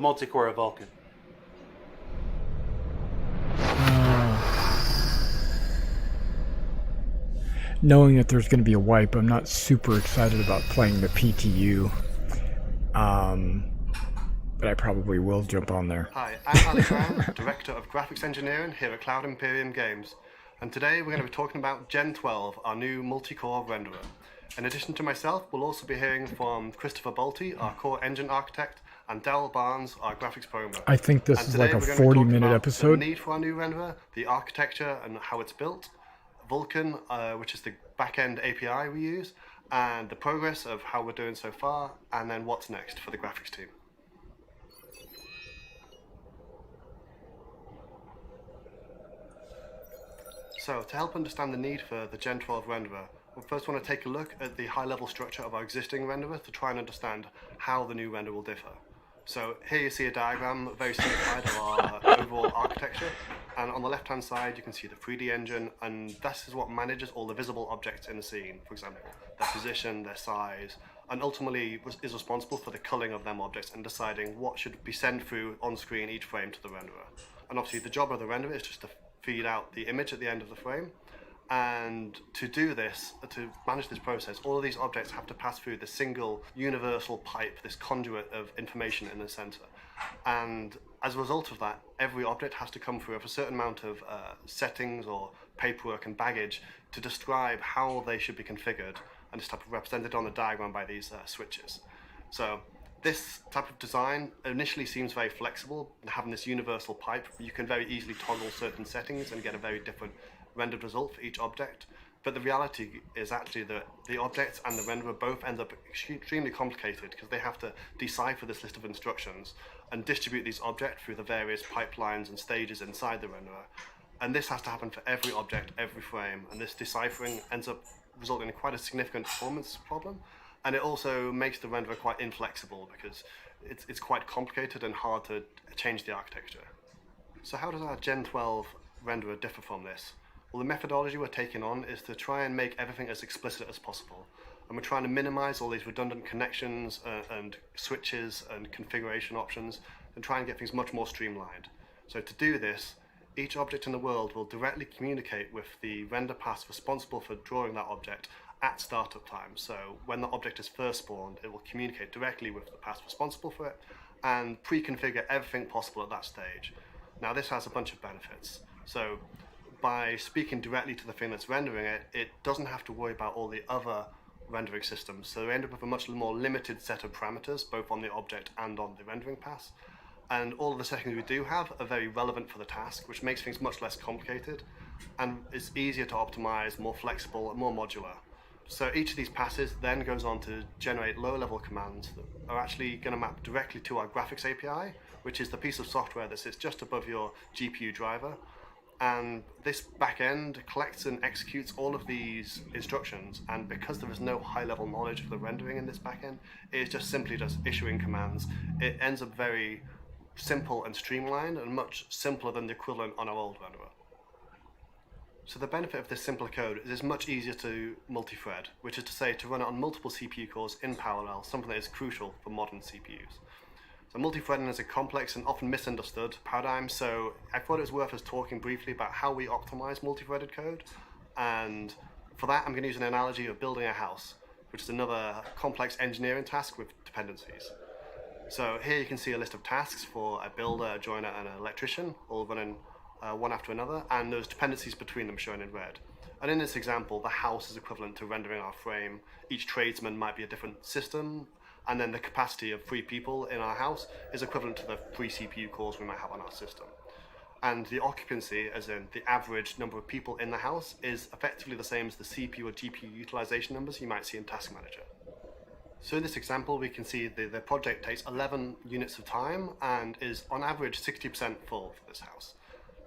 multi-core of Vulcan. Knowing that there's going to be a wipe, I'm not super excited about playing the PTU. But I probably will jump on there. Hi, I'm Ali Brown, Director of Graphics Engineering here at Cloud Imperium Games. And today we're going to be talking about Gen 12, our new multi-core renderer. In addition to myself, we'll also be hearing from Christopher Bolte, our core engine architect, and Daryl Barnes, our graphics programmer. I think this is like a 40-minute episode. The need for our new renderer, the architecture and how it's built, Vulcan, which is the back-end API we use, and the progress of how we're doing so far, and then what's next for the graphics team. So, to help understand the need for the Gen 12 renderer, we first want to take a look at the high-level structure of our existing renderer to try and understand how the new renderer will differ. So here you see a diagram, very simplified, of our overall architecture, and on the left-hand side you can see the 3D engine, and this is what manages all the visible objects in the scene, for example, their position, their size, and ultimately is responsible for the culling of them objects and deciding what should be sent through on screen each frame to the renderer. And obviously the job of the renderer is just to feed out the image at the end of the frame, and to do this, to manage this process, all of these objects have to pass through the single universal pipe, this conduit of information in the center. And as a result of that, every object has to come through with a certain amount of settings or paperwork and baggage to describe how they should be configured, and this type of represented on the diagram by these switches. So this type of design initially seems very flexible, and having this universal pipe, you can very easily toggle certain settings and get a very different rendered result for each object, but the reality is actually that the objects and the renderer both end up extremely complicated because they have to decipher this list of instructions and distribute these objects through the various pipelines and stages inside the renderer. And this has to happen for every object, every frame, and this deciphering ends up resulting in quite a significant performance problem, and it also makes the renderer quite inflexible because it's quite complicated and hard to change the architecture. So how does our Gen 12 renderer differ from this? Well, the methodology we're taking on is to try and make everything as explicit as possible. And we're trying to minimize all these redundant connections and switches and configuration options and try and get things much more streamlined. So to do this, each object in the world will directly communicate with the render pass responsible for drawing that object at startup time. So when the object is first spawned, it will communicate directly with the pass responsible for it and pre-configure everything possible at that stage. Now this has a bunch of benefits. So by speaking directly to the thing that's rendering it, it doesn't have to worry about all the other rendering systems. So they end up with a much more limited set of parameters, both on the object and on the rendering pass. And all of the settings we do have are very relevant for the task, which makes things much less complicated, and it's easier to optimize, more flexible, and more modular. So each of these passes then goes on to generate low-level commands that are actually going to map directly to our graphics API, which is the piece of software that sits just above your GPU driver. And this backend collects and executes all of these instructions, and because there is no high-level knowledge of the rendering in this backend, it just simply does issuing commands. It ends up very simple and streamlined, and much simpler than the equivalent on our old renderer. So the benefit of this simpler code is it's much easier to multi-thread, which is to say to run it on multiple CPU cores in parallel, something that is crucial for modern CPUs. So multi-threading is a complex and often misunderstood paradigm, so I thought it was worth us talking briefly about how we optimize multi-threaded code, and for that I'm going to use an analogy of building a house, which is another complex engineering task with dependencies. So here you can see a list of tasks for a builder, a joiner, and an electrician, all running one after another, and there's dependencies between them shown in red. And in this example, the house is equivalent to rendering our frame. Each tradesman might be a different system, and then the capacity of 3 people in our house is equivalent to the 3 CPU cores we might have on our system. And the occupancy, as in the average number of people in the house, is effectively the same as the CPU or GPU utilization numbers you might see in Task Manager. So in this example, we can see the project takes 11 units of time and is on average 60% full for this house.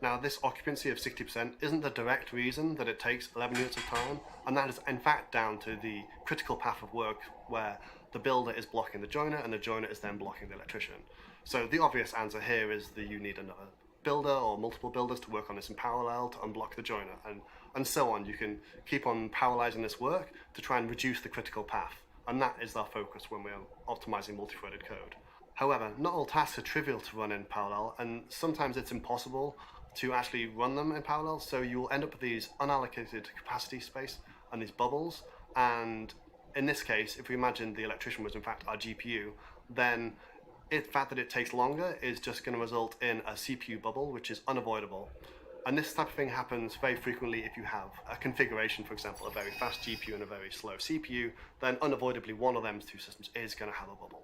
Now, this occupancy of 60% isn't the direct reason that it takes 11 units of time, and that is in fact down to the critical path of work where the builder is blocking the joiner and the joiner is then blocking the electrician. So the obvious answer here is that you need another builder or multiple builders to work on this in parallel to unblock the joiner, and so on. You can keep on parallelizing this work to try and reduce the critical path, and that is our focus when we're optimizing multi-threaded code. However, not all tasks are trivial to run in parallel, and sometimes it's impossible to actually run them in parallel, so you will end up with these unallocated capacity space and these bubbles. And in this case, if we imagine the electrician was in fact our GPU, then the fact that it takes longer is just going to result in a CPU bubble, which is unavoidable. And this type of thing happens very frequently if you have a configuration, for example, a very fast GPU and a very slow CPU, then unavoidably one of those two systems is going to have a bubble.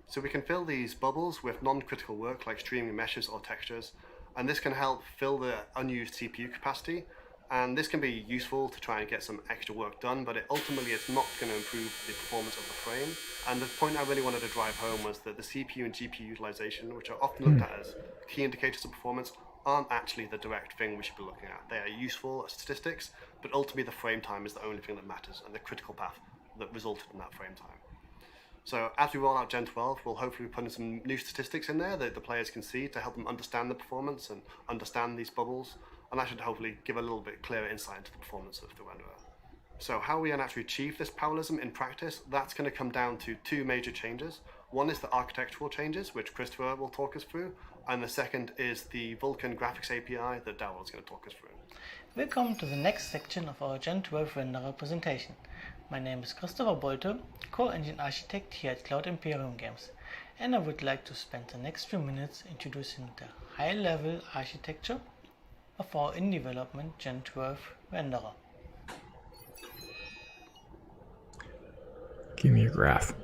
So we can fill these bubbles with non-critical work like streaming meshes or textures, and this can help fill the unused CPU capacity, and this can be useful to try and get some extra work done, but ultimately it's not going to improve the performance of the frame. And the point I really wanted to drive home was that the CPU and GPU utilization, which are often looked at as key indicators of performance, aren't actually the direct thing we should be looking at. They are useful as statistics, but ultimately the frame time is the only thing that matters, and the critical path that resulted in that frame time. So as we roll out Gen 12, we'll hopefully be putting some new statistics in there that the players can see to help them understand the performance and understand these bubbles, and that should hopefully give a little bit clearer insight into the performance of the renderer. So how we can actually achieve this parallelism in practice, that's going to come down to two major changes. One is the architectural changes, which Christopher will talk us through, and the second is the Vulkan graphics API that Darryl is going to talk us through. Welcome to the next section of our Gen 12 renderer presentation. My name is Christopher Bolte, core engine architect here at Cloud Imperium Games, and I would like to spend the next few minutes introducing the high-level architecture of our in-development Gen 12 renderer. Give me a graph.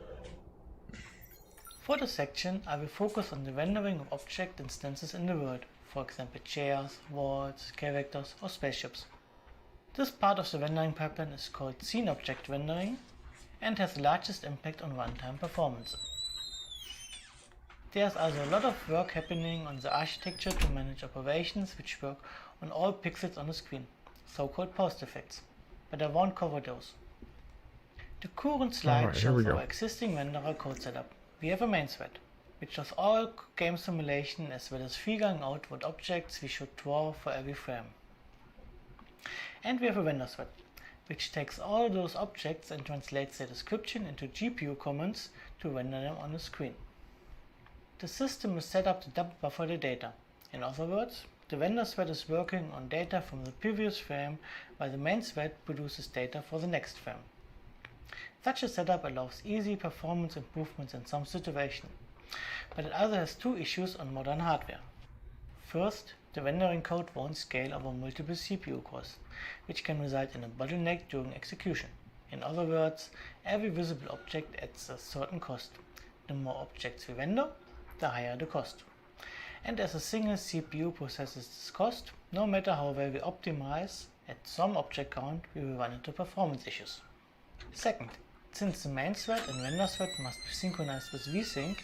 For this section, I will focus on the rendering of object instances in the world, for example chairs, walls, characters or spaceships. This part of the rendering pipeline is called scene object rendering and has the largest impact on runtime performance. There's also a lot of work happening on the architecture to manage operations which work on all pixels on the screen, so-called post effects, but I won't cover those. The current slide shows our existing renderer code setup. We have a main thread, which does all game simulation as well as figuring out what objects we should draw for every frame. And we have a render thread, which takes all those objects and translates their description into GPU commands to render them on the screen. The system is set up to double buffer the data. In other words, the render thread is working on data from the previous frame while the main thread produces data for the next frame. Such a setup allows easy performance improvements in some situations, but it also has two issues on modern hardware. First, the rendering code won't scale over multiple CPU cores, which can result in a bottleneck during execution. In other words, every visible object adds a certain cost. The more objects we render, the higher the cost. And as a single CPU processes this cost, no matter how well we optimize, at some object count we will run into performance issues. Second, since the main thread and render thread must be synchronized with vsync,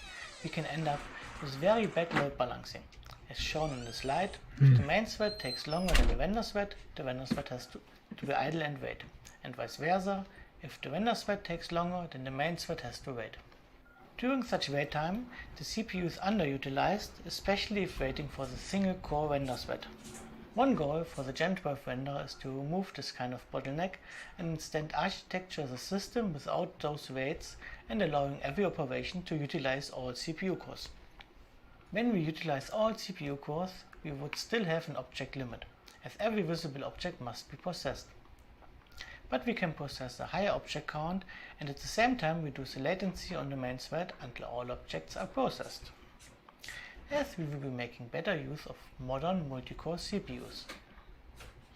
we can end up with very bad load balancing. As shown in the slide, if the main thread takes longer than the render thread has to be idle and wait, and vice versa. If the render thread takes longer, then the main thread has to wait. During such wait time, the CPU is underutilized, especially if waiting for the single core render thread. One goal for the Gen 12 renderer is to remove this kind of bottleneck and instead architecture the system without those waits and allowing every operation to utilize all CPU cores. When we utilize all CPU cores, we would still have an object limit, as every visible object must be processed. But we can process a higher object count and at the same time reduce the latency on the main thread until all objects are processed, as we will be making better use of modern multi-core CPUs.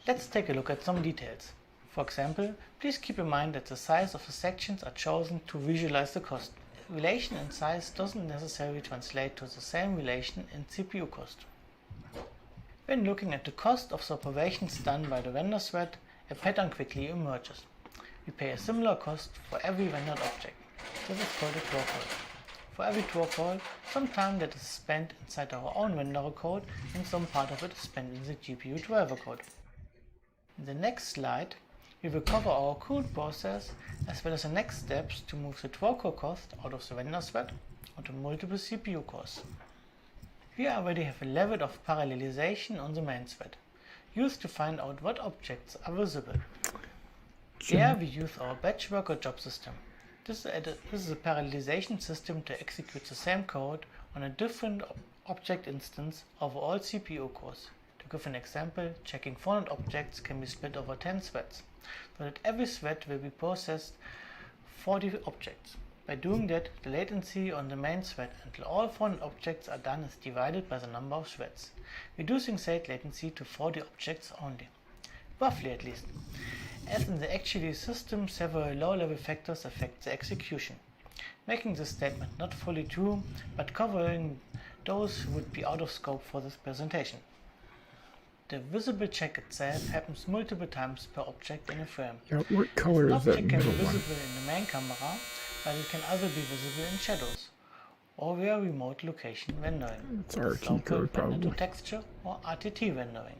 Let's take a look at some details. For example, please keep in mind that the size of the sections are chosen to visualize the cost. Relation in size doesn't necessarily translate to the same relation in CPU cost. When looking at the cost of the operations done by the render thread, a pattern quickly emerges. We pay a similar cost for every rendered object. This is called a draw call. For every draw call, some time that is spent inside our own vendor code and some part of it is spent in the GPU driver code. In the next slide, we will cover our code process as well as the next steps to move the draw call cost out of the vendor thread onto multiple CPU cores. We already have a level of parallelization on the main thread, used to find out what objects are visible. There we use our batch worker job system. This is a parallelization system to execute the same code on a different object instance over all CPU cores. To give an example, checking 400 objects can be split over 10 threads, so that every thread will be processed 40 objects. By doing that, the latency on the main thread until all 400 objects are done is divided by the number of threads, reducing state latency to 40 objects only. Roughly at least. As in the actual system, several low-level factors affect the execution, making this statement not fully true, but covering those would be out of scope for this presentation. The visible check itself happens multiple times per object in a frame. Yeah, what color An is that object can be middle one? visible in the main camera, but it can either be visible in shadows, or via remote location rendering. It's RT so-called code, render to probably. texture or RTT rendering.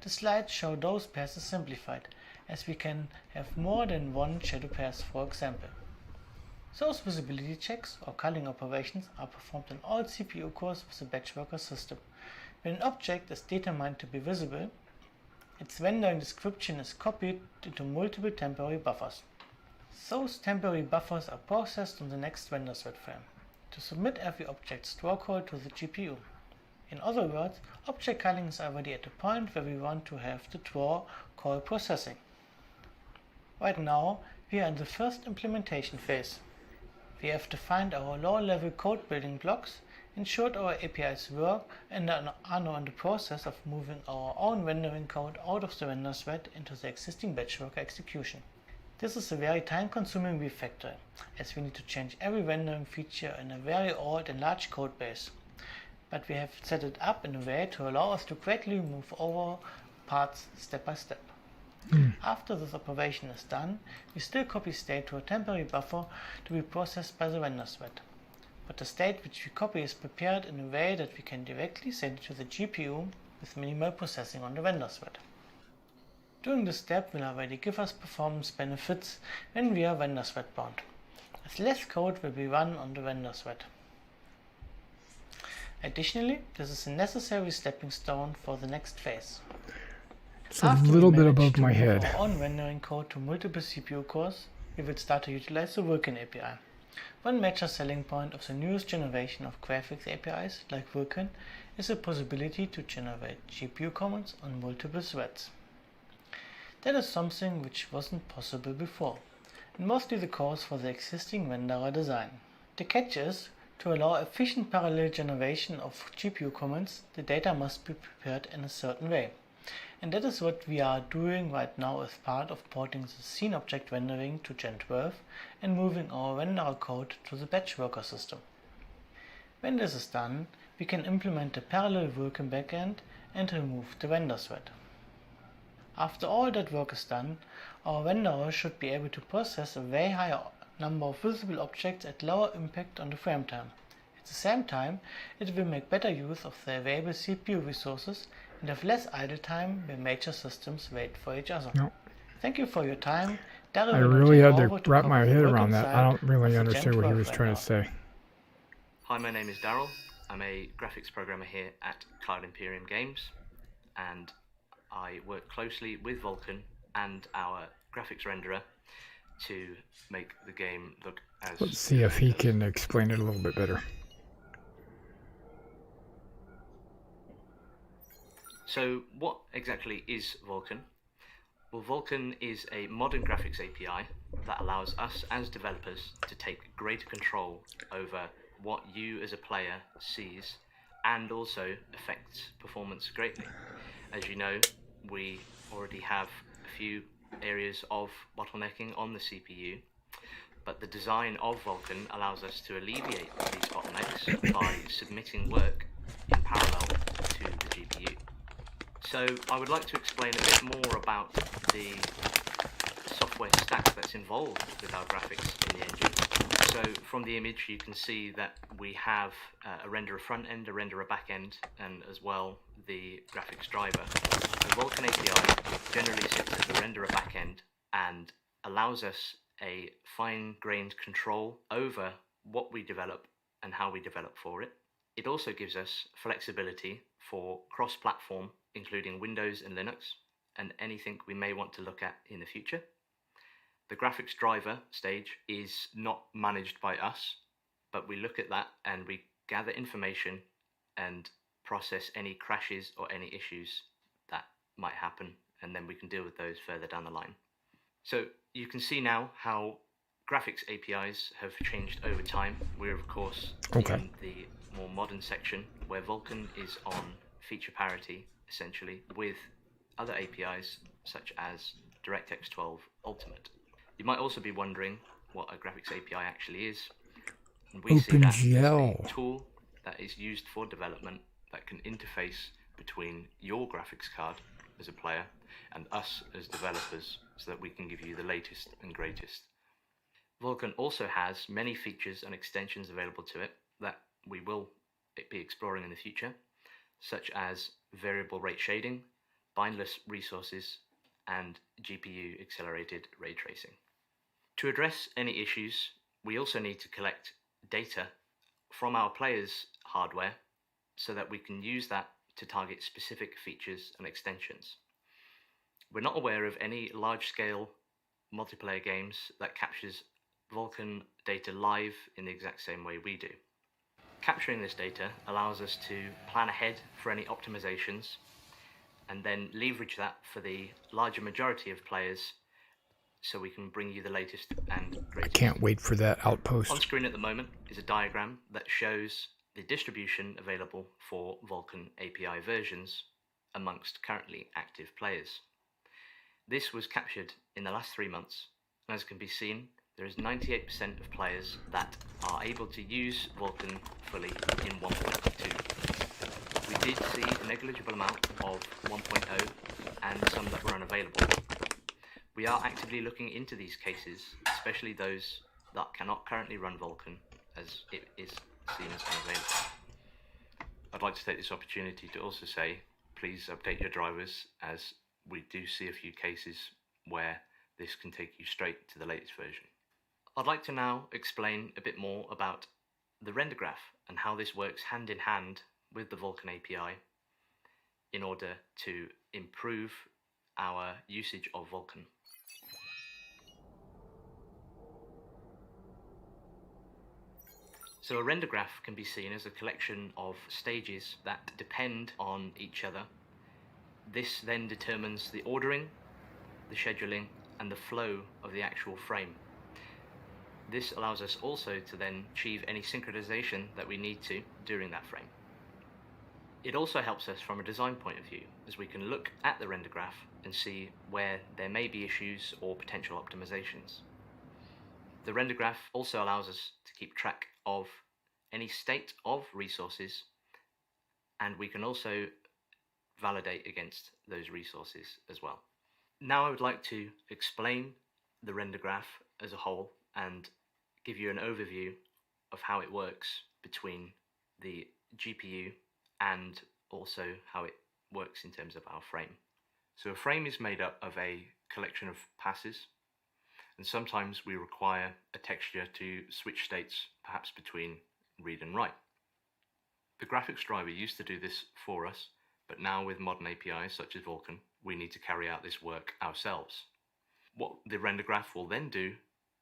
The slides show those pairs as simplified, as we can have more than one shadow pairs, for example. Those visibility checks or culling operations are performed in all CPU cores with the batch worker system. When an object is determined to be visible, its rendering description is copied into multiple temporary buffers. Those temporary buffers are processed on the next render thread frame to submit every object's draw call to the GPU. In other words, object culling is already at the point where we want to have the draw call processing. Right now, we are in the first implementation phase. We have defined our low-level code building blocks, ensured our APIs work, and are now in the process of moving our own rendering code out of the render thread into the existing batch worker execution. This is a very time-consuming refactor, as we need to change every rendering feature in a very old and large code base. But we have set it up in a way to allow us to gradually move over parts step by step. After this operation is done, we still copy state to a temporary buffer to be processed by the render thread. But the state which we copy is prepared in a way that we can directly send it to the GPU with minimal processing on the render thread. Doing this step will already give us performance benefits when we are render thread bound, as less code will be run on the render thread. Additionally, this is a necessary stepping stone for the next phase. It's a little bit above my After we head. move our own rendering code to multiple CPU cores, we will start to utilize the Vulkan API. One major selling point of the newest generation of graphics APIs like Vulkan is the possibility to generate GPU commands on multiple threads. That is something which wasn't possible before, and mostly the cause for the existing renderer design. The catch is, to allow efficient parallel generation of GPU commands, the data must be prepared in a certain way. And that is what we are doing right now as part of porting the scene object rendering to Gen 12 and moving our renderer code to the batch worker system. When this is done, we can implement the parallel Vulkan backend and remove the render thread. After all that work is done, our renderer should be able to process a way higher number of visible objects at lower impact on the frame time. At the same time, it will make better use of the available CPU resources and have less idle time where major systems wait for each other. Yep. Thank you for your time. I really had to wrap my head around that. I don't really understand what he was trying to say. Hi, my name is Daryl. I'm a graphics programmer here at Cloud Imperium Games, and I work closely with Vulkan and our graphics renderer to make the game look as... Let's see if he can explain it a little bit better. So what exactly is Vulkan? Well, Vulkan is a modern graphics API that allows us as developers to take greater control over what you as a player sees and also affects performance greatly. As you know, we already have a few areas of bottlenecking on the CPU, but the design of Vulkan allows us to alleviate these bottlenecks by submitting work in parallel to the GPU. So I would like to explain a bit more about the software software stack that's involved with our graphics in the engine. So from the image you can see that we have a renderer front end, a renderer back end, and as well the graphics driver. The Vulkan API generally sits at the renderer back end and allows us a fine-grained control over what we develop and how we develop for it. It also gives us flexibility for cross-platform, including Windows and Linux, and anything we may want to look at in the future. The graphics driver stage is not managed by us, but we look at that and we gather information and process any crashes or any issues that might happen, and then we can deal with those further down the line. So you can see now how graphics APIs have changed over time. We're of course in the more modern section where Vulkan is on feature parity essentially with other APIs such as DirectX 12 Ultimate. You might also be wondering what a graphics API actually is. And we see that as a tool that is used for development that can interface between your graphics card as a player and us as developers so that we can give you the latest and greatest. Vulkan also has many features and extensions available to it that we will be exploring in the future, such as variable rate shading, bindless resources, and GPU accelerated ray tracing. To address any issues, we also need to collect data from our players' hardware so that we can use that to target specific features and extensions. We're not aware of any large-scale multiplayer games that captures Vulkan data live in the exact same way we do. Capturing this data allows us to plan ahead for any optimizations and then leverage that for the larger majority of players so we can bring you the latest and greatest. I can't wait for that outpost. On screen at the moment is a diagram that shows the distribution available for Vulkan API versions amongst currently active players. This was captured in the last 3 months, and as can be seen, there is 98% of players that are able to use Vulkan fully in 1.2. We did see a negligible amount of 1.0 and some that were unavailable. We are actively looking into these cases, especially those that cannot currently run Vulkan as it is seen as unavailable. I'd like to take this opportunity to also say, please update your drivers, as we do see a few cases where this can take you straight to the latest version. I'd like to now explain a bit more about the render graph and how this works hand in hand with the Vulkan API in order to improve our usage of Vulkan. So a render graph can be seen as a collection of stages that depend on each other. This then determines the ordering, the scheduling, and the flow of the actual frame. This allows us also to then achieve any synchronization that we need to during that frame. It also helps us from a design point of view, as we can look at the render graph and see where there may be issues or potential optimizations. The render graph also allows us to keep track of any state of resources, and we can also validate against those resources as well. Now I would like to explain the render graph as a whole and give you an overview of how it works between the GPU and also how it works in terms of our frame. So a frame is made up of a collection of passes, and sometimes we require a texture to switch states, perhaps between read and write. The graphics driver used to do this for us, but now with modern APIs such as Vulkan, we need to carry out this work ourselves. What the render graph will then do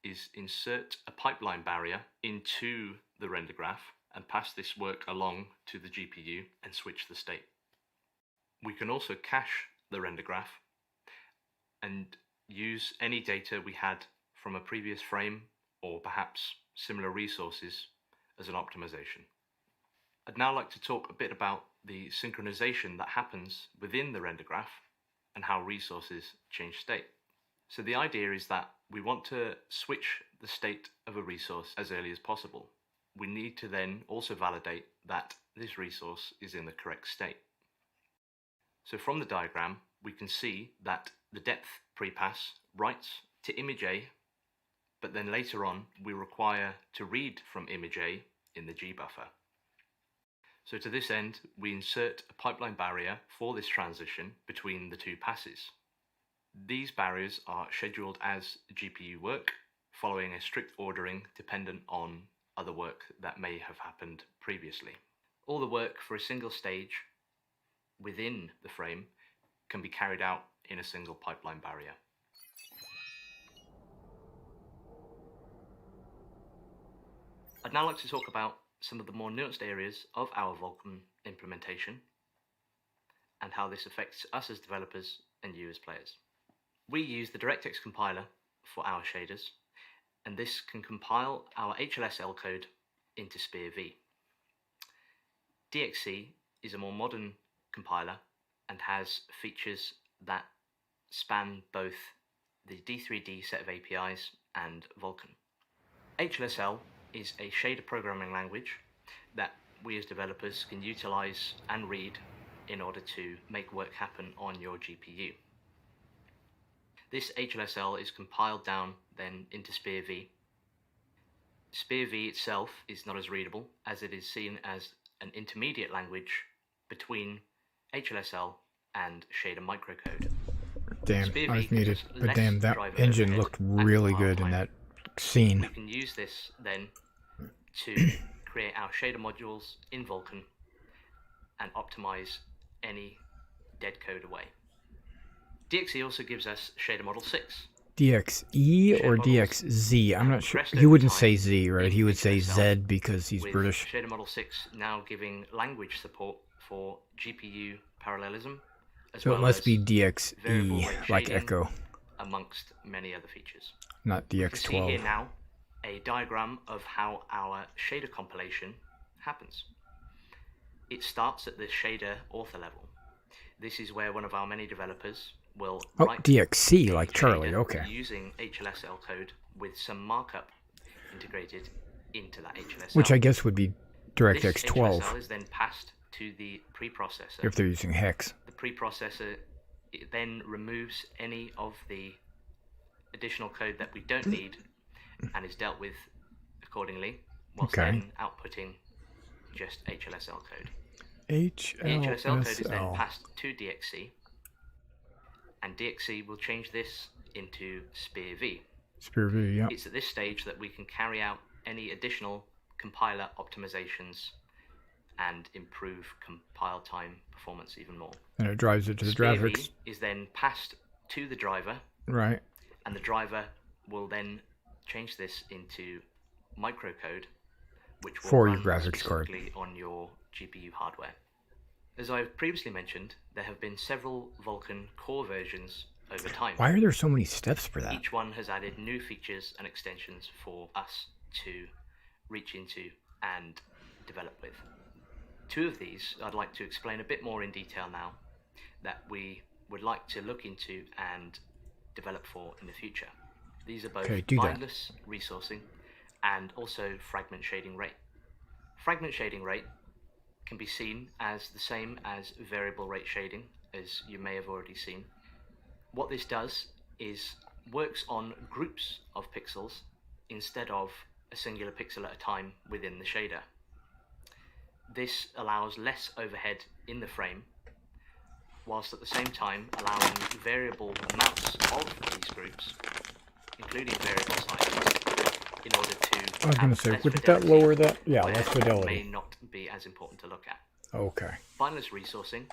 is insert a pipeline barrier into the render graph and pass this work along to the GPU and switch the state. We can also cache the render graph and use any data we had from a previous frame or perhaps similar resources as an optimization. I'd now like to talk a bit about the synchronization that happens within the render graph and how resources change state. So the idea is that we want to switch the state of a resource as early as possible. We need to then also validate that this resource is in the correct state. So from the diagram, we can see that the depth prepass writes to image A, but then later on we require to read from image A in the G buffer. So to this end, we insert a pipeline barrier for this transition between the two passes. These barriers are scheduled as GPU work, following a strict ordering dependent on other work that may have happened previously. All the work for a single stage within the frame can be carried out in a single pipeline barrier. I'd now like to talk about some of the more nuanced areas of our Vulkan implementation and how this affects us as developers and you as players. We use the DirectX compiler for our shaders, and this can compile our HLSL code into SPIR-V. DXC is a more modern compiler and has features that span both the D3D set of APIs and Vulkan. HLSL is a shader programming language that we as developers can utilize and read in order to make work happen on your GPU. This HLSL is compiled down then into SPIR-V. SPIR-V itself is not as readable, as it is seen as an intermediate language between HLSL and shader microcode. Damn, I was muted. But damn, that engine looked really good in that scene. We can use this then to create our shader modules in Vulkan and optimize any dead code away. DXE also gives us shader model 6. DXE or DXZ? I'm not sure. He wouldn't say Z, right? He would say Z because he's British. Shader model 6 now giving language support for GPU parallelism, as So well it must as be variable rate DXE, like shading, Echo, amongst many other features. not You can see here DX12. now a diagram of how our shader compilation happens. It starts at the shader author level. This is where one of our many developers will Oh, write DXC, like Charlie, shader okay. using HLSL code with some markup integrated into that HLSL. Which I guess would be DirectX This 12 HLSL is then passed to the preprocessor. if they're using hex. The preprocessor it then removes any of the additional code that we don't need and is dealt with accordingly, whilst Okay. then outputting just HLSL code. The HLSL code is then HLSL. passed to DXC, and DXC will change this into SPIR-V. SPIR-V, yeah. It's at this stage that we can carry out any additional compiler optimizations and improve compile time performance even more. And it drives it to the SPIR-V graphics. is then passed to the driver, Right. and the driver will then change this into microcode, which will For your run graphics card. specifically on your GPU hardware. As I've previously mentioned, there have been several Vulkan core versions over time. Why are there so many steps for that? Each one has added new features and extensions for us to reach into and develop with. Two of these I'd like to explain a bit more in detail now that we would like to look into and develop for in the future. These are both Okay, do that. mindless resourcing and also fragment shading rate. Fragment shading rate can be seen as the same as variable rate shading, as you may have already seen. What this does is works on groups of pixels instead of a singular pixel at a time within the shader. This allows less overhead in the frame, whilst at the same time allowing variable amounts of these groups, including variable sizes, in order to I was going to have say, less wouldn't that fidelity lower that? Yeah, where less it fidelity. may not be as important to look at. Okay. Mindless resourcing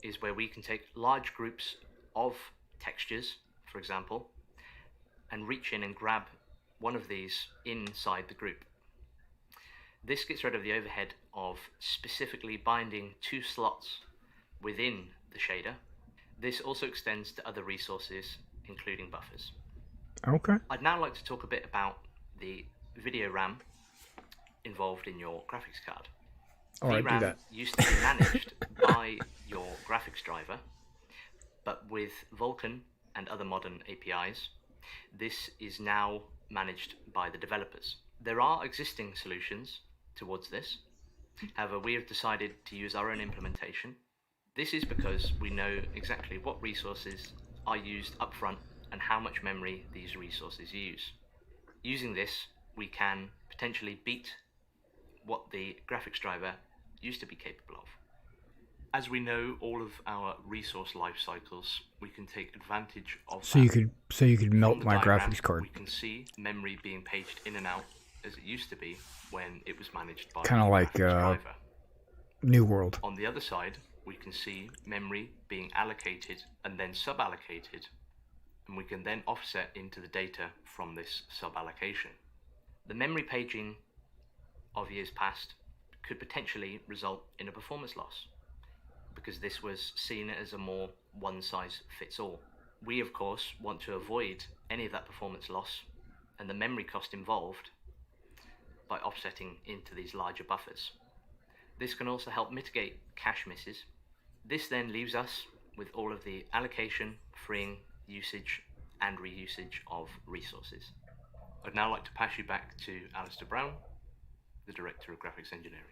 is where we can take large groups of textures, for example, and reach in and grab one of these inside the group. This gets rid of the overhead of specifically binding two slots within the shader. This also extends to other resources, including buffers. Okay. I'd now like to talk a bit about the video RAM involved in your graphics card. All right, do VRAM that. used to be managed by your graphics driver, but with Vulkan and other modern APIs, this is now managed by the developers. There are existing solutions towards this. However, we have decided to use our own implementation. This is because we know exactly what resources are used upfront and how much memory these resources use. Using this, we can potentially beat what the graphics driver used to be capable of. As we know all of our resource life cycles, we can take advantage of So you could melt From the my diagram, graphics card. We can see memory being paged in and out as it used to be when it was managed by Kind of the like graphics driver. New World. On the other side, we can see memory being allocated and then sub-allocated, and we can then offset into the data from this sub-allocation. The memory paging of years past could potentially result in a performance loss, because this was seen as a more one-size-fits-all. We, of course, want to avoid any of that performance loss and the memory cost involved by offsetting into these larger buffers. This can also help mitigate cache misses. This then leaves us with all of the allocation, freeing, usage, and reusage of resources. I'd now like to pass you back to Alistair Brown, the Director of Graphics Engineering.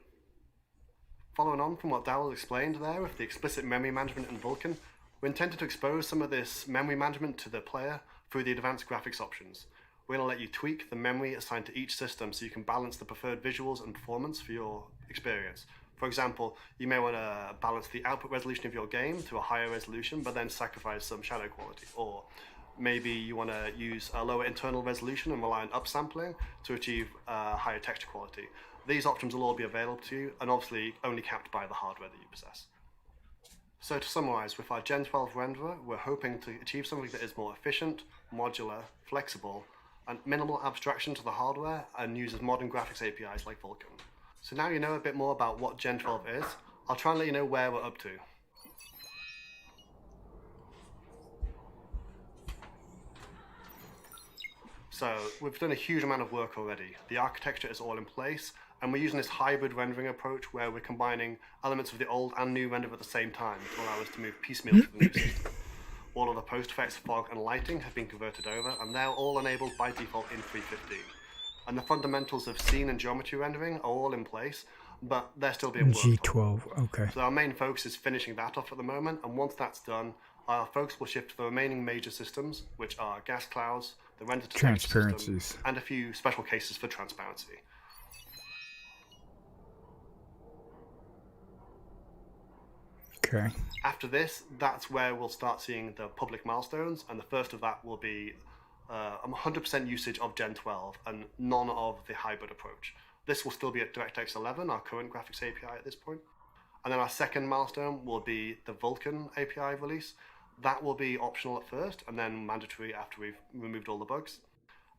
Following on from what Darrell explained there with the explicit memory management in Vulkan, we intended to expose some of this memory management to the player through the advanced graphics options. We're going to let you tweak the memory assigned to each system so you can balance the preferred visuals and performance for your experience. For example, you may want to balance the output resolution of your game to a higher resolution but then sacrifice some shadow quality. Or maybe you want to use a lower internal resolution and rely on upsampling to achieve higher texture quality. These options will all be available to you, and obviously only capped by the hardware that you possess. So to summarize, with our Gen 12 renderer, we're hoping to achieve something that is more efficient, modular, flexible, and minimal abstraction to the hardware, and uses modern graphics APIs like Vulkan. So now you know a bit more about what Gen 12 is, I'll try and let you know where we're up to. So we've done a huge amount of work already. The architecture is all in place, and we're using this hybrid rendering approach where we're combining elements of the old and new render at the same time to allow us to move piecemeal to the new system. All of the post effects, fog, and lighting have been converted over, and they're all enabled by default in 315. And the fundamentals of scene and geometry rendering are all in place, but they're still being worked on. G12, okay. So our main focus is finishing that off at the moment, and once that's done, our focus will shift to the remaining major systems, which are gas clouds, the render to text system, Transparencies. and a few special cases for transparency. Okay. After this, that's where we'll start seeing the public milestones, and the first of that will be 100% usage of Gen 12 and none of the hybrid approach. This will still be at DirectX 11, our current graphics API at this point. And then our second milestone will be the Vulkan API release. That will be optional at first and then mandatory after we've removed all the bugs.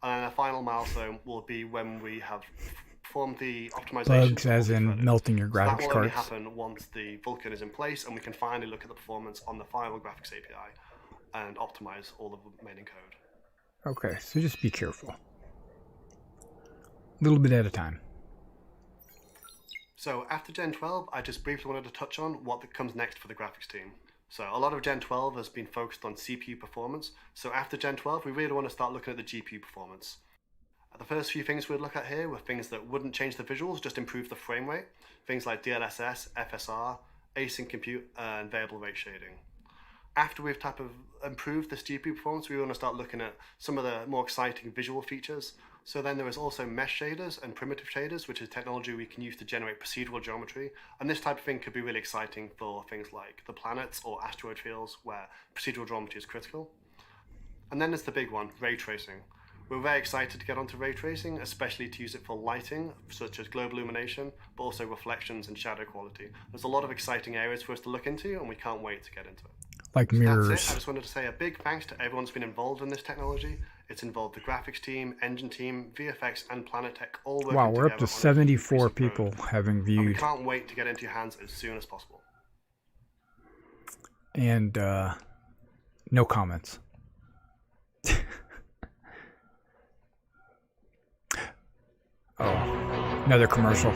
And then our final milestone will be when we have performed the optimization. Bugs as in melting your graphics That will only cards. happen once the Vulkan is in place and we can finally look at the performance on the final graphics API and optimize all the remaining code. Okay, so just be careful. A little bit at a time. So after Gen 12, I just briefly wanted to touch on what comes next for the graphics team. So a lot of Gen 12 has been focused on CPU performance. So after Gen 12, we really want to start looking at the GPU performance. The first few things we'd look at here were things that wouldn't change the visuals, just improve the frame rate. Things like DLSS, FSR, async compute, and variable rate shading. After we've improved this GPU performance, we want to start looking at some of the more exciting visual features. So then there is also mesh shaders and primitive shaders, which is technology we can use to generate procedural geometry. And this type of thing could be really exciting for things like the planets or asteroid fields where procedural geometry is critical. And then there's the big one, ray tracing. We're very excited to get onto ray tracing, especially to use it for lighting, such as global illumination, but also reflections and shadow quality. There's a lot of exciting areas for us to look into, and we can't wait to get into it. Like mirrors. That's it. I just wanted to say a big thanks to everyone who's been involved in this technology. It's involved the graphics team, engine team, VFX, and Planetech all working Wow, we're up together to on a 74 people having and we viewed. can't wait to get into your hands as soon as possible. And no comments. Oh, another commercial.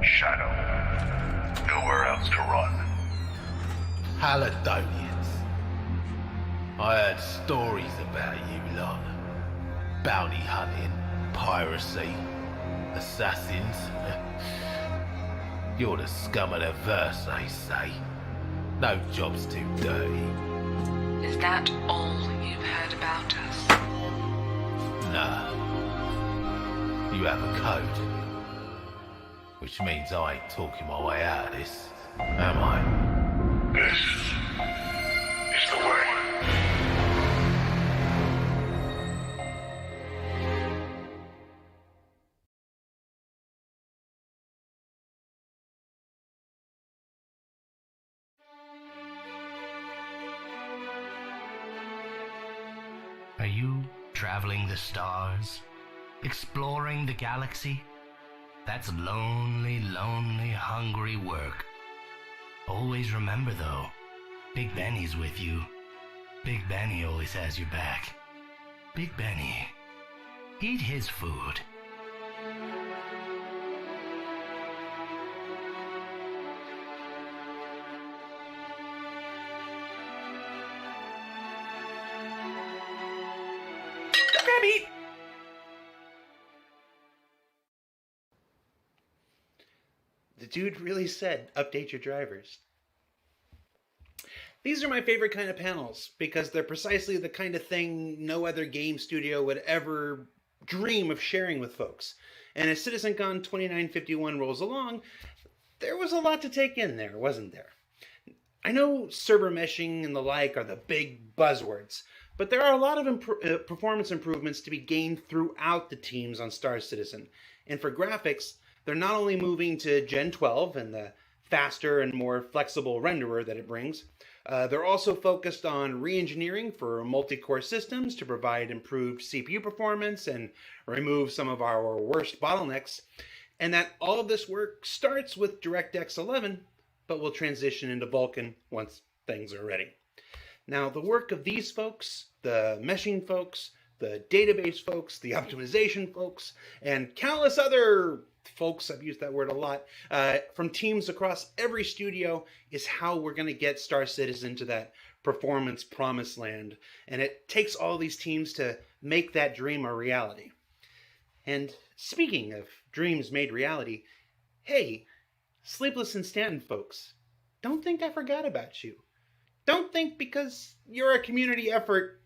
Shadow. Nowhere else to run. Paladonians. I heard stories about you lot. Bounty hunting, piracy, assassins. You're the scum of the verse, they say. No job's too dirty. Is that all you've heard about us? Nah. You have a code. Which means I ain't talking my way out of this, am I? This is the way. Are you traveling the stars? Exploring the galaxy? That's lonely, lonely, hungry work. Always remember though, Big Benny's with you. Big Benny always has your back. Big Benny, eat his food. Rabbit! The dude really said, update your drivers. These are my favorite kind of panels because they're precisely the kind of thing no other game studio would ever dream of sharing with folks. And as CitizenCon 2951 rolls along, there was a lot to take in there, wasn't there? I know server meshing and the like are the big buzzwords, but there are a lot of performance improvements to be gained throughout the teams on Star Citizen. And for graphics, they're not only moving to Gen 12 and the faster and more flexible renderer that it brings, they're also focused on re-engineering for multi-core systems to provide improved CPU performance and remove some of our worst bottlenecks. And that all of this work starts with DirectX 11, but will transition into Vulkan once things are ready. Now, the work of these folks, the meshing folks, the database folks, the optimization folks, and countless other folks, I've used that word a lot, from teams across every studio is how we're going to get Star Citizen to that performance promised land. And it takes all these teams to make that dream a reality. And speaking of dreams made reality, hey, Sleepless in Stanton folks, don't think I forgot about you. Don't think because you're a community effort,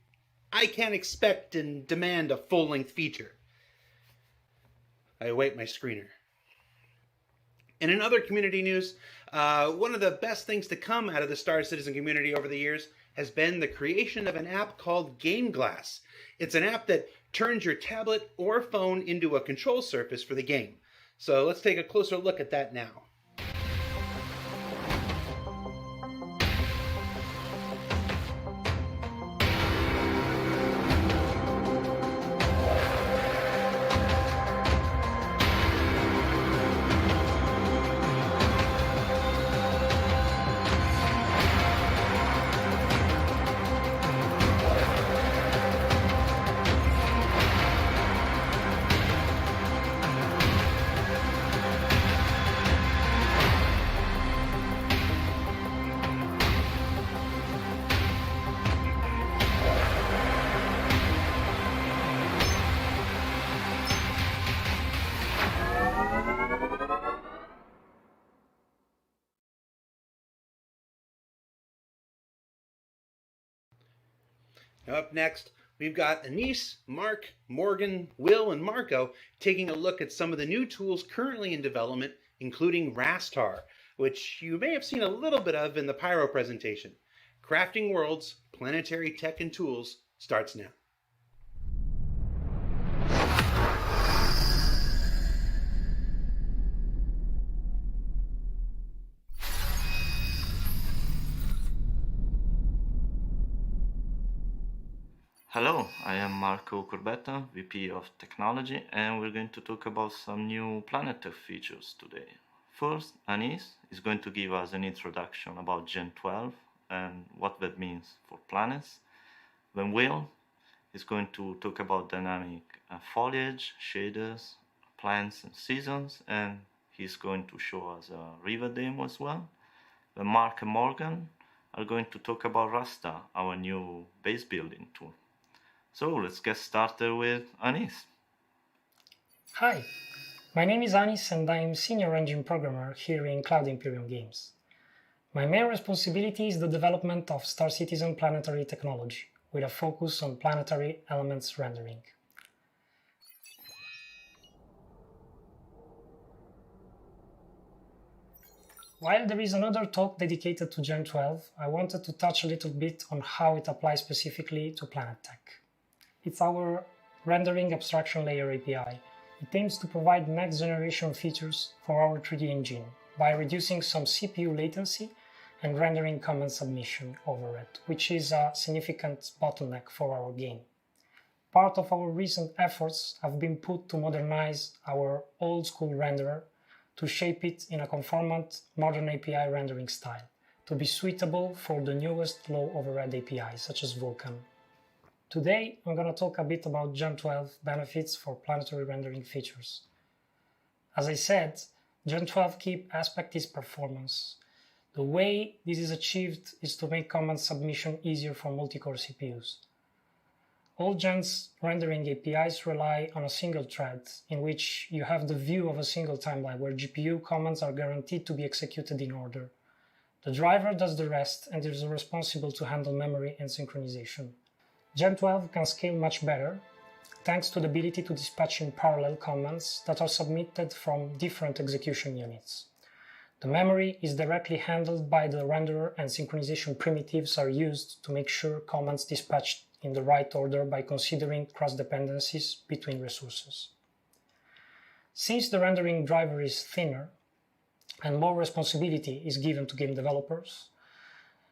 I can't expect and demand a full-length feature. I await my screener. And in other community news, one of the best things to come out of the Star Citizen community over the years has been the creation of an app called Game Glass. It's an app that turns your tablet or phone into a control surface for the game. So let's take a closer look at that now. Now up next, we've got Anise, Mark, Morgan, Will, and Marco taking a look at some of the new tools currently in development, including Rastar, which you may have seen a little bit of in the Pyro presentation. Crafting Worlds, Planetary Tech and Tools starts now. Hello, I am Marco Corbetta, VP of Technology, and we're going to talk about some new Planet features today. First, Anis is going to give us an introduction about Gen 12 and what that means for planets. Then Will is going to talk about dynamic foliage, shaders, plants and seasons, and he's going to show us a river demo as well. Then Mark and Morgan are going to talk about Rasta, our new base building tool. So let's get started with Anis. Hi, my name is Anis and I'm Senior Engine Programmer here in Cloud Imperium Games. My main responsibility is the development of Star Citizen planetary technology, with a focus on planetary elements rendering. While there is another talk dedicated to Gen 12, I wanted to touch a little bit on how it applies specifically to Planet Tech. It's our rendering abstraction layer API. It aims to provide next generation features for our 3D engine by reducing some CPU latency and rendering command submission overhead, which is a significant bottleneck for our game. Part of our recent efforts have been put to modernize our old school renderer to shape it in a conformant modern API rendering style, to be suitable for the newest low overhead APIs such as Vulkan. Today I'm going to talk a bit about Gen 12 benefits for planetary rendering features. As I said, Gen 12 key aspect is performance. The way this is achieved is to make command submission easier for multi-core CPUs. All Gen's rendering APIs rely on a single thread, in which you have the view of a single timeline where GPU commands are guaranteed to be executed in order. The driver does the rest and is responsible to handle memory and synchronization. Gen 12 can scale much better, thanks to the ability to dispatch in parallel commands that are submitted from different execution units. The memory is directly handled by the renderer and synchronization primitives are used to make sure commands dispatched in the right order by considering cross-dependencies between resources. Since the rendering driver is thinner and more responsibility is given to game developers,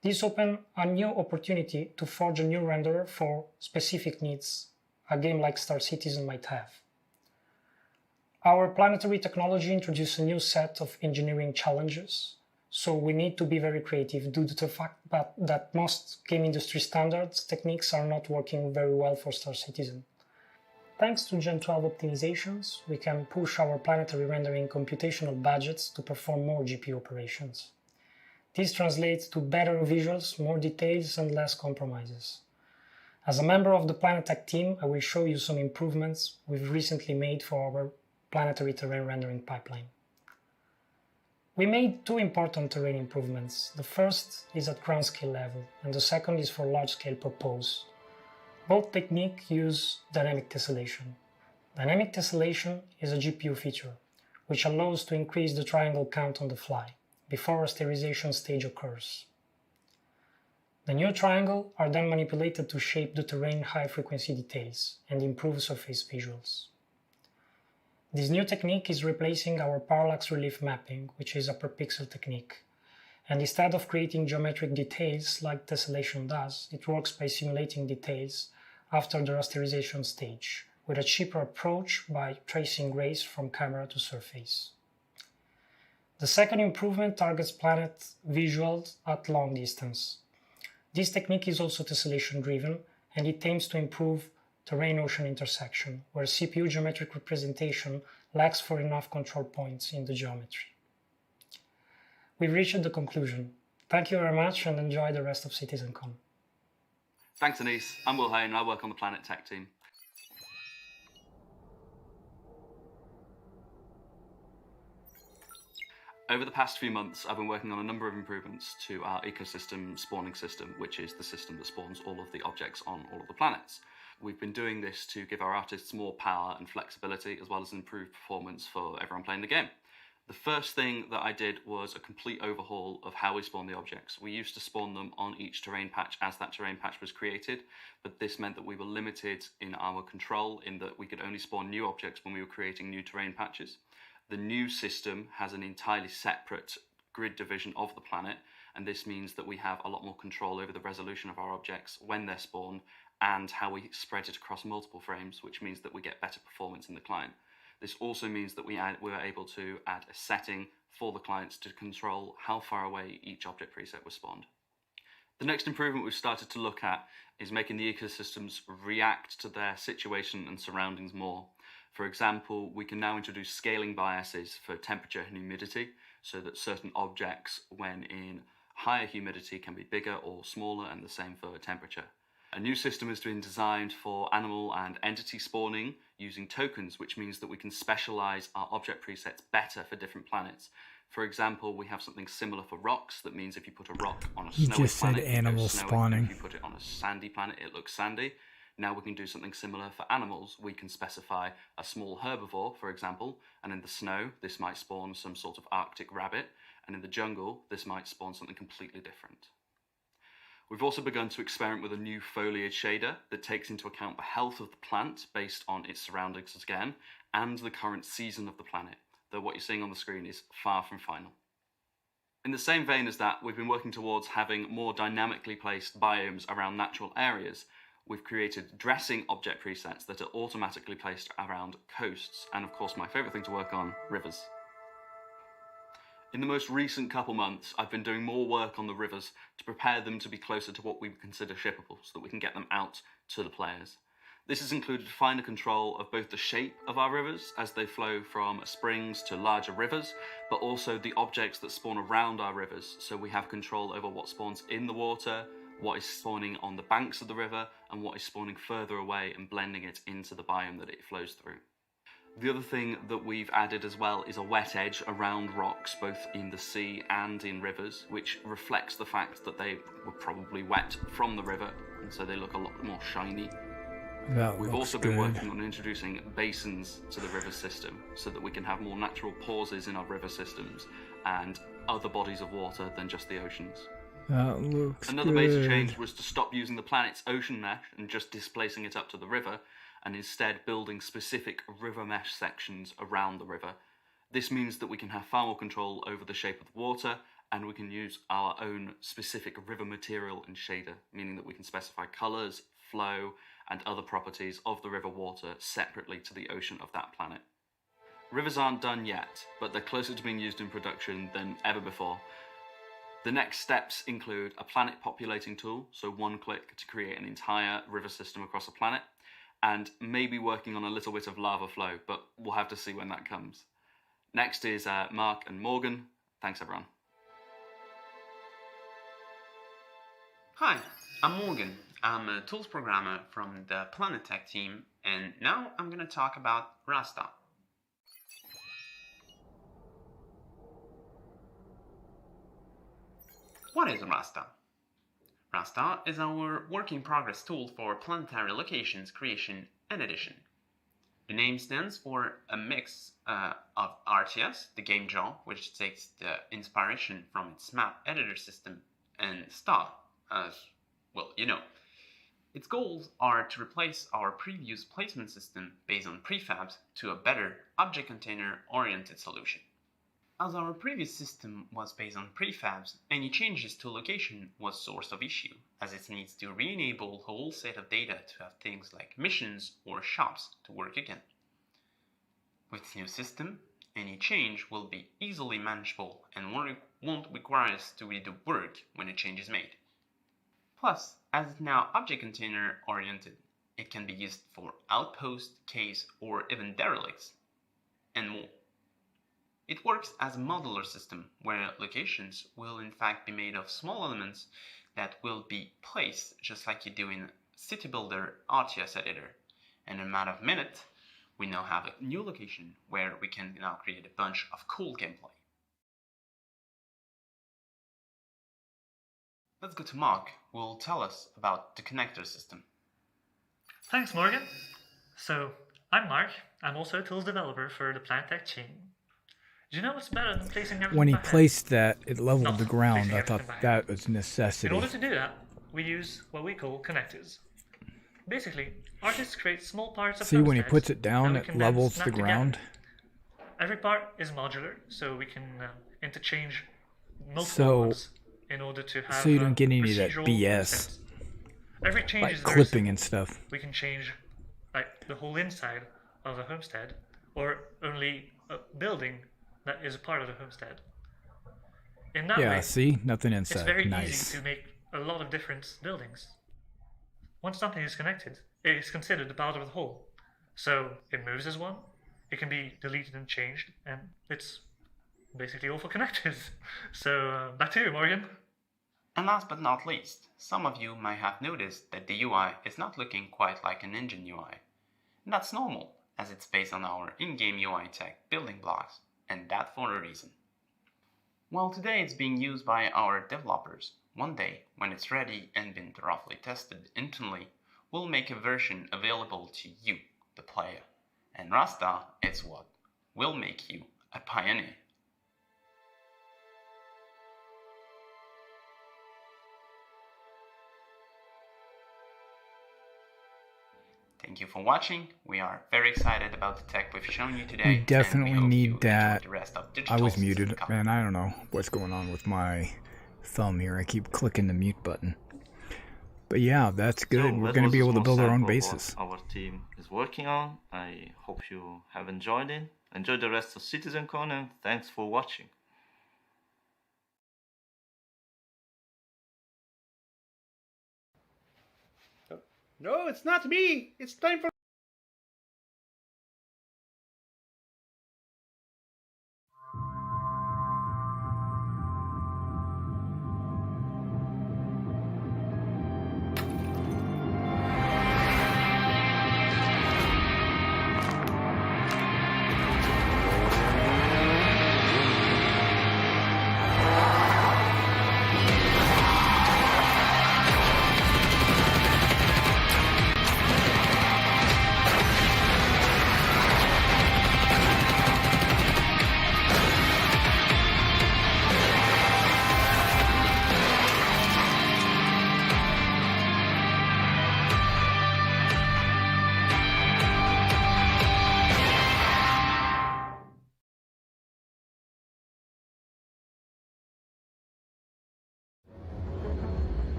this opens a new opportunity to forge a new renderer for specific needs a game like Star Citizen might have. Our planetary technology introduces a new set of engineering challenges, so we need to be very creative due to the fact that most game industry standards techniques are not working very well for Star Citizen. Thanks to Gen 12 optimizations, we can push our planetary rendering computational budgets to perform more GPU operations. This translates to better visuals, more details, and less compromises. As a member of the Planet Tech team, I will show you some improvements we've recently made for our planetary terrain rendering pipeline. We made two important terrain improvements. The first is at ground scale level, and the second is for large scale purpose. Both techniques use dynamic tessellation. Dynamic tessellation is a GPU feature, which allows to increase the triangle count on the fly, before a sterilization stage occurs. The new triangles are then manipulated to shape the terrain high-frequency details and improve surface visuals. This new technique is replacing our parallax relief mapping, which is a per-pixel technique, and instead of creating geometric details like tessellation does, it works by simulating details after the rasterization stage, with a cheaper approach by tracing rays from camera to surface. The second improvement targets planet visuals at long distance. This technique is also tessellation driven, and it aims to improve terrain-ocean intersection, where CPU geometric representation lacks for enough control points in the geometry. We've reached the conclusion. Thank you very much and enjoy the rest of CitizenCon. Thanks, Anis. I'm Will Hone and I work on the Planet Tech team. Over the past few months, I've been working on a number of improvements to our ecosystem spawning system, which is the system that spawns all of the objects on all of the planets. We've been doing this to give our artists more power and flexibility, as well as improved performance for everyone playing the game. The first thing that I did was a complete overhaul of how we spawn the objects. We used to spawn them on each terrain patch as that terrain patch was created, but this meant that we were limited in our control in that we could only spawn new objects when we were creating new terrain patches. The new system has an entirely separate grid division of the planet, and this means that we have a lot more control over the resolution of our objects when they're spawned and how we spread it across multiple frames, which means that we get better performance in the client. This also means that we were able to add a setting for the clients to control how far away each object preset was spawned. The next improvement we've started to look at is making the ecosystems react to their situation and surroundings more. For example, we can now introduce scaling biases for temperature and humidity, so that certain objects, when in higher humidity, can be bigger or smaller, and the same for temperature. A new system has been designed for animal and entity spawning using tokens, which means that we can specialize our object presets better for different planets. For example, we have something similar for rocks. That means if you put a rock on a He snowy just said planet, it animal goes snowy. spawning. If you put it on a sandy planet, it looks sandy. Now we can do something similar for animals. We can specify a small herbivore, for example, and in the snow, this might spawn some sort of Arctic rabbit, and in the jungle, this might spawn something completely different. We've also begun to experiment with a new foliage shader that takes into account the health of the plant based on its surroundings again, and the current season of the planet, though what you're seeing on the screen is far from final. In the same vein as that, we've been working towards having more dynamically placed biomes around natural areas. We've created dressing object presets that are automatically placed around coasts, and of course my favourite thing to work on, rivers. In the most recent couple months, I've been doing more work on the rivers to prepare them to be closer to what we would consider shippable, so that we can get them out to the players. This has included finer control of both the shape of our rivers as they flow from springs to larger rivers, but also the objects that spawn around our rivers, so we have control over what spawns in the water, what is spawning on the banks of the river, and what is spawning further away and blending it into the biome that it flows through. The other thing that we've added as well is a wet edge around rocks, both in the sea and in rivers, which reflects the fact that they were probably wet from the river, and so they look a lot more shiny. We've also been working on introducing basins to the river system, so that we can have more natural pauses in our river systems and other bodies of water than just the oceans. That looks Another good. major change was to stop using the planet's ocean mesh and just displacing it up to the river, and instead building specific river mesh sections around the river. This means that we can have far more control over the shape of the water, and we can use our own specific river material and shader, meaning that we can specify colours, flow, and other properties of the river water separately to the ocean of that planet. Rivers aren't done yet, but they're closer to being used in production than ever before. The next steps include a planet populating tool, so one click to create an entire river system across a planet, and maybe working on a little bit of lava flow, but we'll have to see when that comes. Next is Mark and Morgan. Thanks everyone. Hi, I'm Morgan. I'm a tools programmer from the Planet Tech team, and now I'm going to talk about Rasta. What is Rasta? Rasta is our work-in-progress tool for planetary locations creation and edition. The name stands for a mix of RTS, the game jaw, which takes the inspiration from its map editor system, and STA, as well, you know. Its goals are to replace our previous placement system based on prefabs to a better object container-oriented solution. As our previous system was based on prefabs, any changes to location was source of issue, as it needs to re-enable a whole set of data to have things like missions or shops to work again. With this new system, any change will be easily manageable and won't require us to redo work when a change is made. Plus, as it's now object container oriented, it can be used for outposts, caves, or even derelicts, and more. It works as a modular system where locations will in fact be made of small elements that will be placed just like you do in City Builder RTS editor. And in a matter of minutes, we now have a new location where we can now create a bunch of cool gameplay. Let's go to Mark, who will tell us about the connector system. Thanks, Morgan. So, I'm Mark. I'm also a tools developer for the Planet Tech team. Do you know what's better than placing everything When he by hand? placed that, it leveled the ground. placing I thought everything by hand. that was In necessity. order to do that, we use what we call connectors. Basically, artists create small parts of See, when he homesteads puts it down, that we it can then levels snap the together. ground. Every part is modular, so we can interchange multiple So- ones in order to have so you don't get any of that procedural BS, sense. Every change like is very clipping simple. and stuff. We can change like the whole inside of a homestead, or only a building that is a part of the homestead. In that Yeah, way, see? Nothing it's inside. very Nice. easy to make a a lot of different buildings. Once something is connected, it is considered a part of the whole. So it moves as one, it can be deleted and changed, and it's basically all for connected. So back to you, Morgan. And last but not least, some of you may have noticed that the UI is not looking quite like an engine UI. And that's normal, as it's based on our in-game UI tech building blocks, and that for a reason. Well, today it's being used by our developers. One day, when it's ready and been thoroughly tested internally, we'll make a version available to you, the player. And Rasta is what will make you a pioneer. Thank you for watching. We are very excited about the tech we've shown you today. We definitely and we hope need you that. enjoy the rest of I Digital was muted, CitizenCon. man. I don't know what's going on with my thumb here. I keep clicking the mute button. But yeah, that's good. So We're that going to was be a able to small build our own sample of bases. what our team is working on. I hope you have enjoyed it. Enjoy the rest of CitizenCon, and thanks for watching. No, it's not me. It's time for...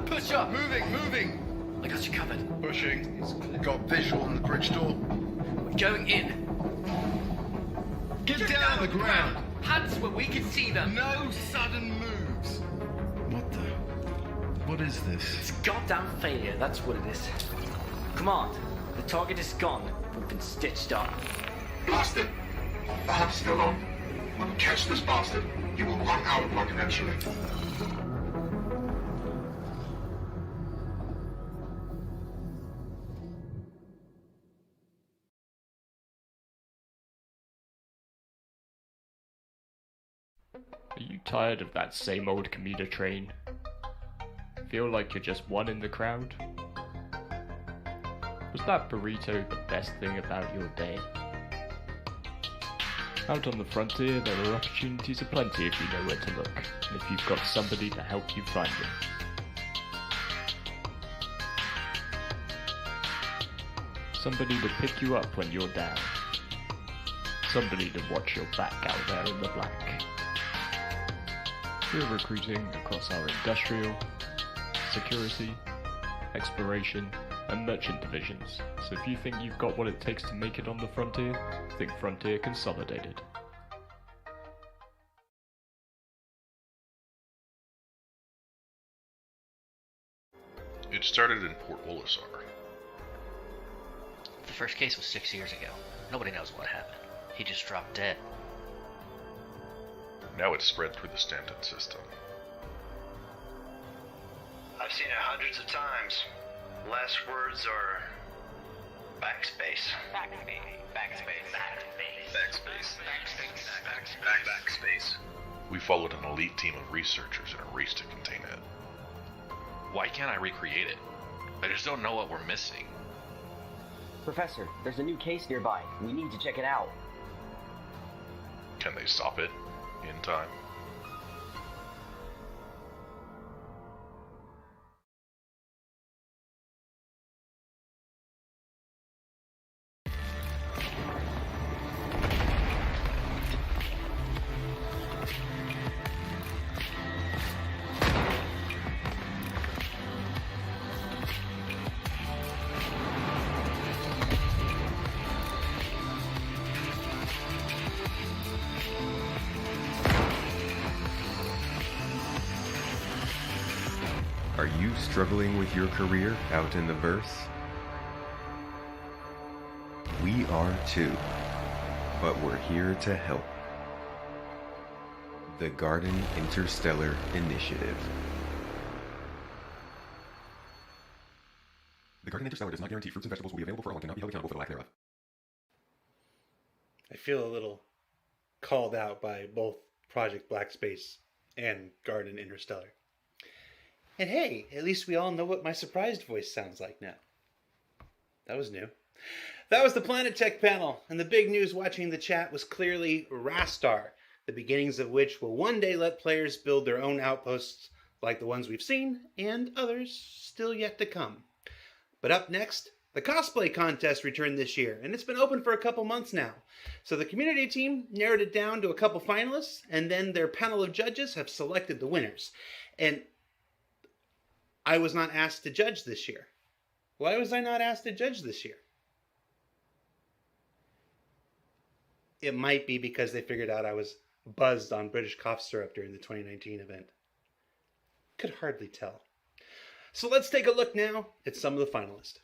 Push up, moving. I got you covered. Pushing. Got visual on the bridge door. We're going in. Get down on the ground. Hands where we can see them. No sudden moves. What is this? It's goddamn failure, that's what it is. Command, the target is gone. We've been stitched up. Bastard. The hub's still on. When we catch this bastard, he will run out of luck eventually. Are you tired of that same old commuter train? Feel like you're just one in the crowd? Was that burrito the best thing about your day? Out on the frontier, there are opportunities aplenty if you know where to look, and if you've got somebody to help you find them. Somebody to pick you up when you're down. Somebody to watch your back out there in the black. We're recruiting across our industrial, security, exploration, and merchant divisions, so if you think you've got what it takes to make it on the frontier, think Frontier Consolidated. It started in Port Olisar. The first case was 6 years ago. Nobody knows what happened. He just dropped dead. Now it's spread through the Stanton system. I've seen it hundreds of times. Last words are backspace. Backspace. We followed an elite team of researchers in a race to contain it. Why can't I recreate it? I just don't know what we're missing. Professor, there's a new case nearby. We need to check it out. Can they stop it in time? you struggling with your career out in the verse? We are too, but we're here to help. The Garden Interstellar Initiative. The Garden Interstellar does not guarantee fruits and vegetables will be available for all and cannot be held accountable for the lack thereof. I feel a little called out by both Project Black Space and Garden Interstellar. And hey, at least we all know what my surprised voice sounds like now. That was new. That was the Planet Tech panel, and the big news watching the chat was clearly Rastar, the beginnings of which will one day let players build their own outposts like the ones we've seen, and others still yet to come. But up next, the cosplay contest returned this year, and it's been open for a couple months now. So the community team narrowed it down to a couple finalists, and then their panel of judges have selected the winners. And I was not asked to judge this year. Why was I not asked to judge this year? It might be because they figured out I was buzzed on British cough syrup during the 2019 event. Could hardly tell. So let's take a look now at some of the finalists.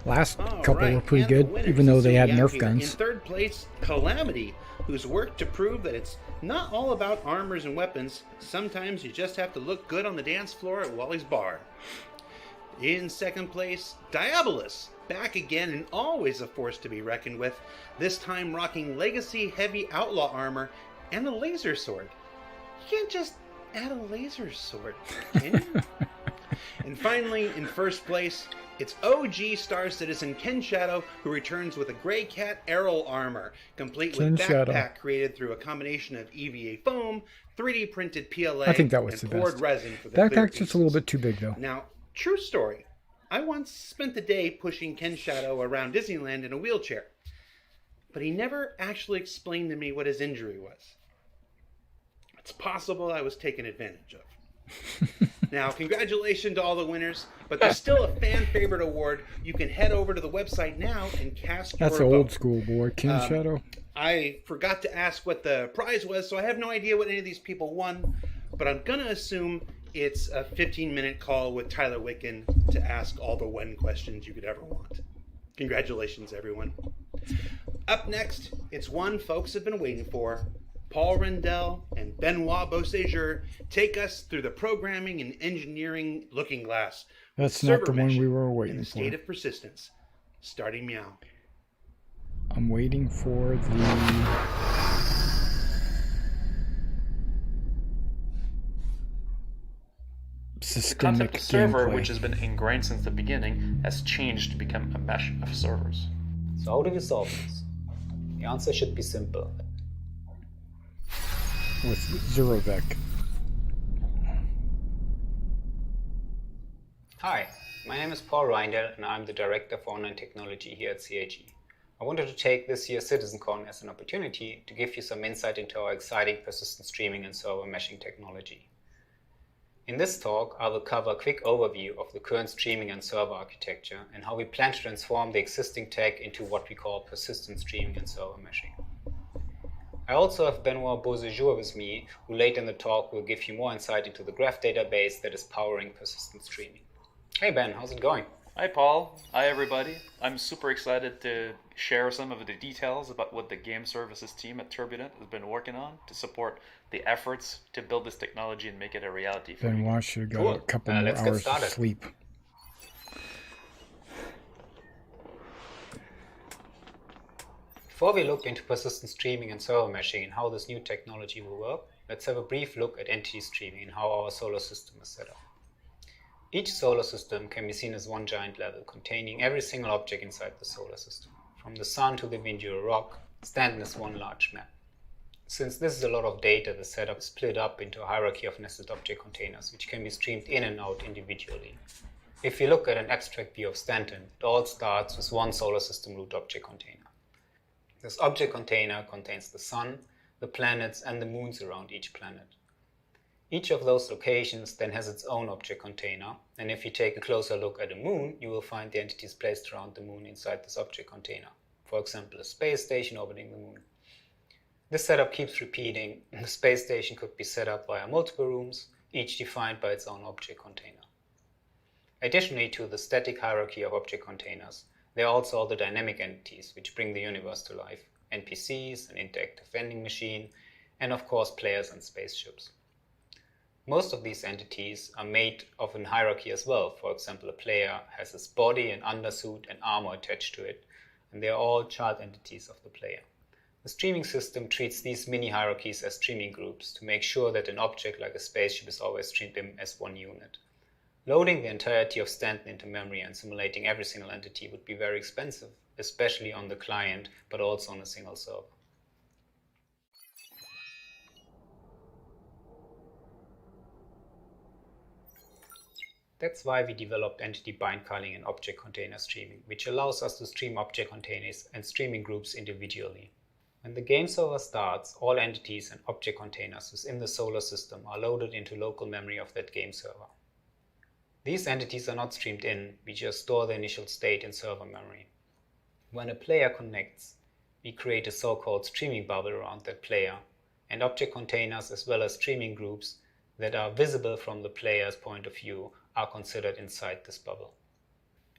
Last couple were pretty good, even though they had Nerf guns. In third place, Calamity, who's worked to prove that it's not all about armors and weapons. Sometimes you just have to look good on the dance floor at Wally's bar. In second place, Diabolus, back again and always a force to be reckoned with, this time rocking legacy heavy outlaw armor and a laser sword. You can't just add a laser sword, can you? And finally, in first place, it's OG Star Citizen Ken Shadow, who returns with a Grey Cat Errol armor, complete with backpack created through a combination of EVA foam, 3D printed PLA, I think that was and the poured best. resin for the Backpack's just a little bit too big, though. Now, true story. I once spent the day pushing Ken Shadow around Disneyland in a wheelchair, but he never actually explained to me what his injury was. It's possible I was taken advantage of. Now, congratulations to all the winners, but there's still a fan favorite award. You can head over to the website now and cast your That's vote. an old school boy, Ken Shadow. I forgot to ask what the prize was, so I have no idea what any of these people won, but I'm going to assume it's a 15-minute call with Tyler Wicken to ask all the when questions you could ever want. Congratulations, everyone. Up next, it's one folks have been waiting for. Paul Rendell and Benoit Beauséjour take us through the programming and engineering looking glass. That's not the one we were in waiting the for. state of persistence. Starting meow. I'm waiting for the... The systemic concept of server, gameplay. which has been ingrained since the beginning, has changed to become a mesh of servers. So how do we solve this? The answer should be simple. With ZeroVec. Hi, my name is Paul Reindel and I'm the Director for Online Technology here at CAG. I wanted to take this year's CitizenCon as an opportunity to give you some insight into our exciting persistent streaming and server meshing technology. In this talk, I will cover a quick overview of the current streaming and server architecture and how we plan to transform the existing tech into what we call persistent streaming and server meshing. I also have Benoit Beauséjour with me, who later in the talk will give you more insight into the graph database that is powering persistent streaming. Hey Ben, how's it going? Hi, Paul. Hi, everybody. I'm super excited to share some of the details about what the game services team at Turbulent has been working on to support the efforts to build this technology and make it a reality for you. Benoit should have got a couple more let's get hours of started. sleep. Before we look into persistent streaming and server meshing and how this new technology will work, let's have a brief look at entity streaming and how our solar system is set up. Each solar system can be seen as one giant level containing every single object inside the solar system. From the sun to the Ventura rock, Stanton is one large map. Since this is a lot of data, the setup is split up into a hierarchy of nested object containers, which can be streamed in and out individually. If you look at an abstract view of Stanton, it all starts with one solar system root object container. This object container contains the sun, the planets, and the moons around each planet. Each of those locations then has its own object container, and if you take a closer look at a moon, you will find the entities placed around the moon inside this object container. For example, a space station orbiting the moon. This setup keeps repeating. The space station could be set up via multiple rooms, each defined by its own object container. Additionally to the static hierarchy of object containers, there are also all the dynamic entities which bring the universe to life. NPCs, an interactive vending machine, and of course players and spaceships. Most of these entities are made of a hierarchy as well. For example, a player has his body, an undersuit, and armor attached to it, and they are all child entities of the player. The streaming system treats these mini hierarchies as streaming groups to make sure that an object like a spaceship is always streamed in as one unit. Loading the entirety of Stanton into memory and simulating every single entity would be very expensive, especially on the client, but also on a single server. That's why we developed entity bind culling and object container streaming, which allows us to stream object containers and streaming groups individually. When the game server starts, all entities and object containers within the solar system are loaded into local memory of that game server. These entities are not streamed in, we just store the initial state in server memory. When a player connects, we create a so-called streaming bubble around that player, and object containers as well as streaming groups that are visible from the player's point of view are considered inside this bubble.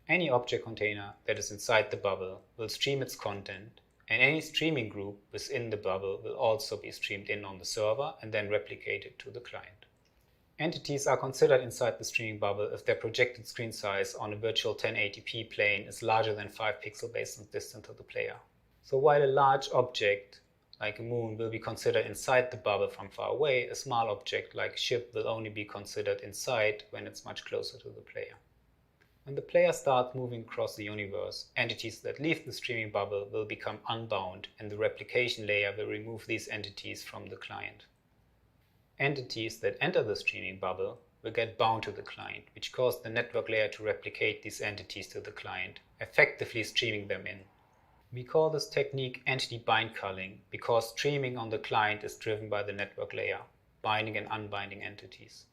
Any object container that is inside the bubble will stream its content, and any streaming group within the bubble will also be streamed in on the server and then replicated to the client. Entities are considered inside the streaming bubble if their projected screen size on a virtual 1080p plane is larger than 5 pixels based on distance to the player. So while a large object like a moon will be considered inside the bubble from far away, a small object like a ship will only be considered inside when it's much closer to the player. When the player starts moving across the universe, entities that leave the streaming bubble will become unbound, and the replication layer will remove these entities from the client. Entities that enter the streaming bubble will get bound to the client, which causes the network layer to replicate these entities to the client, effectively streaming them in. We call this technique entity bind culling because streaming on the client is driven by the network layer, binding and unbinding entities.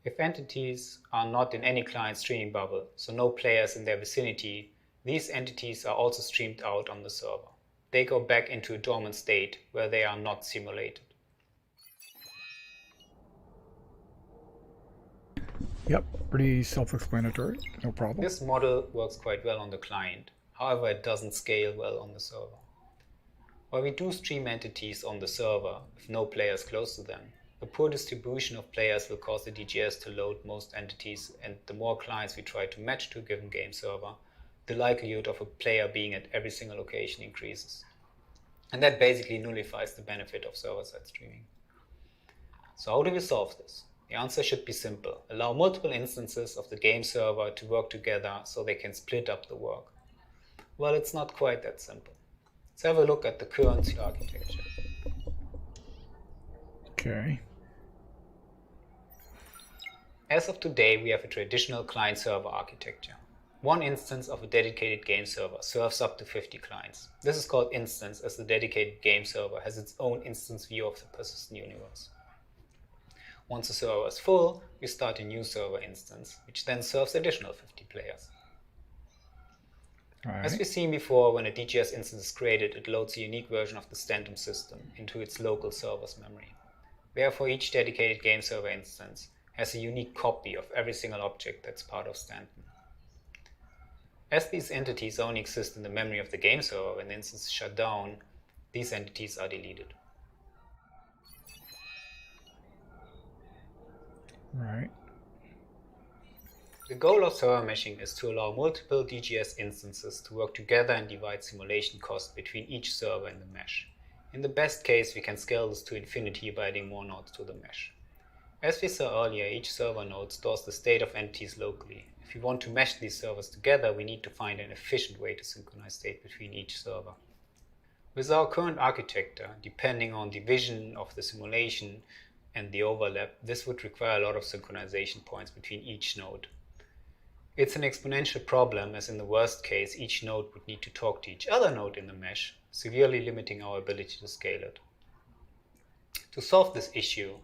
If entities are not in any client streaming bubble, so no players in their vicinity, these entities are also streamed out on the server. They go back into a dormant state where they are not simulated. Yep, pretty self-explanatory, no problem. This model works quite well on the client, however it doesn't scale well on the server. While we do stream entities on the server with no players close to them, a poor distribution of players will cause the DGS to load most entities, and the more clients we try to match to a given game server, the likelihood of a player being at every single location increases. And that basically nullifies the benefit of server-side streaming. So how do we solve this? The answer should be simple. Allow multiple instances of the game server to work together so they can split up the work. Well, it's not quite that simple. Let's have a look at the current architecture. Okay. As of today, we have a traditional client-server architecture. One instance of a dedicated game server serves up to 50 clients. This is called instance as the dedicated game server has its own instance view of the persistent universe. Once the server is full, we start a new server instance, which then serves additional 50 players. Right. As we've seen before, when a DGS instance is created, it loads a unique version of the Stanton system into its local server's memory. Therefore, each dedicated game server instance has a unique copy of every single object that's part of Stanton. As these entities only exist in the memory of the game server when the instance is shut down, these entities are deleted. Right. The goal of server meshing is to allow multiple DGS instances to work together and divide simulation costs between each server in the mesh. In the best case, we can scale this to infinity by adding more nodes to the mesh. As we saw earlier, each server node stores the state of entities locally. If we want to mesh these servers together, we need to find an efficient way to synchronize state between each server. With our current architecture, depending on the vision of the simulation and the overlap, this would require a lot of synchronization points between each node. It's an exponential problem, as in the worst case, each node would need to talk to each other node in the mesh, severely limiting our ability to scale it. To solve this issue,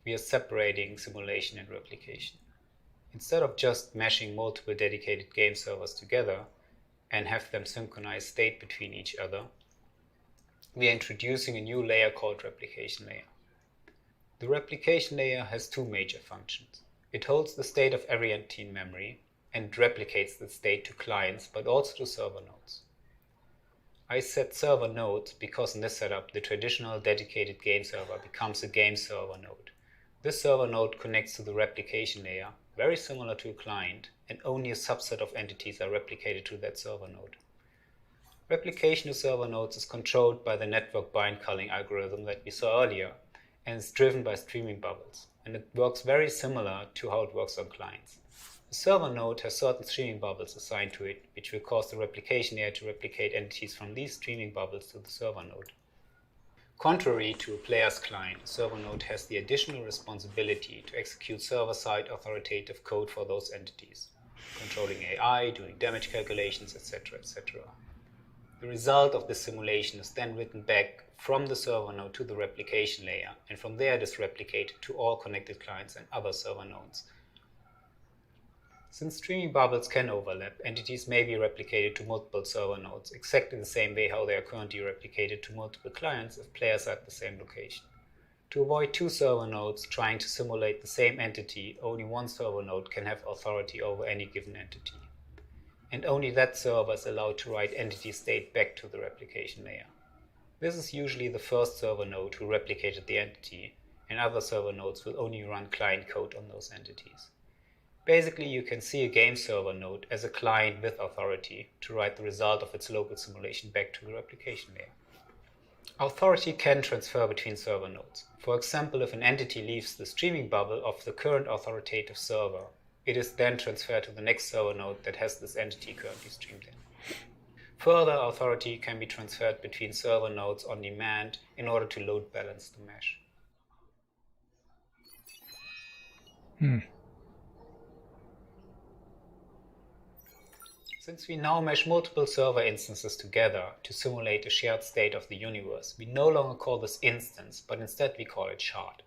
we are separating simulation and replication. Instead of just meshing multiple dedicated game servers together and have them synchronize state between each other, we are introducing a new layer called replication layer. The replication layer has two major functions. It holds the state of every entity in memory and replicates the state to clients, but also to server nodes. I said server nodes because in this setup, the traditional dedicated game server becomes a game server node. This server node connects to the replication layer, very similar to a client, and only a subset of entities are replicated to that server node. Replication to server nodes is controlled by the network bind culling algorithm that we saw earlier, and is driven by streaming bubbles, and it works very similar to how it works on clients. The server node has certain streaming bubbles assigned to it, which will cause the replication layer to replicate entities from these streaming bubbles to the server node. Contrary to a player's client, a server node has the additional responsibility to execute server-side authoritative code for those entities, controlling AI, doing damage calculations, etc., etc. The result of this simulation is then written back from the server node to the replication layer, and from there it is replicated to all connected clients and other server nodes. Since streaming bubbles can overlap, entities may be replicated to multiple server nodes, exactly the same way how they are currently replicated to multiple clients if players are at the same location. To avoid two server nodes trying to simulate the same entity, only one server node can have authority over any given entity. And only that server is allowed to write entity state back to the replication layer. This is usually the first server node who replicated the entity, and other server nodes will only run client code on those entities. Basically, you can see a game server node as a client with authority to write the result of its local simulation back to the replication layer. Authority can transfer between server nodes. For example, if an entity leaves the streaming bubble of the current authoritative server, it is then transferred to the next server node that has this entity currently streamed in. Further, authority can be transferred between server nodes on demand in order to load balance the mesh. Since we now mesh multiple server instances together to simulate a shared state of the universe, we no longer call this instance, but instead we call it shard.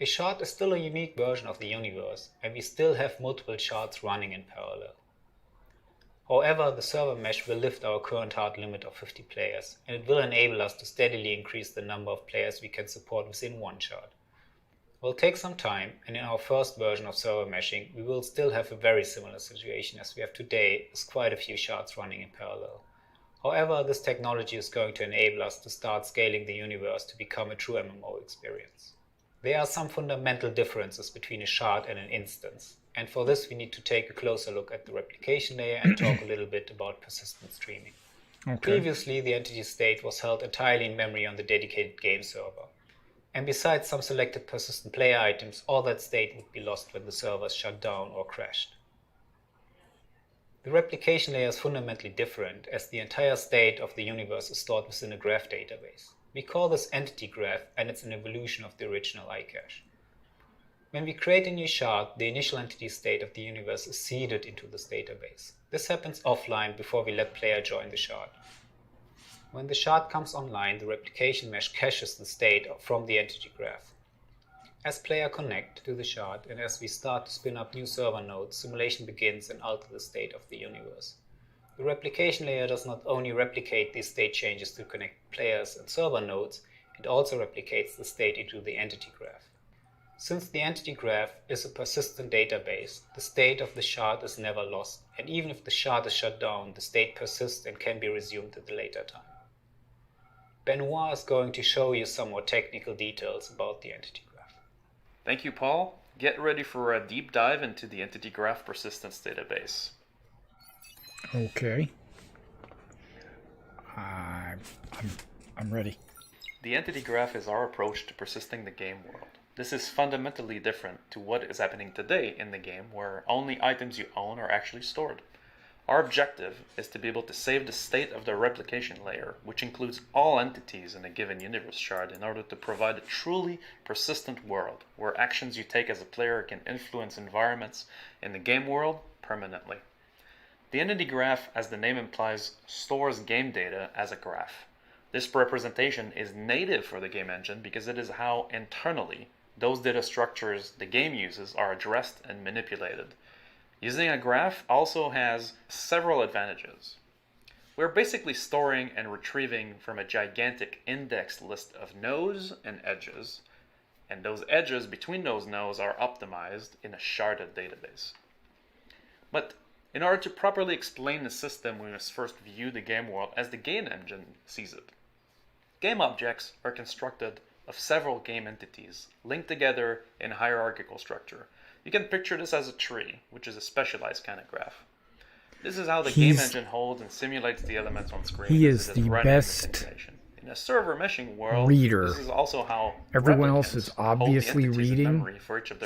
A shard is still a unique version of the universe, and we still have multiple shards running in parallel. However, the server mesh will lift our current hard limit of 50 players, and it will enable us to steadily increase the number of players we can support within one shard. It will take some time, and in our first version of server meshing, we will still have a very similar situation as we have today, with quite a few shards running in parallel. However, this technology is going to enable us to start scaling the universe to become a true MMO experience. There are some fundamental differences between a shard and an instance, and for this we need to take a closer look at the replication layer and talk a little bit about persistent streaming. Okay. Previously, the entity state was held entirely in memory on the dedicated game server. And besides some selected persistent player items, all that state would be lost when the servers shut down or crashed. The replication layer is fundamentally different, as the entire state of the universe is stored within a graph database. We call this entity graph, and it's an evolution of the original iCache. When we create a new shard, the initial entity state of the universe is seeded into this database. This happens offline before we let player join the shard. When the shard comes online, the replication mesh caches the state from the entity graph. As players connect to the shard and as we start to spin up new server nodes, simulation begins and alters the state of the universe. The replication layer does not only replicate these state changes to connect players and server nodes, it also replicates the state into the entity graph. Since the entity graph is a persistent database, the state of the shard is never lost, and even if the shard is shut down, the state persists and can be resumed at a later time. Benoit is going to show you some more technical details about the entity graph. Thank you, Paul. Get ready for a deep dive into the entity graph persistence database. Okay. I'm ready. The entity graph is our approach to persisting the game world. This is fundamentally different to what is happening today in the game, where only items you own are actually stored. Our objective is to be able to save the state of the replication layer, which includes all entities in a given universe shard, in order to provide a truly persistent world, where actions you take as a player can influence environments in the game world permanently. The entity graph, as the name implies, stores game data as a graph. This representation is native for the game engine because it is how internally those data structures the game uses are addressed and manipulated. Using a graph also has several advantages. We're basically storing and retrieving from a gigantic indexed list of nodes and edges, and those edges between those nodes are optimized in a sharded database. But in order to properly explain the system, we must first view the game world as the game engine sees it. Game objects are constructed of several game entities linked together in hierarchical structure. You can picture this as a tree, which is a specialized kind of graph. This is how the game engine holds and simulates the elements on screen. He is the best in a server meshing world, reader. This is also how everyone else is obviously reading.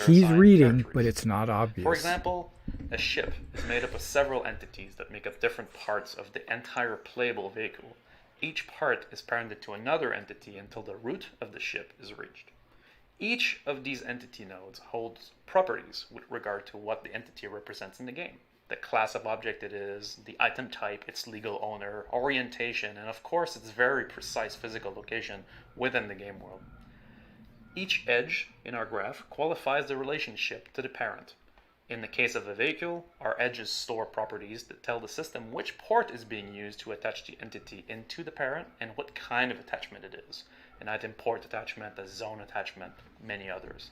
He's reading, but it's not obvious. For example, a ship is made up of several entities that make up different parts of the entire playable vehicle. Each part is parented to another entity until the root of the ship is reached. Each of these entity nodes holds properties with regard to what the entity represents in the game. The class of object it is, the item type, its legal owner, orientation, and of course its very precise physical location within the game world. Each edge in our graph qualifies the relationship to the parent. In the case of a vehicle, our edges store properties that tell the system which port is being used to attach the entity into the parent and what kind of attachment it is. An item port attachment, a zone attachment, many others.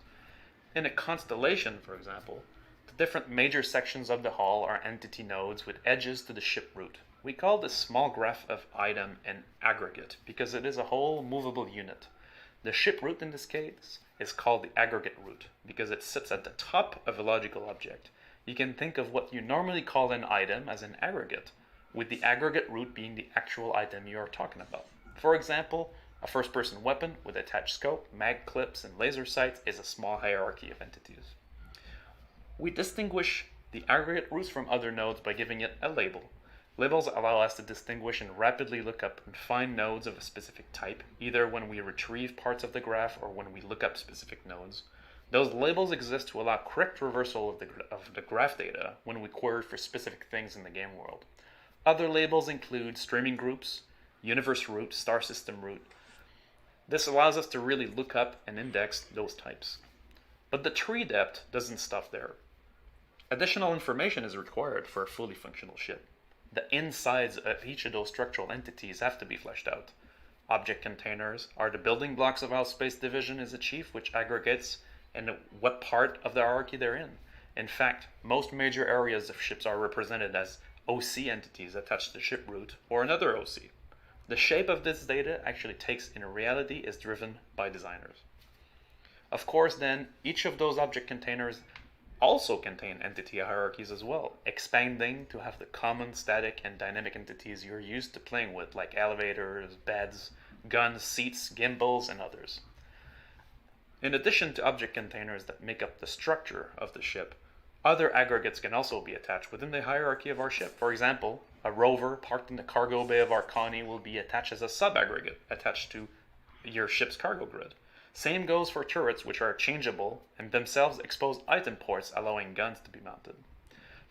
In a constellation, for example, the different major sections of the hull are entity nodes with edges to the ship root. We call this small graph of item an aggregate because it is a whole movable unit. The ship root in this case is called the aggregate root because it sits at the top of a logical object. You can think of what you normally call an item as an aggregate, with the aggregate root being the actual item you are talking about. For example, a first-person weapon with attached scope, mag clips, and laser sights is a small hierarchy of entities. We distinguish the aggregate roots from other nodes by giving it a label. Labels allow us to distinguish and rapidly look up and find nodes of a specific type, either when we retrieve parts of the graph or when we look up specific nodes. Those labels exist to allow correct reversal of the graph data when we query for specific things in the game world. Other labels include streaming groups, universe root, star system root. This allows us to really look up and index those types. But the tree depth doesn't stop there. Additional information is required for a fully functional ship. The insides of each of those structural entities have to be fleshed out. Object containers are the building blocks of how space division is achieved, which aggregates and what part of the hierarchy they're in. In fact, most major areas of ships are represented as OC entities attached to the ship root or another OC. The shape of this data actually takes in reality is driven by designers. Of course, then, each of those object containers also contain entity hierarchies as well, expanding to have the common static and dynamic entities you're used to playing with, like elevators, beds, guns, seats, gimbals, and others. In addition to object containers that make up the structure of the ship, other aggregates can also be attached within the hierarchy of our ship. For example, a rover parked in the cargo bay of our colony will be attached as a sub-aggregate attached to your ship's cargo grid. Same goes for turrets, which are changeable and themselves expose item ports, allowing guns to be mounted.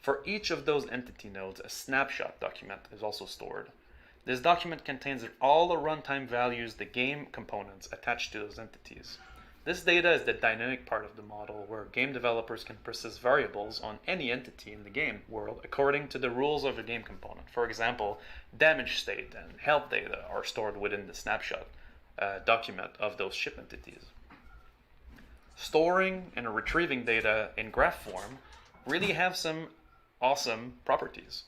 For each of those entity nodes, a snapshot document is also stored. This document contains all the runtime values, the game components attached to those entities. This data is the dynamic part of the model where game developers can persist variables on any entity in the game world according to the rules of a game component. For example, damage state and health data are stored within the snapshot document of those ship entities. storing and retrieving data in graph form really have some awesome properties.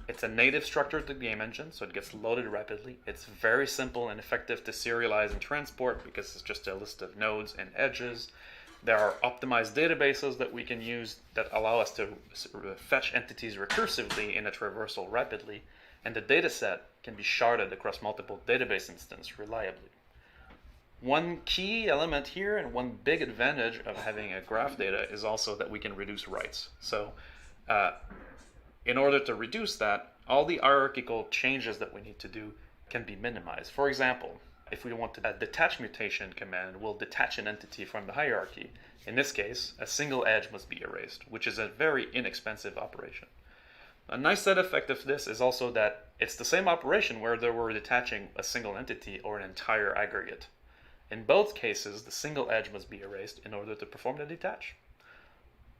It's a native structure to the game engine, so it gets loaded rapidly. It's very simple and effective to serialize and transport because it's just a list of nodes and edges. There are optimized databases that we can use that allow us to fetch entities recursively in a traversal rapidly, and the dataset can be sharded across multiple database instances reliably. One key element here and one big advantage of having a graph data is also that we can reduce writes. So in order to reduce that, all the hierarchical changes that we need to do can be minimized. For example, if we want to, a detach mutation command will detach an entity from the hierarchy. In this case, a single edge must be erased, which is a very inexpensive operation. A nice side effect of this is also that it's the same operation whether we're detaching a single entity or an entire aggregate. In both cases, the single edge must be erased in order to perform the detach.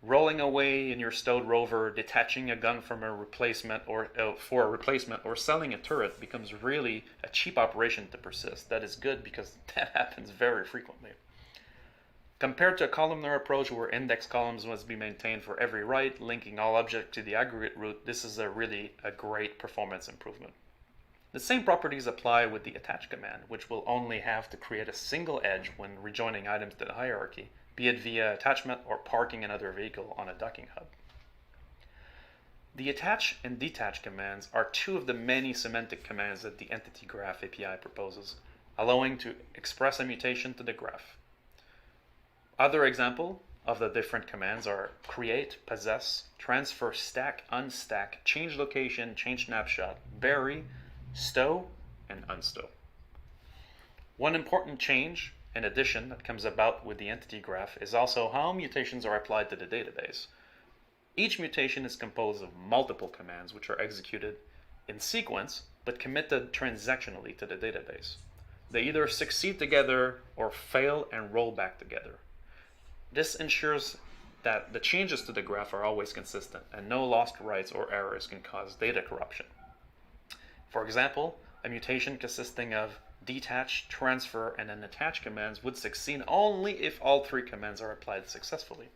Rolling away in your stowed rover, detaching a gun from a replacement or for a replacement, or selling a turret becomes really a cheap operation to persist. That is good because that happens very frequently. Compared to a columnar approach where index columns must be maintained for every write, linking all objects to the aggregate root, this is really a great performance improvement. The same properties apply with the attach command, which will only have to create a single edge when rejoining items to the hierarchy, be it via attachment or parking another vehicle on a docking hub. The attach and detach commands are two of the many semantic commands that the Entity Graph API proposes, allowing to express a mutation to the graph. Other examples of the different commands are create, possess, transfer, stack, unstack, change location, change snapshot, bury, stow, and unstow. One important change and addition that comes about with the entity graph is also how mutations are applied to the database. Each mutation is composed of multiple commands which are executed in sequence but committed transactionally to the database. They either succeed together or fail and roll back together. This ensures that the changes to the graph are always consistent and no lost writes or errors can cause data corruption. For example, a mutation consisting of detach, transfer, and an attach commands would succeed only if all three commands are applied successfully.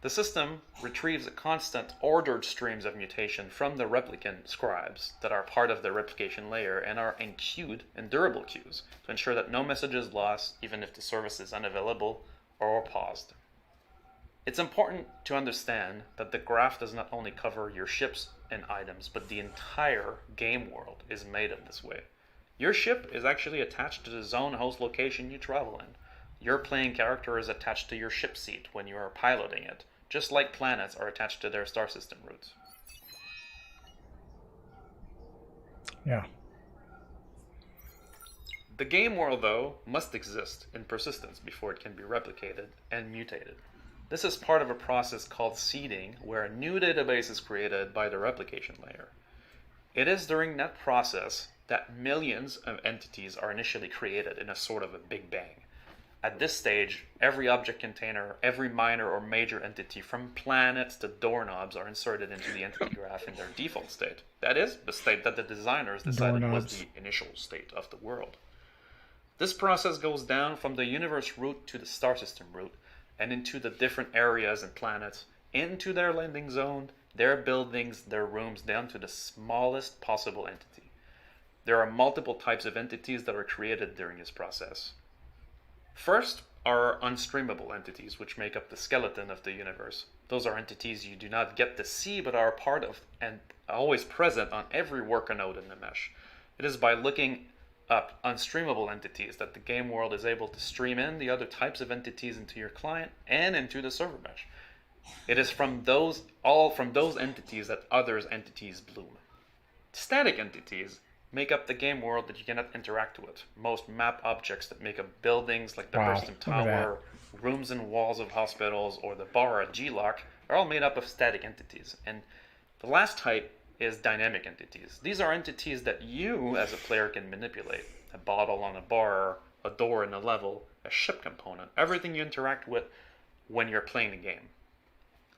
The system retrieves a constant ordered streams of mutation from the replicant scribes that are part of the replication layer and are enqueued in durable queues to ensure that no message is lost even if the service is unavailable or paused. It's important to understand that the graph does not only cover your ships and items, but the entire game world is made in this way. Your ship is actually attached to the zone host location you travel in. Your playing character is attached to your ship seat when you are piloting it, just like planets are attached to their star system routes. Yeah. The game world, though, must exist in persistence before it can be replicated and mutated. This is part of a process called seeding, where a new database is created by the replication layer. It is during that process that millions of entities are initially created in a sort of a big bang. At this stage, every object container, every minor or major entity from planets to doorknobs are inserted into the entity graph in their default state. That is, the state that the designers decided was the initial state of the world. This process goes down from the universe root to the star system root, and into the different areas and planets, into their landing zone, their buildings, their rooms, down to the smallest possible entity. There are multiple types of entities that are created during this process. First are unstreamable entities, which make up the skeleton of the universe. Those are entities you do not get to see, but are part of and always present on every worker node in the mesh. It is by looking up unstreamable entities that the game world is able to stream in the other types of entities into your client and into the server mesh. It is from those entities that others' entities bloom. Static entities make up the game world that you cannot interact with. Most map objects that make up buildings like the Burston Tower, rooms and walls of hospitals, or the bar at G-Lock are all made up of static entities. And the last type is dynamic entities. These are entities that you as a player can manipulate. A bottle on a bar, a door in a level, a ship component, everything you interact with when you're playing the game.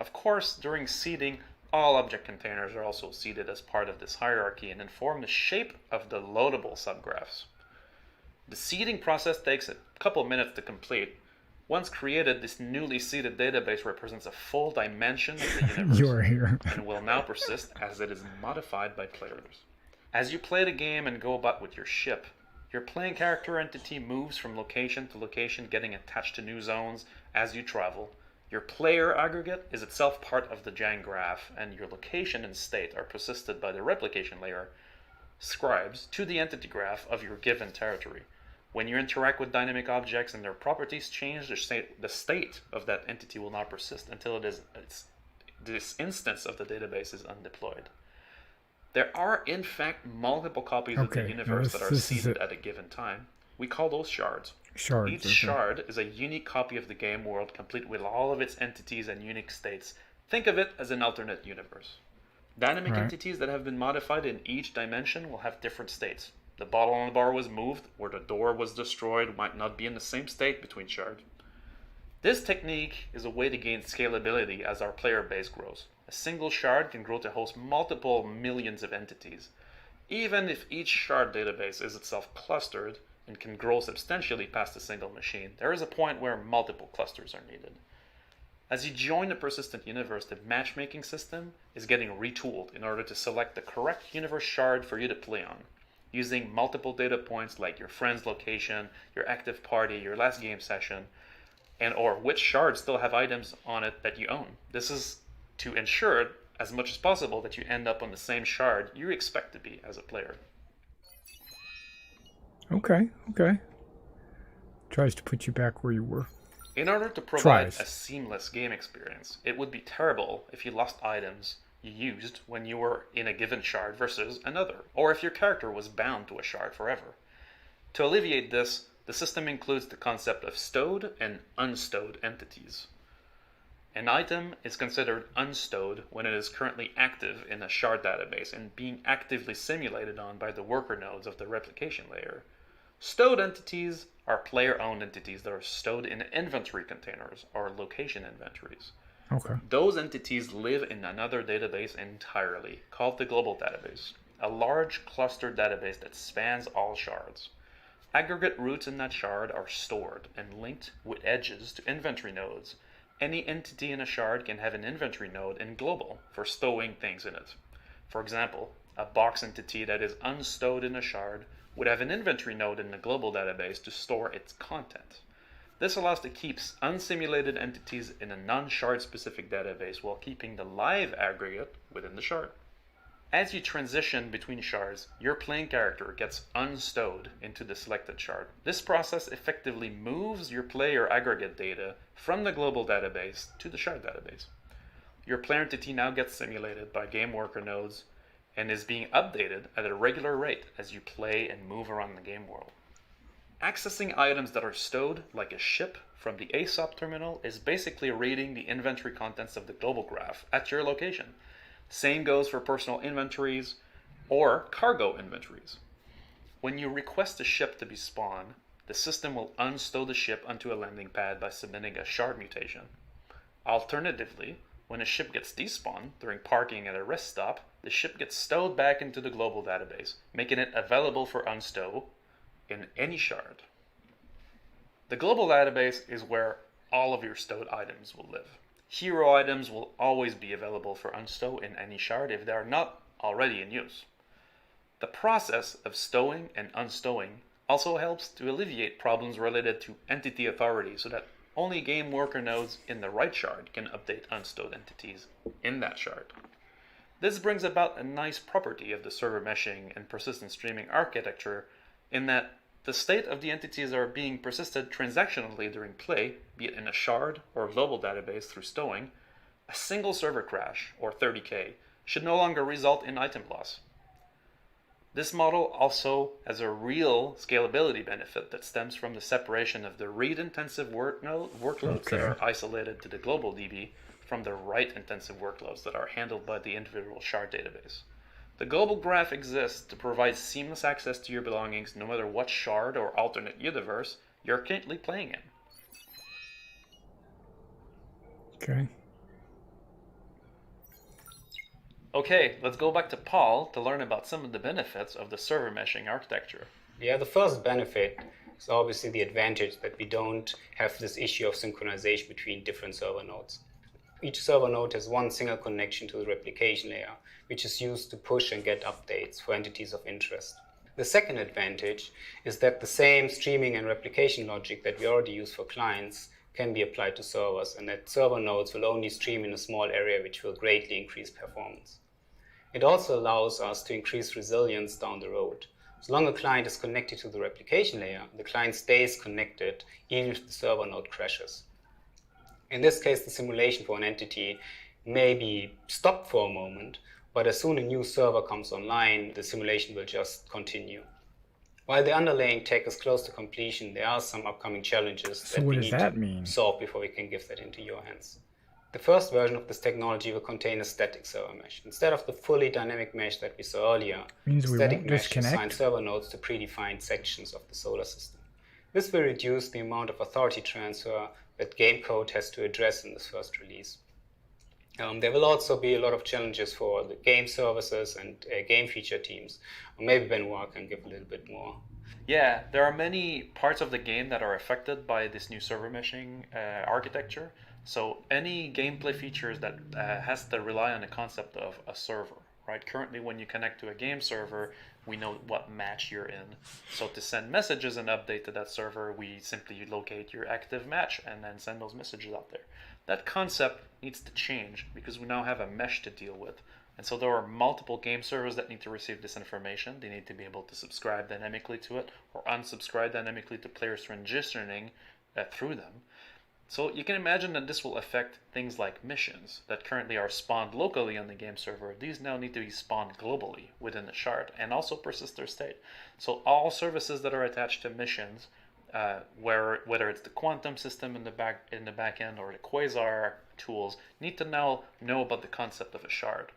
Of course, during seeding, all object containers are also seeded as part of this hierarchy and inform the shape of the loadable subgraphs. The seeding process takes a couple minutes to complete, Once created, this newly seeded database represents a full dimension of the universe You are here. and will now persist as it is modified by players. As you play the game and go about with your ship, your playing character entity moves from location to location, getting attached to new zones as you travel. Your player aggregate is itself part of the Jang graph, and your location and state are persisted by the replication layer scribes to the entity graph of your given territory. When you interact with dynamic objects and their properties change, the state of that entity will not persist until this instance of the database is undeployed. There are, in fact, multiple copies of the universe that are seeded at a given time. We call those shards. Each shard is a unique copy of the game world, complete with all of its entities and unique states. Think of it as an alternate universe. Dynamic entities that have been modified in each dimension will have different states. The bottle on the bar was moved, or the door was destroyed, might not be in the same state between shards. This technique is a way to gain scalability as our player base grows. A single shard can grow to host multiple millions of entities. Even if each shard database is itself clustered and can grow substantially past a single machine, there is a point where multiple clusters are needed. As you join the persistent universe, the matchmaking system is getting retooled in order to select the correct universe shard for you to play on, using multiple data points like your friend's location, your active party, your last game session, and or which shards still have items on it that you own. This is to ensure as much as possible that you end up on the same shard you expect to be as a player. Okay. Tries to put you back where you were. In order to provide a seamless game experience, it would be terrible if you lost items you used when you were in a given shard versus another, or if your character was bound to a shard forever. To alleviate this, the system includes the concept of stowed and unstowed entities. An item is considered unstowed when it is currently active in a shard database and being actively simulated on by the worker nodes of the replication layer. Stowed entities are player-owned entities that are stowed in inventory containers or location inventories. Okay. Those entities live in another database entirely, called the global database, a large clustered database that spans all shards. Aggregate roots in that shard are stored and linked with edges to inventory nodes. Any entity in a shard can have an inventory node in global for stowing things in it. For example, a box entity that is unstowed in a shard would have an inventory node in the global database to store its content. This allows to keep unsimulated entities in a non-shard specific database while keeping the live aggregate within the shard. As you transition between shards, your playing character gets unstowed into the selected shard. This process effectively moves your player aggregate data from the global database to the shard database. Your player entity now gets simulated by game worker nodes and is being updated at a regular rate as you play and move around the game world. Accessing items that are stowed, like a ship, from the ASOP terminal is basically reading the inventory contents of the global graph at your location. Same goes for personal inventories or cargo inventories. When you request a ship to be spawned, the system will unstow the ship onto a landing pad by submitting a shard mutation. Alternatively, when a ship gets despawned during parking at a rest stop, the ship gets stowed back into the global database, making it available for unstow in any shard. The global database is where all of your stowed items will live. Hero items will always be available for unstow in any shard if they are not already in use. The process of stowing and unstowing also helps to alleviate problems related to entity authority so that only game worker nodes in the right shard can update unstowed entities in that shard. This brings about a nice property of the server meshing and persistent streaming architecture in that the state of the entities that are being persisted transactionally during play, be it in a shard or global database through stowing, a single server crash, or 30K, should no longer result in item loss. This model also has a real scalability benefit that stems from the separation of the read-intensive workloads that are isolated to the global DB from the write-intensive workloads that are handled by the individual shard database. The global graph exists to provide seamless access to your belongings no matter what shard or alternate universe you're currently playing in. Okay. Okay, let's go back to Paul to learn about some of the benefits of the server meshing architecture. Yeah, the first benefit So obviously the advantage that we don't have this issue of synchronization between different server nodes. Each server node has one single connection to the replication layer, which is used to push and get updates for entities of interest. The second advantage is that the same streaming and replication logic that we already use for clients can be applied to servers, and that server nodes will only stream in a small area, which will greatly increase performance. It also allows us to increase resilience down the road. As long as a client is connected to the replication layer, the client stays connected even if the server node crashes. In this case, the simulation for an entity may be stopped for a moment, but as soon as a new server comes online, the simulation will just continue. While the underlying tech is close to completion, there are some upcoming challenges that we need to solve before we can give that into your hands. The first version of this technology will contain a static server mesh. Instead of the fully dynamic mesh that we saw earlier, the static mesh assigns server nodes to predefined sections of the solar system. This will reduce the amount of authority transfer that game code has to address in this first release. There will also be a lot of challenges for the game services and game feature teams. Or maybe Benoit can give a little bit more. Yeah, there are many parts of the game that are affected by this new server meshing architecture. So any gameplay features that has to rely on the concept of a server, right? Currently, when you connect to a game server, we know what match you're in. So to send messages and update to that server, we simply locate your active match and then send those messages out there. That concept needs to change because we now have a mesh to deal with. And so there are multiple game servers that need to receive this information. They need to be able to subscribe dynamically to it or unsubscribe dynamically to players transitioning through them. So you can imagine that this will affect things like missions that currently are spawned locally on the game server. These now need to be spawned globally within the shard and also persist their state. So all services that are attached to missions, whether it's the quantum system in the back end or the quasar tools, need to now know about the concept of a shard.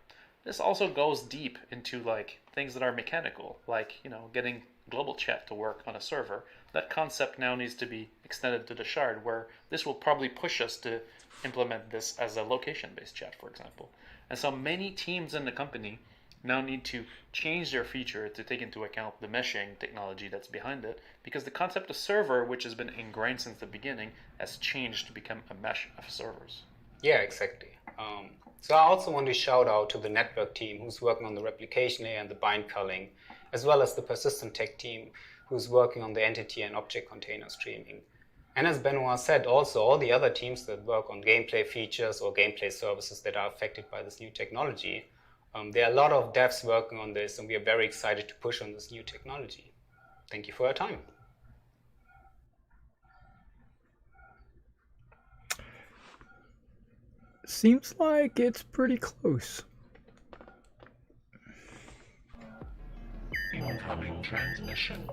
This also goes deep into like things that are mechanical, like getting global chat to work on a server. That concept now needs to be extended to the shard, where this will probably push us to implement this as a location-based chat, for example. And so many teams in the company now need to change their feature to take into account the meshing technology that's behind it, because the concept of server, which has been ingrained since the beginning, has changed to become a mesh of servers. Yeah, exactly. So I also want to shout out to the network team who's working on the replication layer and the bind culling, as well as the persistent tech team who's working on the entity and object container streaming. And as Benoit said, also all the other teams that work on gameplay features or gameplay services that are affected by this new technology. There are a lot of devs working on this, and we are very excited to push on this new technology. Thank you for your time. Seems like it's pretty close. Incoming transmission.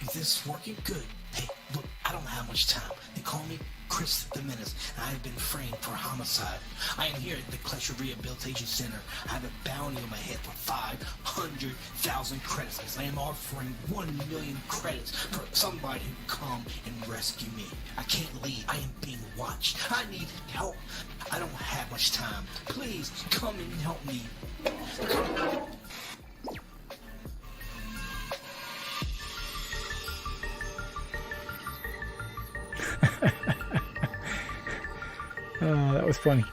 Is this working? Good. Hey, look, I don't have much time. They call me Chris the Menace, and I have been framed for homicide. I am here at the Klesher Rehabilitation Center. I have a bounty on my head for 500,000 credits, because I am offering 1 million credits for somebody who come and rescue me. I can't leave. I am being watched. I need help. I don't have much time. Please come and help me. That was funny.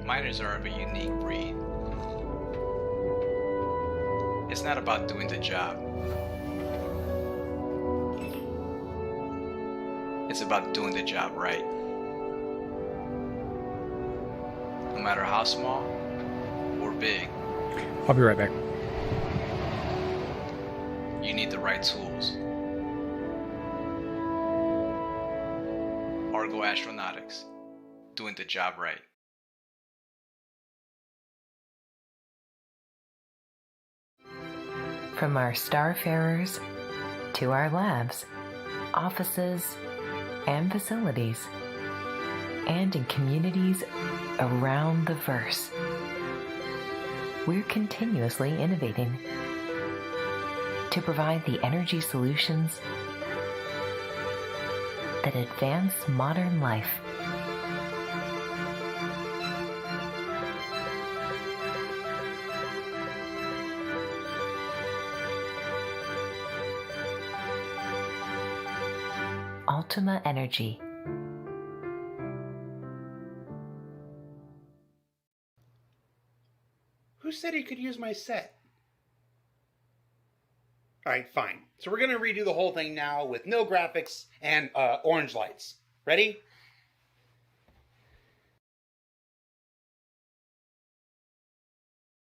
Miners are of a unique breed. It's not about doing the job. It's about doing the job right. No matter how small or big, I'll be right back. you need the right tools. Argo Astronautics, doing the job right. From our starfarers to our labs, offices, and facilities, and in communities around the verse, we're continuously innovating to provide the energy solutions that advance modern life. Ultima Energy. Who said he could use my set? Alright, fine. So we're going to redo the whole thing now with no graphics and orange lights. Ready?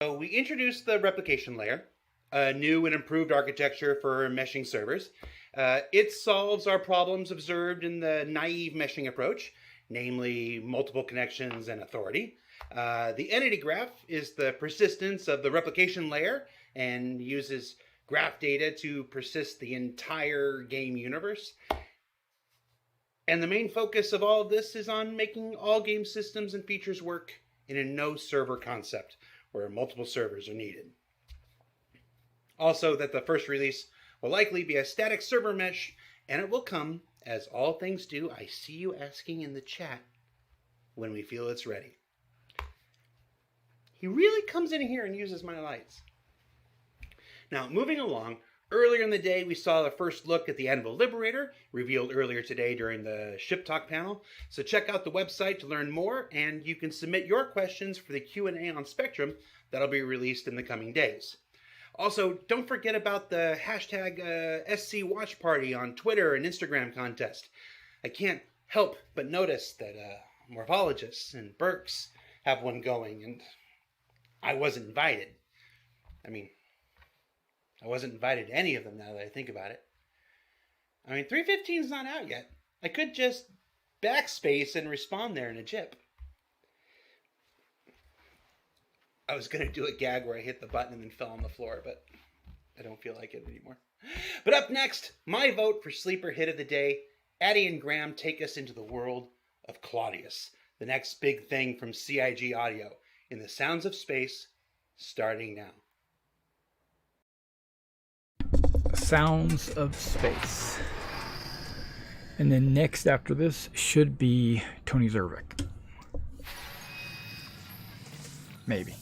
So we introduced the replication layer, a new and improved architecture for meshing servers. It solves our problems observed in the naive meshing approach, namely multiple connections and authority. The entity graph is the persistence of the replication layer and uses graph data to persist the entire game universe. And the main focus of all of this is on making all game systems and features work in a no-server concept, where multiple servers are needed. Also, that the first release will likely be a static server mesh, and it will come, as all things do, I see you asking in the chat, when we feel it's ready. He really comes in here and uses my lights. Now, moving along, earlier in the day we saw the first look at the Anvil Liberator, revealed earlier today during the Ship Talk panel. So check out the website to learn more, and you can submit your questions for the Q&A on Spectrum that'll be released in the coming days. Also, don't forget about the hashtag SC Watch Party on Twitter and Instagram contest. I can't help but notice that morphologists and Berks have one going, and I wasn't invited. I mean, I wasn't invited to any of them now that I think about it. I mean, 315's not out yet. I could just backspace and respawn there in a jip. I was going to do a gag where I hit the button and then fell on the floor, but I don't feel like it anymore. But up next, my vote for Sleeper Hit of the Day. Addie and Graham take us into the world of Claudius, the next big thing from CIG Audio, in the sounds of space, starting now. Sounds of Space. And then next after this should be Tony Zervik. Maybe.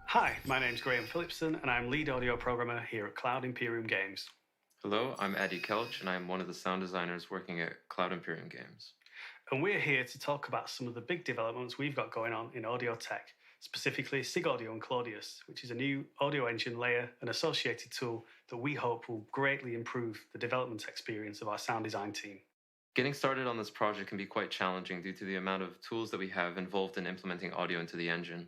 Hi, my name's Graham Phillipson, and I'm lead audio programmer here at Cloud Imperium Games. Hello, I'm Eddie Kelch, and I'm one of the sound designers working at Cloud Imperium Games. And we're here to talk about some of the big developments we've got going on in audio tech, specifically SIG Audio and Claudius, which is a new audio engine layer and associated tool that we hope will greatly improve the development experience of our sound design team. Getting started on this project can be quite challenging due to the amount of tools that we have involved in implementing audio into the engine.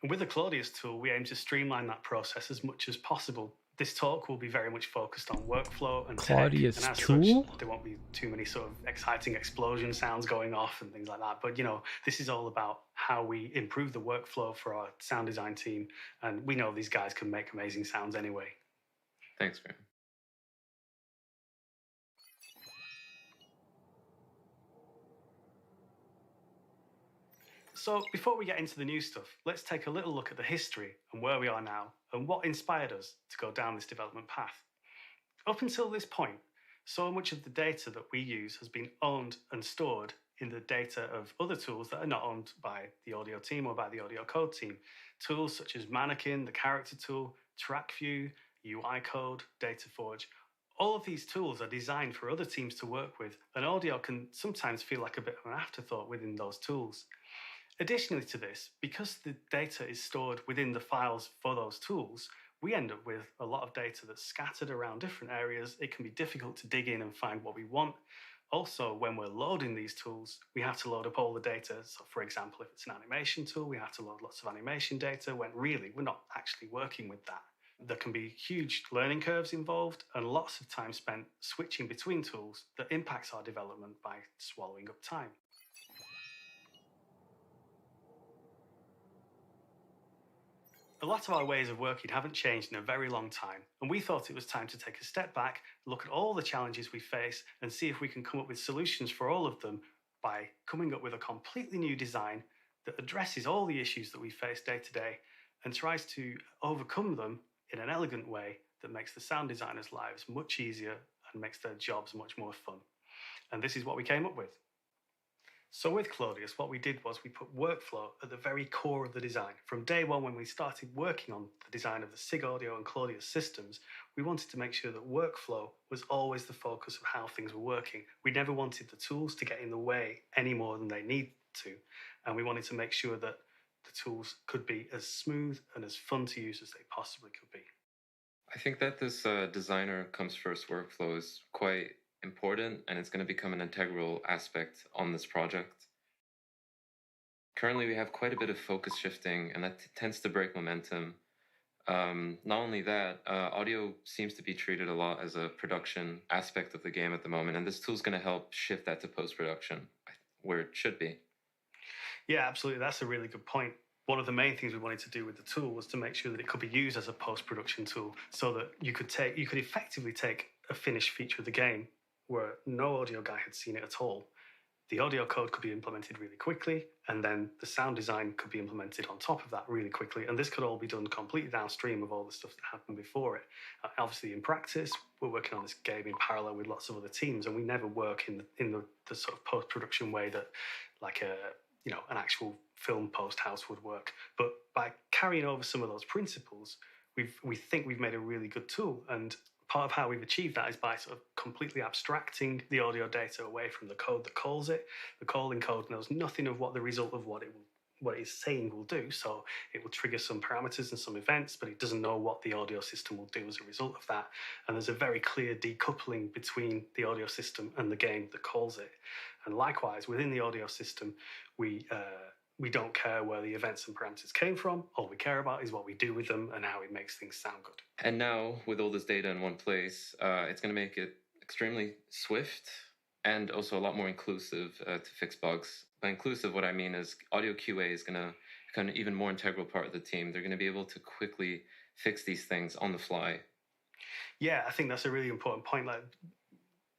And with the Claudius tool, we aim to streamline that process as much as possible. This talk will be very much focused on workflow and Claudius tech, and as tool? such, there won't be too many sort of exciting explosion sounds going off and things like that. But, this is all about how we improve the workflow for our sound design team. And we know these guys can make amazing sounds anyway. Thanks, Graham. So before we get into the new stuff, let's take a little look at the history and where we are now and what inspired us to go down this development path. Up until this point, so much of the data that we use has been owned and stored in the data of other tools that are not owned by the audio team or by the audio code team. Tools such as Mannequin, the character tool, TrackView, UI Code, DataForge. All of these tools are designed for other teams to work with, and audio can sometimes feel like a bit of an afterthought within those tools. Additionally to this, because the data is stored within the files for those tools, we end up with a lot of data that's scattered around different areas. It can be difficult to dig in and find what we want. Also, when we're loading these tools, we have to load up all the data. So for example, if it's an animation tool, we have to load lots of animation data when really we're not actually working with that. There can be huge learning curves involved and lots of time spent switching between tools that impacts our development by swallowing up time. A lot of our ways of working haven't changed in a very long time, and we thought it was time to take a step back, look at all the challenges we face, and see if we can come up with solutions for all of them by coming up with a completely new design that addresses all the issues that we face day to day and tries to overcome them in an elegant way that makes the sound designers' lives much easier and makes their jobs much more fun. And this is what we came up with. So with Claudius, what we did was we put workflow at the very core of the design. From day one, when we started working on the design of the SIG Audio and Claudius systems, we wanted to make sure that workflow was always the focus of how things were working. We never wanted the tools to get in the way any more than they need to. And we wanted to make sure that the tools could be as smooth and as fun to use as they possibly could be. I think that this designer comes first workflow is quite important, and it's going to become an integral aspect on this project. Currently, we have quite a bit of focus shifting, and that tends to break momentum. Not only that, audio seems to be treated a lot as a production aspect of the game at the moment, and this tool is going to help shift that to post-production, where it should be. Yeah, absolutely. That's a really good point. One of the main things we wanted to do with the tool was to make sure that it could be used as a post-production tool, so that you could effectively take a finished feature of the game where no audio guy had seen it at all. The audio code could be implemented really quickly, and then the sound design could be implemented on top of that really quickly. And this could all be done completely downstream of all the stuff that happened before it. Obviously, in practice, we're working on this game in parallel with lots of other teams, and we never work in the sort of post-production way that, like an actual film post house would work. But by carrying over some of those principles, we think we've made a really good tool. And part of how we've achieved that is by sort of completely abstracting the audio data away from the code that calls it. The calling code knows nothing of what the result of what it is saying will do. So it will trigger some parameters and some events, but it doesn't know what the audio system will do as a result of that. And there's a very clear decoupling between the audio system and the game that calls it. And likewise, within the audio system, we don't care where the events and parameters came from. All we care about is what we do with them and how it makes things sound good. And now, with all this data in one place, it's going to make it extremely swift and also a lot more inclusive to fix bugs. By inclusive, what I mean is audio QA is going to become an even more integral part of the team. They're going to be able to quickly fix these things on the fly. Yeah, I think that's a really important point.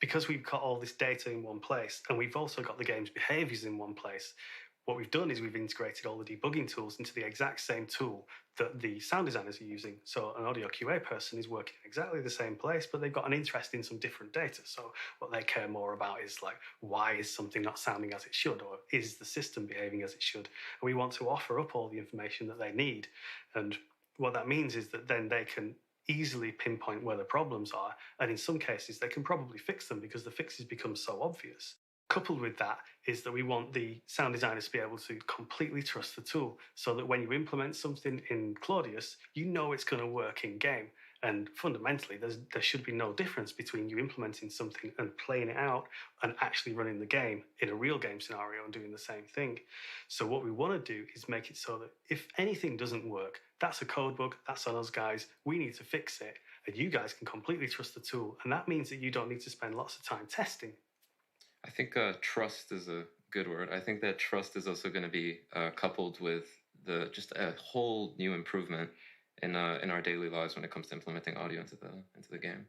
Because we've got all this data in one place, and we've also got the game's behaviors in one place, what we've done is we've integrated all the debugging tools into the exact same tool that the sound designers are using. So an audio QA person is working in exactly the same place, but they've got an interest in some different data. So what they care more about is why is something not sounding as it should, or is the system behaving as it should? And we want to offer up all the information that they need. And what that means is that then they can easily pinpoint where the problems are. And in some cases, they can probably fix them because the fixes become so obvious. Coupled with that is that we want the sound designers to be able to completely trust the tool, so that when you implement something in Claudius, you know it's going to work in game. And fundamentally, there should be no difference between you implementing something and playing it out and actually running the game in a real game scenario and doing the same thing. So what we want to do is make it so that if anything doesn't work, that's a code bug, that's on us guys, we need to fix it, and you guys can completely trust the tool. And that means that you don't need to spend lots of time testing. I think trust is a good word. I think that trust is also going to be coupled with just a whole new improvement in our daily lives when it comes to implementing audio into the game.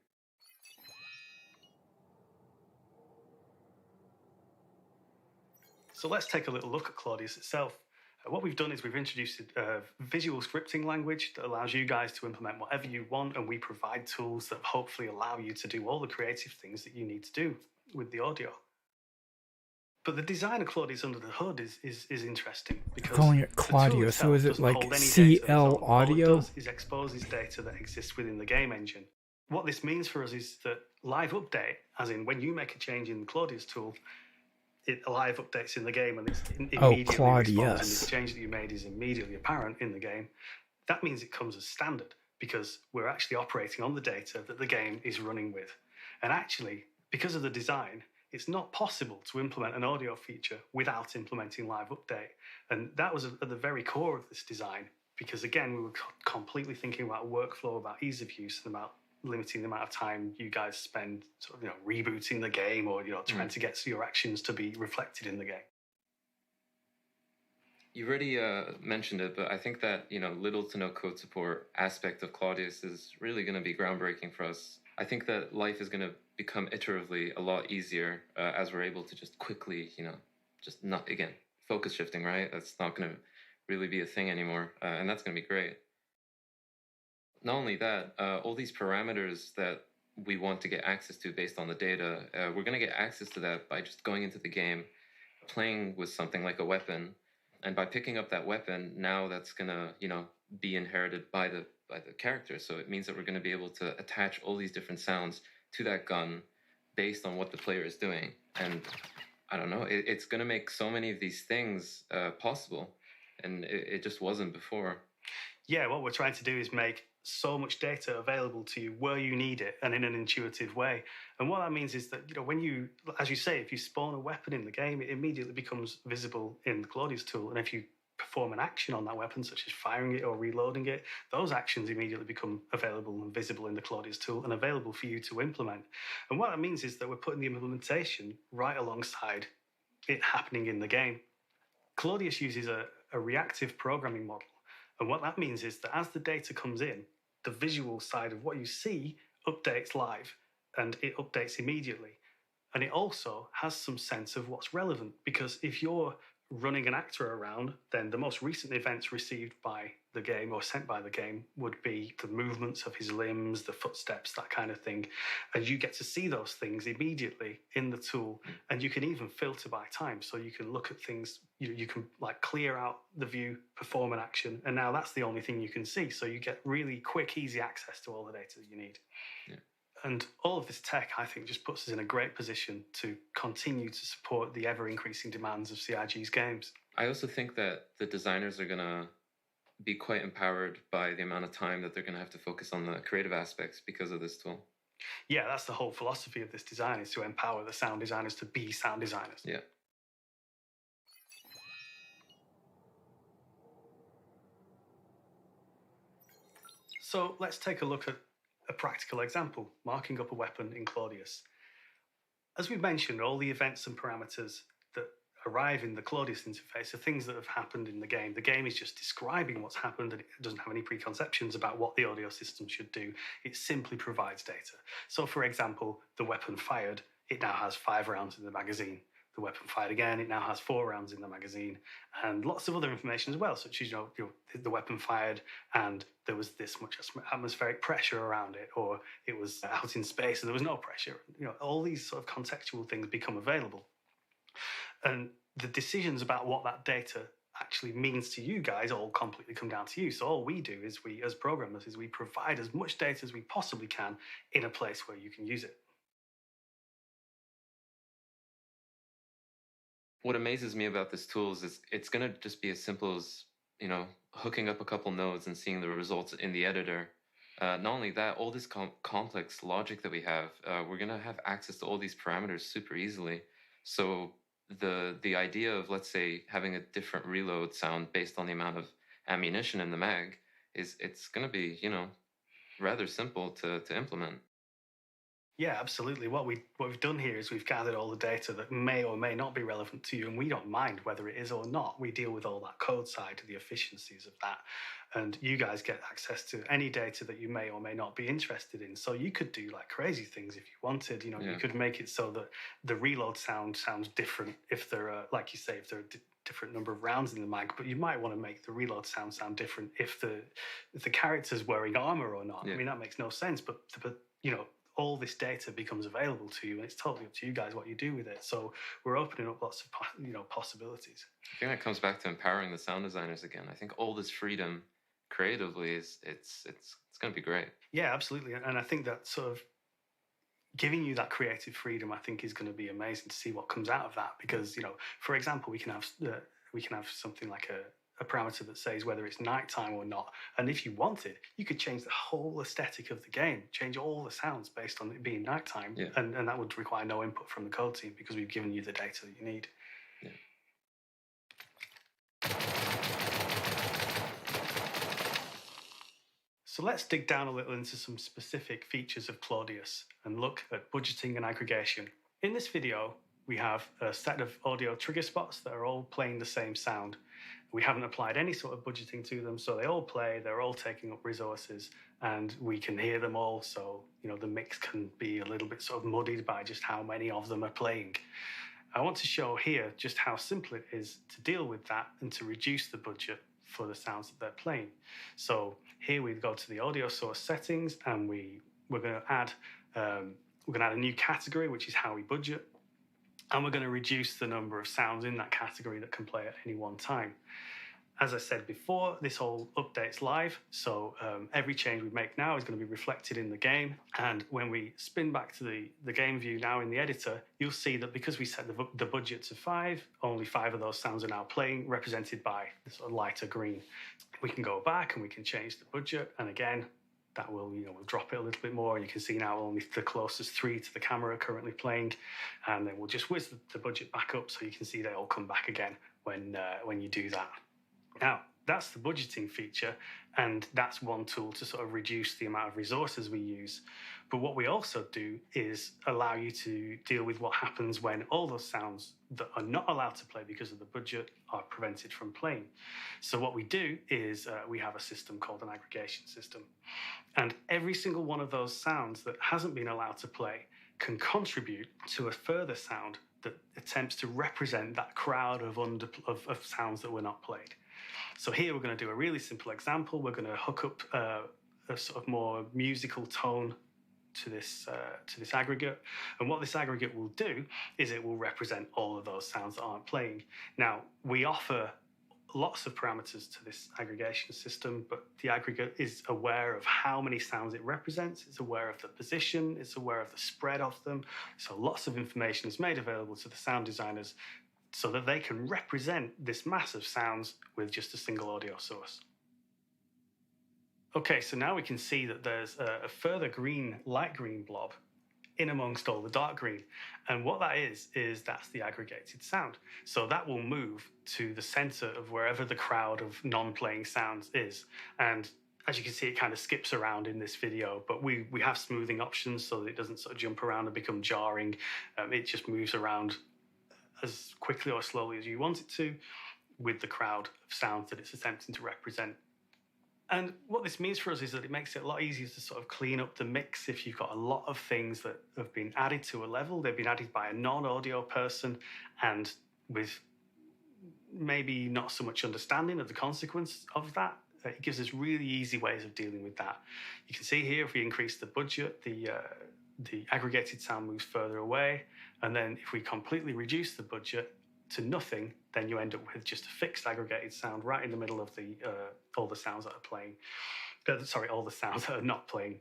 So let's take a little look at Claudius itself. What we've done is we've introduced a visual scripting language that allows you guys to implement whatever you want, and we provide tools that hopefully allow you to do all the creative things that you need to do with the audio. But the design of Claudius under the hood is interesting, because calling it Claudio, so is it like CL Audio? All it does is exposes data that exists within the game engine. What this means for us is that live update, as in when you make a change in the Claudius tool, it live updates in the game and it's immediately responds, and the change that you made is immediately apparent in the game. That means it comes as standard. because we're actually operating on the data that the game is running with. And actually, because of the design, it's not possible to implement an audio feature without implementing live update. And that was at the very core of this design, because again, we were completely thinking about workflow, about ease of use, and about limiting the amount of time you guys spend sort of, rebooting the game or, trying to get your actions to be reflected in the game. You already mentioned it, but I think that, little to no code support aspect of Claudius is really going to be groundbreaking for us. I think that life is going to become iteratively a lot easier as we're able to just quickly, just not, again, focus shifting, right? That's not going to really be a thing anymore, and that's going to be great. Not only that, all these parameters that we want to get access to based on the data, we're going to get access to that by just going into the game, playing with something like a weapon, and by picking up that weapon, now that's going to, be inherited by the character. So it means that we're going to be able to attach all these different sounds to that gun based on what the player is doing. And I don't know, it's going to make so many of these things possible, and it just wasn't before. Yeah, what we're trying to do is make so much data available to you where you need it and in an intuitive way. And what that means is that, when you, as you say, if you spawn a weapon in the game, it immediately becomes visible in the Claudius tool. And if you perform an action on that weapon, such as firing it or reloading it, those actions immediately become available and visible in the Claudius tool and available for you to implement. And what that means is that we're putting the implementation right alongside it happening in the game. Claudius uses a reactive programming model. And what that means is that as the data comes in, the visual side of what you see updates live, and it updates immediately. And it also has some sense of what's relevant, because if you're running an actor around, then the most recent events received by the game or sent by the game would be the movements of his limbs, the footsteps, that kind of thing. And you get to see those things immediately in the tool. And you can even filter by time. So you can look at things, you can like clear out the view, perform an action, and now that's the only thing you can see. So you get really quick, easy access to all the data that you need. Yeah. And all of this tech, I think, just puts us in a great position to continue to support the ever-increasing demands of CIG's games. I also think that the designers are going to be quite empowered by the amount of time that they're going to have to focus on the creative aspects because of this tool. Yeah, that's the whole philosophy of this design, is to empower the sound designers to be sound designers. Yeah. So let's take a look at a practical example, marking up a weapon in Claudius. As we've mentioned, all the events and parameters that arrive in the Claudius interface are things that have happened in the game. The game is just describing what's happened, and it doesn't have any preconceptions about what the audio system should do. It simply provides data. So, for example, the weapon fired, it now has 5 rounds in the magazine. The weapon fired again, it now has 4 rounds in the magazine, and lots of other information as well, such as the weapon fired and there was this much atmospheric pressure around it, or it was out in space and there was no pressure. All these sort of contextual things become available, and the decisions about what that data actually means to you guys all completely come down to you. So all we do is we, as programmers, is we provide as much data as we possibly can in a place where you can use it. What amazes me about this tool is it's going to just be as simple as, hooking up a couple nodes and seeing the results in the editor. Not only that, all this complex logic that we have, we're going to have access to all these parameters super easily. So the idea of, let's say, having a different reload sound based on the amount of ammunition in the mag it's going to be, rather simple to implement. Yeah, absolutely. What we've done here is we've gathered all the data that may or may not be relevant to you, and we don't mind whether it is or not. We deal with all that code side, the efficiencies of that, and you guys get access to any data that you may or may not be interested in. So you could do like crazy things if you wanted. You could make it so that the reload sound sounds different if there are, like you say, if there are different number of rounds in the mag, but you might want to make the reload sound different if the character's wearing armor or not. Yeah. I mean, that makes no sense, but all this data becomes available to you, and it's totally up to you guys what you do with it. So we're opening up lots of possibilities. I think that comes back to empowering the sound designers again. I think all this freedom creatively it's going to be great. Yeah, absolutely. And I think that sort of giving you that creative freedom, I think, is going to be amazing to see what comes out of that. Because for example, we can have something like a parameter that says whether it's nighttime or not. And if you wanted, you could change the whole aesthetic of the game, change all the sounds based on it being nighttime. Yeah. And that would require no input from the code team because we've given you the data that you need. Yeah. So let's dig down a little into some specific features of Claudius and look at budgeting and aggregation. In this video, we have a set of audio trigger spots that are all playing the same sound. We haven't applied any sort of budgeting to them, so they all play, they're all taking up resources, and we can hear them all, so the mix can be a little bit sort of muddied by just how many of them are playing. I want to show here just how simple it is to deal with that and to reduce the budget for the sounds that they're playing. So here we go to the audio source settings, and we're going to add a new category, which is how we budget, and we're going to reduce the number of sounds in that category that can play at any one time. As I said before, this all updates live, so every change we make now is going to be reflected in the game. And when we spin back to the game view now in the editor, you'll see that because we set the budget to 5, only 5 of those sounds are now playing, represented by the sort of lighter green. We can go back and we can change the budget, and again, that will we'll drop it a little bit more. You can see now only the closest 3 to the camera are currently playing, and then we'll just whiz the budget back up so you can see they all come back again when you do that. Now, that's the budgeting feature, and that's one tool to sort of reduce the amount of resources we use. But what we also do is allow you to deal with what happens when all those sounds that are not allowed to play because of the budget are prevented from playing. So what we do is we have a system called an aggregation system. And every single one of those sounds that hasn't been allowed to play can contribute to a further sound that attempts to represent that crowd of sounds that were not played. So here we're going to do a really simple example. We're going to hook up a sort of more musical tone to this aggregate. And what this aggregate will do is it will represent all of those sounds that aren't playing. Now, we offer lots of parameters to this aggregation system, but the aggregate is aware of how many sounds it represents. It's aware of the position. It's aware of the spread of them. So lots of information is made available to the sound designers so that they can represent this mass of sounds with just a single audio source. Okay, so now we can see that there's a further light green blob in amongst all the dark green. And what that is that's the aggregated sound. So that will move to the center of wherever the crowd of non-playing sounds is. And as you can see, it kind of skips around in this video, but we have smoothing options so that it doesn't sort of jump around and become jarring. It just moves around as quickly or slowly as you want it to with the crowd of sounds that it's attempting to represent. And what this means for us is that it makes it a lot easier to sort of clean up the mix if you've got a lot of things that have been added to a level. They've been added by a non-audio person and with maybe not so much understanding of the consequence of that. It gives us really easy ways of dealing with that. You can see here if we increase the budget, the aggregated sound moves further away. And then if we completely reduce the budget to nothing, then you end up with just a fixed aggregated sound right in the middle of all the sounds that are playing. All the sounds that are not playing.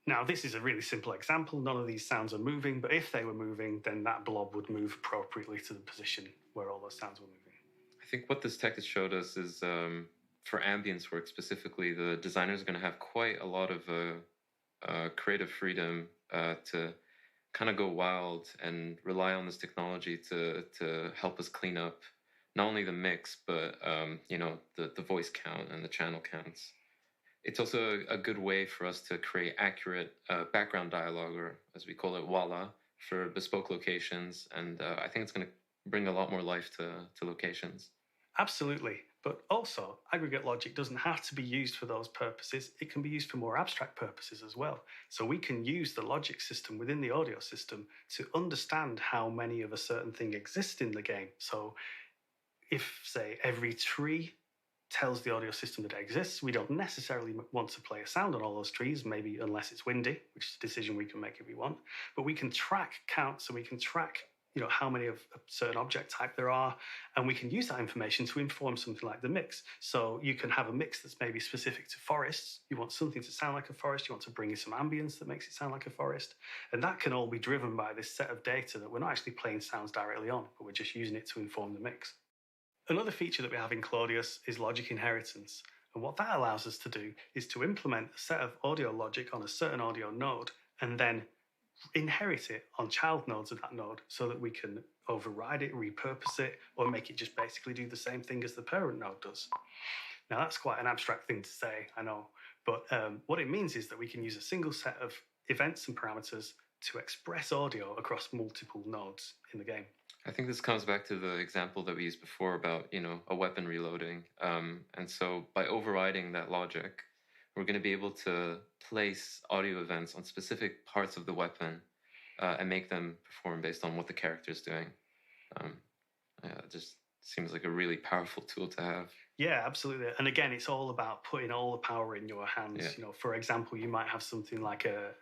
Now, this is a really simple example. None of these sounds are moving, but if they were moving, then that blob would move appropriately to the position where all those sounds were moving. I think what this tech has showed us is for ambience work specifically, the designers are going to have quite a lot of creative freedom to kind of go wild and rely on this technology to help us clean up not only the mix, but the voice count and the channel counts. It's also a good way for us to create accurate background dialogue, or as we call it, voila, for bespoke locations. And I think it's going to bring a lot more life to locations. Absolutely. But also, aggregate logic doesn't have to be used for those purposes. It can be used for more abstract purposes as well. So we can use the logic system within the audio system to understand how many of a certain thing exist in the game. So if, say, every tree tells the audio system that it exists, we don't necessarily want to play a sound on all those trees, maybe unless it's windy, which is a decision we can make if we want. But we can track count, so we can track how many of a certain object type there are, and we can use that information to inform something like the mix. So you can have a mix that's maybe specific to forests. You want something to sound like a forest. You want to bring in some ambience that makes it sound like a forest. And that can all be driven by this set of data that we're not actually playing sounds directly on, but we're just using it to inform the mix. Another feature that we have in Claudius is logic inheritance. And what that allows us to do is to implement a set of audio logic on a certain audio node and then inherit it on child nodes of that node so that we can override it, repurpose it, or make it just basically do the same thing as the parent node does. Now, that's quite an abstract thing to say, I know, but what it means is that we can use a single set of events and parameters to express audio across multiple nodes in the game. I think this comes back to the example that we used before about, a weapon reloading. And so by overriding that logic, we're going to be able to place audio events on specific parts of the weapon and make them perform based on what the character is doing. It just seems like a really powerful tool to have. Yeah, absolutely. And again, it's all about putting all the power in your hands. Yeah. For example, you might have something like a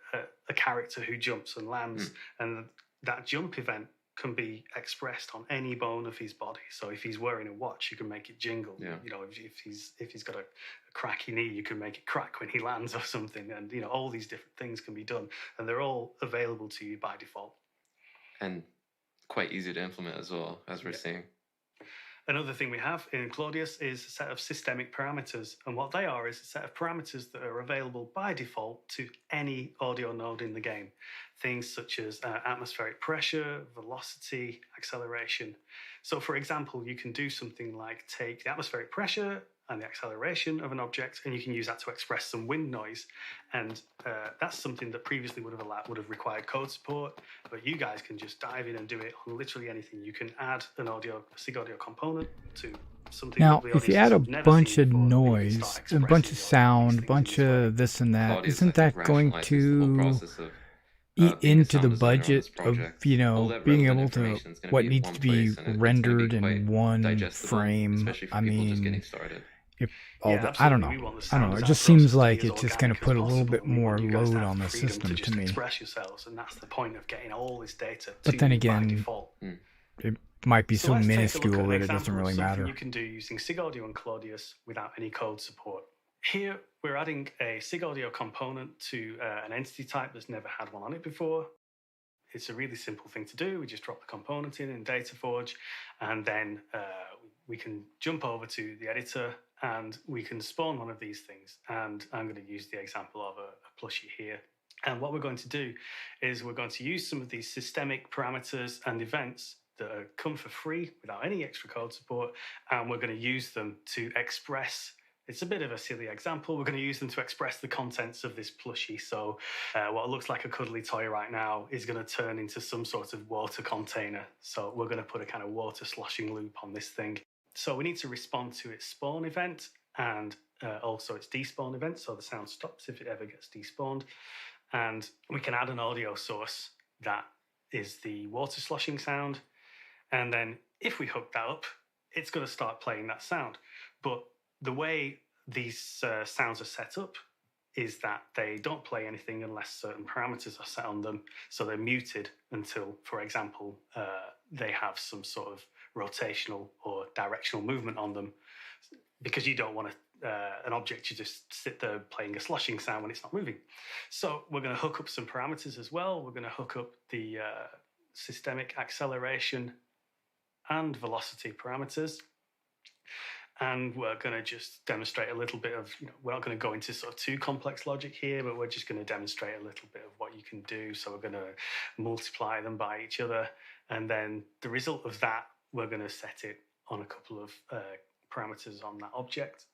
character who jumps and lands, and that jump event can be expressed on any bone of his body. So if he's wearing a watch, you can make it jingle. Yeah. If he's got a cracky knee, you can make it crack when he lands or something. And all these different things can be done, and they're all available to you by default. And quite easy to implement as well, as we're seeing. Another thing we have in Claudius is a set of systemic parameters. And what they are is a set of parameters that are available by default to any audio node in the game. Things such as atmospheric pressure, velocity, acceleration. So for example, you can do something like take the atmospheric pressure and the acceleration of an object, and you can use that to express some wind noise. And that's something that previously would have required code support, but you guys can just dive in and do it on literally anything. You can add a SIG audio component to something. Now, if you add a bunch of noise, a bunch of sound, a bunch of this and that, isn't that going to eat into the budget of, being able to, what needs to be rendered in one frame? I mean, I don't know. It just seems like it's just going to put a little bit more load on the system to me. Express yourselves, and that's the point of getting all this data. But then by again, default. it might be so let's take a look minuscule at an that it example doesn't of really something matter. You can do using SIG Audio and Claudius without any code support. Here, we're adding a SIG Audio component to an entity type that's never had one on it before. It's a really simple thing to do. We just drop the component in DataForge, and then we can jump over to the editor and we can spawn one of these things. And I'm going to use the example of a plushie here. And what we're going to do is we're going to use some of these systemic parameters and events that come for free without any extra code support, and we're going to use them to express. It's a bit of a silly example. We're going to use them to express the contents of this plushie. So what looks like a cuddly toy right now is going to turn into some sort of water container. So we're going to put a kind of water sloshing loop on this thing. So we need to respond to its spawn event and also its despawn event. So the sound stops if it ever gets despawned. And we can add an audio source that is the water sloshing sound. And then if we hook that up, it's going to start playing that sound. But the way these sounds are set up is that they don't play anything unless certain parameters are set on them. So they're muted until, for example, they have some sort of rotational or directional movement on them, because you don't want an object to just sit there playing a sloshing sound when it's not moving. So we're going to hook up some parameters as well. We're going to hook up the systemic acceleration and velocity parameters. And we're going to just demonstrate a little bit of, we're not going to go into sort of too complex logic here, but we're just going to demonstrate a little bit of what you can do. So we're going to multiply them by each other. And then the result of that, we're going to set it on a couple of parameters on that object.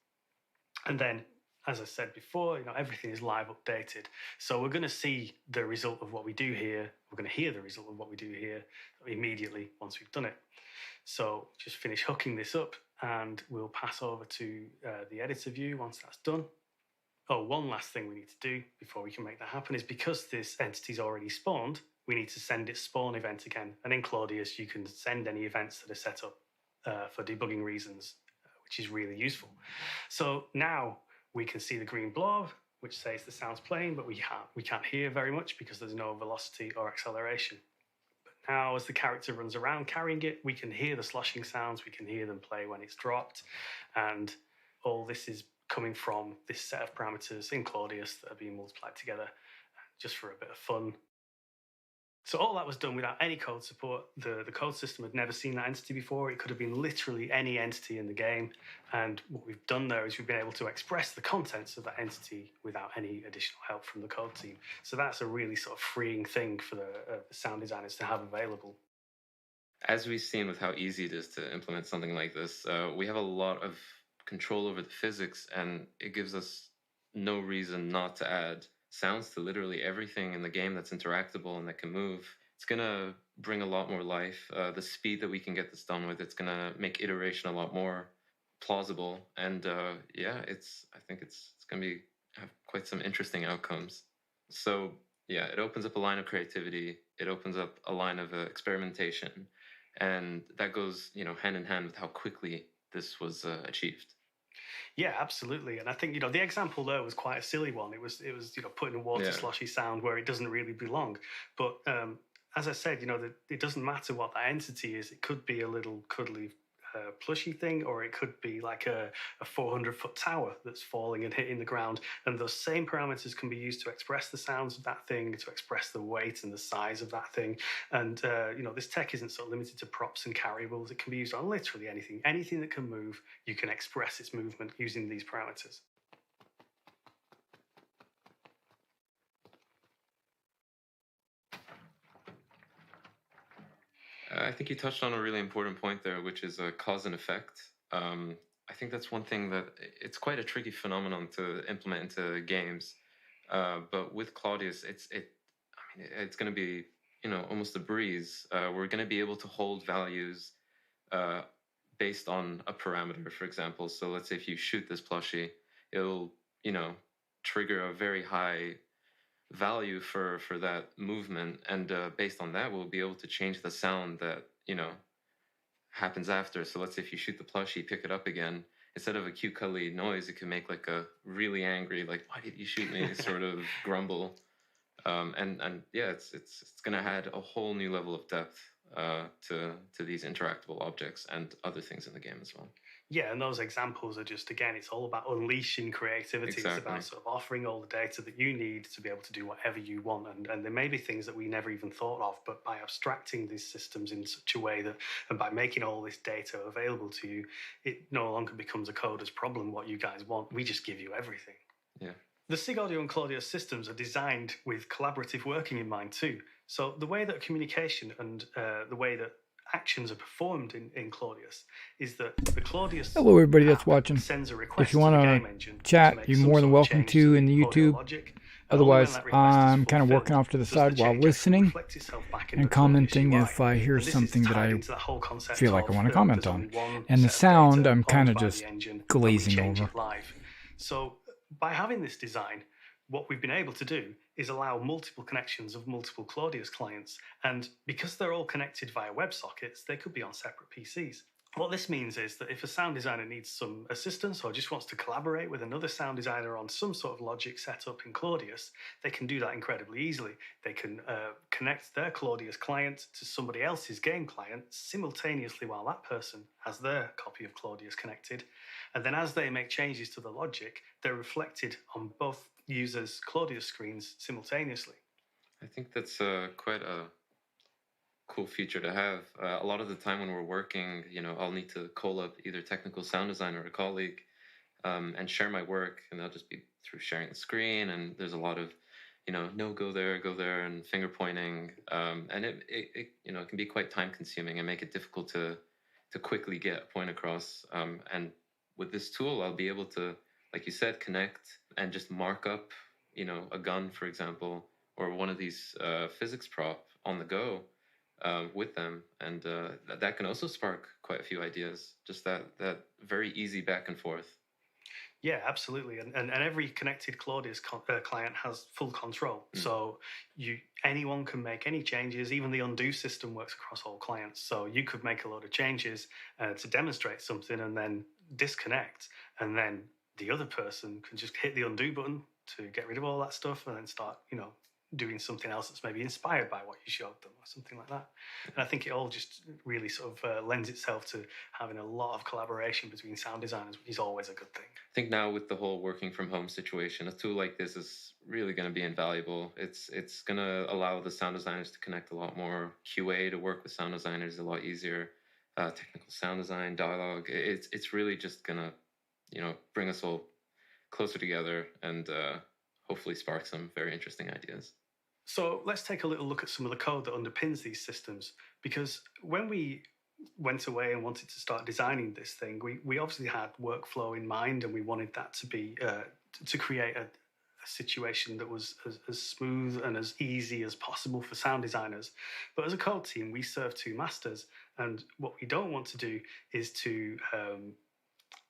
And then, as I said before, everything is live updated. So we're going to see the result of what we do here. We're going to hear the result of what we do here immediately once we've done it. So just finish hooking this up, and we'll pass over to the editor view once that's done. Oh, one last thing we need to do before we can make that happen is, because this entity's already spawned, we need to send its spawn event again. And in Claudius, you can send any events that are set up for debugging reasons, which is really useful. So now we can see the green blob, which says the sound's playing, but we can't hear very much because there's no velocity or acceleration. But now, as the character runs around carrying it, we can hear the sloshing sounds, we can hear them play when it's dropped, and all this is coming from this set of parameters in Claudius that are being multiplied together just for a bit of fun. So all that was done without any code support. The code system had never seen that entity before. It could have been literally any entity in the game. And what we've done there is we've been able to express the contents of that entity without any additional help from the code team. So that's a really sort of freeing thing for the sound designers to have available. As we've seen with how easy it is to implement something like this, we have a lot of control over the physics, and it gives us no reason not to add sounds to literally everything in the game that's interactable and that can move. It's going to bring a lot more life. The speed that we can get this done with, it's going to make iteration a lot more plausible. And yeah, I think it's going to have quite some interesting outcomes. So yeah, it opens up a line of creativity. It opens up a line of experimentation. And that goes, hand in hand with how quickly this was achieved. Yeah, absolutely. And I think, the example there was quite a silly one. It was putting a water sloshy sound where it doesn't really belong. But as I said, it doesn't matter what that entity is. It could be a little cuddly plushy thing, or it could be like a 400-foot tower that's falling and hitting the ground. And those same parameters can be used to express the sounds of that thing, to express the weight and the size of that thing. And this tech isn't sort of limited to props and carryables. It can be used on literally anything that can move. You can express its movement using these parameters. I think you touched on a really important point there, which is cause and effect. I think that's one thing that it's quite a tricky phenomenon to implement into games. But with Claudius, it's going to be, almost a breeze. We're going to be able to hold values based on a parameter, for example. So let's say if you shoot this plushie, it'll, trigger a very high value for that movement, and based on that we'll be able to change the sound that happens after. So let's say if you shoot the plushie, pick it up again, instead of a cute cuddly noise, it can make like a really angry, like, why did you shoot me, sort of grumble. And yeah, it's gonna add a whole new level of depth to these interactable objects and other things in the game as well. Yeah, and those examples are just, again, it's all about unleashing creativity. Exactly. It's about sort of offering all the data that you need to be able to do whatever you want. And there may be things that we never even thought of, but by abstracting these systems in such a way that, and by making all this data available to you, it no longer becomes a coder's problem what you guys want. We just give you everything. Yeah. The SIG Audio and Claudius systems are designed with collaborative working in mind too. So the way that communication and the way that actions are performed in Claudius is that the Claudius Hello everybody that's watching. Sends a request If you want to chat, you're more than welcome to in the YouTube. Otherwise, I'm kind of working off to the side while listening and commenting if I hear something that I feel like I want to comment on. And the sound, I'm kind of just glazing over. So by having this design, what we've been able to do is allow multiple connections of multiple Claudius clients. And because they're all connected via WebSockets, they could be on separate PCs. What this means is that if a sound designer needs some assistance or just wants to collaborate with another sound designer on some sort of logic setup in Claudius, they can do that incredibly easily. They can connect their Claudius client to somebody else's game client simultaneously while that person has their copy of Claudius connected. And then as they make changes to the logic, they're reflected on both users' Claudius screens simultaneously. I think that's quite a cool feature to have. A lot of the time when we're working, I'll need to call up either technical sound designer or a colleague and share my work, and that'll just be through sharing the screen. And there's a lot of, no, go there, and finger pointing, and it can be quite time consuming and make it difficult to quickly get a point across. And with this tool, I'll be able to, like you said, connect and just mark up, a gun, for example, or one of these physics prop on the go with them. And that can also spark quite a few ideas, just that very easy back and forth. Yeah, absolutely. And every connected Claudius client has full control. So anyone can make any changes. Even the undo system works across all clients. So you could make a load of changes to demonstrate something and then disconnect. And then the other person can just hit the undo button to get rid of all that stuff and then start, doing something else that's maybe inspired by what you showed them or something like that. And I think it all just really sort of lends itself to having a lot of collaboration between sound designers, which is always a good thing. I think now with the whole working from home situation, a tool like this is really going to be invaluable. It's going to allow the sound designers to connect a lot more, QA to work with sound designers a lot easier, technical sound design, dialogue. It's really just going to, you know, bring us all closer together and hopefully spark some very interesting ideas. So let's take a little look at some of the code that underpins these systems, because when we went away and wanted to start designing this thing, we obviously had workflow in mind, and we wanted that to be to create a situation that was as smooth and as easy as possible for sound designers. But as a code team, we serve two masters, and what we don't want to do is to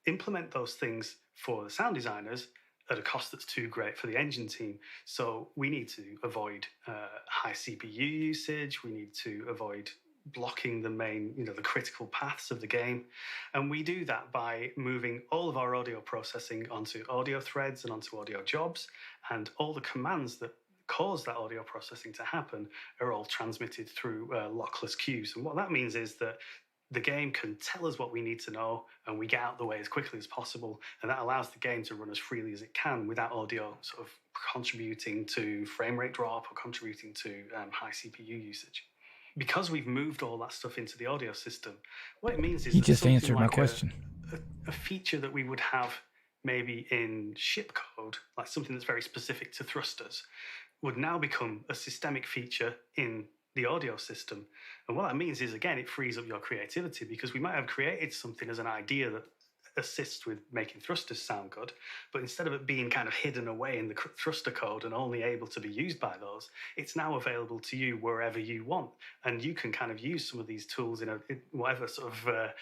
implement those things for the sound designers at a cost that's too great for the engine team. So we need to avoid high CPU usage. We need to avoid blocking the main, the critical paths of the game. And we do that by moving all of our audio processing onto audio threads and onto audio jobs. And all the commands that cause that audio processing to happen are all transmitted through lockless queues. And what that means is that the game can tell us what we need to know, and we get out the way as quickly as possible, and that allows the game to run as freely as it can without audio sort of contributing to frame rate drop or contributing to high CPU usage. Because we've moved all that stuff into the audio system, what it means is You that just something answered my like question. a feature that we would have maybe in ship code, like something that's very specific to thrusters, would now become a systemic feature in the audio system. And what that means is, again, it frees up your creativity, because we might have created something as an idea that assists with making thrusters sound good, but instead of it being kind of hidden away in the thruster code and only able to be used by those, it's now available to you wherever you want. And you can kind of use some of these tools in whatever sort of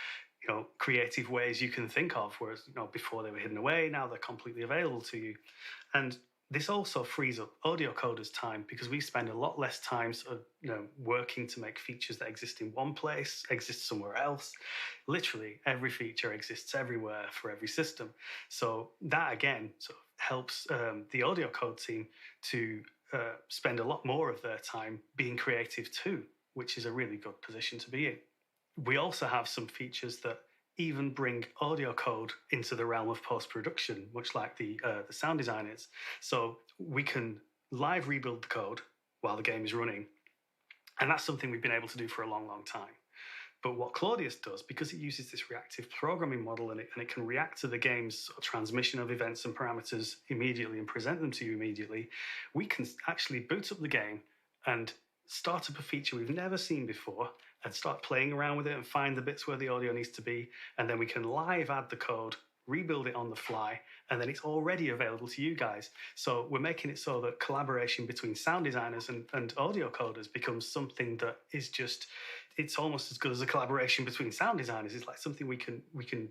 creative ways you can think of, whereas before they were hidden away, now they're completely available to you. And this also frees up audio coders' time, because we spend a lot less time sort of, working to make features that exist in one place, exist somewhere else. Literally, every feature exists everywhere for every system. So that, again, sort of helps the audio code team to spend a lot more of their time being creative too, which is a really good position to be in. We also have some features that even bring audio code into the realm of post-production, much like the sound designers. So we can live rebuild the code while the game is running. And that's something we've been able to do for a long, long time. But what Claudius does, because it uses this reactive programming model and it can react to the game's sort of transmission of events and parameters immediately and present them to you immediately, we can actually boot up the game and start up a feature we've never seen before and start playing around with it and find the bits where the audio needs to be. And then we can live add the code, rebuild it on the fly, and then it's already available to you guys. So we're making it so that collaboration between sound designers and audio coders becomes something that is just, it's almost as good as a collaboration between sound designers. It's like something we can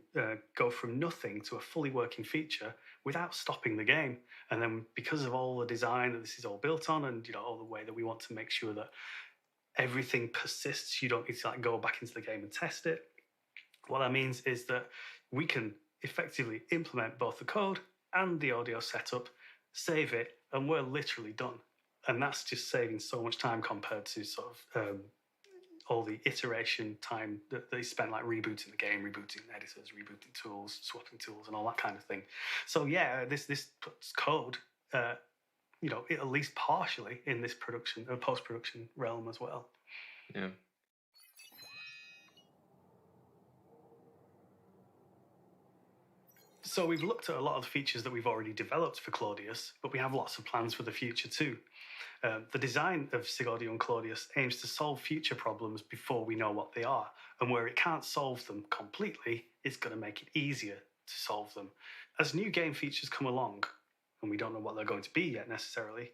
go from nothing to a fully working feature without stopping the game. And then because of all the design that this is all built on, and all the way that we want to make sure that everything persists, you don't need to go back into the game and test it. What that means is that we can effectively implement both the code and the audio setup, save it, and we're literally done. And that's just saving so much time compared to sort of all the iteration time that they spend, like rebooting the game, rebooting editors, rebooting tools, swapping tools, and all that kind of thing. So yeah, this puts code at least partially in this production or post-production realm as well. Yeah. So we've looked at a lot of the features that we've already developed for Claudius, but we have lots of plans for the future too. The design of SIG Audio and Claudius aims to solve future problems before we know what they are, and where it can't solve them completely, it's going to make it easier to solve them. As new game features come along, and we don't know what they're going to be yet necessarily,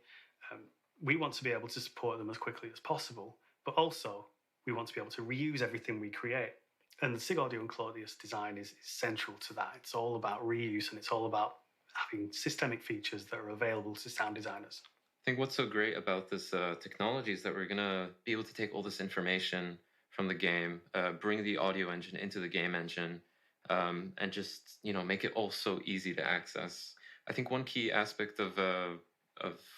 we want to be able to support them as quickly as possible, but also we want to be able to reuse everything we create. And the SIG Audio and Claudius design is central to that. It's all about reuse, and it's all about having systemic features that are available to sound designers. I think what's so great about this technology is that we're going to be able to take all this information from the game, bring the audio engine into the game engine, and just make it all so easy to access. I think one key aspect of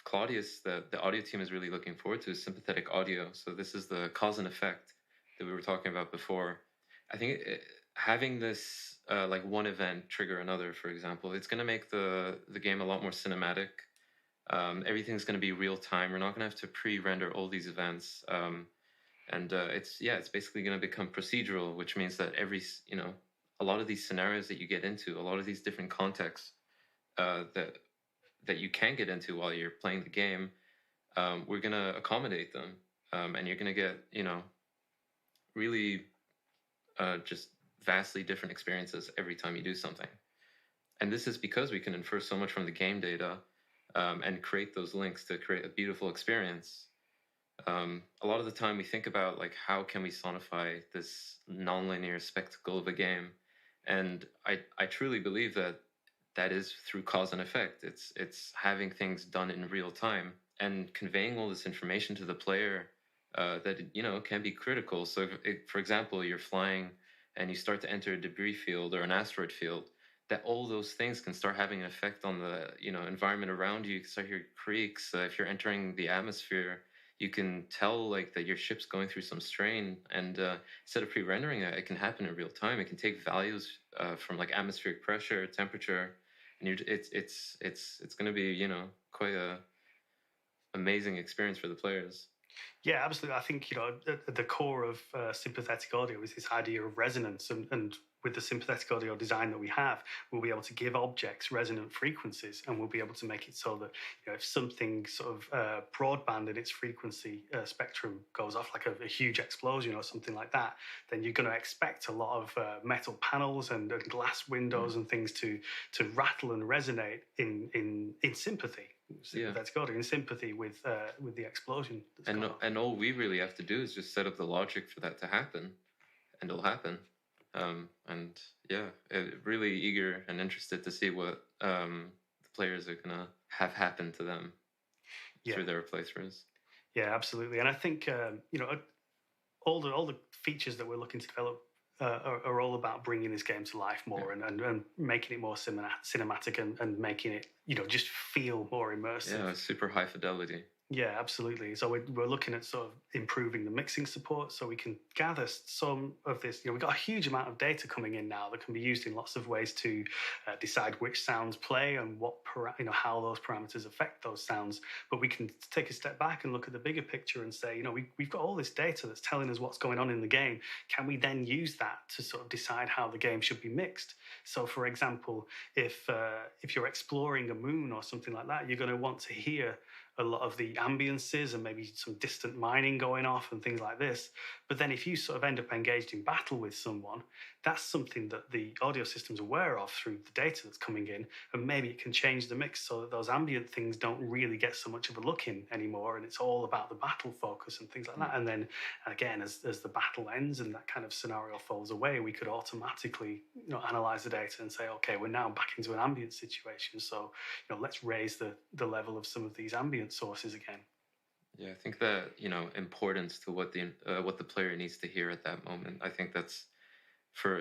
Claudius that the audio team is really looking forward to is sympathetic audio. So this is the cause and effect that we were talking about before. I think having this like one event trigger another, for example, it's going to make the game a lot more cinematic. Everything's going to be real time. We're not going to have to pre-render all these events, and it's basically going to become procedural, which means that a lot of these scenarios that you get into, a lot of these different contexts that you can get into while you're playing the game, we're going to accommodate them, and you're going to get really just vastly different experiences every time you do something. And this is because we can infer so much from the game data and create those links to create a beautiful experience. A lot of the time we think about like, how can we sonify this nonlinear spectacle of a game? And I truly believe that is through cause and effect. It's having things done in real time and conveying all this information to the player that can be critical. So for example, you're flying and you start to enter a debris field or an asteroid field, that all those things can start having an effect on the environment around you. You can start hearing creaks. If you're entering the atmosphere, you can tell like that your ship's going through some strain, and instead of pre-rendering it can happen in real time. It can take values from like atmospheric pressure, temperature, and it's going to be quite a amazing experience for the players. Yeah, absolutely. I think at the core of sympathetic audio is this idea of resonance, and with the sympathetic audio design that we have, we'll be able to give objects resonant frequencies, and we'll be able to make it so that if something sort of broadband in its frequency spectrum goes off, like a huge explosion or something like that, then you're going to expect a lot of metal panels and glass windows and things to rattle and resonate in sympathy. Sympathetic audio in sympathy with the explosion. And all we really have to do is just set up the logic for that to happen, and it'll happen. Really eager and interested to see what the players are gonna have happen to them through their playthroughs. Yeah, absolutely. And I think all the features that we're looking to develop are all about bringing this game to life more and making it more cinematic and making it just feel more immersive. Yeah, super high fidelity. Yeah, absolutely. So we're looking at sort of improving the mixing support, so we can gather some of this. We've got a huge amount of data coming in now that can be used in lots of ways to decide which sounds play and how those parameters affect those sounds. But we can take a step back and look at the bigger picture and say, we've got all this data that's telling us what's going on in the game. Can we then use that to sort of decide how the game should be mixed? So, for example, if you're exploring a moon or something like that, you're going to want to hear a lot of the ambiances and maybe some distant mining going off and things like this. But then if you sort of end up engaged in battle with someone, that's something that the audio system's aware of through the data that's coming in, and maybe it can change the mix so that those ambient things don't really get so much of a look in anymore, and it's all about the battle focus and things like that. And then again, as the battle ends and that kind of scenario falls away, we could automatically analyze the data and say, okay, we're now back into an ambient situation, so let's raise the level of some of these ambient sources again. Yeah, I think that importance to what the player needs to hear at that moment. I think that's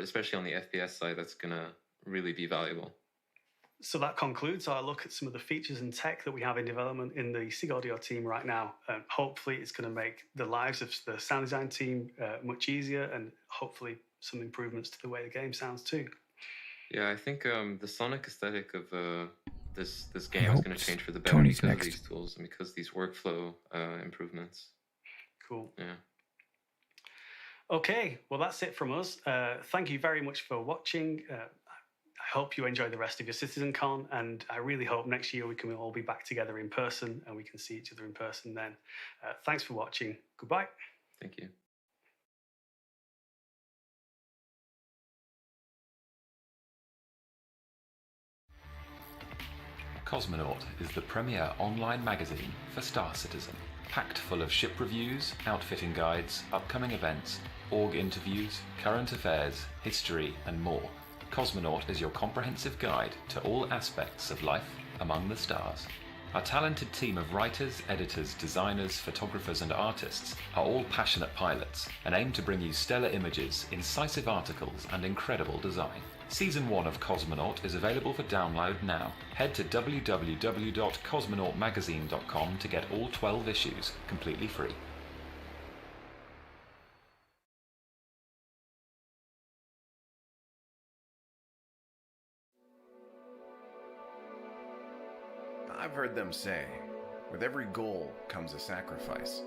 especially on the FPS side, that's gonna really be valuable. So that concludes our look at some of the features and tech that we have in development in the SIG Audio team right now. Hopefully, it's going to make the lives of the sound design team much easier, and hopefully some improvements to the way the game sounds too. Yeah, I think the sonic aesthetic of this game is going to change for the better Tony's because next. of these tools and because of these workflow improvements. Cool. Yeah. Okay, well, that's it from us. Thank you very much for watching. I hope you enjoy the rest of your CitizenCon, and I really hope next year we can all be back together in person and we can see each other in person then. Thanks for watching. Goodbye. Thank you. Cosmonaut is the premier online magazine for Star Citizen, packed full of ship reviews, outfitting guides, upcoming events, org interviews, current affairs, history, and more. Cosmonaut is your comprehensive guide to all aspects of life among the stars. Our talented team of writers, editors, designers, photographers, and artists are all passionate pilots and aim to bring you stellar images, incisive articles, and incredible design. Season 1 of Cosmonaut is available for download now. Head to www.cosmonautmagazine.com to get all 12 issues completely free. I've heard them say, with every goal comes a sacrifice.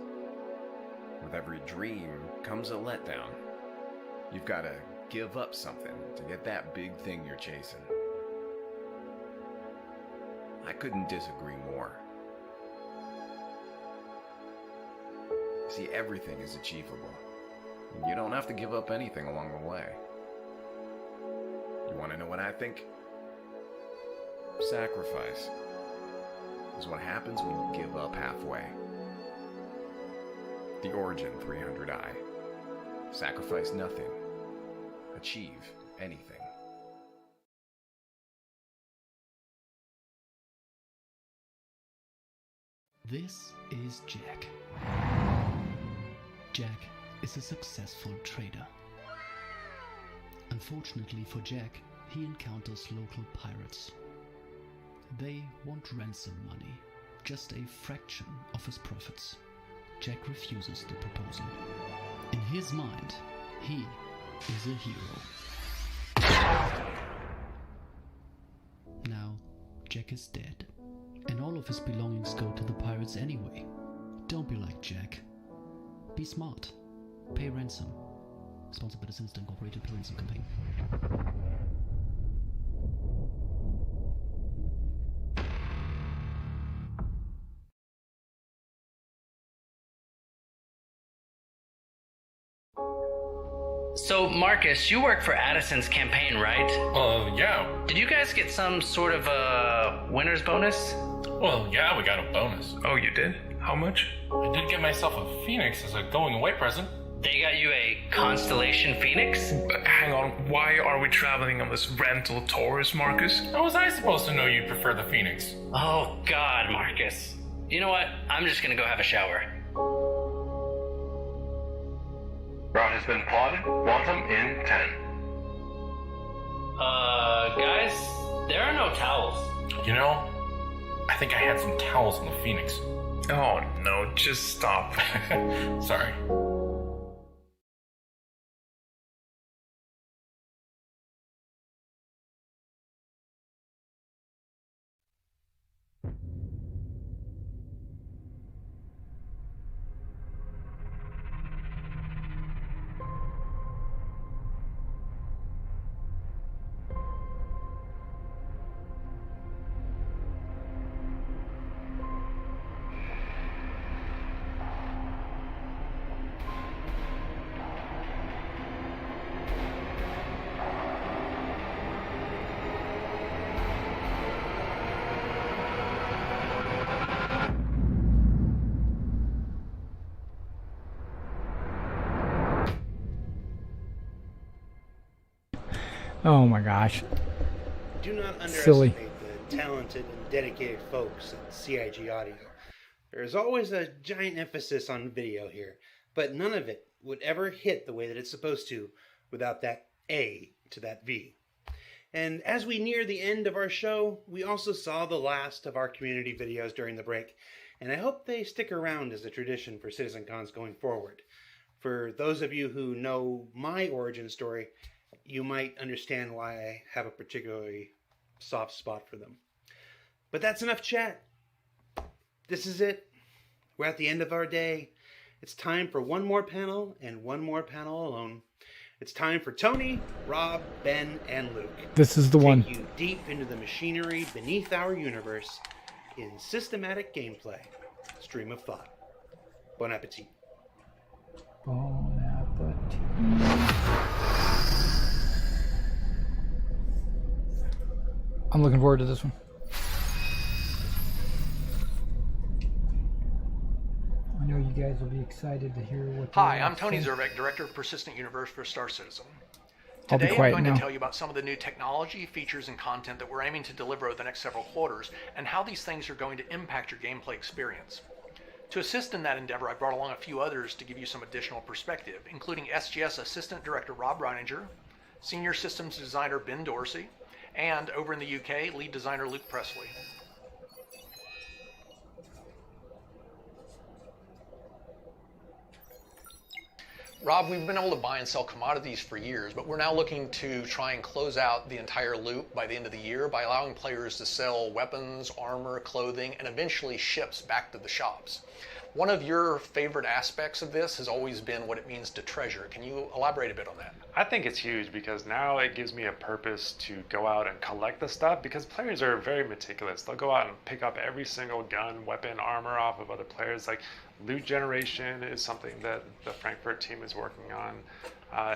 With every dream comes a letdown. You've got to give up something to get that big thing you're chasing. I couldn't disagree more. See, everything is achievable. You don't have to give up anything along the way. You want to know what I think? Sacrifice is what happens when you give up halfway. The Origin 300i. Sacrifice nothing. Achieve anything. This is Jack. Jack is a successful trader. Unfortunately for Jack, he encounters local pirates. They want ransom money, just a fraction of his profits. Jack refuses the proposal. In his mind, he is a hero. Now, Jack is dead, and all of his belongings go to the pirates anyway. Don't be like Jack. Be smart. Pay ransom. Sponsored by the Sinister Incorporated Pay Ransom Campaign. So, Marcus, you work for Addison's campaign, right? Yeah. Did you guys get some sort of a winner's bonus? Well, yeah, we got a bonus. Oh, you did? How much? I did get myself a Phoenix as a going away present. They got you a Constellation Phoenix? Hang on, why are we traveling on this rental Taurus, Marcus? How was I supposed to know you'd prefer the Phoenix? Oh, God, Marcus. You know what? I'm just gonna go have a shower. Route has been plotted. Quantum in 10. Guys, there are no towels. You know, I think I had some towels in the Phoenix. Oh, no, just stop. Sorry. Oh my gosh. Do not underestimate Silly. the talented and dedicated folks at CIG Audio. There is always a giant emphasis on video here, but none of it would ever hit the way that it's supposed to without that A to that V. And as we near the end of our show, we also saw the last of our community videos during the break, and I hope they stick around as a tradition for CitizenCons going forward. For those of you who know my origin story, you might understand why I have a particularly soft spot for them. But that's enough chat. This is it. We're at the end of our day. It's time for one more panel and one more panel alone. It's time for Tony, Rob, Ben, and Luke. This is the one. Take you deep into the machinery beneath our universe in systematic gameplay. Stream of thought. Bon appetit. Bon appetit. I'm looking forward to this one. I know you guys will be excited to hear what. Hi, I'm Tony Zerbeck, Director of Persistent Universe for Star Citizen. I'll be Today I'm quiet going now. to tell you about some of the new technology, features, and content that we're aiming to deliver over the next several quarters, and how these things are going to impact your gameplay experience. To assist in that endeavor, I brought along a few others to give you some additional perspective, including SGS Assistant Director Rob Reininger, Senior Systems Designer Ben Dorsey, and over in the UK, Lead Designer Luke Presley. Rob, we've been able to buy and sell commodities for years, but we're now looking to try and close out the entire loop by the end of the year by allowing players to sell weapons, armor, clothing, and eventually ships back to the shops. One of your favorite aspects of this has always been what it means to treasure. Can you elaborate a bit on that? I think it's huge because now it gives me a purpose to go out and collect the stuff, because players are very meticulous. They'll go out and pick up every single gun, weapon, armor off of other players. Like loot generation is something that the Frankfurt team is working on.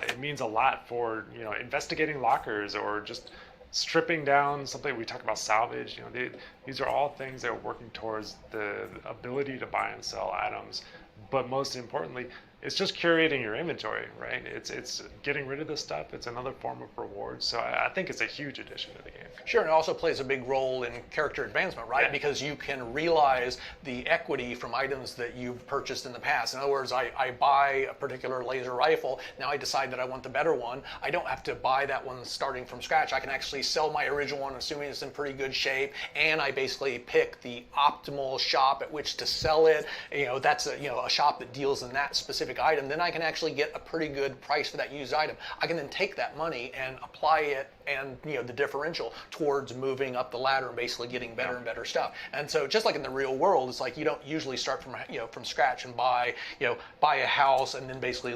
It means a lot for, you know, investigating lockers or just stripping down something. We talk about salvage. You know, these are all things that are working towards the ability to buy and sell items. But most importantly, it's just curating your inventory, right? It's getting rid of the stuff. It's another form of reward. So I think it's a huge addition to the game. Sure, and it also plays a big role in character advancement, right? Yeah. Because you can realize the equity from items that you've purchased in the past. In other words, I buy a particular laser rifle, now I decide that I want the better one. I don't have to buy that one starting from scratch. I can actually sell my original one, assuming it's in pretty good shape, and I basically pick the optimal shop at which to sell it. You know, that's a shop that deals in that specific item. Then I can actually get a pretty good price for that used item. I can then take that money and apply it and the differential towards moving up the ladder and basically getting better and better stuff. And so just like in the real world, it's like you don't usually start from scratch and buy a house and then basically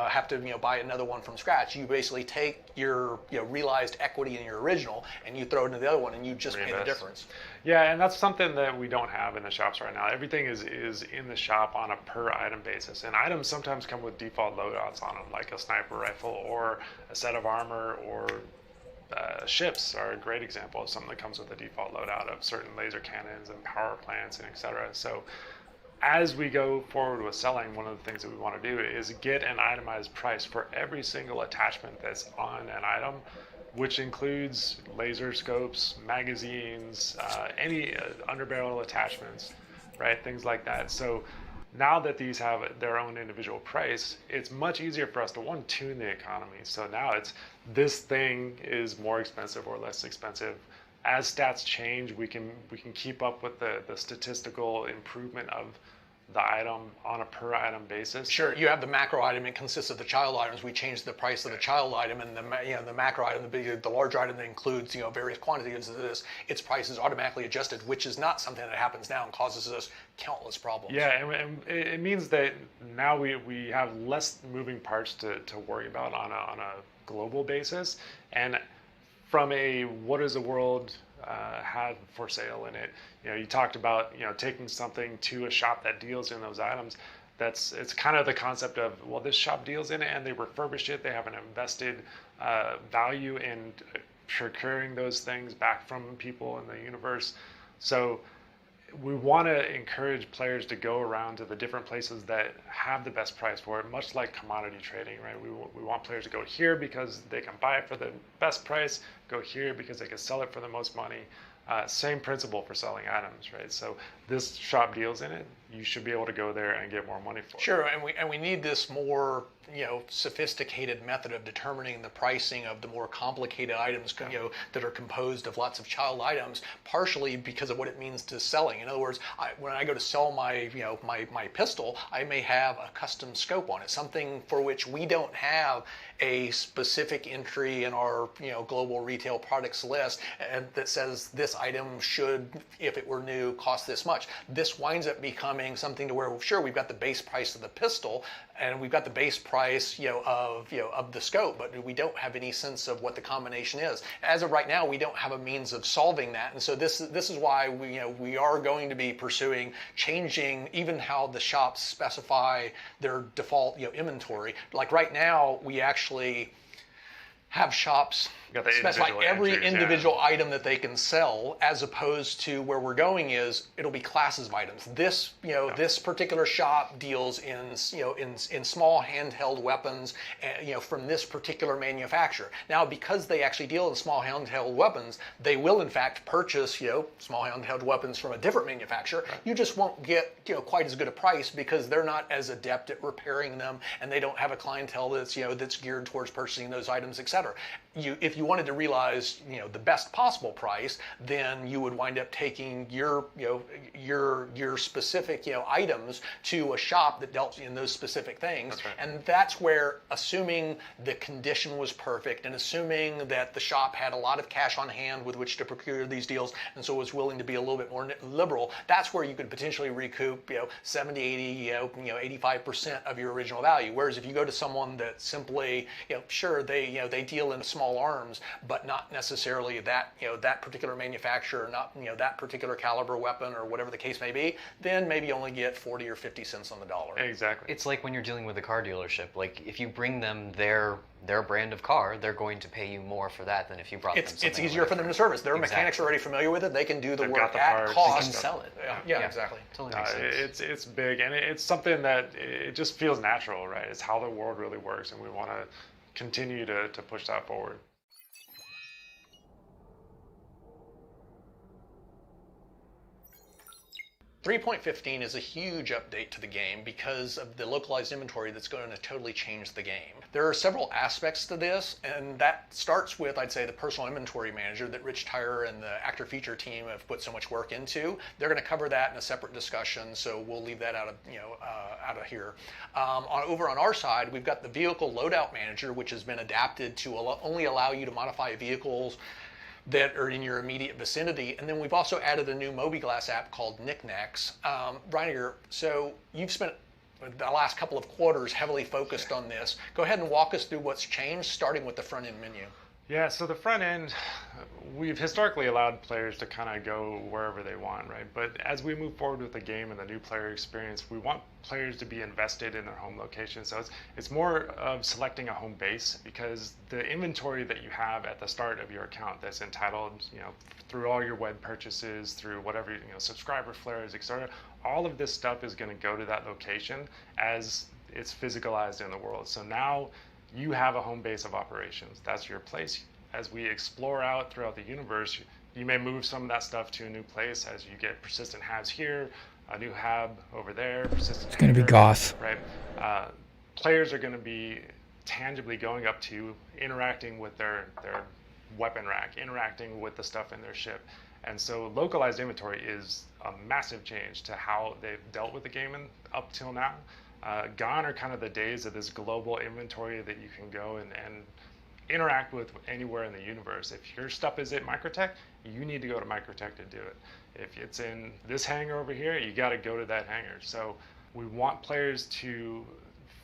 have to buy another one from scratch. You basically take your realized equity in your original and you throw it into the other one and you just pay the difference. Yeah, and that's something that we don't have in the shops right now. Everything is in the shop on a per item basis, and items sometimes come with default loadouts on them, like a sniper rifle or a set of armor, or ships are a great example of something that comes with a default loadout of certain laser cannons and power plants and etc. So as we go forward with selling, one of the things that we want to do is get an itemized price for every single attachment that's on an item, which includes laser scopes, magazines, any underbarrel attachments, right? Things like that. So now that these have their own individual price, it's much easier for us to tune the economy. So now it's this thing is more expensive or less expensive. As stats change, we can keep up with the statistical improvement of the item on a per item basis. Sure, you have the macro item. It consists of the child items. We changed the price of the child item, and the macro item, the larger item that includes various quantities of this. Its price is automatically adjusted, which is not something that happens now and causes us countless problems. Yeah, and it means that now we have less moving parts to worry about on a global basis. And from a what is the world have for sale in it, you talked about taking something to a shop that deals in those items. It's kind of the concept of, well, this shop deals in it and they refurbish it. They have an invested value in procuring those things back from people in the universe. So we want to encourage players to go around to the different places that have the best price for it, much like commodity trading, right? We want players to go here because they can buy it for the best price, go here because they can sell it for the most money. Same principle for selling items, right? So this shop deals in it. You should be able to go there and get more money for it. Sure, and we need this more sophisticated method of determining the pricing of the more complicated items that are composed of lots of child items, partially because of what it means to selling. In other words, when I go to sell my my pistol, I may have a custom scope on it, something for which we don't have a specific entry in our global retail products list and that says this item should, if it were new, cost this much. This winds up becoming something to where, sure, we've got the base price of the pistol and we've got the base price of the scope, but we don't have any sense of what the combination is. As of right now, we don't have a means of solving that, and so this is why we are going to be pursuing changing even how the shops specify their default inventory. Like right now, we actually have shops got the specify individual every entries, individual item that they can sell, as opposed to where we're going is it'll be classes of items. This, this particular shop deals in, in small handheld weapons, from this particular manufacturer. Now, because they actually deal in small handheld weapons, they will in fact purchase, small handheld weapons from a different manufacturer. Right. You just won't get, quite as good a price because they're not as adept at repairing them, and they don't have a clientele that's, that's geared towards purchasing those items, etc. If you wanted to realize, the best possible price, then you would wind up taking your specific, items to a shop that dealt in those specific things. That's right. And that's where, assuming the condition was perfect and assuming that the shop had a lot of cash on hand with which to procure these deals, and so was willing to be a little bit more liberal, that's where you could potentially recoup, 70, 80, 85% of your original value. Whereas if you go to someone that simply, sure, they deal in small arms, but not necessarily that, that particular manufacturer, not, that particular caliber weapon or whatever the case may be, then maybe only get 40 or 50 cents on the dollar. Exactly. It's like when you're dealing with a car dealership. Like, if you bring them their brand of car, they're going to pay you more for that than if you brought them something. It's easier for them to service. Their mechanics are already familiar with it. They can do the work at cost. They can sell it. Yeah, exactly. Totally makes sense. It's big, and it's something that it just feels natural, right? It's how the world really works, and we want to continue to push that forward. 3.15 is a huge update to the game because of the localized inventory that's going to totally change the game. There are several aspects to this, and that starts with, I'd say, the personal inventory manager that Rich Tyrer and the actor feature team have put so much work into. They're going to cover that in a separate discussion, so we'll leave that out of here. Over on our side, we've got the vehicle loadout manager, which has been adapted to only allow you to modify vehicles that are in your immediate vicinity. And then we've also added a new mobiGlas app called Knickknacks. Reiniger, so you've spent the last couple of quarters heavily focused on this. Go ahead and walk us through what's changed, starting with the front end menu. Yeah, so the front end, we've historically allowed players to kind of go wherever they want, right? But as we move forward with the game and the new player experience, we want players to be invested in their home location. So it's more of selecting a home base, because the inventory that you have at the start of your account that's entitled, through all your web purchases, through whatever, subscriber flares, etc., all of this stuff is going to go to that location as it's physicalized in the world. So now you have a home base of operations. That's your place. As we explore out throughout the universe, you may move some of that stuff to a new place as you get persistent halves here, a new hab over there, persistent. It's going to be Goth. Right. Players are going to be tangibly going up to, interacting with their weapon rack, interacting with the stuff in their ship. And so localized inventory is a massive change to how they've dealt with the game up till now. Gone are kind of the days of this global inventory that you can go and interact with anywhere in the universe. If your stuff is at Microtech, you need to go to Microtech to do it. If it's in this hangar over here, you got to go to that hangar. So we want players to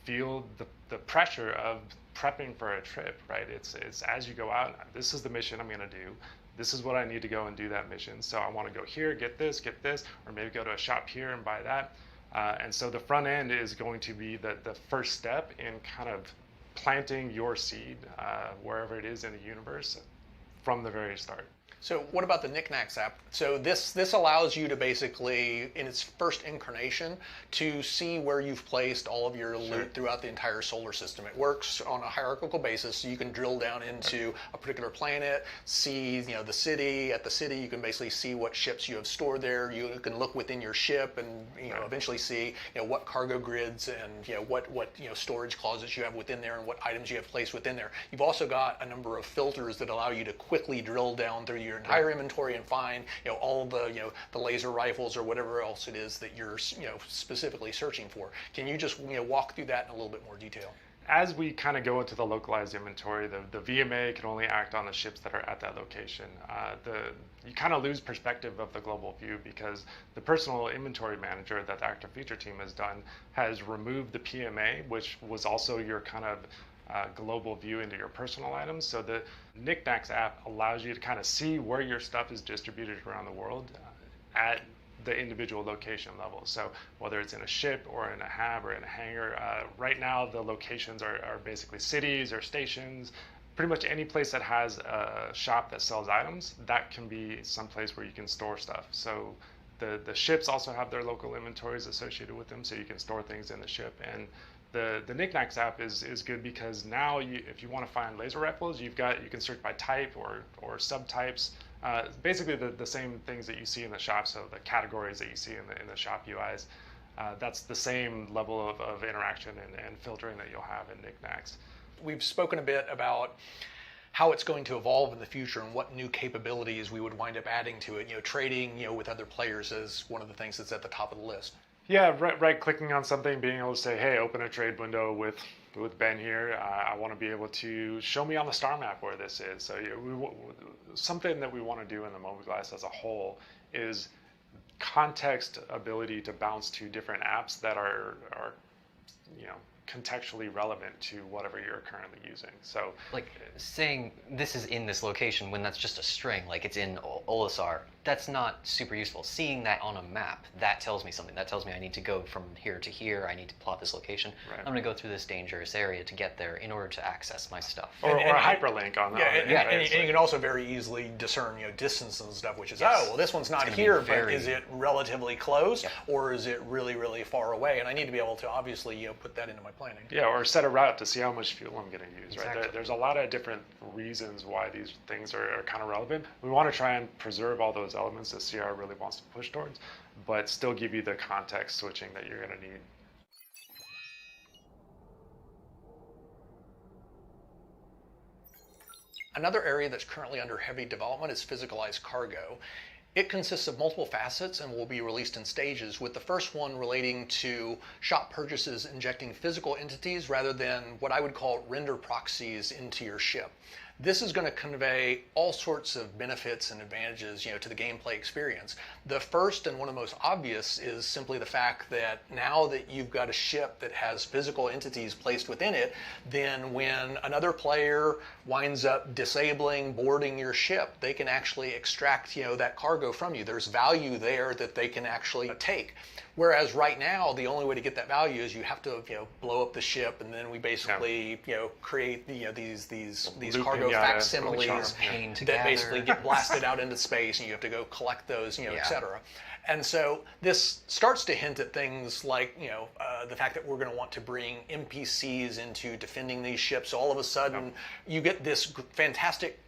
feel the pressure of prepping for a trip, right? It's as you go out, this is the mission I'm going to do. This is what I need to go and do that mission. So I want to go here, get this, or maybe go to a shop here and buy that. And so the front end is going to be the first step in kind of planting your seed wherever it is in the universe from the very start. So what about the Knickknacks app? So this allows you to basically, in its first incarnation, to see where you've placed all of your loot throughout the entire solar system. It works on a hierarchical basis, so you can drill down into a particular planet, see the city. At the city, you can basically see what ships you have stored there. You can look within your ship and eventually see what cargo grids and what storage closets you have within there and what items you have placed within there. You've also got a number of filters that allow you to quickly drill down through your entire inventory and find all the the laser rifles or whatever else it is that you're specifically searching for. Can you just walk through that in a little bit more detail? As we kind of go into the localized inventory, the VMA can only act on the ships that are at that location. You kind of lose perspective of the global view because the personal inventory manager that the actor feature team has done has removed the PMA, which was also your kind of global view into your personal items. So the Knickknacks app allows you to kind of see where your stuff is distributed around the world at the individual location level. So whether it's in a ship or in a hab or in a hangar, right now the locations are basically cities or stations, pretty much any place that has a shop that sells items, that can be some place where you can store stuff. So the ships also have their local inventories associated with them, so you can store things in the ship. And the Knickknacks app is good because now if you want to find laser rifles, you can search by type or subtypes. Basically the same things that you see in the shop, so the categories that you see in the shop UIs. That's the same level of interaction and filtering that you'll have in Knickknacks. We've spoken a bit about how it's going to evolve in the future and what new capabilities we would wind up adding to it. Trading, with other players is one of the things that's at the top of the list. Yeah, right-clicking on something, being able to say, hey, open a trade window with Ben here. I want to be able to show me on the star map where this is. So something that we want to do in the Mobileglass as a whole is context ability to bounce to different apps that are contextually relevant to whatever you're currently using. So like saying this is in this location when that's just a string, like it's in Olisar, that's not super useful. Seeing that on a map, that tells me something. That tells me I need to go from here to here, I need to plot this location. Right. I'm going to go through this dangerous area to get there in order to access my stuff. Or a hyperlink on that. And you can also very easily discern distance and stuff, which is, this one's not here, but is it relatively close or is it really, really far away? And I need to be able to obviously put that into my planning. Yeah, or set a route to see how much fuel I'm going to use. Exactly. Right? There's a lot of different reasons why these things are kind of relevant. We want to try and preserve all those elements that CR really wants to push towards, but still give you the context switching that you're going to need. Another area that's currently under heavy development is physicalized cargo. It consists of multiple facets and will be released in stages, with the first one relating to shop purchases injecting physical entities rather than what I would call render proxies into your ship. This is going to convey all sorts of benefits and advantages, to the gameplay experience. The first and one of the most obvious is simply the fact that now that you've got a ship that has physical entities placed within it, then when another player winds up disabling, boarding your ship, they can actually extract, that cargo from you. There's value there that they can actually take. Whereas right now, the only way to get that value is you have to, blow up the ship, and then we basically, create, these cargo facsimiles that basically get blasted out into space, and you have to go collect those, et cetera. And so this starts to hint at things like, the fact that we're going to want to bring NPCs into defending these ships. So all of a sudden, you get this fantastic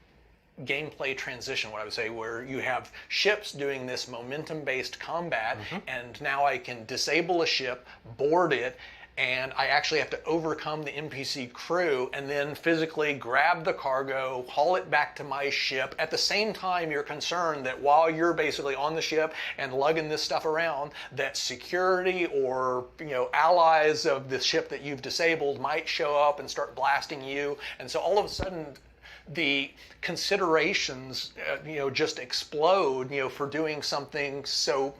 gameplay transition, what I would say, where you have ships doing this momentum-based combat, and now I can disable a ship, board it, and I actually have to overcome the NPC crew and then physically grab the cargo, haul it back to my ship. At the same time, you're concerned that while you're basically on the ship and lugging this stuff around, that security or allies of the ship that you've disabled might show up and start blasting you. And so all of a sudden, the considerations, just explode, for doing something so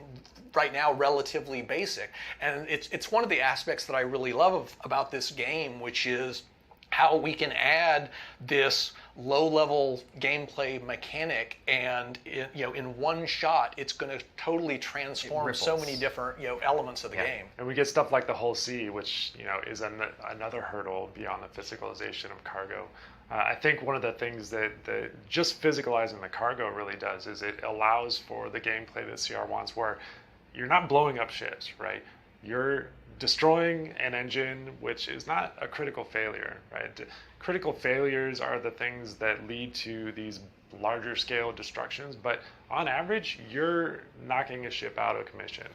right now relatively basic. And it's one of the aspects that I really love about this game, which is how we can add this low-level gameplay mechanic, and in one shot, it's going to totally transform so many different elements of the game. And we get stuff like the Hull C, which is another hurdle beyond the physicalization of cargo. I think one of the things that just physicalizing the cargo really does is it allows for the gameplay that CR wants, where you're not blowing up ships, right? You're destroying an engine, which is not a critical failure, right? Critical failures are the things that lead to these larger scale destructions, but on average, you're knocking a ship out of commission.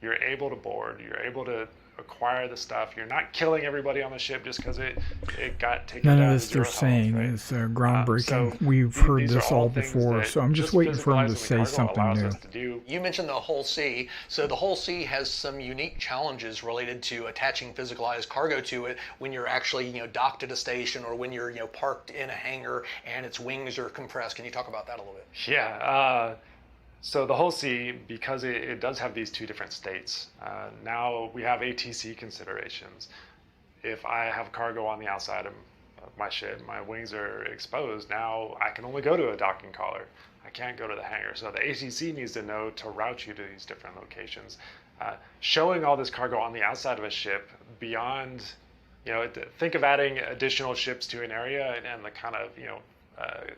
You're able to board, you're able to acquire the stuff. You're not killing everybody on the ship just because it got taken down. None of this they're saying is groundbreaking. We've heard this all before, so I'm just waiting for him to say something new. You mentioned the Hull C. So the Hull C has some unique challenges related to attaching physicalized cargo to it when you're actually docked at a station, or when you're parked in a hangar and its wings are compressed. Can you talk about that a little bit? Yeah. So the Hull C, because it does have these two different states, now we have ATC considerations. If I have cargo on the outside of my ship, my wings are exposed, now I can only go to a docking collar. I can't go to the hangar. So the ATC needs to know to route you to these different locations. Showing all this cargo on the outside of a ship beyond think of adding additional ships to an area and the kind of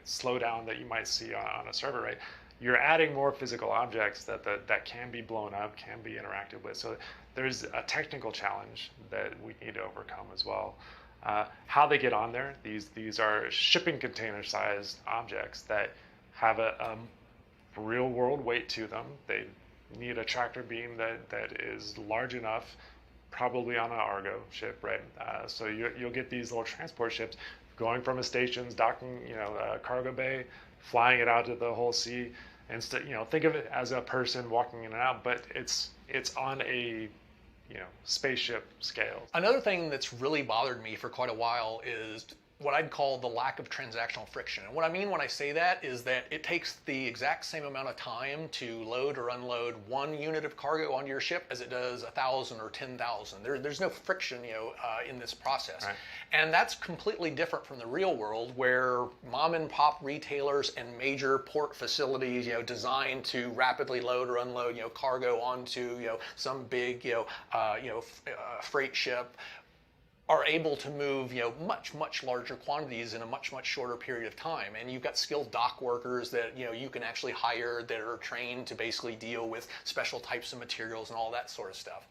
slowdown that you might see on a server, right? You're adding more physical objects that can be blown up, can be interacted with. So there's a technical challenge that we need to overcome as well. How they get on there, these are shipping container sized objects that have a real world weight to them. They need a tractor beam that is large enough, probably on an Argo ship, right? So you'll get these little transport ships going from a station's docking, a cargo bay, flying it out to the whole sea, and think of it as a person walking in and out, but it's on a spaceship scale. Another thing that's really bothered me for quite a while is what I'd call the lack of transactional friction. And what I mean when I say that is that it takes the exact same amount of time to load or unload 1 unit of cargo onto your ship as it does 1,000 or 10,000. There's no friction, in this process. Right. And that's completely different from the real world, where mom and pop retailers and major port facilities, designed to rapidly load or unload, cargo onto, some big, freight ship, are able to move, much larger quantities in a much shorter period of time. And you've got skilled dock workers that, you can actually hire that are trained to basically deal with special types of materials and all that sort of stuff.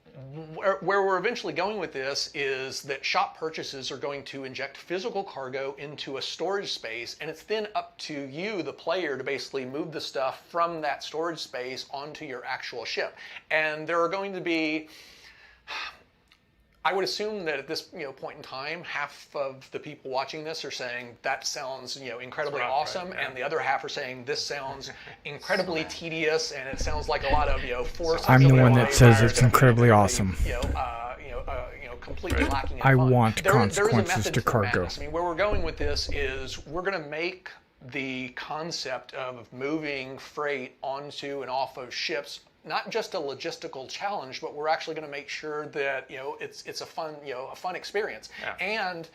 Where we're eventually going with this is that shop purchases are going to inject physical cargo into a storage space, and it's then up to you, the player, to basically move the stuff from that storage space onto your actual ship. And there are going to be, I would assume that at this point in time, half of the people watching this are saying that sounds incredibly awesome, right? And the other half are saying this sounds incredibly tedious, and it sounds like a lot of force. I'm the one that says it's incredibly awesome. Completely lacking in I fun. want consequences there is a method to cargo. Madness. I mean, where we're going with this is we're going to make the concept of moving freight onto and off of ships not just a logistical challenge, but we're actually going to make sure that it's a fun experience. Yeah. And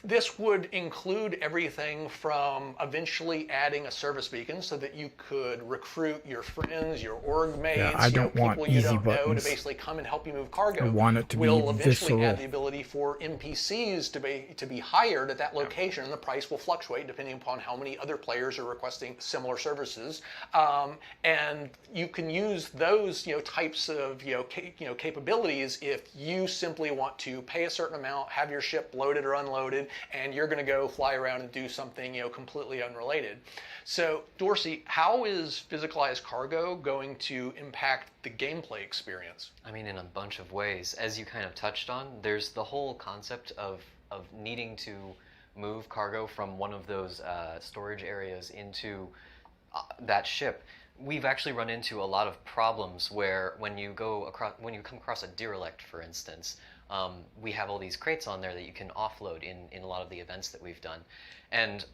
this would include everything from eventually adding a service beacon so that you could recruit your friends, your org mates, yeah, I don't want people you easy don't buttons. know to basically come and help you move cargo. I want it to we'll be eventually visceral. add the ability for NPCs to be hired at that location, and the price will fluctuate depending upon how many other players are requesting similar services. And you can use those types of capabilities if you simply want to pay a certain amount, have your ship loaded or unloaded, and you're going to go fly around and do something completely unrelated. So Dorsey, how is physicalized cargo going to impact the gameplay experience? I mean, in a bunch of ways. As you kind of touched on, there's the whole concept of needing to move cargo from one of those storage areas into that ship. We've actually run into a lot of problems where when you come across a derelict, for instance, we have all these crates on there that you can offload in a lot of the events that we've done. And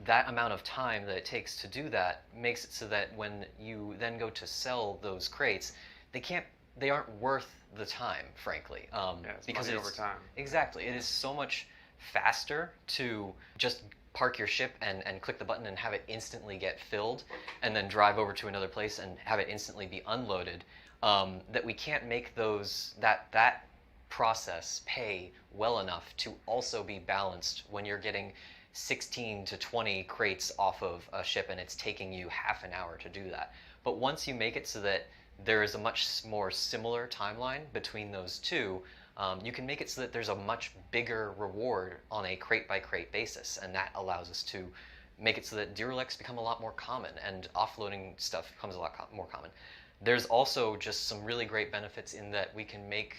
that amount of time that it takes to do that makes it so that when you then go to sell those crates, they aren't worth the time, frankly. It's because money over time. Exactly. It is so much faster to just park your ship and click the button and have it instantly get filled, and then drive over to another place and have it instantly be unloaded, that we can't make that process pay well enough to also be balanced when you're getting 16 to 20 crates off of a ship and it's taking you half an hour to do that. But once you make it so that there is a much more similar timeline between those two, you can make it so that there's a much bigger reward on a crate by crate basis, and that allows us to make it so that derelicts become a lot more common and offloading stuff becomes a lot more common. There's also just some really great benefits in that we can make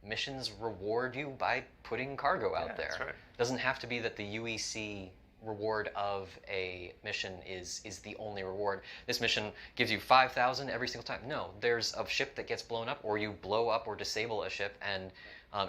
missions reward you by putting cargo out there. That's right. It doesn't have to be that the UEC reward of a mission is the only reward. This mission gives you 5,000 every single time. No, there's a ship that gets blown up, or you blow up or disable a ship, and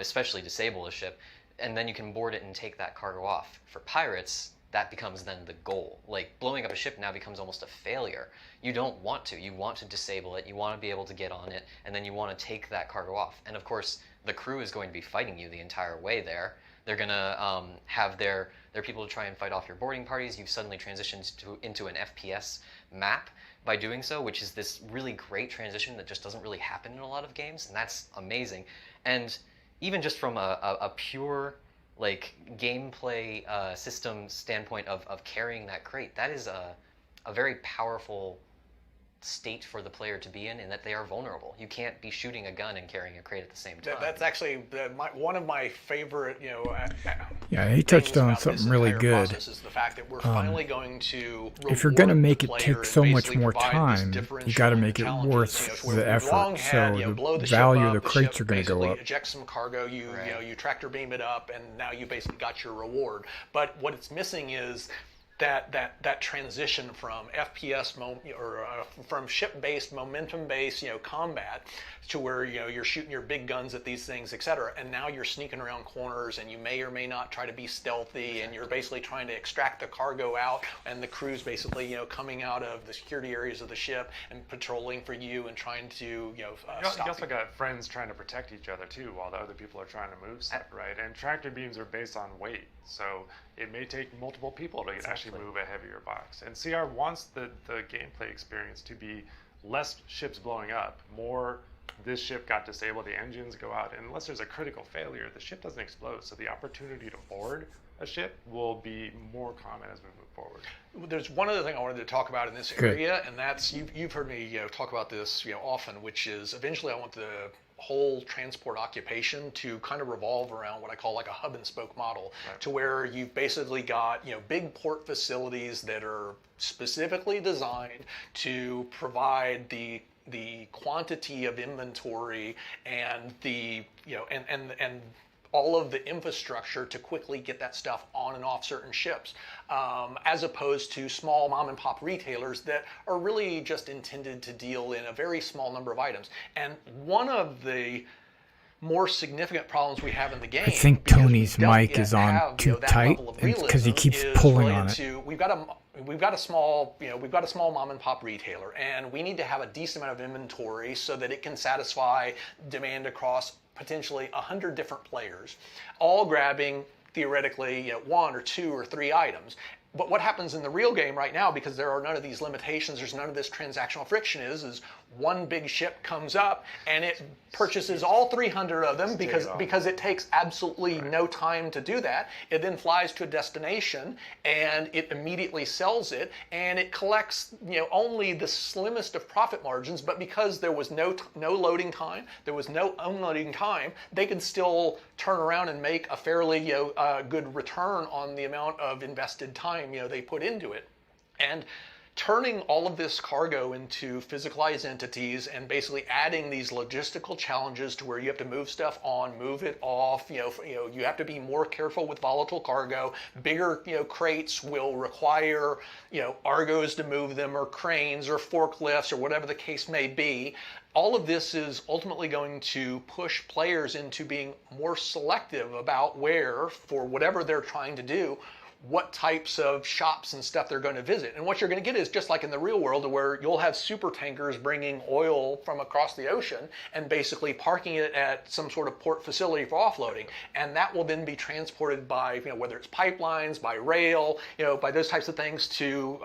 especially disable a ship, and then you can board it and take that cargo off. For pirates, that becomes then the goal. Like, blowing up a ship now becomes almost a failure. You don't want to. You want to disable it, you want to be able to get on it, and then you want to take that cargo off. And of course, the crew is going to be fighting you the entire way there. They're going to have their people to try and fight off your boarding parties. You've suddenly transitioned into an FPS map by doing so, which is this really great transition that just doesn't really happen in a lot of games, and that's amazing. And even just from a pure like gameplay system standpoint of carrying that crate, that is a very powerful state for the player to be in that they are vulnerable. You can't be shooting a gun and carrying a crate at the same time. That's actually one of my favorite, Yeah, he touched on something really good. Is the fact that we're finally going to if you're going to make it take so much more time, you got to make it worth the effort. So the value of the crates are going to go up. Eject some cargo, you tractor beam it up, and now you basically got your reward. But what it's missing is that transition from FPS from ship-based, momentum-based, combat to where you're shooting your big guns at these things, etc. And now you're sneaking around corners, and you may or may not try to be stealthy, and you're basically trying to extract the cargo out, and the crew's basically coming out of the security areas of the ship and patrolling for you and trying to stop you also got friends trying to protect each other too, while the other people are trying to move stuff, right? And tractor beams are based on weight, so it may take multiple people to actually move a heavier box. And CR wants the gameplay experience to be less ships blowing up, more this ship got disabled, the engines go out, and unless there's a critical failure, the ship doesn't explode. So the opportunity to board a ship will be more common as we move forward. There's one other thing I wanted to talk about in this area, and that's you've heard me talk about this often, which is eventually I want the whole transport occupation to kind of revolve around what I call like a hub and spoke model, to where you've basically got big port facilities that are specifically designed to provide the quantity of inventory and the and all of the infrastructure to quickly get that stuff on and off certain ships, as opposed to small mom and pop retailers that are really just intended to deal in a very small number of items. And one of the more significant problems we have in the game, I think Tony's mic is on too tight because he keeps pulling on it. We've got a small mom and pop retailer, and we need to have a decent amount of inventory so that it can satisfy demand across potentially 100 different players, all grabbing theoretically one or two or three items. But what happens in the real game right now, because there are none of these limitations, there's none of this transactional friction, is one big ship comes up and it purchases all 300 of them because it takes absolutely no time to do that. It then flies to a destination and it immediately sells it, and it collects only the slimmest of profit margins. But because there was no loading time, there was no unloading time, they could still turn around and make a fairly good return on the amount of invested time they put into it. And turning all of this cargo into physicalized entities and basically adding these logistical challenges to where you have to move stuff on, move it off, you have to be more careful with volatile cargo. Bigger crates will require Argos to move them, or cranes or forklifts, or whatever the case may be. All of this is ultimately going to push players into being more selective about where, for whatever they're trying to do, what types of shops and stuff they're going to visit. And what you're going to get is just like in the real world, where you'll have super tankers bringing oil from across the ocean and basically parking it at some sort of port facility for offloading. And that will then be transported by, whether it's pipelines, by rail, by those types of things to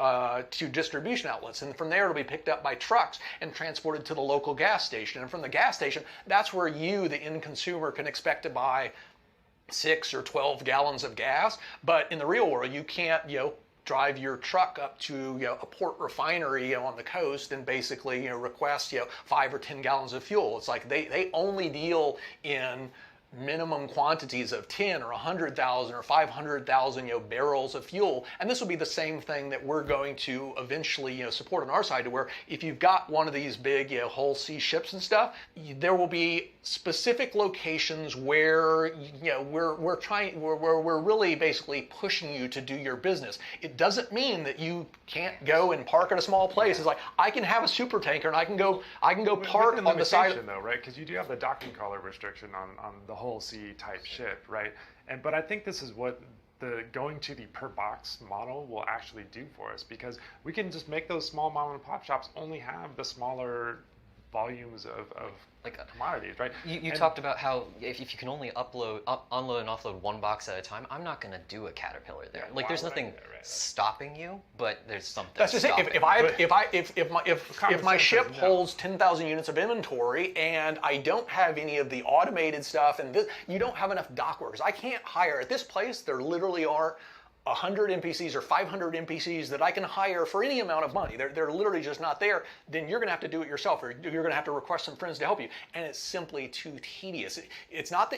distribution outlets. And from there, it'll be picked up by trucks and transported to the local gas station. And from the gas station, that's where you, the end consumer, can expect to buy 6 or 12 gallons of gas. But in the real world, you can't drive your truck up to a port refinery on the coast and basically request 5 or 10 gallons of fuel. It's like they only deal in minimum quantities of 10 or 100,000 or 500,000 barrels of fuel. And this will be the same thing that we're going to eventually support on our side, to where if you've got one of these big whole sea ships and stuff, there will be specific locations where we're really basically pushing you to do your business. It doesn't mean that you can't go and park at a small place. It's like, I can have a super tanker and I can go park on the side, though, right? Because you do have the docking collar restriction on the whole sea type ship, right? But I think this is what the going to the per box model will actually do for us, because we can just make those small mom and pop shops only have the smaller volumes of like commodities, right? You And- talked about how if you can only unload and offload one box at a time, I'm not going to do a caterpillar there. Like there's nothing stopping you, but there's something. That's just it. If my ship holds 10,000 units of inventory and I don't have any of the automated stuff, and you don't have enough dock workers, I can't hire at this place. There literally are 100 NPCs or 500 NPCs that I can hire for any amount of money. They're literally just not there. Then you're going to have to do it yourself, or you're going to have to request some friends to help you. And it's simply too tedious. It's not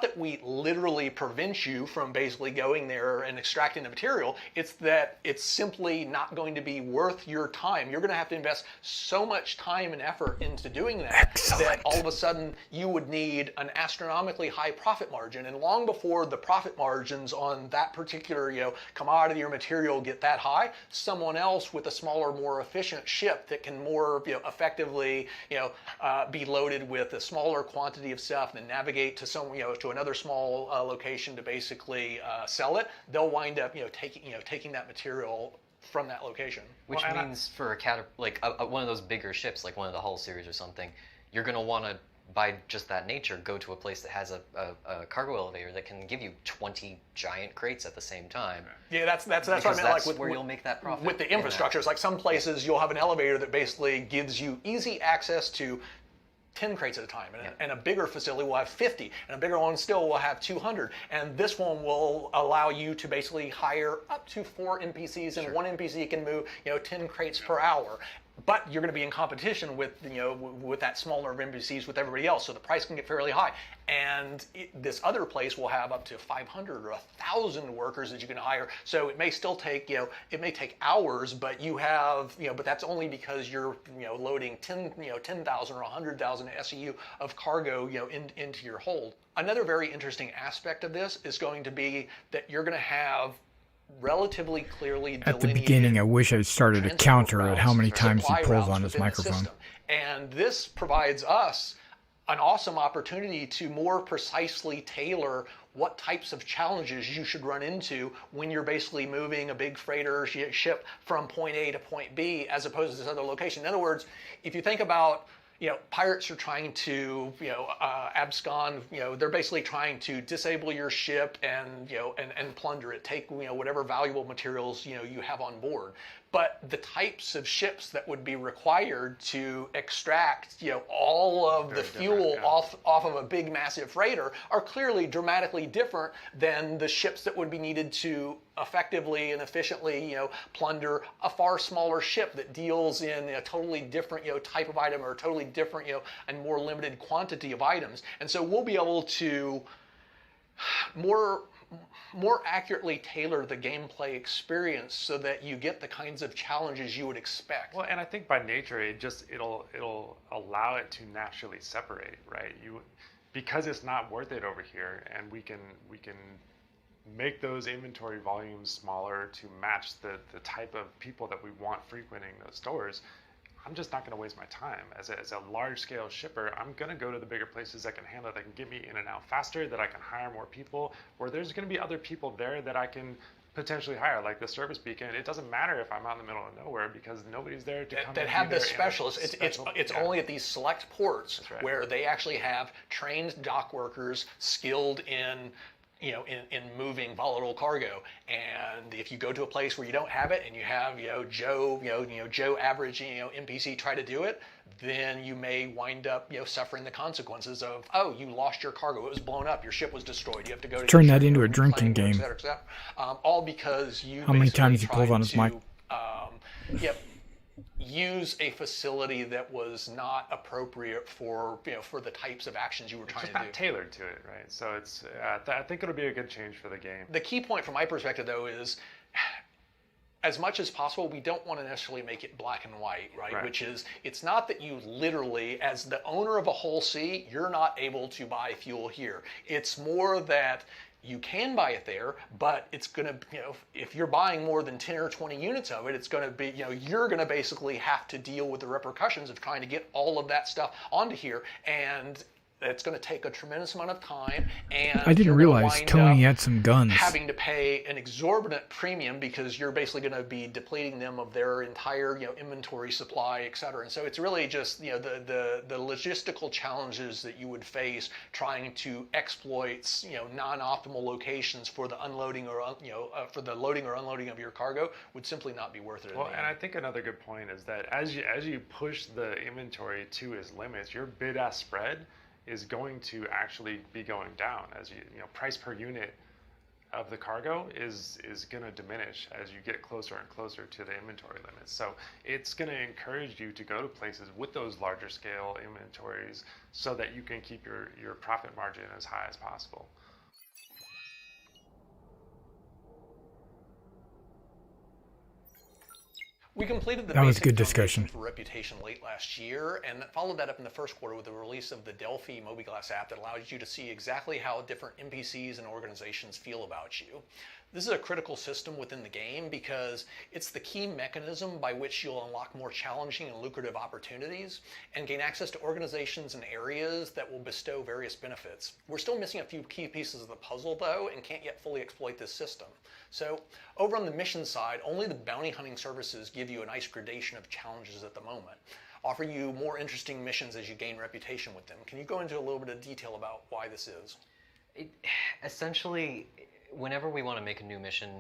that we literally prevent you from basically going there and extracting the material. It's that it's simply not going to be worth your time. You're going to have to invest so much time and effort into doing that that all of a sudden you would need an astronomically high profit margin. And long before the profit margins on that particular commodity or material get that high, someone else with a smaller, more efficient ship that can more effectively be loaded with a smaller quantity of stuff and navigate to to another small location to basically sell it, they'll wind up taking that material from that location. Which means for one of those bigger ships, like one of the Hull series or something, you're going to want to, by just that nature, go to a place that has a cargo elevator that can give you 20 giant crates at the same time. Yeah, that's what I meant. That's like where you'll make that profit. With the infrastructure, it's like some places you'll have an elevator that basically gives you easy access to 10 crates at a time, and a bigger facility will have 50, and a bigger one still will have 200, and this one will allow you to basically hire up to 4 NPCs, and one NPC can move 10 crates per hour. But you're going to be in competition with with that smaller of NPCs with everybody else, so the price can get fairly high. And this other place will have up to 500 or 1,000 workers that you can hire. So it may still take it may take hours, but you have but that's only because you're loading 10,000 or 100,000 SEU of cargo into your hold. Another very interesting aspect of this is going to be that you're going to have relatively clearly At the beginning, I wish I started a counter at how many times he pulls on his microphone. And this provides us an awesome opportunity to more precisely tailor what types of challenges you should run into when you're basically moving a big freighter ship from point A to point B as opposed to this other location. In other words, if you think about pirates are trying to, abscond. They're basically trying to disable your ship and, and plunder it. Take, whatever valuable materials, you have on board. But the types of ships that would be required to extract, all of the fuel off of a big, massive freighter are clearly dramatically different than the ships that would be needed to effectively and efficiently, plunder a far smaller ship that deals in a totally different, type of item or a totally different, and more limited quantity of items. And so we'll be able to more accurately tailor the gameplay experience so that you get the kinds of challenges you would expect. Well, and I think by nature, it'll allow it to naturally separate, right? Because it's not worth it over here, and we can make those inventory volumes smaller to match the type of people that we want frequenting those stores. I'm just not going to waste my time. As a large-scale shipper, I'm going to go to the bigger places that can handle it, that can get me in and out faster, that I can hire more people, where there's going to be other people there that I can potentially hire, like the service beacon. It doesn't matter if I'm out in the middle of nowhere because nobody's there to come that have the specialists. It's only at these select ports where they actually have trained dock workers skilled in in moving volatile cargo. And if you go to a place where you don't have it and you have Joe average NPC try to do it, then you may wind up suffering the consequences of, oh, you lost your cargo, it was blown up, your ship was destroyed, you have to go to turn that into a drinking game. Et cetera, et cetera. All because you how many times he pulls on his mic. Use a facility that was not appropriate for for the types of actions you were trying to do. It's not tailored to it, right? So it's I think it'll be a good change for the game. The key point from my perspective, though, is as much as possible, we don't want to necessarily make it black and white, right? Which is, it's not that you literally, as the owner of a whole sea, you're not able to buy fuel here. It's more that you can buy it there, but it's going to, if you're buying more than 10 or 20 units of it, it's going to be, you're going to basically have to deal with the repercussions of trying to get all of that stuff onto here. And It's going to take a tremendous amount of time, and I didn't you're gonna realize wind Tony up had some guns. having to pay an exorbitant premium because you're basically going to be depleting them of their entire, inventory supply, et cetera. And so it's really just, the logistical challenges that you would face trying to exploit, non-optimal locations for the unloading or, for the loading or unloading of your cargo would simply not be worth it. Well, and I think another good point is that as you push the inventory to its limits, your bid-ask spread is going to actually be going down as price per unit of the cargo is going to diminish as you get closer and closer to the inventory limits. So it's going to encourage you to go to places with those larger scale inventories so that you can keep your profit margin as high as possible. We completed the That was a basic good foundation discussion. for Reputation late last year, and followed that up in the first quarter with the release of the Delphi Mobiglass app that allows you to see exactly how different NPCs and organizations feel about you. This is a critical system within the game because it's the key mechanism by which you'll unlock more challenging and lucrative opportunities and gain access to organizations and areas that will bestow various benefits. We're still missing a few key pieces of the puzzle though and can't yet fully exploit this system. So over on the mission side, only the bounty hunting services give you a nice gradation of challenges at the moment, offer you more interesting missions as you gain reputation with them. Can you go into a little bit of detail about why this is? Essentially, whenever we want to make a new mission,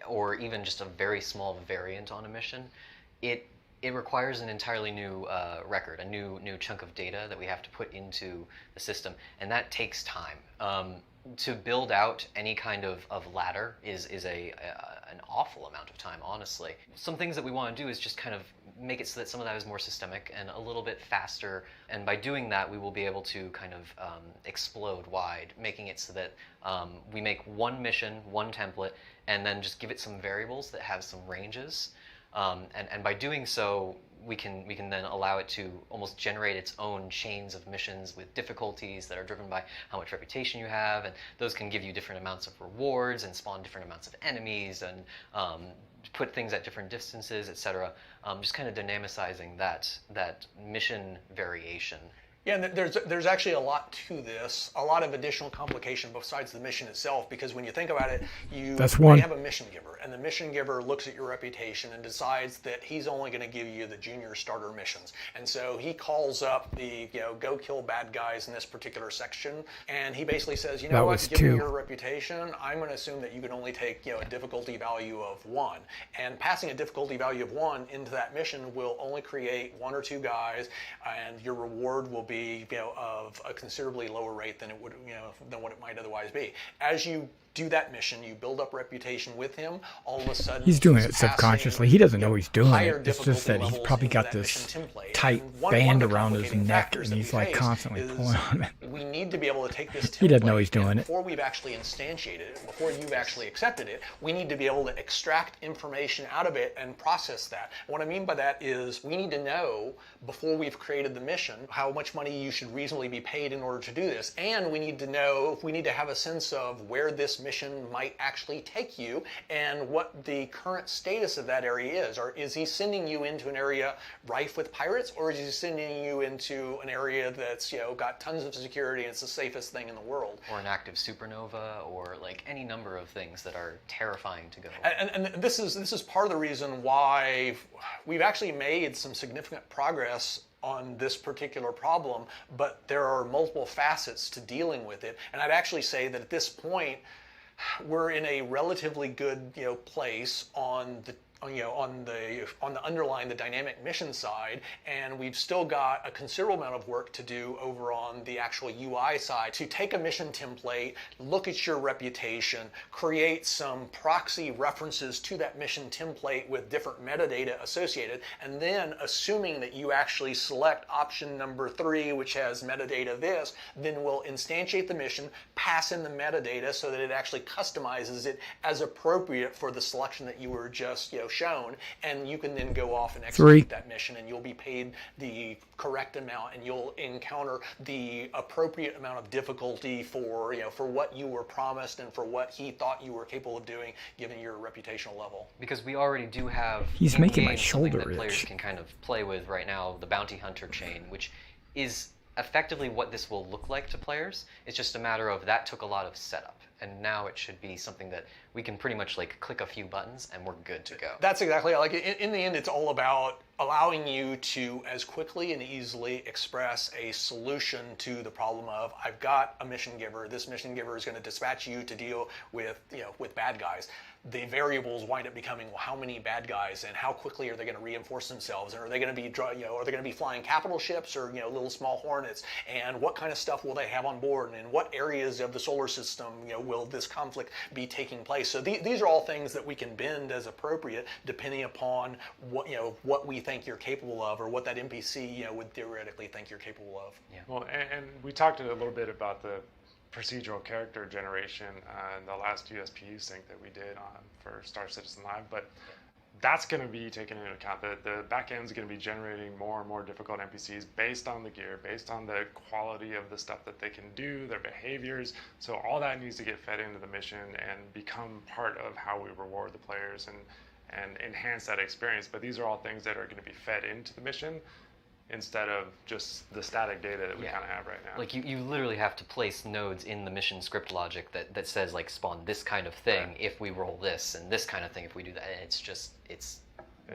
or even just a very small variant on a mission, it requires an entirely new record, a new chunk of data that we have to put into the system, and that takes time. To build out any kind of ladder is an awful amount of time, honestly. Some things that we want to do is just kind of make it so that some of that is more systemic and a little bit faster, and by doing that we will be able to kind of explode wide, making it so that we make one mission, one template, and then just give it some variables that have some ranges, and by doing so we can then allow it to almost generate its own chains of missions with difficulties that are driven by how much reputation you have, and those can give you different amounts of rewards and spawn different amounts of enemies and put things at different distances, etc. Just kind of dynamicizing that mission variation. Yeah, and there's actually a lot to this, a lot of additional complication besides the mission itself, because when you think about it, you may have a mission giver, and the mission giver looks at your reputation and decides that he's only going to give you the junior starter missions. And so he calls up the, go kill bad guys in this particular section, and he basically says, you know what, given your reputation, I'm going to assume that you can only take, a difficulty value of 1. And passing a difficulty value of 1 into that mission will only create 1 or 2 guys, and your reward will be of a considerably lower rate than it would, than what it might otherwise be. As you do that mission, you build up reputation with him, all of a sudden he's doing it subconsciously. He doesn't know he's doing it. It's just that he's probably got this tight band around his neck and he's like constantly pulling on it. We need to be able to take this template, he doesn't know he's doing it. Before we've actually instantiated it, before you've actually accepted it, we need to be able to extract information out of it and process that. What I mean by that is we need to know before we've created the mission how much money you should reasonably be paid in order to do this, and we need to know, we need to have a sense of where this mission might actually take you and what the current status of that area is. Or is he sending you into an area rife with pirates, or is he sending you into an area that's got tons of security and it's the safest thing in the world? Or an active supernova, or like any number of things that are terrifying to go. And this is part of the reason why we've actually made some significant progress on this particular problem, but there are multiple facets to dealing with it. And I'd actually say that at this point, we're in a relatively good place on the underlying the dynamic mission side, and we've still got a considerable amount of work to do over on the actual UI side to take a mission template, look at your reputation, create some proxy references to that mission template with different metadata associated, and then assuming that you actually select option number 3, which has metadata this, then we'll instantiate the mission, pass in the metadata so that it actually customizes it as appropriate for the selection that you were just shown, and you can then go off and execute that mission, and you'll be paid the correct amount, and you'll encounter the appropriate amount of difficulty for for what you were promised and for what he thought you were capable of doing given your reputational level. Because we already do have he's making my shoulder that players itch. can kind of play with right now, the bounty hunter chain, which is effectively what this will look like to players. It's just a matter of that took a lot of setup, and now it should be something that we can pretty much like click a few buttons and we're good to go. That's exactly like in the end, it's all about allowing you to as quickly and easily express a solution to the problem of I've got a mission giver. This mission giver is going to dispatch you to deal with with bad guys. The variables wind up becoming, well, how many bad guys and how quickly are they going to reinforce themselves, and are they going to be are they going to be flying capital ships or little small hornets, and what kind of stuff will they have on board, and in what areas of the solar system will this conflict be taking place. So these are all things that we can bend as appropriate depending upon what we think you're capable of, or what that NPC would theoretically think you're capable of. Yeah. Well, and we talked a little bit about the procedural character generation in the last USPU sync that we did for Star Citizen Live, but that's going to be taken into account. The back end is going to be generating more and more difficult NPCs based on the gear, based on the quality of the stuff that they can do, their behaviors. So all that needs to get fed into the mission and become part of how we reward the players and enhance that experience. But these are all things that are going to be fed into the mission instead of just the static data that we kind of have right now. Like you literally have to place nodes in the mission script logic that says like spawn this kind of thing if we roll this, and this kind of thing if we do that. And it's just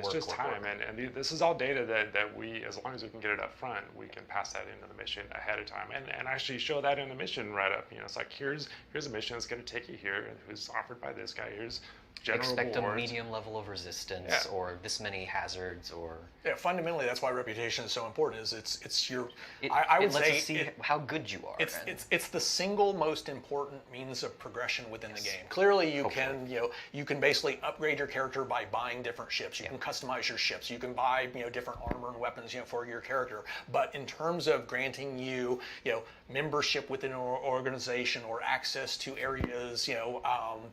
work, time. And this is all data that we, as long as we can get it up front, we can pass that into the mission ahead of time and actually show that in the mission right up. It's like here's a mission that's going to take you here, who's offered by this guy. Here's general expect rewards. A medium level of resistance or this many hazards or fundamentally that's why reputation is so important. Is it's your I would say us see how good you are. It's the single most important means of progression within the game. Clearly you can you can basically upgrade your character by buying different ships. You can customize your ships. You can buy different armor and weapons for your character. But in terms of granting you membership within an organization or access to areas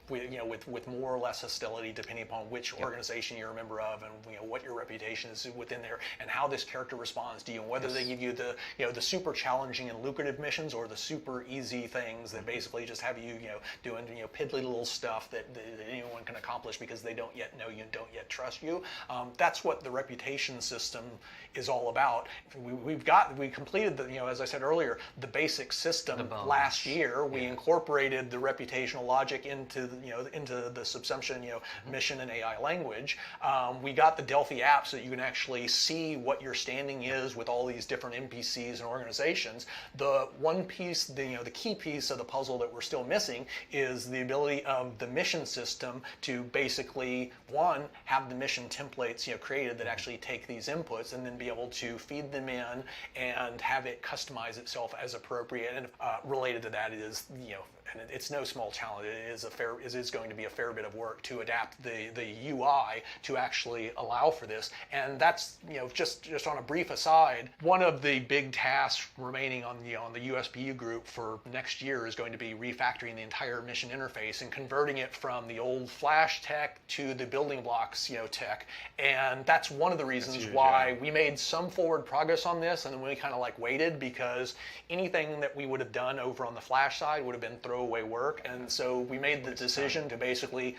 with more or less hostility depending upon which organization you're a member of, and what your reputation is within there, and how this character responds to you, and whether they give you the the super challenging and lucrative missions or the super easy things that basically just have you doing piddly little stuff that anyone can accomplish because they don't yet know you and don't yet trust you. That's what the reputation system is all about. We completed as I said earlier, the basic system last year. We incorporated the reputational logic into the subsumption mission and AI language. We got the Delphi app so that you can actually see what your standing is with all these different NPCs and organizations. The one piece, the key piece of the puzzle that we're still missing is the ability of the mission system to basically have the mission templates created that actually take these inputs and then be able to feed them in and have it customize itself as appropriate. And related to that is and it's no small challenge. It is going to be a fair bit of work to adapt the UI to actually allow for this. And that's just on a brief aside, one of the big tasks remaining on the USPU group for next year is going to be refactoring the entire mission interface and converting it from the old Flash tech to the building blocks tech. And that's one of the reasons why we made some forward progress on this, and then we kind of waited, because anything that we would have done over on the Flash side would have been throwaway work. And so we made the decision to basically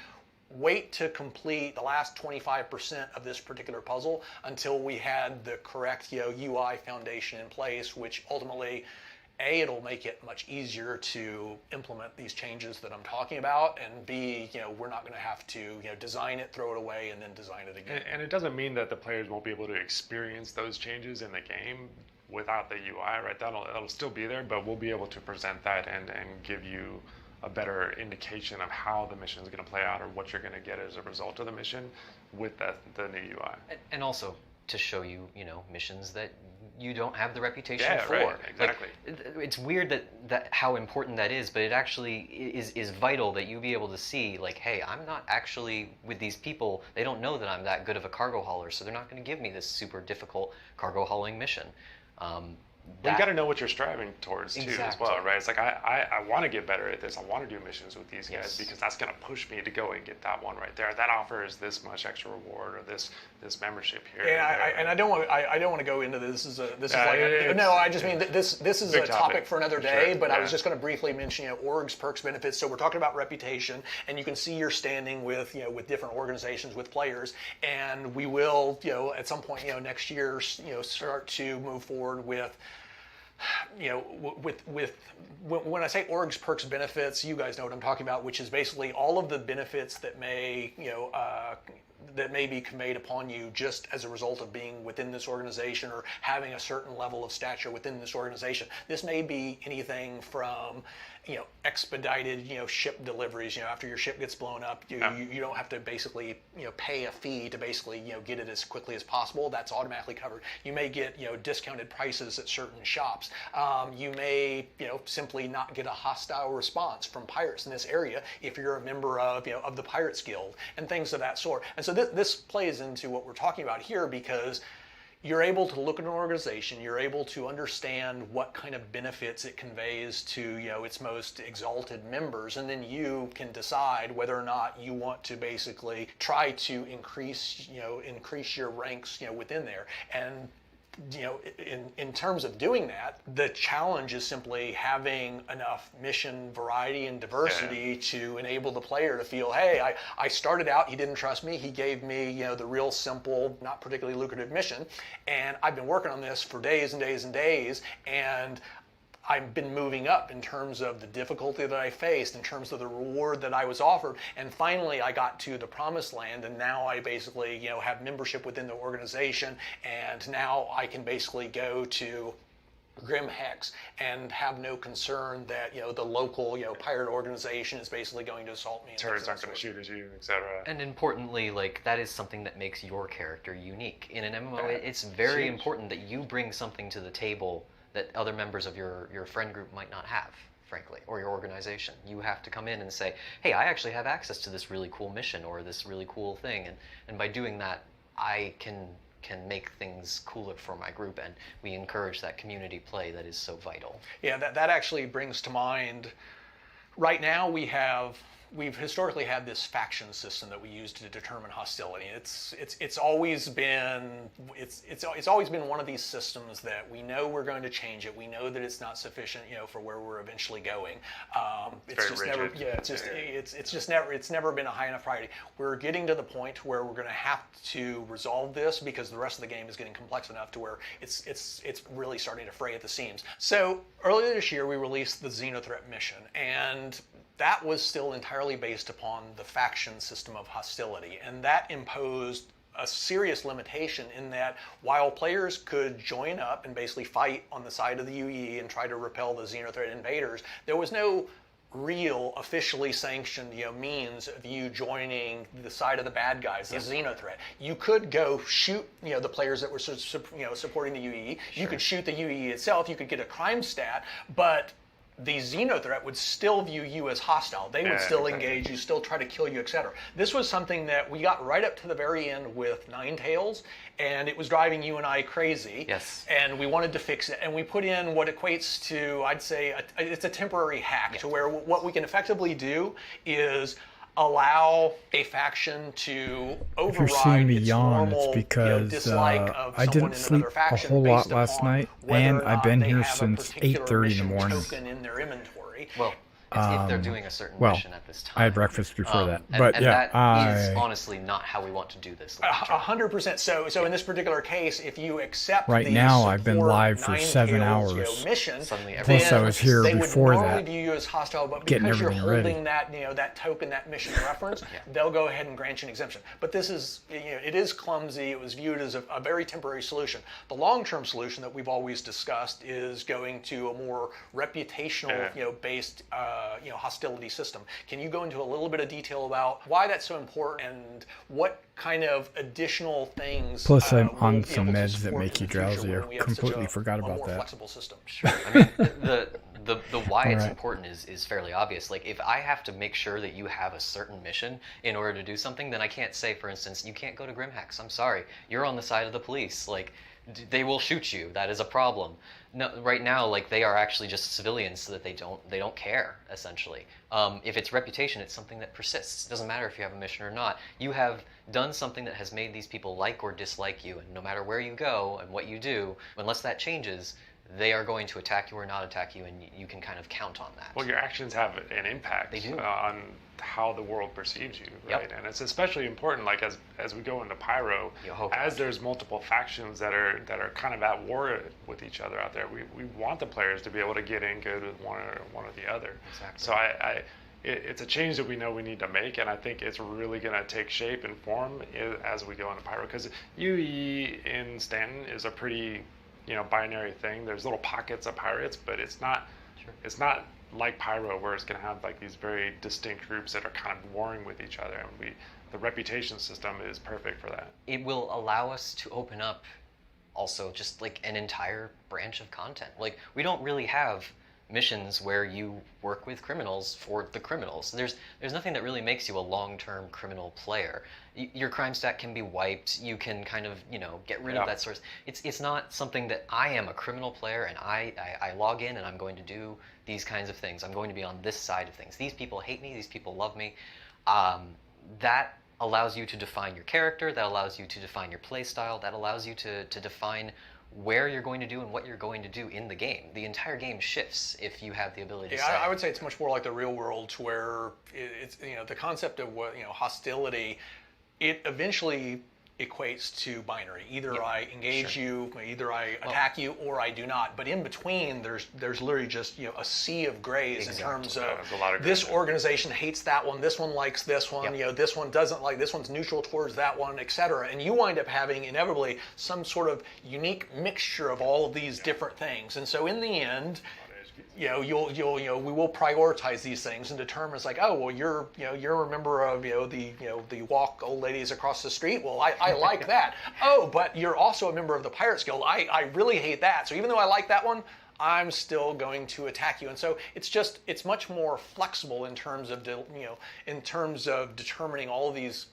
wait to complete the last 25% of this particular puzzle until we had the correct UI foundation in place, which ultimately it'll make it much easier to implement these changes that I'm talking about, and B, we're not going to have to design it, throw it away, and then design it again. And it doesn't mean that the players won't be able to experience those changes in the game without the UI, right? It'll still be there, but we'll be able to present that and give you a better indication of how the mission is going to play out, or what you're going to get as a result of the mission with the new UI. And also to show you, missions that you don't have the reputation for. Right, exactly. It's weird that how important that is, but it actually is vital that you be able to see, hey, I'm not actually with these people. They don't know that I'm that good of a cargo hauler, so they're not going to give me this super difficult cargo hauling mission. You got to know what you're striving towards too, as well, right? It's like I want to get better at this. I want to do missions with these guys because that's going to push me to go and get that one right there. That offers this much extra reward, or this membership here. Yeah, I don't want to go into this. I just mean this is a topic for another day. But I was just going to briefly mention orgs, perks, benefits. So we're talking about reputation, and you can see your standing with different organizations, with players, and we will at some point next year start to move forward with when I say orgs, perks, benefits, you guys know what I'm talking about, which is basically all of the benefits that may be conveyed upon you just as a result of being within this organization or having a certain level of stature within this organization. This may be anything from expedited ship deliveries. After your ship gets blown up, you don't have to basically pay a fee to basically get it as quickly as possible. That's automatically covered. You may get discounted prices at certain shops. You may simply not get a hostile response from pirates in this area if you're a member of the Pirates Guild and things of that sort. And so this plays into what we're talking about here, because you're able to look at an organization, you're able to understand what kind of benefits it conveys to its most exalted members, and then you can decide whether or not you want to basically try to increase your ranks within there. And in terms of doing that, the challenge is simply having enough mission variety and diversity to enable the player to feel, hey, I started out, he didn't trust me, he gave me the real simple, not particularly lucrative mission, and I've been working on this for days and days and days, and I've been moving up in terms of the difficulty that I faced, in terms of the reward that I was offered, and finally I got to the promised land, and now I basically have membership within the organization, and now I can basically go to Grim Hex and have no concern that the local pirate organization is basically going to assault me. Turrets aren't going to shoot at you, etc. And importantly, that is something that makes your character unique. In an MMO, it's very important that you bring something to the table that other members of your friend group might not have, frankly, or your organization. You have to come in and say, hey, I actually have access to this really cool mission or this really cool thing, and by doing that, I can make things cooler for my group, and we encourage that community play that is so vital. Yeah, that actually brings to mind, right now we've historically had this faction system that we use to determine hostility. It's always been one of these systems that we know we're going to change it. We know that it's not sufficient, for where we're eventually going. It's never been a high enough priority. We're getting to the point where we're going to have to resolve this because the rest of the game is getting complex enough to where it's really starting to fray at the seams. So earlier this year we released the Xenothreat mission, and that was still entirely based upon the faction system of hostility, and that imposed a serious limitation in that while players could join up and basically fight on the side of the UE and try to repel the Xenothreat invaders, there was no real officially sanctioned means of you joining the side of the bad guys, the Xenothreat. You could go shoot the players that were supporting the UE. You could shoot the UE itself. You could get a crime stat, but the Xenothreat would still view you as hostile. They would still engage you, still try to kill you, etc. This was something that we got right up to the very end with Ninetales, and it was driving you and I crazy. Yes. And we wanted to fix it, and we put in what equates to, I'd say, it's a temporary hack to where what we can effectively do is allow a faction to override If you're seeing me its yawn, normal it's because dislike of I didn't sleep a whole lot last night, and I've been here since 8:30 in the morning. In their inventory. Well, if they're doing a certain mission at this time. I had breakfast before that, and but that is honestly not how we want to do this. 100%. So in this particular case, if you accept right the now I've been live for 7 Ninetales, hours. Mission, Plus I was here they before would normally that, view you as hostile, but getting because you're everything holding ready. that token, that mission reference, they'll go ahead and grant you an exemption. But this is it is clumsy. It was viewed as a very temporary solution. The long-term solution that we've always discussed is going to a more reputational based hostility system. Can you go into a little bit of detail about why that's so important and what kind of additional things? Plus I'm on some meds that make you drowsy. I completely forgot about that. Flexible system. Sure. I mean, the why it's Right. important is fairly obvious. Like, if I have to make sure that you have a certain mission in order to do something, then I can't say, for instance, you can't go to Grimhex. I'm sorry, you're on the side of the police. Like, they will shoot you. That is a problem. No, right now, like, they are actually just civilians, so that they don't care, essentially. If it's reputation, it's something that persists. It doesn't matter if you have a mission or not. You have done something that has made these people like or dislike you, and no matter where you go and what you do, unless that changes, they are going to attack you or not attack you, and you can kind of count on that. Well, your actions have an impact on how the world perceives you, right? Yep. And it's especially important, like as we go into Pyro, as there's multiple factions that are kind of at war with each other out there. We want the players to be able to get in good with one or the other. Exactly. So it's a change that we know we need to make, and I think it's really going to take shape and form as we go into Pyro, because UE in Stanton is a pretty binary thing. There's little pockets of pirates, but it's not like Pyro, where it's going to have like these very distinct groups that are kind of warring with each other, and the reputation system is perfect for that. It will allow us to open up also just like an entire branch of content. Like, we don't really have missions where you work with criminals for the criminals. There's nothing that really makes you a long-term criminal player. Your crime stat can be wiped. You can kind of get rid of that source. It's not something that I am a criminal player and I log in and I'm going to do these kinds of things. I'm going to be on this side of things. These people hate me. These people love me. That allows you to define your character. That allows you to define your play style. That allows you to define where you're going to do and what you're going to do in the game. The entire game shifts if you have the ability to say. I would say it's much more like the real world, where it's the concept of hostility, it eventually equates to binary. Either I engage you, either I attack you, or I do not. But in between, there's literally just a sea of grays in terms of this organization hates that one, this one likes this one, this one doesn't like this one's neutral towards that one, etc. And you wind up having inevitably some sort of unique mixture of all of these different things. And so in the end, we will prioritize these things and determine, it's like, oh, well, you're a member of the walk old ladies across the street. Well, I like that. Oh, but you're also a member of the Pirates Guild. I really hate that. So even though I like that one, I'm still going to attack you. And so it's much more flexible in terms of determining all of these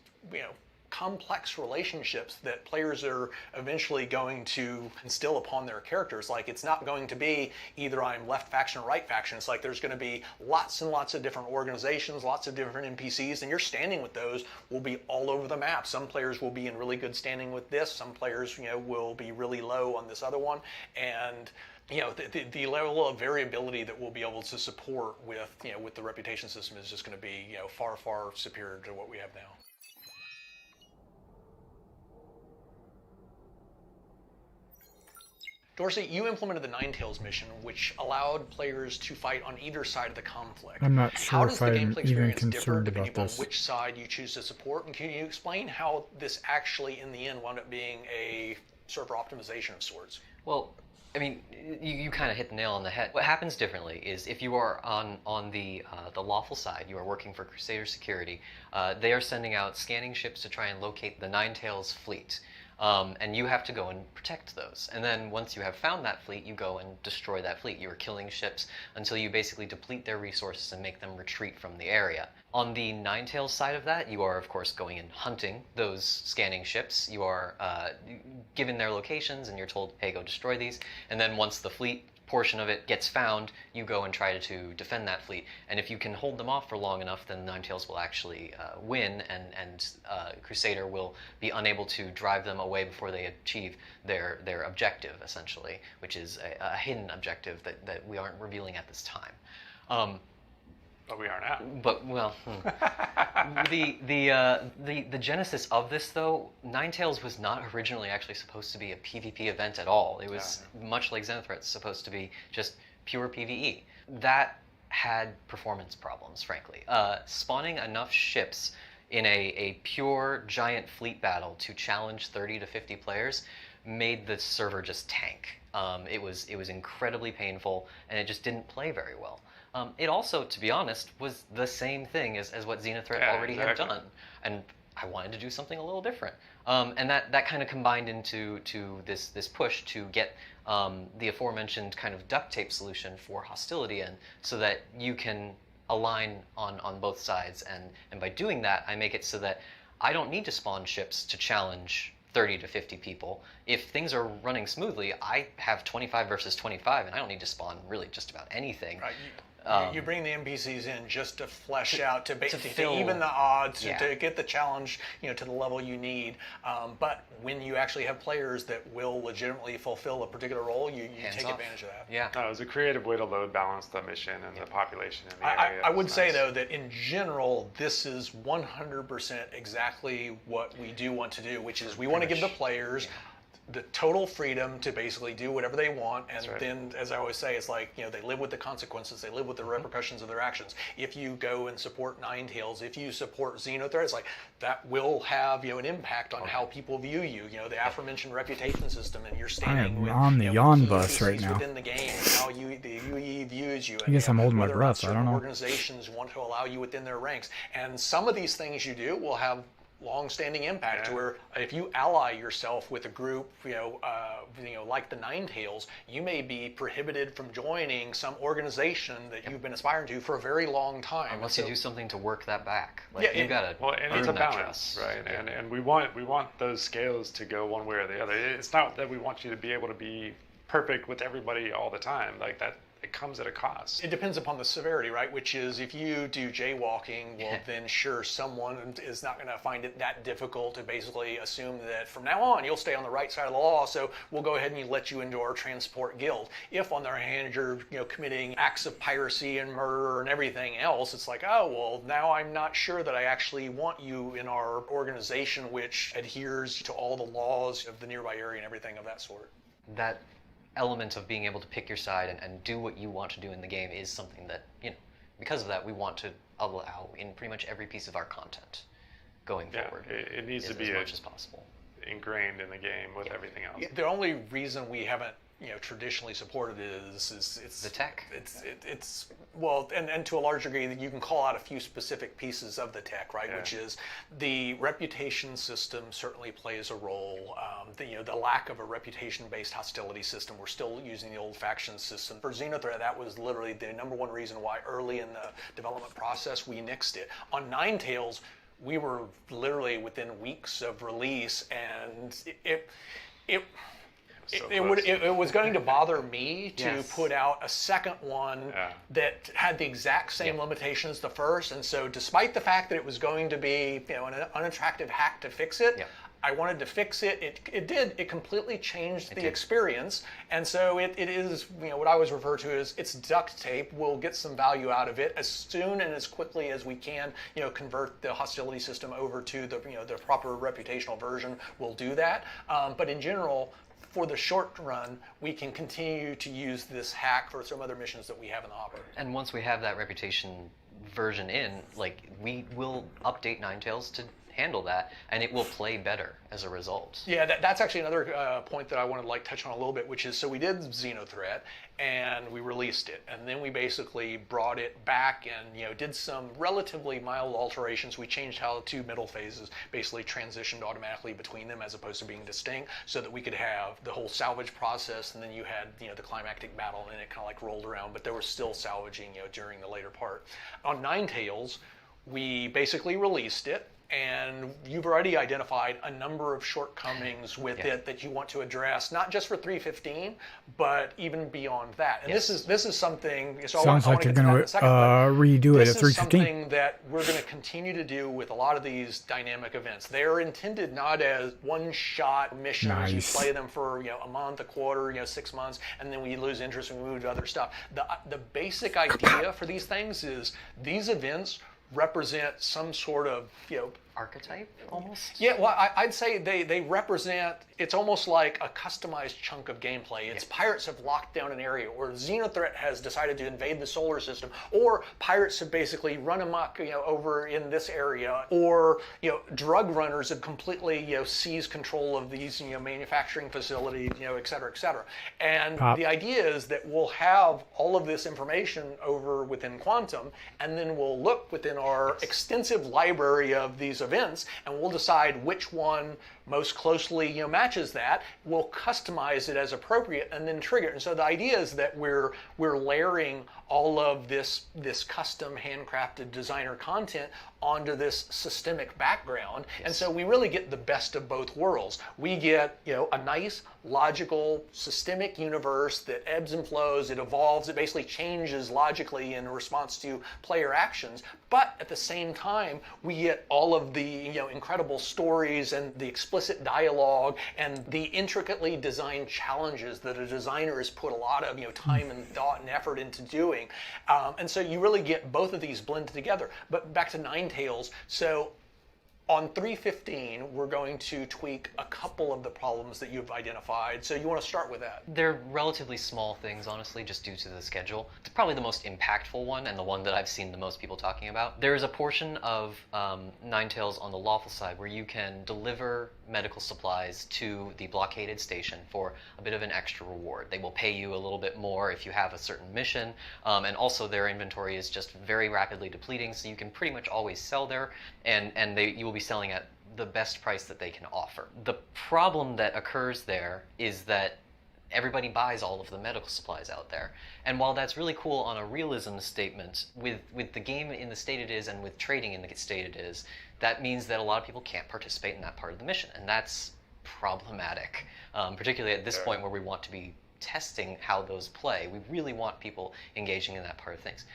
complex relationships that players are eventually going to instill upon their characters. Like, it's not going to be either I'm left faction or right faction. It's like there's going to be lots and lots of different organizations, lots of different NPCs, and your standing with those will be all over the map. Some players will be in really good standing with this. Some players, will be really low on this other one. And the level of variability that we'll be able to support with the reputation system is just going to be far, far superior to what we have now. Dorsey, you implemented the Nine Tails mission, which allowed players to fight on either side of the conflict. I'm not sure how does the gameplay even experience differ concerned depending about on this. which side you choose to support? And can you explain how this actually, in the end, wound up being a server optimization of sorts? Well, I mean, you kind of hit the nail on the head. What happens differently is if you are on the lawful side, you are working for Crusader Security, they are sending out scanning ships to try and locate the Nine Tails fleet. And you have to go and protect those. And then once you have found that fleet, you go and destroy that fleet. You are killing ships until you basically deplete their resources and make them retreat from the area. On the Nine Tails side of that, you are, of course, going and hunting those scanning ships. You are given their locations and you're told, hey, go destroy these. And then once the fleet portion of it gets found, you go and try to defend that fleet. And if you can hold them off for long enough, then Nine Tails will actually win, and Crusader will be unable to drive them away before they achieve their objective, essentially, which is a hidden objective that we aren't revealing at this time. But we are now. But, well, the genesis of this, though, Nine Tails was not originally actually supposed to be a PvP event at all. It was much like Xenothreat's supposed to be just pure PvE. That had performance problems, frankly. Spawning enough ships in a pure giant fleet battle to challenge 30 to 50 players made the server just tank. It was incredibly painful, and it just didn't play very well. It also, to be honest, was the same thing as what Xenothreat already had done, and I wanted to do something a little different. And that kind of combined into this push to get the aforementioned kind of duct tape solution for hostility in, so that you can align on both sides. And by doing that, I make it so that I don't need to spawn ships to challenge 30 to 50 people. If things are running smoothly, I have 25 versus 25, and I don't need to spawn really just about anything. Right. You bring the NPCs in just to flesh out, to fill- even the odds, Yeah. to get the challenge, to the level you need. But when you actually have players that will legitimately fulfill a particular role, you take advantage of that. Yeah. No, it was a creative way to load balance the mission and the population in the I area. would say, though, that in general, this is 100% exactly what we do want to do, which is we want to give the players the total freedom to basically do whatever they want, and then, as I always say, it's like, they live with the consequences, they live with the repercussions of their actions. If you go and support Ninetales, if you support Xenothreat, it's like that will have an impact on how people view you. The aforementioned reputation system, and you're standing with on the yawn bus right now. within the game, and how the UE views you. I guess I'm holding my whether or not breath. I don't certain know. Organizations want to allow you within their ranks, and some of these things you do will have long-standing impact. To where if you ally yourself with a group, like the Ninetales, you may be prohibited from joining some organization that you've been aspiring to for a very long time. Unless you do something to work that back. Like, Yeah, you gotta and earn it's a that balance, trust. right? Yeah. And we want those scales to go one way or the other. It's not that we want you to be able to be perfect with everybody all the time. Like that, it comes at a cost. It depends upon the severity, right? Which is, if you do jaywalking, well, then sure, someone is not going to find it that difficult to basically assume that from now on you'll stay on the right side of the law, so we'll go ahead and let you into our transport guild. If, on the other hand, you're committing acts of piracy and murder and everything else, it's like, oh, well, now I'm not sure that I actually want you in our organization, which adheres to all the laws of the nearby area and everything of that sort. That element of being able to pick your side and do what you want to do in the game is something that, because of that, we want to allow in pretty much every piece of our content going forward. It needs to be as much as possible. Ingrained in the game with everything else. Yeah, the only reason we haven't traditionally supported is it's the tech. It's well, and to a large degree, you can call out a few specific pieces of the tech, right? Which is the reputation system certainly plays a role. The lack of a reputation-based hostility system. We're still using the old faction system. For Xenothreat, that was literally the number one reason why early in the development process we nixed it. On Ninetales, we were literally within weeks of release, and it was going to bother me to put out a second one that had the exact same limitations as the first, and so despite the fact that it was going to be an unattractive hack to fix it, I wanted to fix it. It completely changed the experience, and so it is what I always refer to as it's duct tape. We'll get some value out of it as soon and as quickly as we can. Convert the hostility system over to the the proper reputational version. We'll do that, but in general, for the short run, we can continue to use this hack for some other missions that we have in the hopper. And once we have that reputation version in, we will update Ninetales to handle that, and it will play better as a result. Yeah, that's actually another point that I wanted to touch on a little bit, which is, so we did Xenothreat, and we released it, and then we basically brought it back and did some relatively mild alterations. We changed how the two middle phases basically transitioned automatically between them as opposed to being distinct, so that we could have the whole salvage process, and then you had the climactic battle, and it kind of rolled around, but there was still salvaging during the later part. On Ninetales, we basically released it, and you've already identified a number of shortcomings with it that you want to address, not just for 3.15, but even beyond that. And this is something. So Sounds like you're going to redo it at 3.15. This is something that we're going to continue to do with a lot of these dynamic events. They're intended not as one-shot missions. Nice. You play them for a month, a quarter, 6 months, and then we lose interest and we move to other stuff. The basic idea for these things is these events represent some sort of archetype almost. Yeah, well, I'd say they represent. It's almost like a customized chunk of gameplay. It's pirates have locked down an area, or Xenothreat has decided to invade the solar system, or pirates have basically run amok over in this area, or drug runners have completely seized control of these manufacturing facilities, et cetera, et cetera. And the idea is that we'll have all of this information over within Quantum, and then we'll look within our extensive library of these events, and we'll decide which one most closely matches that, we'll customize it as appropriate and then trigger it. And so the idea is that we're layering all of this custom handcrafted designer content onto this systemic background. And so we really get the best of both worlds. We get a nice, logical, systemic universe that ebbs and flows, it evolves, it basically changes logically in response to player actions. But at the same time, we get all of the incredible stories and the explicit dialogue and the intricately designed challenges that a designer has put a lot of time and thought and effort into doing. And so you really get both of these blended together. But back to Ninetales, so on 3.15, we're going to tweak a couple of the problems that you've identified. So you want to start with that? They're relatively small things, honestly, just due to the schedule. It's probably the most impactful one and the one that I've seen the most people talking about. There is a portion of Ninetales on the lawful side where you can deliver medical supplies to the blockaded station for a bit of an extra reward. They will pay you a little bit more if you have a certain mission, and also their inventory is just very rapidly depleting, so you can pretty much always sell there, and you will be selling at the best price that they can offer. The problem that occurs there is that everybody buys all of the medical supplies out there. And while that's really cool on a realism statement, with the game in the state it is and with trading in the state it is, that means that a lot of people can't participate in that part of the mission. And that's problematic, particularly at this point where we want to be testing how those play. We really want people engaging in that part of things.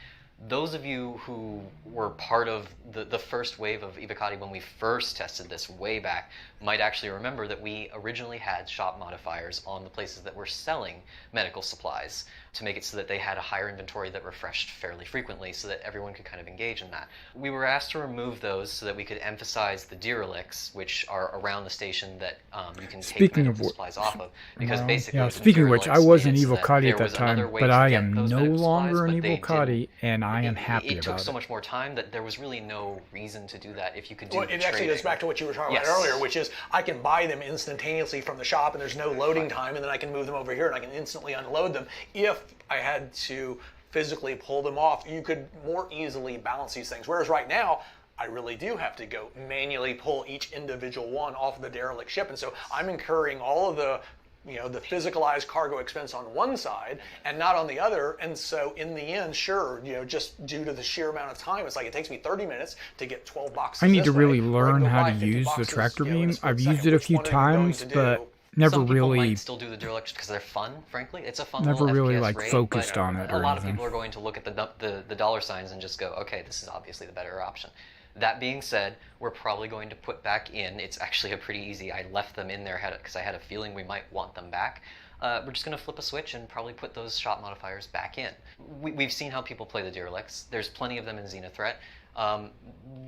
Those of you who were part of the first wave of Evocati when we first tested this way back might actually remember that we originally had shop modifiers on the places that were selling medical supplies to make it so that they had a higher inventory that refreshed fairly frequently so that everyone could kind of engage in that. We were asked to remove those so that we could emphasize the derelicts, which are around the station that you can take medical supplies off of. Because basically, speaking of which, I was in Evocati at that time, but I am no longer in Evocati, and I am happy about it. It took so much more time that there was really no reason to do that if you could do it actually goes back to what you were talking about earlier, which is I can buy them instantaneously from the shop and there's no loading time, and then I can move them over here and I can instantly unload them. If I had to physically pull them off, you could more easily balance these things. Whereas right now, I really do have to go manually pull each individual one off of the derelict ship. And so I'm incurring all of the the physicalized cargo expense on one side and not on the other. And so in the end, sure, just due to the sheer amount of time, it's like it takes me 30 minutes to get 12 boxes. I need to really learn how to use the tractor beam. I've used it a few times, but never Some people really might still do the derelicts because they're fun, frankly. It's a fun never little really FPS like raid, focused but on it or a lot of anything. people are going to look at the dollar signs and just go, okay, this is obviously the better option. That being said, we're probably going to put back in. It's actually a pretty easy. I left them in there because I had a feeling we might want them back. We're just going to flip a switch and probably put those shop modifiers back in. We've seen how people play the derelicts. There's plenty of them in Xenothreat.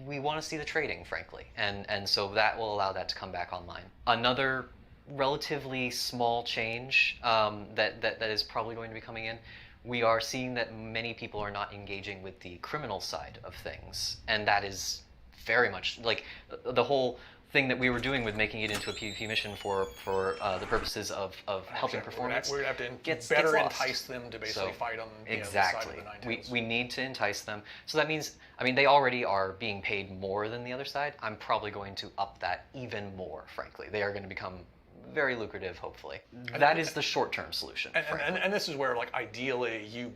We want to see the trading, frankly, and so that will allow that to come back online. Another relatively small change that is probably going to be coming in. We are seeing that many people are not engaging with the criminal side of things, and that is very much like the whole thing that we were doing with making it into a PvP mission for the purposes of helping performance. We're going to have to gets better lost. entice them to basically fight on exactly. the side of the Ninetales. We need to entice them. So that means, I mean, they already are being paid more than the other side. I'm probably going to up that even more, frankly. They are going to become very lucrative, hopefully. That is the short-term solution. And this is where, like, ideally, you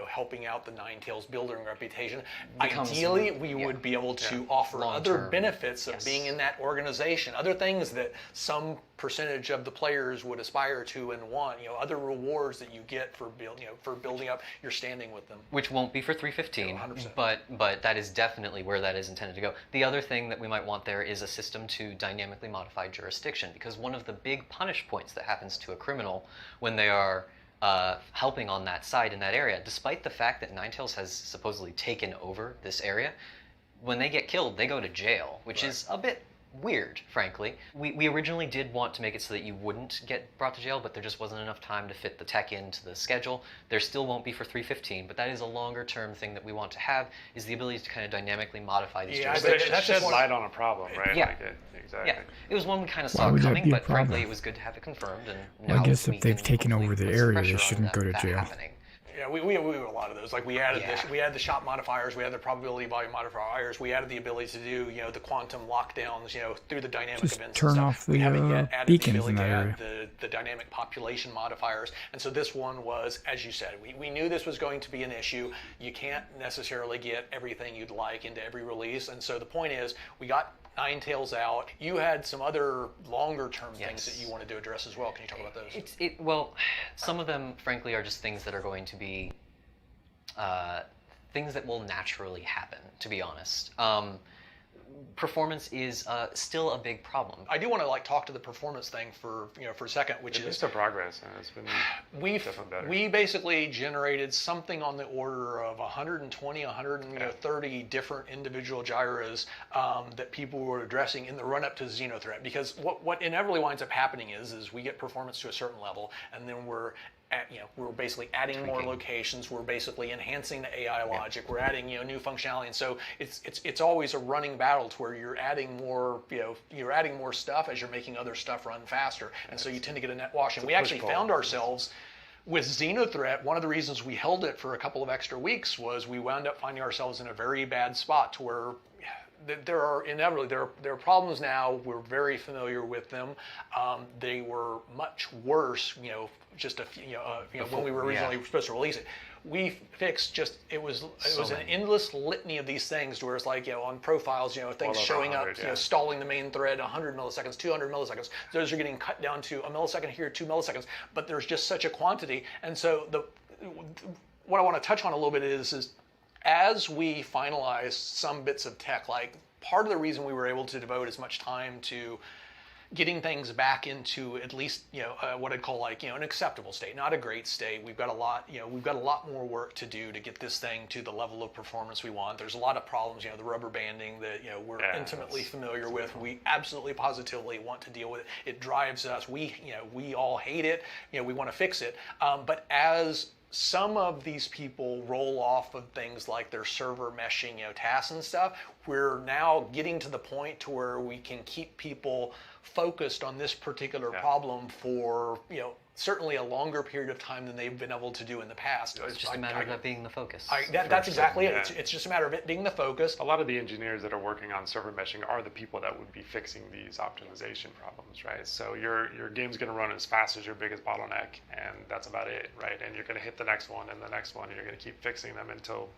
helping out the Ninetales building reputation, Becomes ideally we would be able to offer other benefits of being in that organization, other things that some percentage of the players would aspire to and want, other rewards that you get for building up your standing with them. Which won't be for 315, but that is definitely where that is intended to go. The other thing that we might want there is a system to dynamically modify jurisdiction, because one of the big punish points that happens to a criminal when they are helping on that side in that area, despite the fact that Ninetales has supposedly taken over this area, when they get killed, they go to jail, which is a bit weird, frankly. We originally did want to make it so that you wouldn't get brought to jail, but there just wasn't enough time to fit the tech into the schedule. There still won't be for 315, but that is a longer term thing that we want to have, is the ability to kind of dynamically modify these jurisdictions. That sheds light on a problem, right? Yeah. Exactly. Yeah. It was one we kind of saw coming, but frankly, it was good to have it confirmed. And Well, I guess if they've taken over the area, they shouldn't go to jail. Yeah, we have a lot of those. Like we added we had the shot modifiers, we had the probability volume modifiers, we added the ability to do the quantum lockdowns through the dynamic Just events. turn and off stuff. We haven't the yet added beacons the in ability that to area. add the dynamic population modifiers. And so this one was, as you said, we knew this was going to be an issue. You can't necessarily get everything you'd like into every release. And so the point is, we got Ninetales out. You had some other longer-term things that you wanted to address as well. Can you talk about those? Well, some of them, frankly, are just things that are going to be things that will naturally happen, to be honest. Performance is still a big problem. I do want to talk to the performance thing for a second, which is some progress, and it's been definitely better. We basically generated something on the order of 120, 130 different individual gyros that people were addressing in the run-up to Xenothreat. Because what inevitably winds up happening is we get performance to a certain level, and then we're basically adding more locations. We're basically enhancing the AI logic. We're adding new functionality, and so it's always a running battle to where you're adding more you're adding more stuff as you're making other stuff run faster, and so you tend to get a net wash. And we actually found ourselves with Xenothreat. One of the reasons we held it for a couple of extra weeks was we wound up finding ourselves in a very bad spot to where there are problems now. We're very familiar with them. They were much worse, just a few, when we were originally supposed to release it. We fixed it was an endless litany of these things where it's like, on profiles, things showing up, stalling the main thread 100 milliseconds, 200 milliseconds. Those are getting cut down to a millisecond here, 2 milliseconds, but there's just such a quantity. And so what I want to touch on a little bit is as we finalized some bits of tech, part of the reason we were able to devote as much time to getting things back into at least what I'd call an acceptable state, not a great state. We've got a lot more work to do to get this thing to the level of performance we want. There's a lot of problems, the rubber banding that we're intimately familiar with. We absolutely positively want to deal with it. It drives us. We all hate it. We want to fix it. But as some of these people roll off of things like their server meshing, tasks and stuff, we're now getting to the point to where we can keep people focused on this particular problem for, certainly a longer period of time than they've been able to do in the past. It's just a matter of that being the focus. That's exactly it. It's just a matter of it being the focus. A lot of the engineers that are working on server meshing are the people that would be fixing these optimization problems, right? So your game's going to run as fast as your biggest bottleneck, and that's about it, right? And you're going to hit the next one and the next one, and you're going to keep fixing them until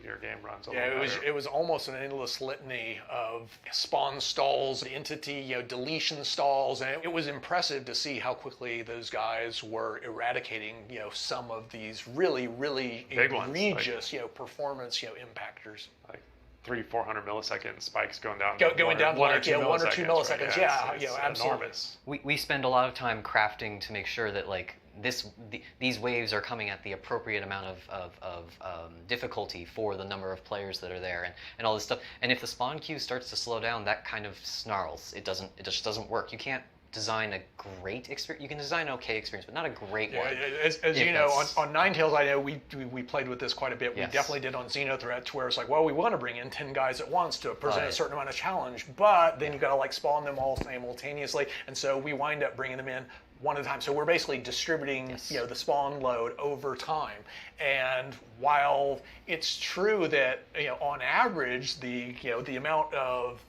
your game runs a little better. It was almost an endless litany of spawn stalls, entity, deletion stalls, and it was impressive to see how quickly those guys were eradicating, some of these really, really big egregious, performance, impactors. Like 300-400 millisecond spikes going down. Going down to 1 or 2 milliseconds. Right? It's absolutely. enormous. We spend a lot of time crafting to make sure that these waves are coming at the appropriate amount of difficulty for the number of players that are there and all this stuff. And if the spawn queue starts to slow down, that kind of snarls. It just doesn't work. You can't design a great experience. You can design an okay experience, but not a great one. As you know, on Ninetales, I know we played with this quite a bit. We definitely did on Xenothreat, where it's like, well, we want to bring in 10 guys at once to present a certain amount of challenge, but then you got to spawn them all simultaneously, and so we wind up bringing them in one at a time. So we're basically distributing the spawn load over time. And while it's true that on average the amount of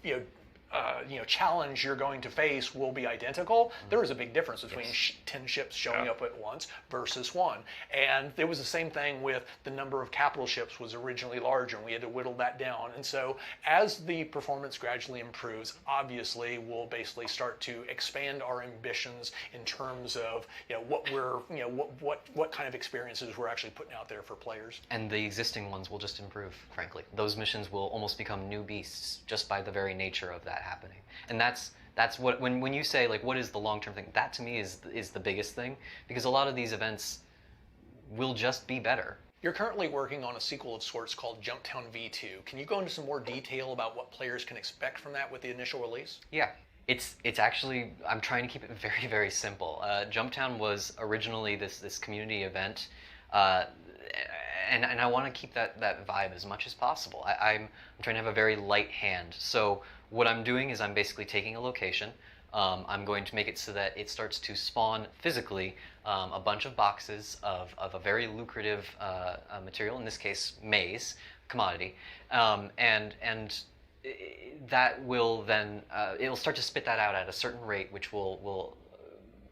challenge you're going to face will be identical, there is a big difference between 10 ships showing up at once versus 1. And it was the same thing with the number of capital ships was originally larger, and we had to whittle that down. And so as the performance gradually improves, obviously we'll basically start to expand our ambitions in terms of what kind of experiences we're actually putting out there for players. And the existing ones will just improve, frankly. Those missions will almost become new beasts just by the very nature of that happening. And that's what when you say what is the long-term thing, that to me is the biggest thing, because a lot of these events will just be better. You're currently working on a sequel of sorts called Jumptown V2. Can you go into some more detail about what players can expect from that with the initial release? Yeah. It's actually, I'm trying to keep it very, very simple. Jumptown was originally this community event, and I want to keep that vibe as much as possible. I'm trying to have a very light hand. So what I'm doing is I'm basically taking a location, I'm going to make it so that it starts to spawn physically a bunch of boxes of a very lucrative material, in this case maize, commodity, and that will then, it'll start to spit that out at a certain rate, which will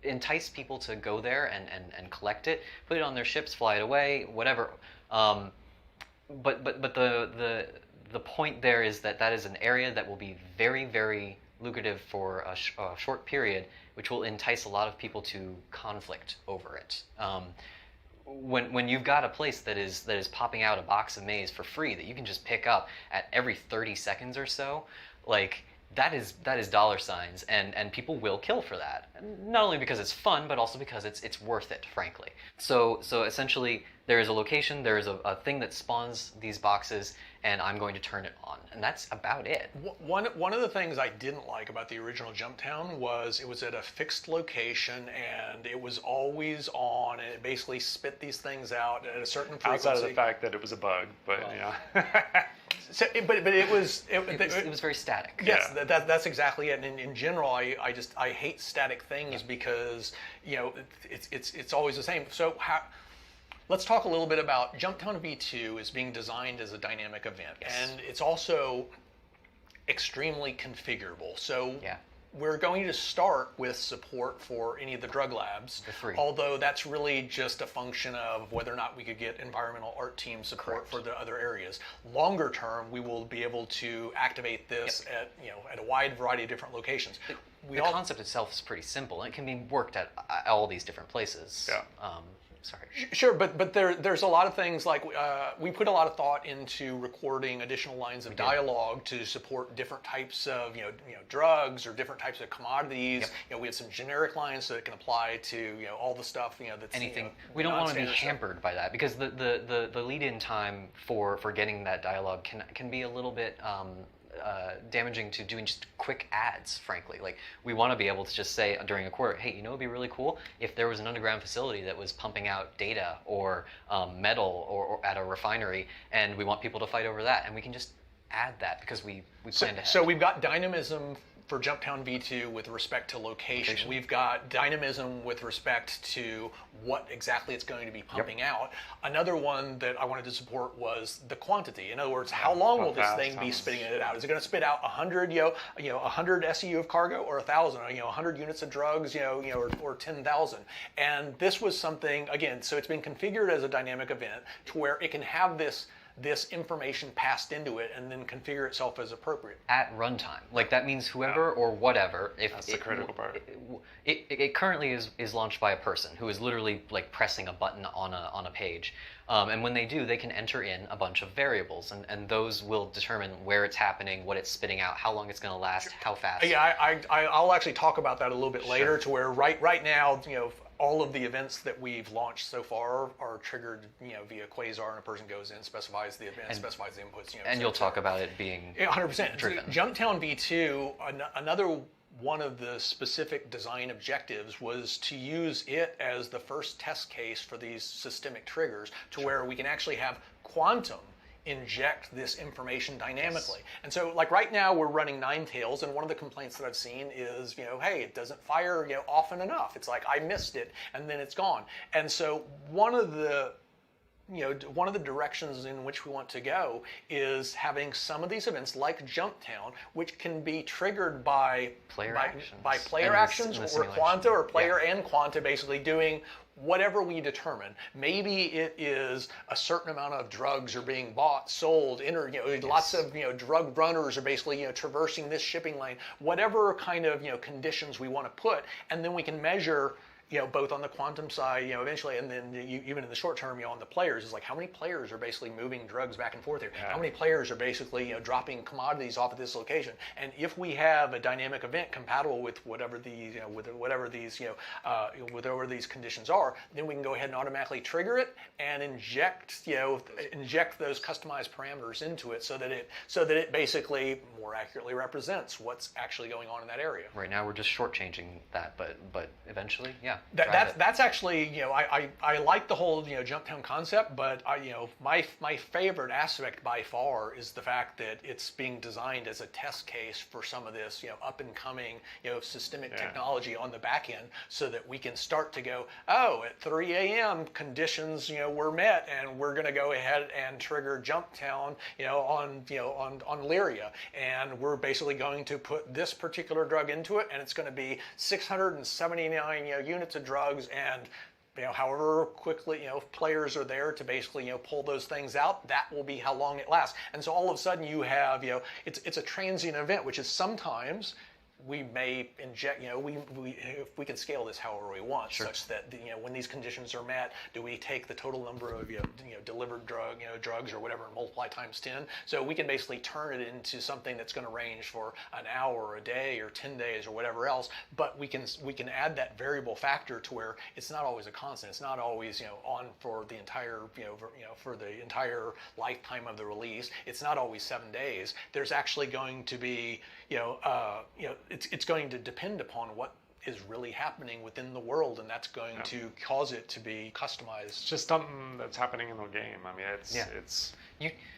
entice people to go there and collect it, put it on their ships, fly it away, whatever. But the point there is that is an area that will be very, very lucrative for a short period, which will entice a lot of people to conflict over it. When you've got a place that is popping out a box of maize for free that you can just pick up at every 30 seconds or so, like that is dollar signs, and people will kill for that. Not only because it's fun, but also because it's worth it, frankly. So essentially, there is a location, there is a thing that spawns these boxes, and I'm going to turn it on, and that's about it. One of the things I didn't like about the original Jumptown was it was at a fixed location, and it was always on, and it basically spit these things out at a certain frequency. Outside of the fact that it was a bug, but yeah. So, but it was very static. Yes, yeah. That's exactly it. And in general, I hate static things because it's always the same. So let's talk a little bit about Jumptown V2 is being designed as a dynamic event, and it's also extremely configurable. So we're going to start with support for any of the drug labs, although that's really just a function of whether or not we could get environmental art team support for the other areas. Longer term, we will be able to activate this at a wide variety of different locations. The concept itself is pretty simple, and it can be worked at all these different places. Yeah. Sorry. Sure, but there's a lot of things like we put a lot of thought into recording additional lines of dialogue to support different types of drugs or different types of commodities. We have some generic lines so it can apply to all the stuff that's anything. We don't want to be hampered by that because the lead-in time for getting that dialogue can be a little bit damaging to doing just quick ads, frankly. Like, we want to be able to just say during a quarter, hey, it'd be really cool if there was an underground facility that was pumping out data or metal or at a refinery, and we want people to fight over that, and we can just add that because we planned ahead. So we've got dynamism for Jumptown V2 with respect to location. We've got dynamism with respect to what exactly it's going to be pumping out. Another one that I wanted to support was the quantity. In other words, how long will this thing be spitting it out? Is it going to spit out 100, 100 SEU of cargo, or 1,000, 100 units of drugs, or 10,000? And this was something, again, so it's been configured as a dynamic event to where it can have this information passed into it and then configure itself as appropriate. At runtime. Like, that means whoever or whatever, that's the critical part. It currently is launched by a person who is literally like pressing a button on a page. And when they do, they can enter in a bunch of variables, and those will determine where it's happening, what it's spitting out, how long it's going to last, how fast. Yeah, I'll actually talk about that a little bit later, to where right now, all of the events that we've launched so far are triggered, via Quasar, and a person goes in, specifies the event, specifies the inputs. And you'll talk about it being 100%. driven. Jumptown V2, another one of the specific design objectives was to use it as the first test case for these systemic triggers, to where we can actually have quantum inject this information dynamically. And so, like, right now we're running Ninetales, and one of the complaints that I've seen is, hey, it doesn't fire, often enough. It's like, I missed it, and then it's gone. And so one of the directions in which we want to go is having some of these events like Jumptown, which can be triggered by player actions or Quanta, or player and Quanta basically doing whatever we determine. Maybe it is a certain amount of drugs are being bought, sold, lots of drug runners are basically traversing this shipping lane. Whatever kind of conditions we want to put, and then we can measure both on the quantum side, eventually, and then even in the short term, on the players, is like, how many players are basically moving drugs back and forth here? How many players are basically, dropping commodities off at this location? And if we have a dynamic event compatible with whatever these, whatever these conditions are, then we can go ahead and automatically trigger it and inject those customized parameters into it, so that it basically more accurately represents what's actually going on in that area. Right now, we're just shortchanging that, but eventually, yeah. That's actually, I like the whole jump town concept, but my favorite aspect by far is the fact that it's being designed as a test case for some of this up and coming systemic technology on the back end, so that we can start to go, at 3 a.m. conditions were met, and we're going to go ahead and trigger jump town on Lyria, and we're basically going to put this particular drug into it, and it's going to be 679 units of drugs, and however quickly players are there to basically pull those things out, that will be how long it lasts. And so all of a sudden you have it's a transient event, which is sometimes we may inject, if we can scale this however we want, such that when these conditions are met, do we take the total number of delivered drugs or whatever and multiply times 10? So we can basically turn it into something that's going to range for an hour or a day or 10 days or whatever else. But we can add that variable factor to where it's not always a constant. It's not always on for the entire for the entire lifetime of the release. It's not always 7 days. There's actually going to be it's going to depend upon what is really happening within the world, and that's going to cause it to be customized. It's just something that's happening in the game. I mean,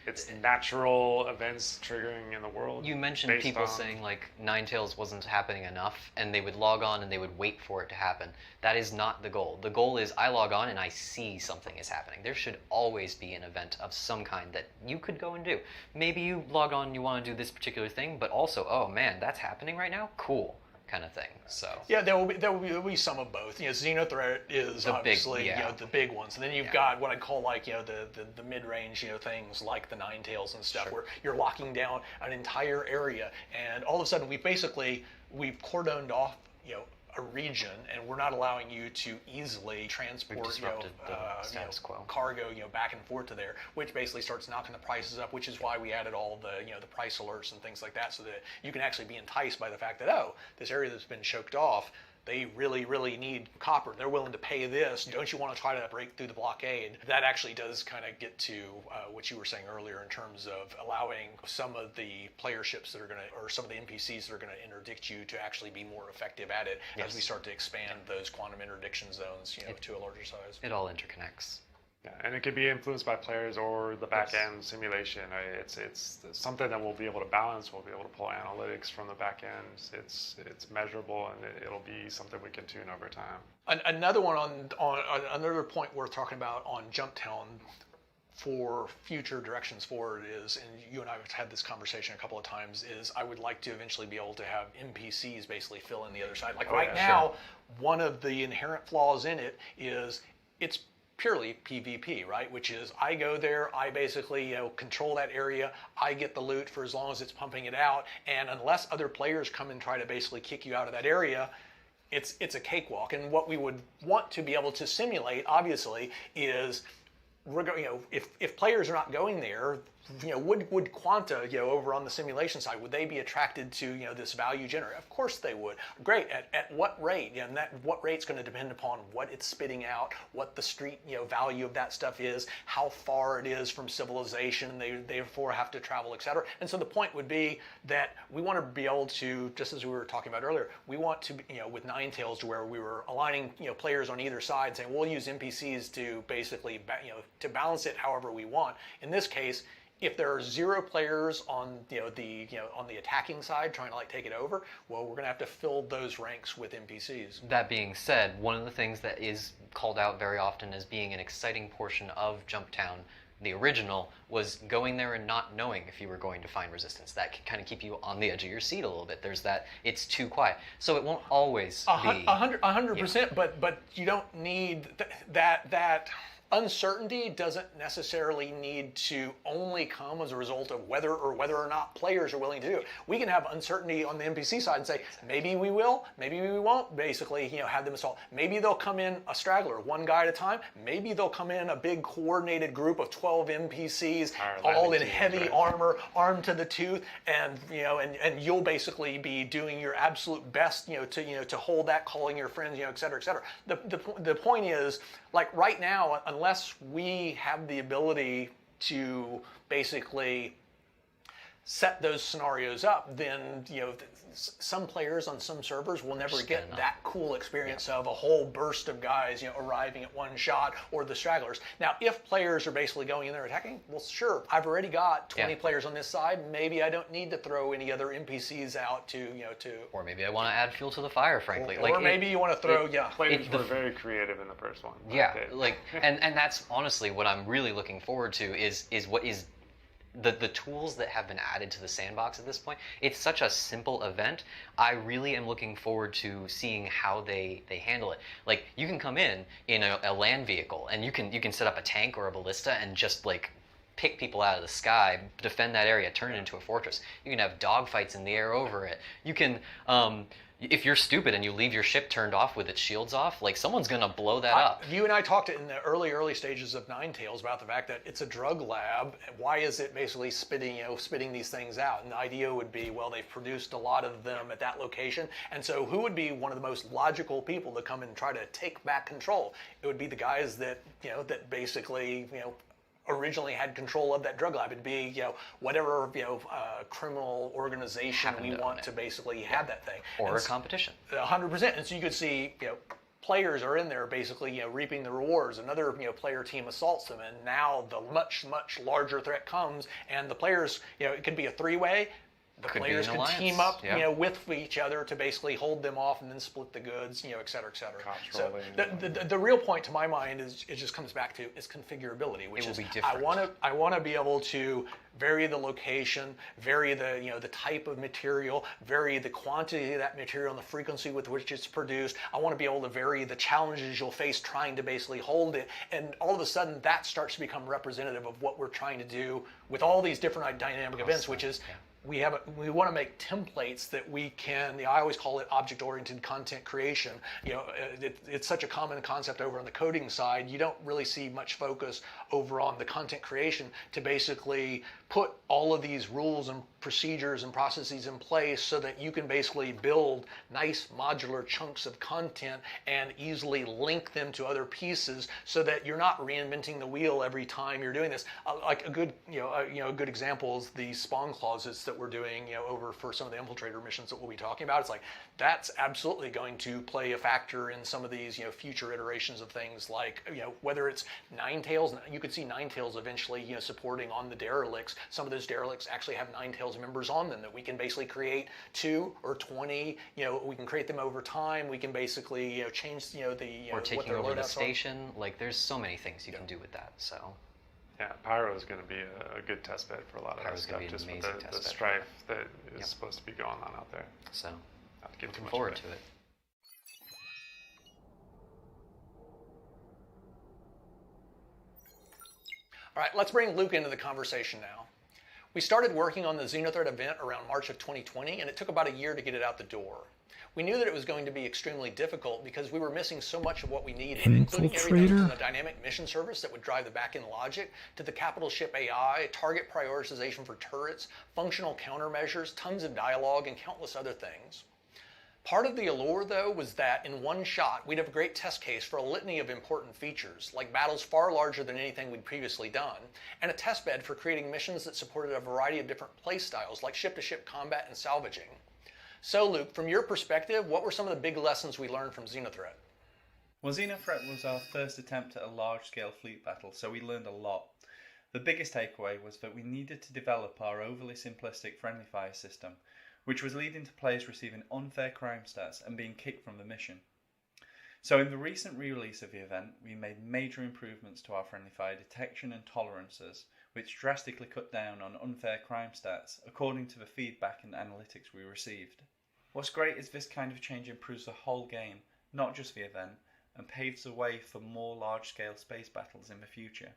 it's natural events triggering in the world. You mentioned people saying like Ninetales wasn't happening enough, and they would log on and they would wait for it to happen. That is not the goal. The goal is I log on and I see something is happening. There should always be an event of some kind that you could go and do. Maybe you log on and you want to do this particular thing, but also, oh man, that's happening right now? Cool. Kind of thing. So there will be some of both. Xenothreat is obviously the big ones, and then you've got what I call like the mid-range things like the Ninetales and stuff, where you're locking down an entire area, and all of a sudden we've cordoned off a region, and we're not allowing you to easily transport cargo back and forth to there, which basically starts knocking the prices up, which is why we added all the price alerts and things like that, so that you can actually be enticed by the fact that this area that's been choked off, they really, really need copper. They're willing to pay this. Don't you want to try to break through the blockade? That actually does kind of get to what you were saying earlier in terms of allowing some of the player ships that are going to, or some of the NPCs that are going to interdict you to actually be more effective at it as we start to expand those quantum interdiction zones to a larger size. It all interconnects. Yeah, and it could be influenced by players or the back-end simulation. It's something that we'll be able to balance. We'll be able to pull analytics from the back-end. It's measurable, and it'll be something we can tune over time. Another one on another point worth talking about on Jump Town for future directions forward is, and you and I have had this conversation a couple of times, is I would like to eventually be able to have NPCs basically fill in the other side. Like now, one of the inherent flaws in it is it's purely PvP, right? Which is I go there, I basically control that area, I get the loot for as long as it's pumping it out, and unless other players come and try to basically kick you out of that area, it's a cakewalk. And what we would want to be able to simulate, obviously, is if players are not going there, would Quanta, over on the simulation side, would they be attracted to, this value generator? Of course they would. Great. At what rate? And what rate's going to depend upon what it's spitting out, what the street, value of that stuff is, how far it is from civilization, they therefore have to travel, etc. And so the point would be that we want to be able to, just as we were talking about earlier, we want to, with Ninetales, to where we were aligning, players on either side, saying we'll use NPCs to basically, to balance it however we want. In this case, if there are 0 players on on the attacking side trying to take it over, well, we're going to have to fill those ranks with NPCs. That being said, one of the things that is called out very often as being an exciting portion of Jump Town, the original, was going there and not knowing if you were going to find resistance. That can kind of keep you on the edge of your seat a little bit. There's that, it's too quiet. So it won't always be 100%, but you don't need that uncertainty doesn't necessarily need to only come as a result of whether or not players are willing to do it. We can have uncertainty on the NPC side and say, maybe we will, maybe we won't, basically, have them assault. Maybe they'll come in a straggler, one guy at a time. Maybe they'll come in a big coordinated group of 12 NPCs, all in heavy armor, armed to the tooth, and and you'll basically be doing your absolute best, to hold that, calling your friends, et cetera, et cetera. The point is, right now, unless we have the ability to basically set those scenarios up, then some players on some servers will never get that cool experience of a whole burst of guys arriving at one shot, or the stragglers. Now, if players are basically going in there attacking, well, sure, I've already got 20 players on this side. Maybe I don't need to throw any other NPCs out to. Or maybe I want to add fuel to the fire, frankly. Or maybe you want to throw. Players were very creative in the first one. Yeah, and that's honestly what I'm really looking forward to is what is the tools that have been added to the sandbox at this point. It's such a simple event. I really am looking forward to seeing how they handle it. Like, you can come in a land vehicle, and you can set up a tank or a ballista and just pick people out of the sky, defend that area, turn it into a fortress. You can have dogfights in the air over it. You can, if you're stupid and you leave your ship turned off with its shields off, someone's gonna blow that up. You and I talked in the early stages of Ninetales about the fact that it's a drug lab. Why is it basically spitting these things out? And the idea would be, well, they've produced a lot of them at that location, and so who would be one of the most logical people to come and try to take back control? It would be the guys that that basically originally had control of that drug lab. It'd be whatever criminal organization we want to basically have that thing, or a competition. 100%. And so you could see players are in there basically reaping the rewards. Another player team assaults them, and now the much larger threat comes, and the players it could be a three-way. The players can team up, with each other to basically hold them off and then split the goods, et cetera, et cetera. So the real point to my mind is it just comes back to is configurability, which is I want to be able to vary the location, vary the the type of material, vary the quantity of that material and the frequency with which it's produced. I want to be able to vary the challenges you'll face trying to basically hold it, and all of a sudden that starts to become representative of what we're trying to do with all these different dynamic events, which is. We want to make templates that we can. I always call it object-oriented content creation. It's such a common concept over on the coding side. You don't really see much focus over on the content creation to basically put all of these rules and procedures and processes in place so that you can basically build nice modular chunks of content and easily link them to other pieces so that you're not reinventing the wheel every time you're doing this. Like a good good example is the spawn clauses that we're doing over for some of the infiltrator missions that we'll be talking about. It's like that's absolutely going to play a factor in some of these future iterations of things, like whether it's Ninetales. You could see Ninetales eventually supporting on the derelicts. Some of those derelicts actually have Ninetales members on them that we can basically create 2 or 20. We can create them over time. We can basically change or taking over the station. There's so many things you can do with that. So. Yeah, Pyro is going to be a good test bed for a lot of that stuff, just with the strife that is supposed to be going on out there. So, not to get too much forward to it. All right, let's bring Luke into the conversation now. We started working on the Xenothreat event around March of 2020, and it took about a year to get it out the door. We knew that it was going to be extremely difficult because we were missing so much of what we needed, including everything from the dynamic mission service that would drive the back-end logic, to the capital ship AI, target prioritization for turrets, functional countermeasures, tons of dialogue, and countless other things. Part of the allure, though, was that in one shot, we'd have a great test case for a litany of important features, like battles far larger than anything we'd previously done, and a test bed for creating missions that supported a variety of different playstyles, like ship-to-ship combat and salvaging. So, Luke, from your perspective, what were some of the big lessons we learned from Xenothreat? Well, Xenothreat was our first attempt at a large-scale fleet battle, so we learned a lot. The biggest takeaway was that we needed to develop our overly simplistic friendly fire system, which was leading to players receiving unfair crime stats and being kicked from the mission. So in the recent re-release of the event, we made major improvements to our friendly fire detection and tolerances, which drastically cut down on unfair crime stats according to the feedback and analytics we received. What's great is this kind of change improves the whole game, not just the event, and paves the way for more large-scale space battles in the future.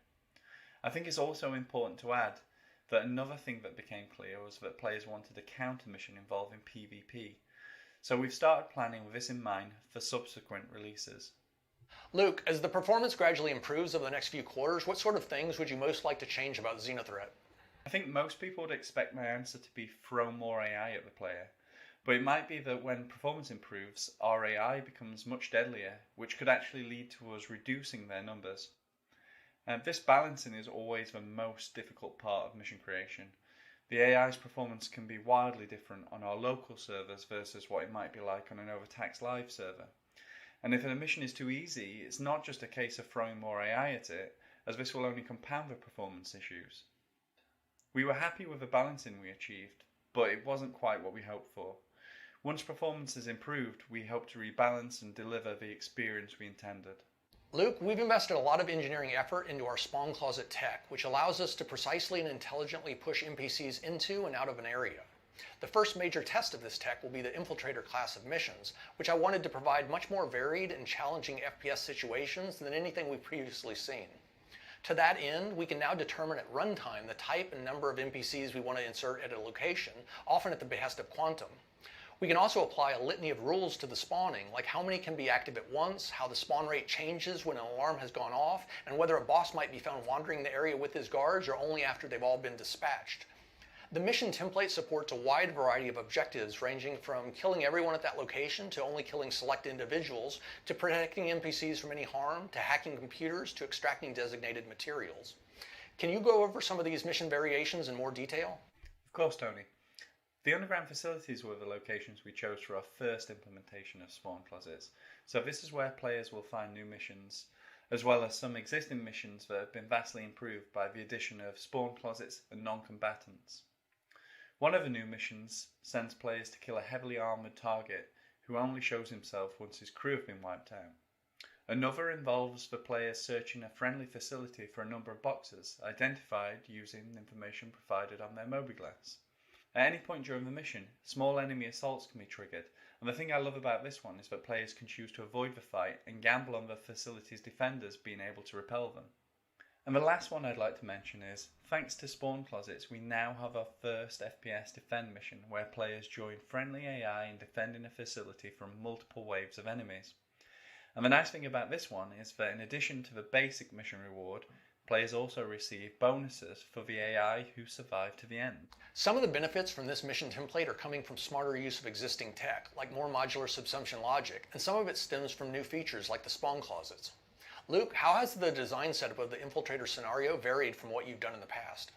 I think it's also important to add that another thing that became clear was that players wanted a counter mission involving PvP. So we've started planning with this in mind for subsequent releases. Luke, as the performance gradually improves over the next few quarters, what sort of things would you most like to change about Xenothreat? I think most people would expect my answer to be throw more AI at the player. But it might be that when performance improves, our AI becomes much deadlier, which could actually lead to us reducing their numbers. This balancing is always the most difficult part of mission creation. The AI's performance can be wildly different on our local servers versus what it might be like on an overtaxed live server. And if a mission is too easy, it's not just a case of throwing more AI at it, as this will only compound the performance issues. We were happy with the balancing we achieved, but it wasn't quite what we hoped for. Once performance is improved, we hope to rebalance and deliver the experience we intended. Luke, we've invested a lot of engineering effort into our spawn closet tech, which allows us to precisely and intelligently push NPCs into and out of an area. The first major test of this tech will be the Infiltrator class of missions, which I wanted to provide much more varied and challenging FPS situations than anything we've previously seen. To that end, we can now determine at runtime the type and number of NPCs we want to insert at a location, often at the behest of Quantum. We can also apply a litany of rules to the spawning, like how many can be active at once, how the spawn rate changes when an alarm has gone off, and whether a boss might be found wandering the area with his guards or only after they've all been dispatched. The mission template supports a wide variety of objectives, ranging from killing everyone at that location to only killing select individuals, to protecting NPCs from any harm, to hacking computers, to extracting designated materials. Can you go over some of these mission variations in more detail? Of course, Tony. The underground facilities were the locations we chose for our first implementation of spawn closets, so this is where players will find new missions, as well as some existing missions that have been vastly improved by the addition of spawn closets and non-combatants. One of the new missions sends players to kill a heavily armoured target who only shows himself once his crew have been wiped out. Another involves the players searching a friendly facility for a number of boxes, identified using information provided on their mobiGlass. At any point during the mission, small enemy assaults can be triggered, and the thing I love about this one is that players can choose to avoid the fight and gamble on the facility's defenders being able to repel them. And the last one I'd like to mention is, thanks to spawn closets, we now have our first FPS defend mission where players join friendly AI in defending a facility from multiple waves of enemies. And the nice thing about this one is that in addition to the basic mission reward, players also receive bonuses for the AI who survive to the end. Some of the benefits from this mission template are coming from smarter use of existing tech, like more modular subsumption logic, and some of it stems from new features like the spawn closets. Luke, how has the design setup of the Infiltrator scenario varied from what you've done in the past?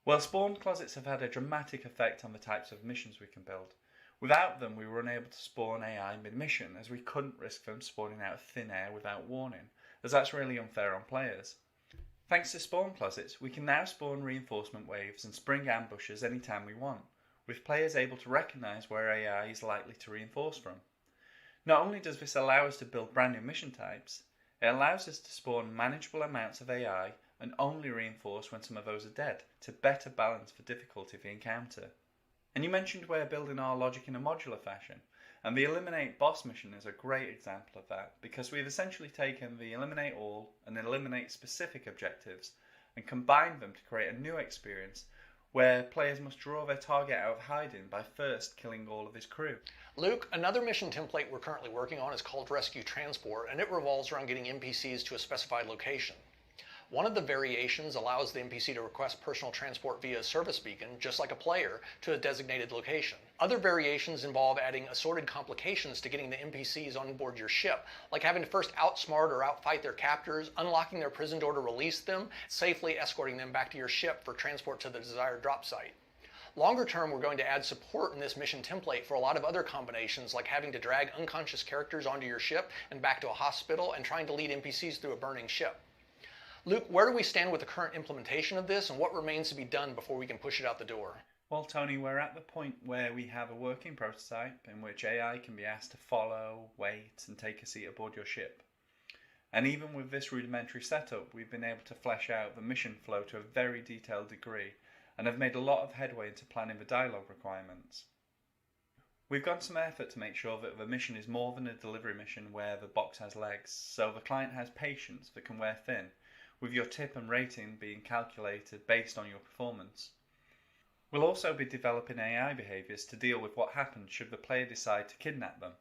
Well, spawn closets have had a dramatic effect on the types of missions we can build. Without them, we were unable to spawn AI mid-mission, as we couldn't risk them spawning out of thin air without warning, as that's really unfair on players. Thanks to spawn closets, we can now spawn reinforcement waves and spring ambushes anytime we want, with players able to recognise where AI is likely to reinforce from. Not only does this allow us to build brand new mission types, it allows us to spawn manageable amounts of AI and only reinforce when some of those are dead, to better balance the difficulty of the encounter. And you mentioned we're building our logic in a modular fashion, and the Eliminate Boss mission is a great example of that, because we've essentially taken the Eliminate All and Eliminate Specific objectives and combined them to create a new experience where players must draw their target out of hiding by first killing all of his crew. Luke, another mission template we're currently working on is called Rescue Transport, and it revolves around getting NPCs to a specified location. One of the variations allows the NPC to request personal transport via a service beacon, just like a player, to a designated location. Other variations involve adding assorted complications to getting the NPCs on board your ship, like having to first outsmart or outfight their captors, unlocking their prison door to release them, safely escorting them back to your ship for transport to the desired drop site. Longer term, we're going to add support in this mission template for a lot of other combinations, like having to drag unconscious characters onto your ship and back to a hospital, and trying to lead NPCs through a burning ship. Luke, where do we stand with the current implementation of this, and what remains to be done before we can push it out the door? Well, Tony, we're at the point where we have a working prototype in which AI can be asked to follow, wait, and take a seat aboard your ship. And even with this rudimentary setup, we've been able to flesh out the mission flow to a very detailed degree, and have made a lot of headway into planning the dialogue requirements. We've gone some effort to make sure that the mission is more than a delivery mission where the box has legs, so the client has patience that can wear thin, with your tip and rating being calculated based on your performance. We'll also be developing AI behaviours to deal with what happens should the player decide to kidnap them.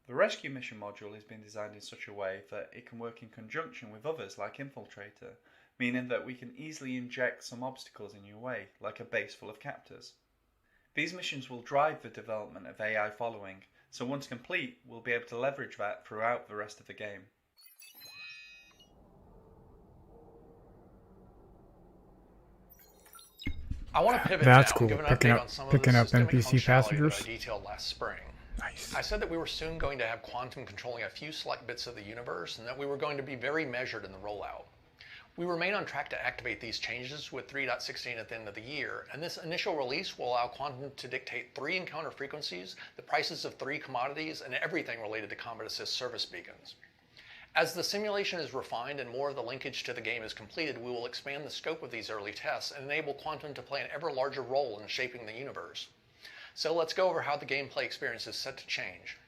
The rescue mission module has been designed in such a way that it can work in conjunction with others like Infiltrator, meaning that we can easily inject some obstacles in your way, like a base full of captors. These missions will drive the development of AI following, so once complete, we'll be able to leverage that throughout the rest of the game. I want to pivot That's now cool. and give an Picking update up on some of picking the up systemic NPC functionality passengers. that I detailed last spring. Nice. I said that we were soon going to have quantum controlling a few select bits of the universe and that we were going to be very measured in the rollout. We remain on track to activate these changes with 3.16 at the end of the year, and this initial release will allow quantum to dictate 3 encounter frequencies, the prices of 3 commodities, and everything related to combat assist service beacons. As the simulation is refined and more of the linkage to the game is completed, we will expand the scope of these early tests and enable quantum to play an ever larger role in shaping the universe. So let's go over how the gameplay experience is set to change.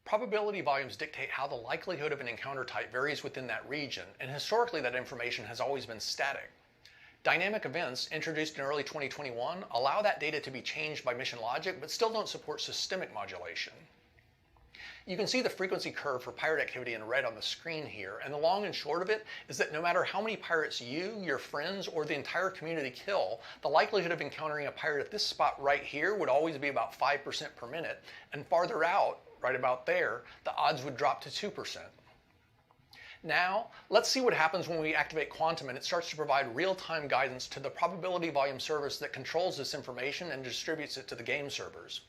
Probability volumes dictate how the likelihood of an encounter type varies within that region, and historically that information has always been static. Dynamic events, introduced in early 2021, allow that data to be changed by mission logic, but still don't support systemic modulation. You can see the frequency curve for pirate activity in red on the screen here, and the long and short of it is that no matter how many pirates you, your friends, or the entire community kill, the likelihood of encountering a pirate at this spot right here would always be about 5% per minute, and farther out, right about there, the odds would drop to 2%. Now, let's see what happens when we activate quantum and it starts to provide real-time guidance to the probability volume service that controls this information and distributes it to the game servers.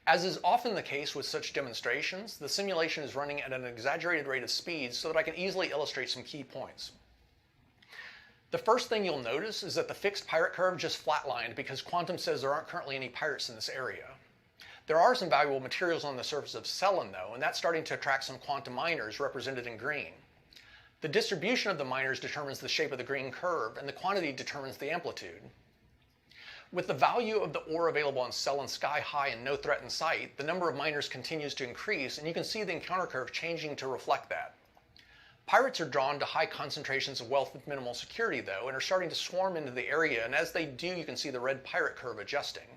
As is often the case with such demonstrations, the simulation is running at an exaggerated rate of speed so that I can easily illustrate some key points. The first thing you'll notice is that the fixed pirate curve just flatlined because quantum says there aren't currently any pirates in this area. There are some valuable materials on the surface of Cellin though, and that's starting to attract some quantum miners represented in green. The distribution of the miners determines the shape of the green curve, and the quantity determines the amplitude. With the value of the ore available on Cellin sky high and no threat in sight, the number of miners continues to increase, and you can see the encounter curve changing to reflect that. Pirates are drawn to high concentrations of wealth with minimal security though, and are starting to swarm into the area, and as they do, you can see the red pirate curve adjusting.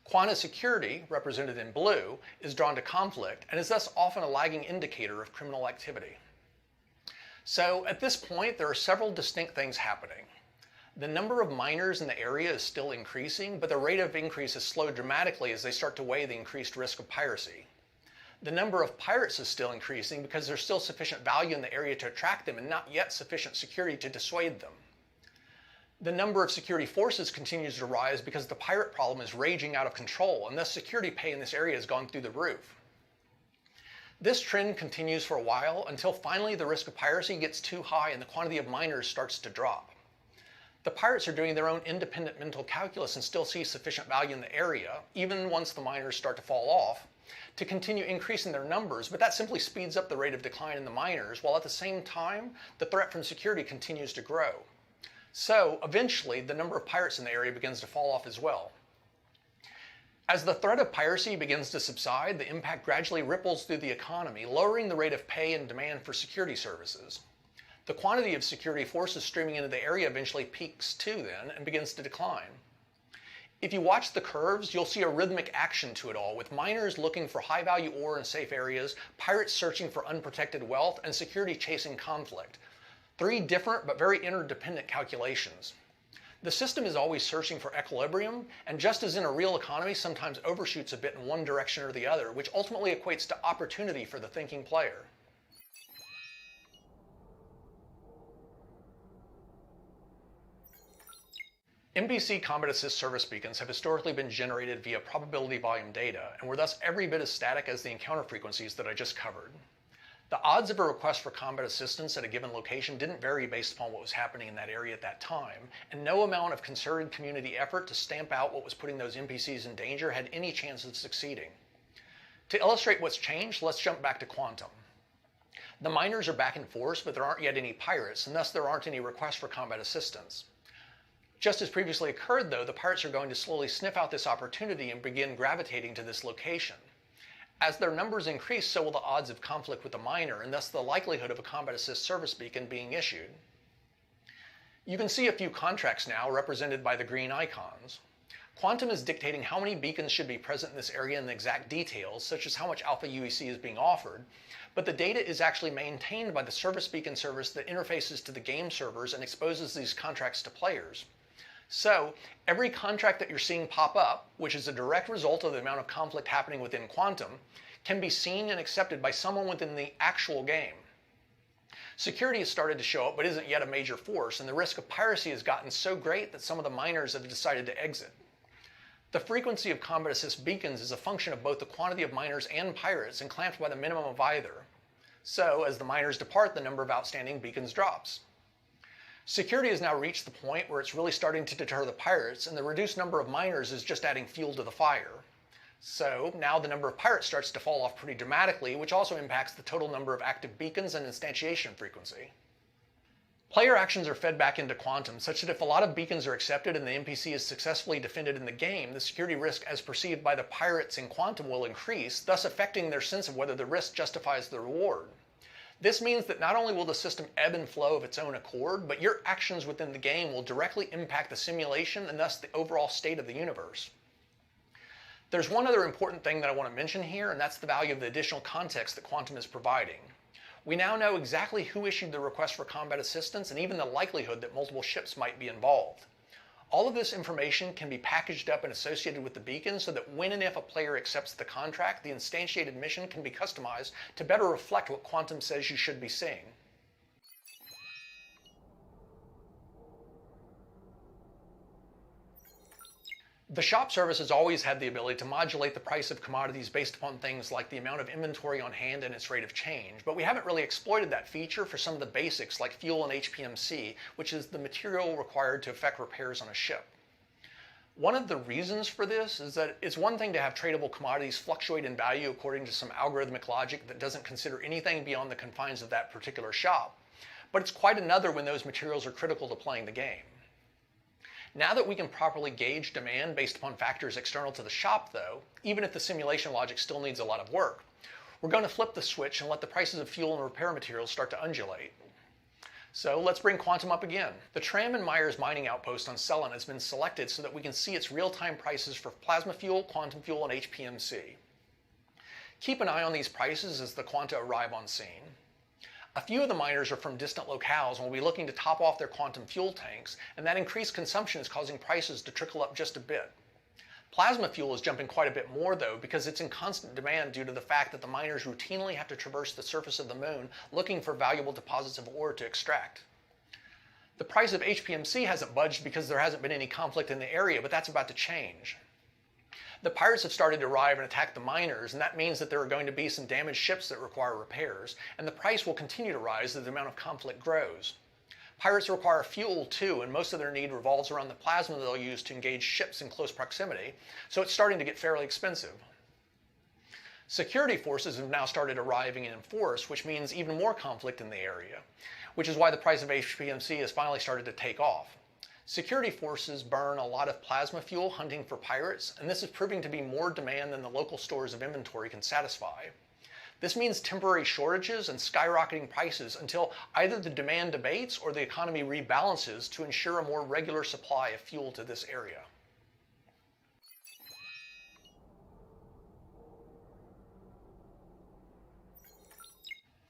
Quanta security, represented in blue, is drawn to conflict, and is thus often a lagging indicator of criminal activity. So at this point, there are several distinct things happening. The number of miners in the area is still increasing, but the rate of increase has slowed dramatically as they start to weigh the increased risk of piracy. The number of pirates is still increasing because there's still sufficient value in the area to attract them and not yet sufficient security to dissuade them. The number of security forces continues to rise because the pirate problem is raging out of control, and thus security pay in this area has gone through the roof. This trend continues for a while until finally the risk of piracy gets too high and the quantity of miners starts to drop. The pirates are doing their own independent mental calculus and still see sufficient value in the area, even once the miners start to fall off, to continue increasing their numbers, but that simply speeds up the rate of decline in the miners, while at the same time, the threat from security continues to grow. So, eventually, the number of pirates in the area begins to fall off as well. As the threat of piracy begins to subside, the impact gradually ripples through the economy, lowering the rate of pay and demand for security services. The quantity of security forces streaming into the area eventually peaks too then and begins to decline. If you watch the curves, you'll see a rhythmic action to it all, with miners looking for high-value ore in safe areas, pirates searching for unprotected wealth, and security chasing conflict. 3 different but very interdependent calculations. The system is always searching for equilibrium, and just as in a real economy, sometimes overshoots a bit in one direction or the other, which ultimately equates to opportunity for the thinking player. NPC combat assist service beacons have historically been generated via probability volume data, and were thus every bit as static as the encounter frequencies that I just covered. The odds of a request for combat assistance at a given location didn't vary based upon what was happening in that area at that time, and no amount of concerted community effort to stamp out what was putting those NPCs in danger had any chance of succeeding. To illustrate what's changed, let's jump back to quantum. The miners are back in force, but there aren't yet any pirates, and thus there aren't any requests for combat assistance. Just as previously occurred though, the pirates are going to slowly sniff out this opportunity and begin gravitating to this location. As their numbers increase, so will the odds of conflict with the miner, and thus the likelihood of a combat assist service beacon being issued. You can see a few contracts now represented by the green icons. Quantum is dictating how many beacons should be present in this area and the exact details, such as how much alpha UEC is being offered, but the data is actually maintained by the service beacon service that interfaces to the game servers and exposes these contracts to players. So, every contract that you're seeing pop up, which is a direct result of the amount of conflict happening within Quantum, can be seen and accepted by someone within the actual game. Security has started to show up but isn't yet a major force, and the risk of piracy has gotten so great that some of the miners have decided to exit. The frequency of combat assist beacons is a function of both the quantity of miners and pirates and clamped by the minimum of either. So, as the miners depart, the number of outstanding beacons drops. Security has now reached the point where it's really starting to deter the pirates, and the reduced number of miners is just adding fuel to the fire. So, now the number of pirates starts to fall off pretty dramatically, which also impacts the total number of active beacons and instantiation frequency. Player actions are fed back into Quantum, such that if a lot of beacons are accepted and the NPC is successfully defended in the game, the security risk as perceived by the pirates in Quantum will increase, thus affecting their sense of whether the risk justifies the reward. This means that not only will the system ebb and flow of its own accord, but your actions within the game will directly impact the simulation and thus the overall state of the universe. There's one other important thing that I want to mention here, and that's the value of the additional context that Quantum is providing. We now know exactly who issued the request for combat assistance and even the likelihood that multiple ships might be involved. All of this information can be packaged up and associated with the beacon so that when and if a player accepts the contract, the instantiated mission can be customized to better reflect what Quantum says you should be seeing. The shop service has always had the ability to modulate the price of commodities based upon things like the amount of inventory on hand and its rate of change, but we haven't really exploited that feature for some of the basics like fuel and HPMC, which is the material required to effect repairs on a ship. One of the reasons for this is that it's one thing to have tradable commodities fluctuate in value according to some algorithmic logic that doesn't consider anything beyond the confines of that particular shop, but it's quite another when those materials are critical to playing the game. Now that we can properly gauge demand based upon factors external to the shop though, even if the simulation logic still needs a lot of work, we're going to flip the switch and let the prices of fuel and repair materials start to undulate. So let's bring Quantum up again. The Tram and Myers mining outpost on Cellin has been selected so that we can see its real-time prices for plasma fuel, quantum fuel, and HPMC. Keep an eye on these prices as the Quanta arrive on scene. A few of the miners are from distant locales and will be looking to top off their quantum fuel tanks, and that increased consumption is causing prices to trickle up just a bit. Plasma fuel is jumping quite a bit more though because it's in constant demand due to the fact that the miners routinely have to traverse the surface of the moon looking for valuable deposits of ore to extract. The price of HPMC hasn't budged because there hasn't been any conflict in the area, but that's about to change. The pirates have started to arrive and attack the miners, and that means that there are going to be some damaged ships that require repairs, and the price will continue to rise as the amount of conflict grows. Pirates require fuel too, and most of their need revolves around the plasma they'll use to engage ships in close proximity, so it's starting to get fairly expensive. Security forces have now started arriving in force, which means even more conflict in the area, which is why the price of HPMC has finally started to take off. Security forces burn a lot of plasma fuel hunting for pirates, and this is proving to be more demand than the local stores of inventory can satisfy. This means temporary shortages and skyrocketing prices until either the demand abates or the economy rebalances to ensure a more regular supply of fuel to this area.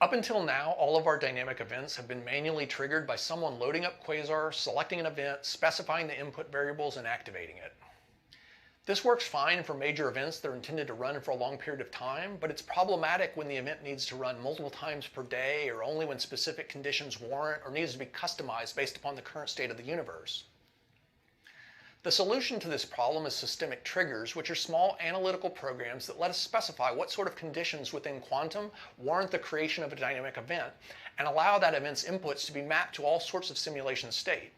Up until now, all of our dynamic events have been manually triggered by someone loading up Quasar, selecting an event, specifying the input variables, and activating it. This works fine for major events that are intended to run for a long period of time, but it's problematic when the event needs to run multiple times per day or only when specific conditions warrant or needs to be customized based upon the current state of the universe. The solution to this problem is systemic triggers, which are small analytical programs that let us specify what sort of conditions within Quantum warrant the creation of a dynamic event and allow that event's inputs to be mapped to all sorts of simulation state.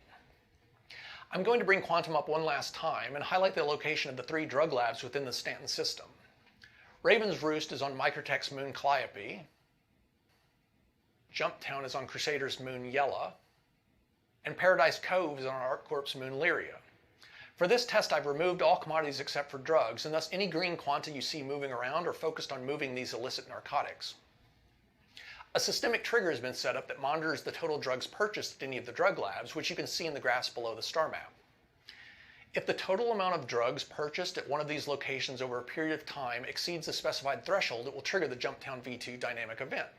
I'm going to bring Quantum up one last time and highlight the location of the 3 drug labs within the Stanton system. Raven's Roost is on Microtech's moon Calliope. Jumptown is on Crusader's moon Yella. And Paradise Cove is on ArcCorp's moon Lyria. For this test, I've removed all commodities except for drugs, and thus any green quanta you see moving around are focused on moving these illicit narcotics. A systemic trigger has been set up that monitors the total drugs purchased at any of the drug labs, which you can see in the graphs below the star map. If the total amount of drugs purchased at one of these locations over a period of time exceeds the specified threshold, it will trigger the Jumptown V2 dynamic event.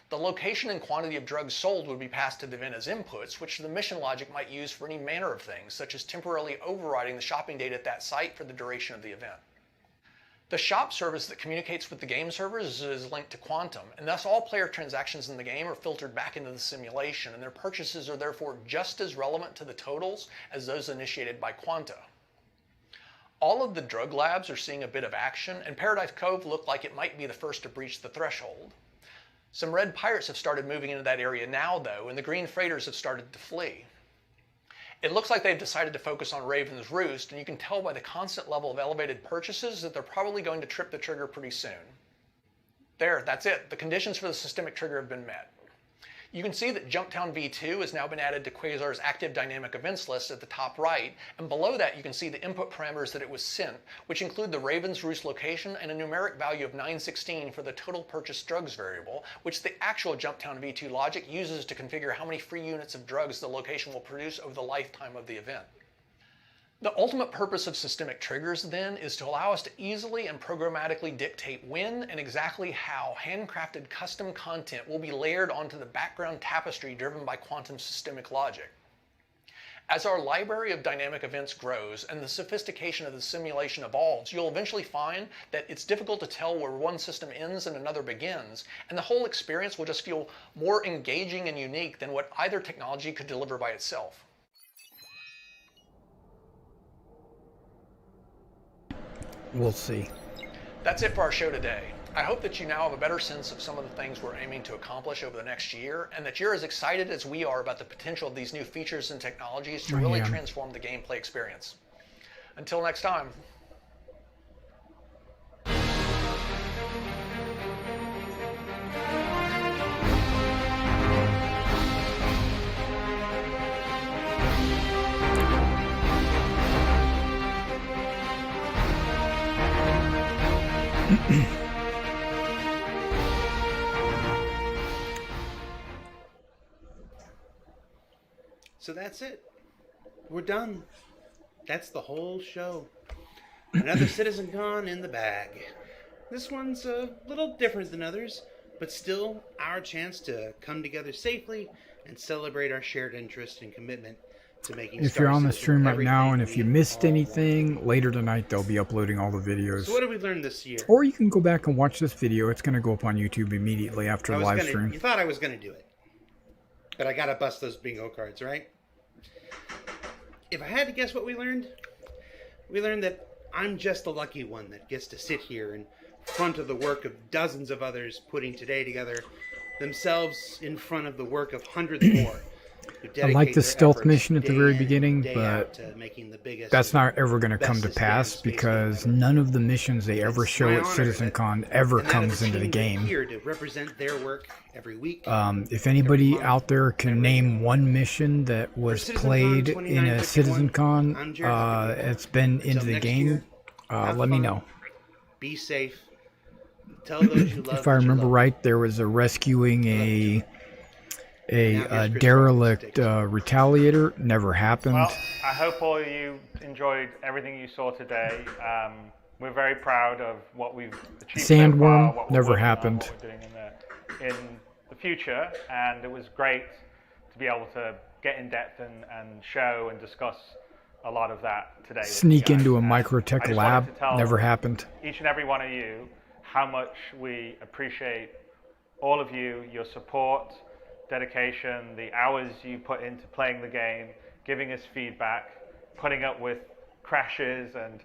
The location and quantity of drugs sold would be passed to the event as inputs, which the mission logic might use for any manner of things, such as temporarily overriding the shopping data at that site for the duration of the event. The shop service that communicates with the game servers is linked to Quantum, and thus all player transactions in the game are filtered back into the simulation, and their purchases are therefore just as relevant to the totals as those initiated by Quanta. All of the drug labs are seeing a bit of action, and Paradise Cove looked like it might be the first to breach the threshold. Some red pirates have started moving into that area now, though, and the green freighters have started to flee. It looks like they've decided to focus on Raven's Roost, and you can tell by the constant level of elevated purchases that they're probably going to trip the trigger pretty soon. There, that's it. The conditions for the systemic trigger have been met. You can see that Jumptown V2 has now been added to Quasar's active dynamic events list at the top right, and below that you can see the input parameters that it was sent, which include the Raven's Roost location and a numeric value of 916 for the total purchased drugs variable, which the actual Jumptown V2 logic uses to configure how many free units of drugs the location will produce over the lifetime of the event. The ultimate purpose of systemic triggers, then, is to allow us to easily and programmatically dictate when and exactly how handcrafted custom content will be layered onto the background tapestry driven by quantum systemic logic. As our library of dynamic events grows and the sophistication of the simulation evolves, you'll eventually find that it's difficult to tell where one system ends and another begins, and the whole experience will just feel more engaging and unique than what either technology could deliver by itself. We'll see. That's it for our show today. I hope that you now have a better sense of some of the things we're aiming to accomplish over the next year, and that you're as excited as we are about the potential of these new features and technologies to really transform the gameplay experience. Until next time. So that's it. We're done. That's the whole show. Another CitizenCon in the bag. This one's a little different than others, but still our chance to come together safely and celebrate our shared interest and commitment to making If Star you're on the Citizen stream right now, and everything if you we missed all anything, later tonight they'll be uploading all the videos. So what did we learn this year? Or you can go back and watch this video. It's going to go up on YouTube immediately after the live stream. You thought I was going to do it. But I got to bust those bingo cards, right? If I had to guess what we learned that I'm just the lucky one that gets to sit here in front of the work of dozens of others putting today together, themselves in front of the work of hundreds more. I like the stealth mission at the very beginning, but that's not ever going to come to pass because none of the missions they ever show at CitizenCon ever comes into the game. Here to represent their work every week. If anybody out there can name one mission that was played in a CitizenCon, it's been into the game, let me know. Be safe. Tell those you love. If I remember right, there was a rescuing a derelict retaliator. Never happened. Well, I hope all of you enjoyed everything you saw today. We're very proud of what we've achieved Sandworm so far, never happened. what we're doing in the future, and it was great to be able to get in depth and show and discuss a lot of that today. Sneak into a microtech lab. Never happened. Each and every one of you, how much we appreciate all of you, your support, dedication, the hours you put into playing the game, giving us feedback, putting up with crashes and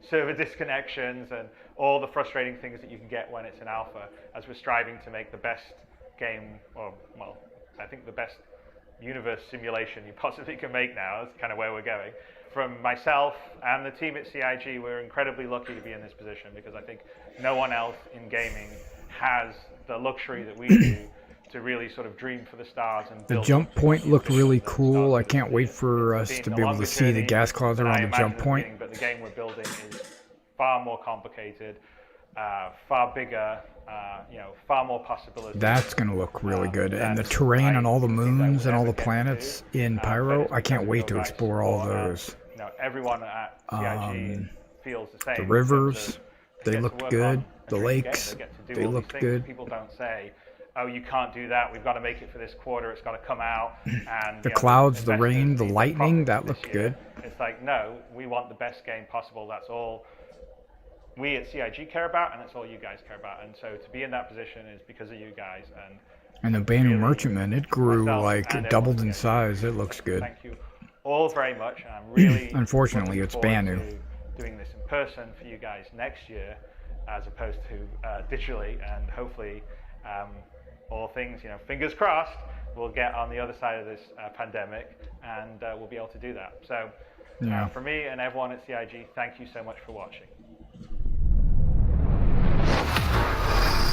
server disconnections and all the frustrating things that you can get when it's an alpha, as we're striving to make the best game, or well, I think the best universe simulation you possibly can make now. That's kind of where we're going. From myself and the team at CIG, we're incredibly lucky to be in this position because I think no one else in gaming has the luxury that we do to really sort of dream for the stars and the jump point looked really cool. I can't wait for us to be able to see the gas clouds around the jump point. But the game we're building is far more complicated, far bigger, far more possibilities. That's going to look really good. And the terrain on all the moons and all the planets in Pyro, I can't wait to explore all those. Everyone at CIG feels the same. The rivers, they looked good. The lakes, they looked good. People don't say, oh, you can't do that. We've got to make it for this quarter. It's got to come out. And the clouds, the rain, the lightning, that looked good. It's like, no, we want the best game possible. That's all we at CIG care about, and it's all you guys care about. And so to be in that position is because of you guys. And the Banu really, Merchantman, it grew myself like and doubled everyone in size. It looks good. Thank you all very much. And I'm really Unfortunately, looking it's forward Banu. to doing this in person for you guys next year, as opposed to digitally, and hopefully, all things, fingers crossed, we'll get on the other side of this pandemic, and we'll be able to do that. So, Yeah. for me and everyone at CIG, thank you so much for watching.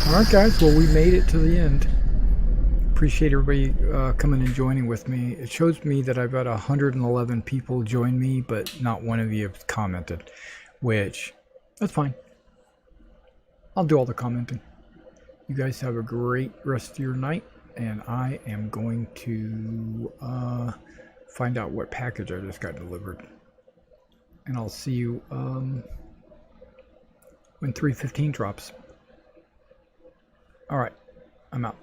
All right, guys. Well, we made it to the end. Appreciate everybody coming and joining with me. It shows me that I've got 111 people join me, but not one of you have commented, which, that's fine. I'll do all the commenting. You guys have a great rest of your night, and I am going to find out what package I just got delivered. And I'll see you when 3:15 drops. All right, I'm out.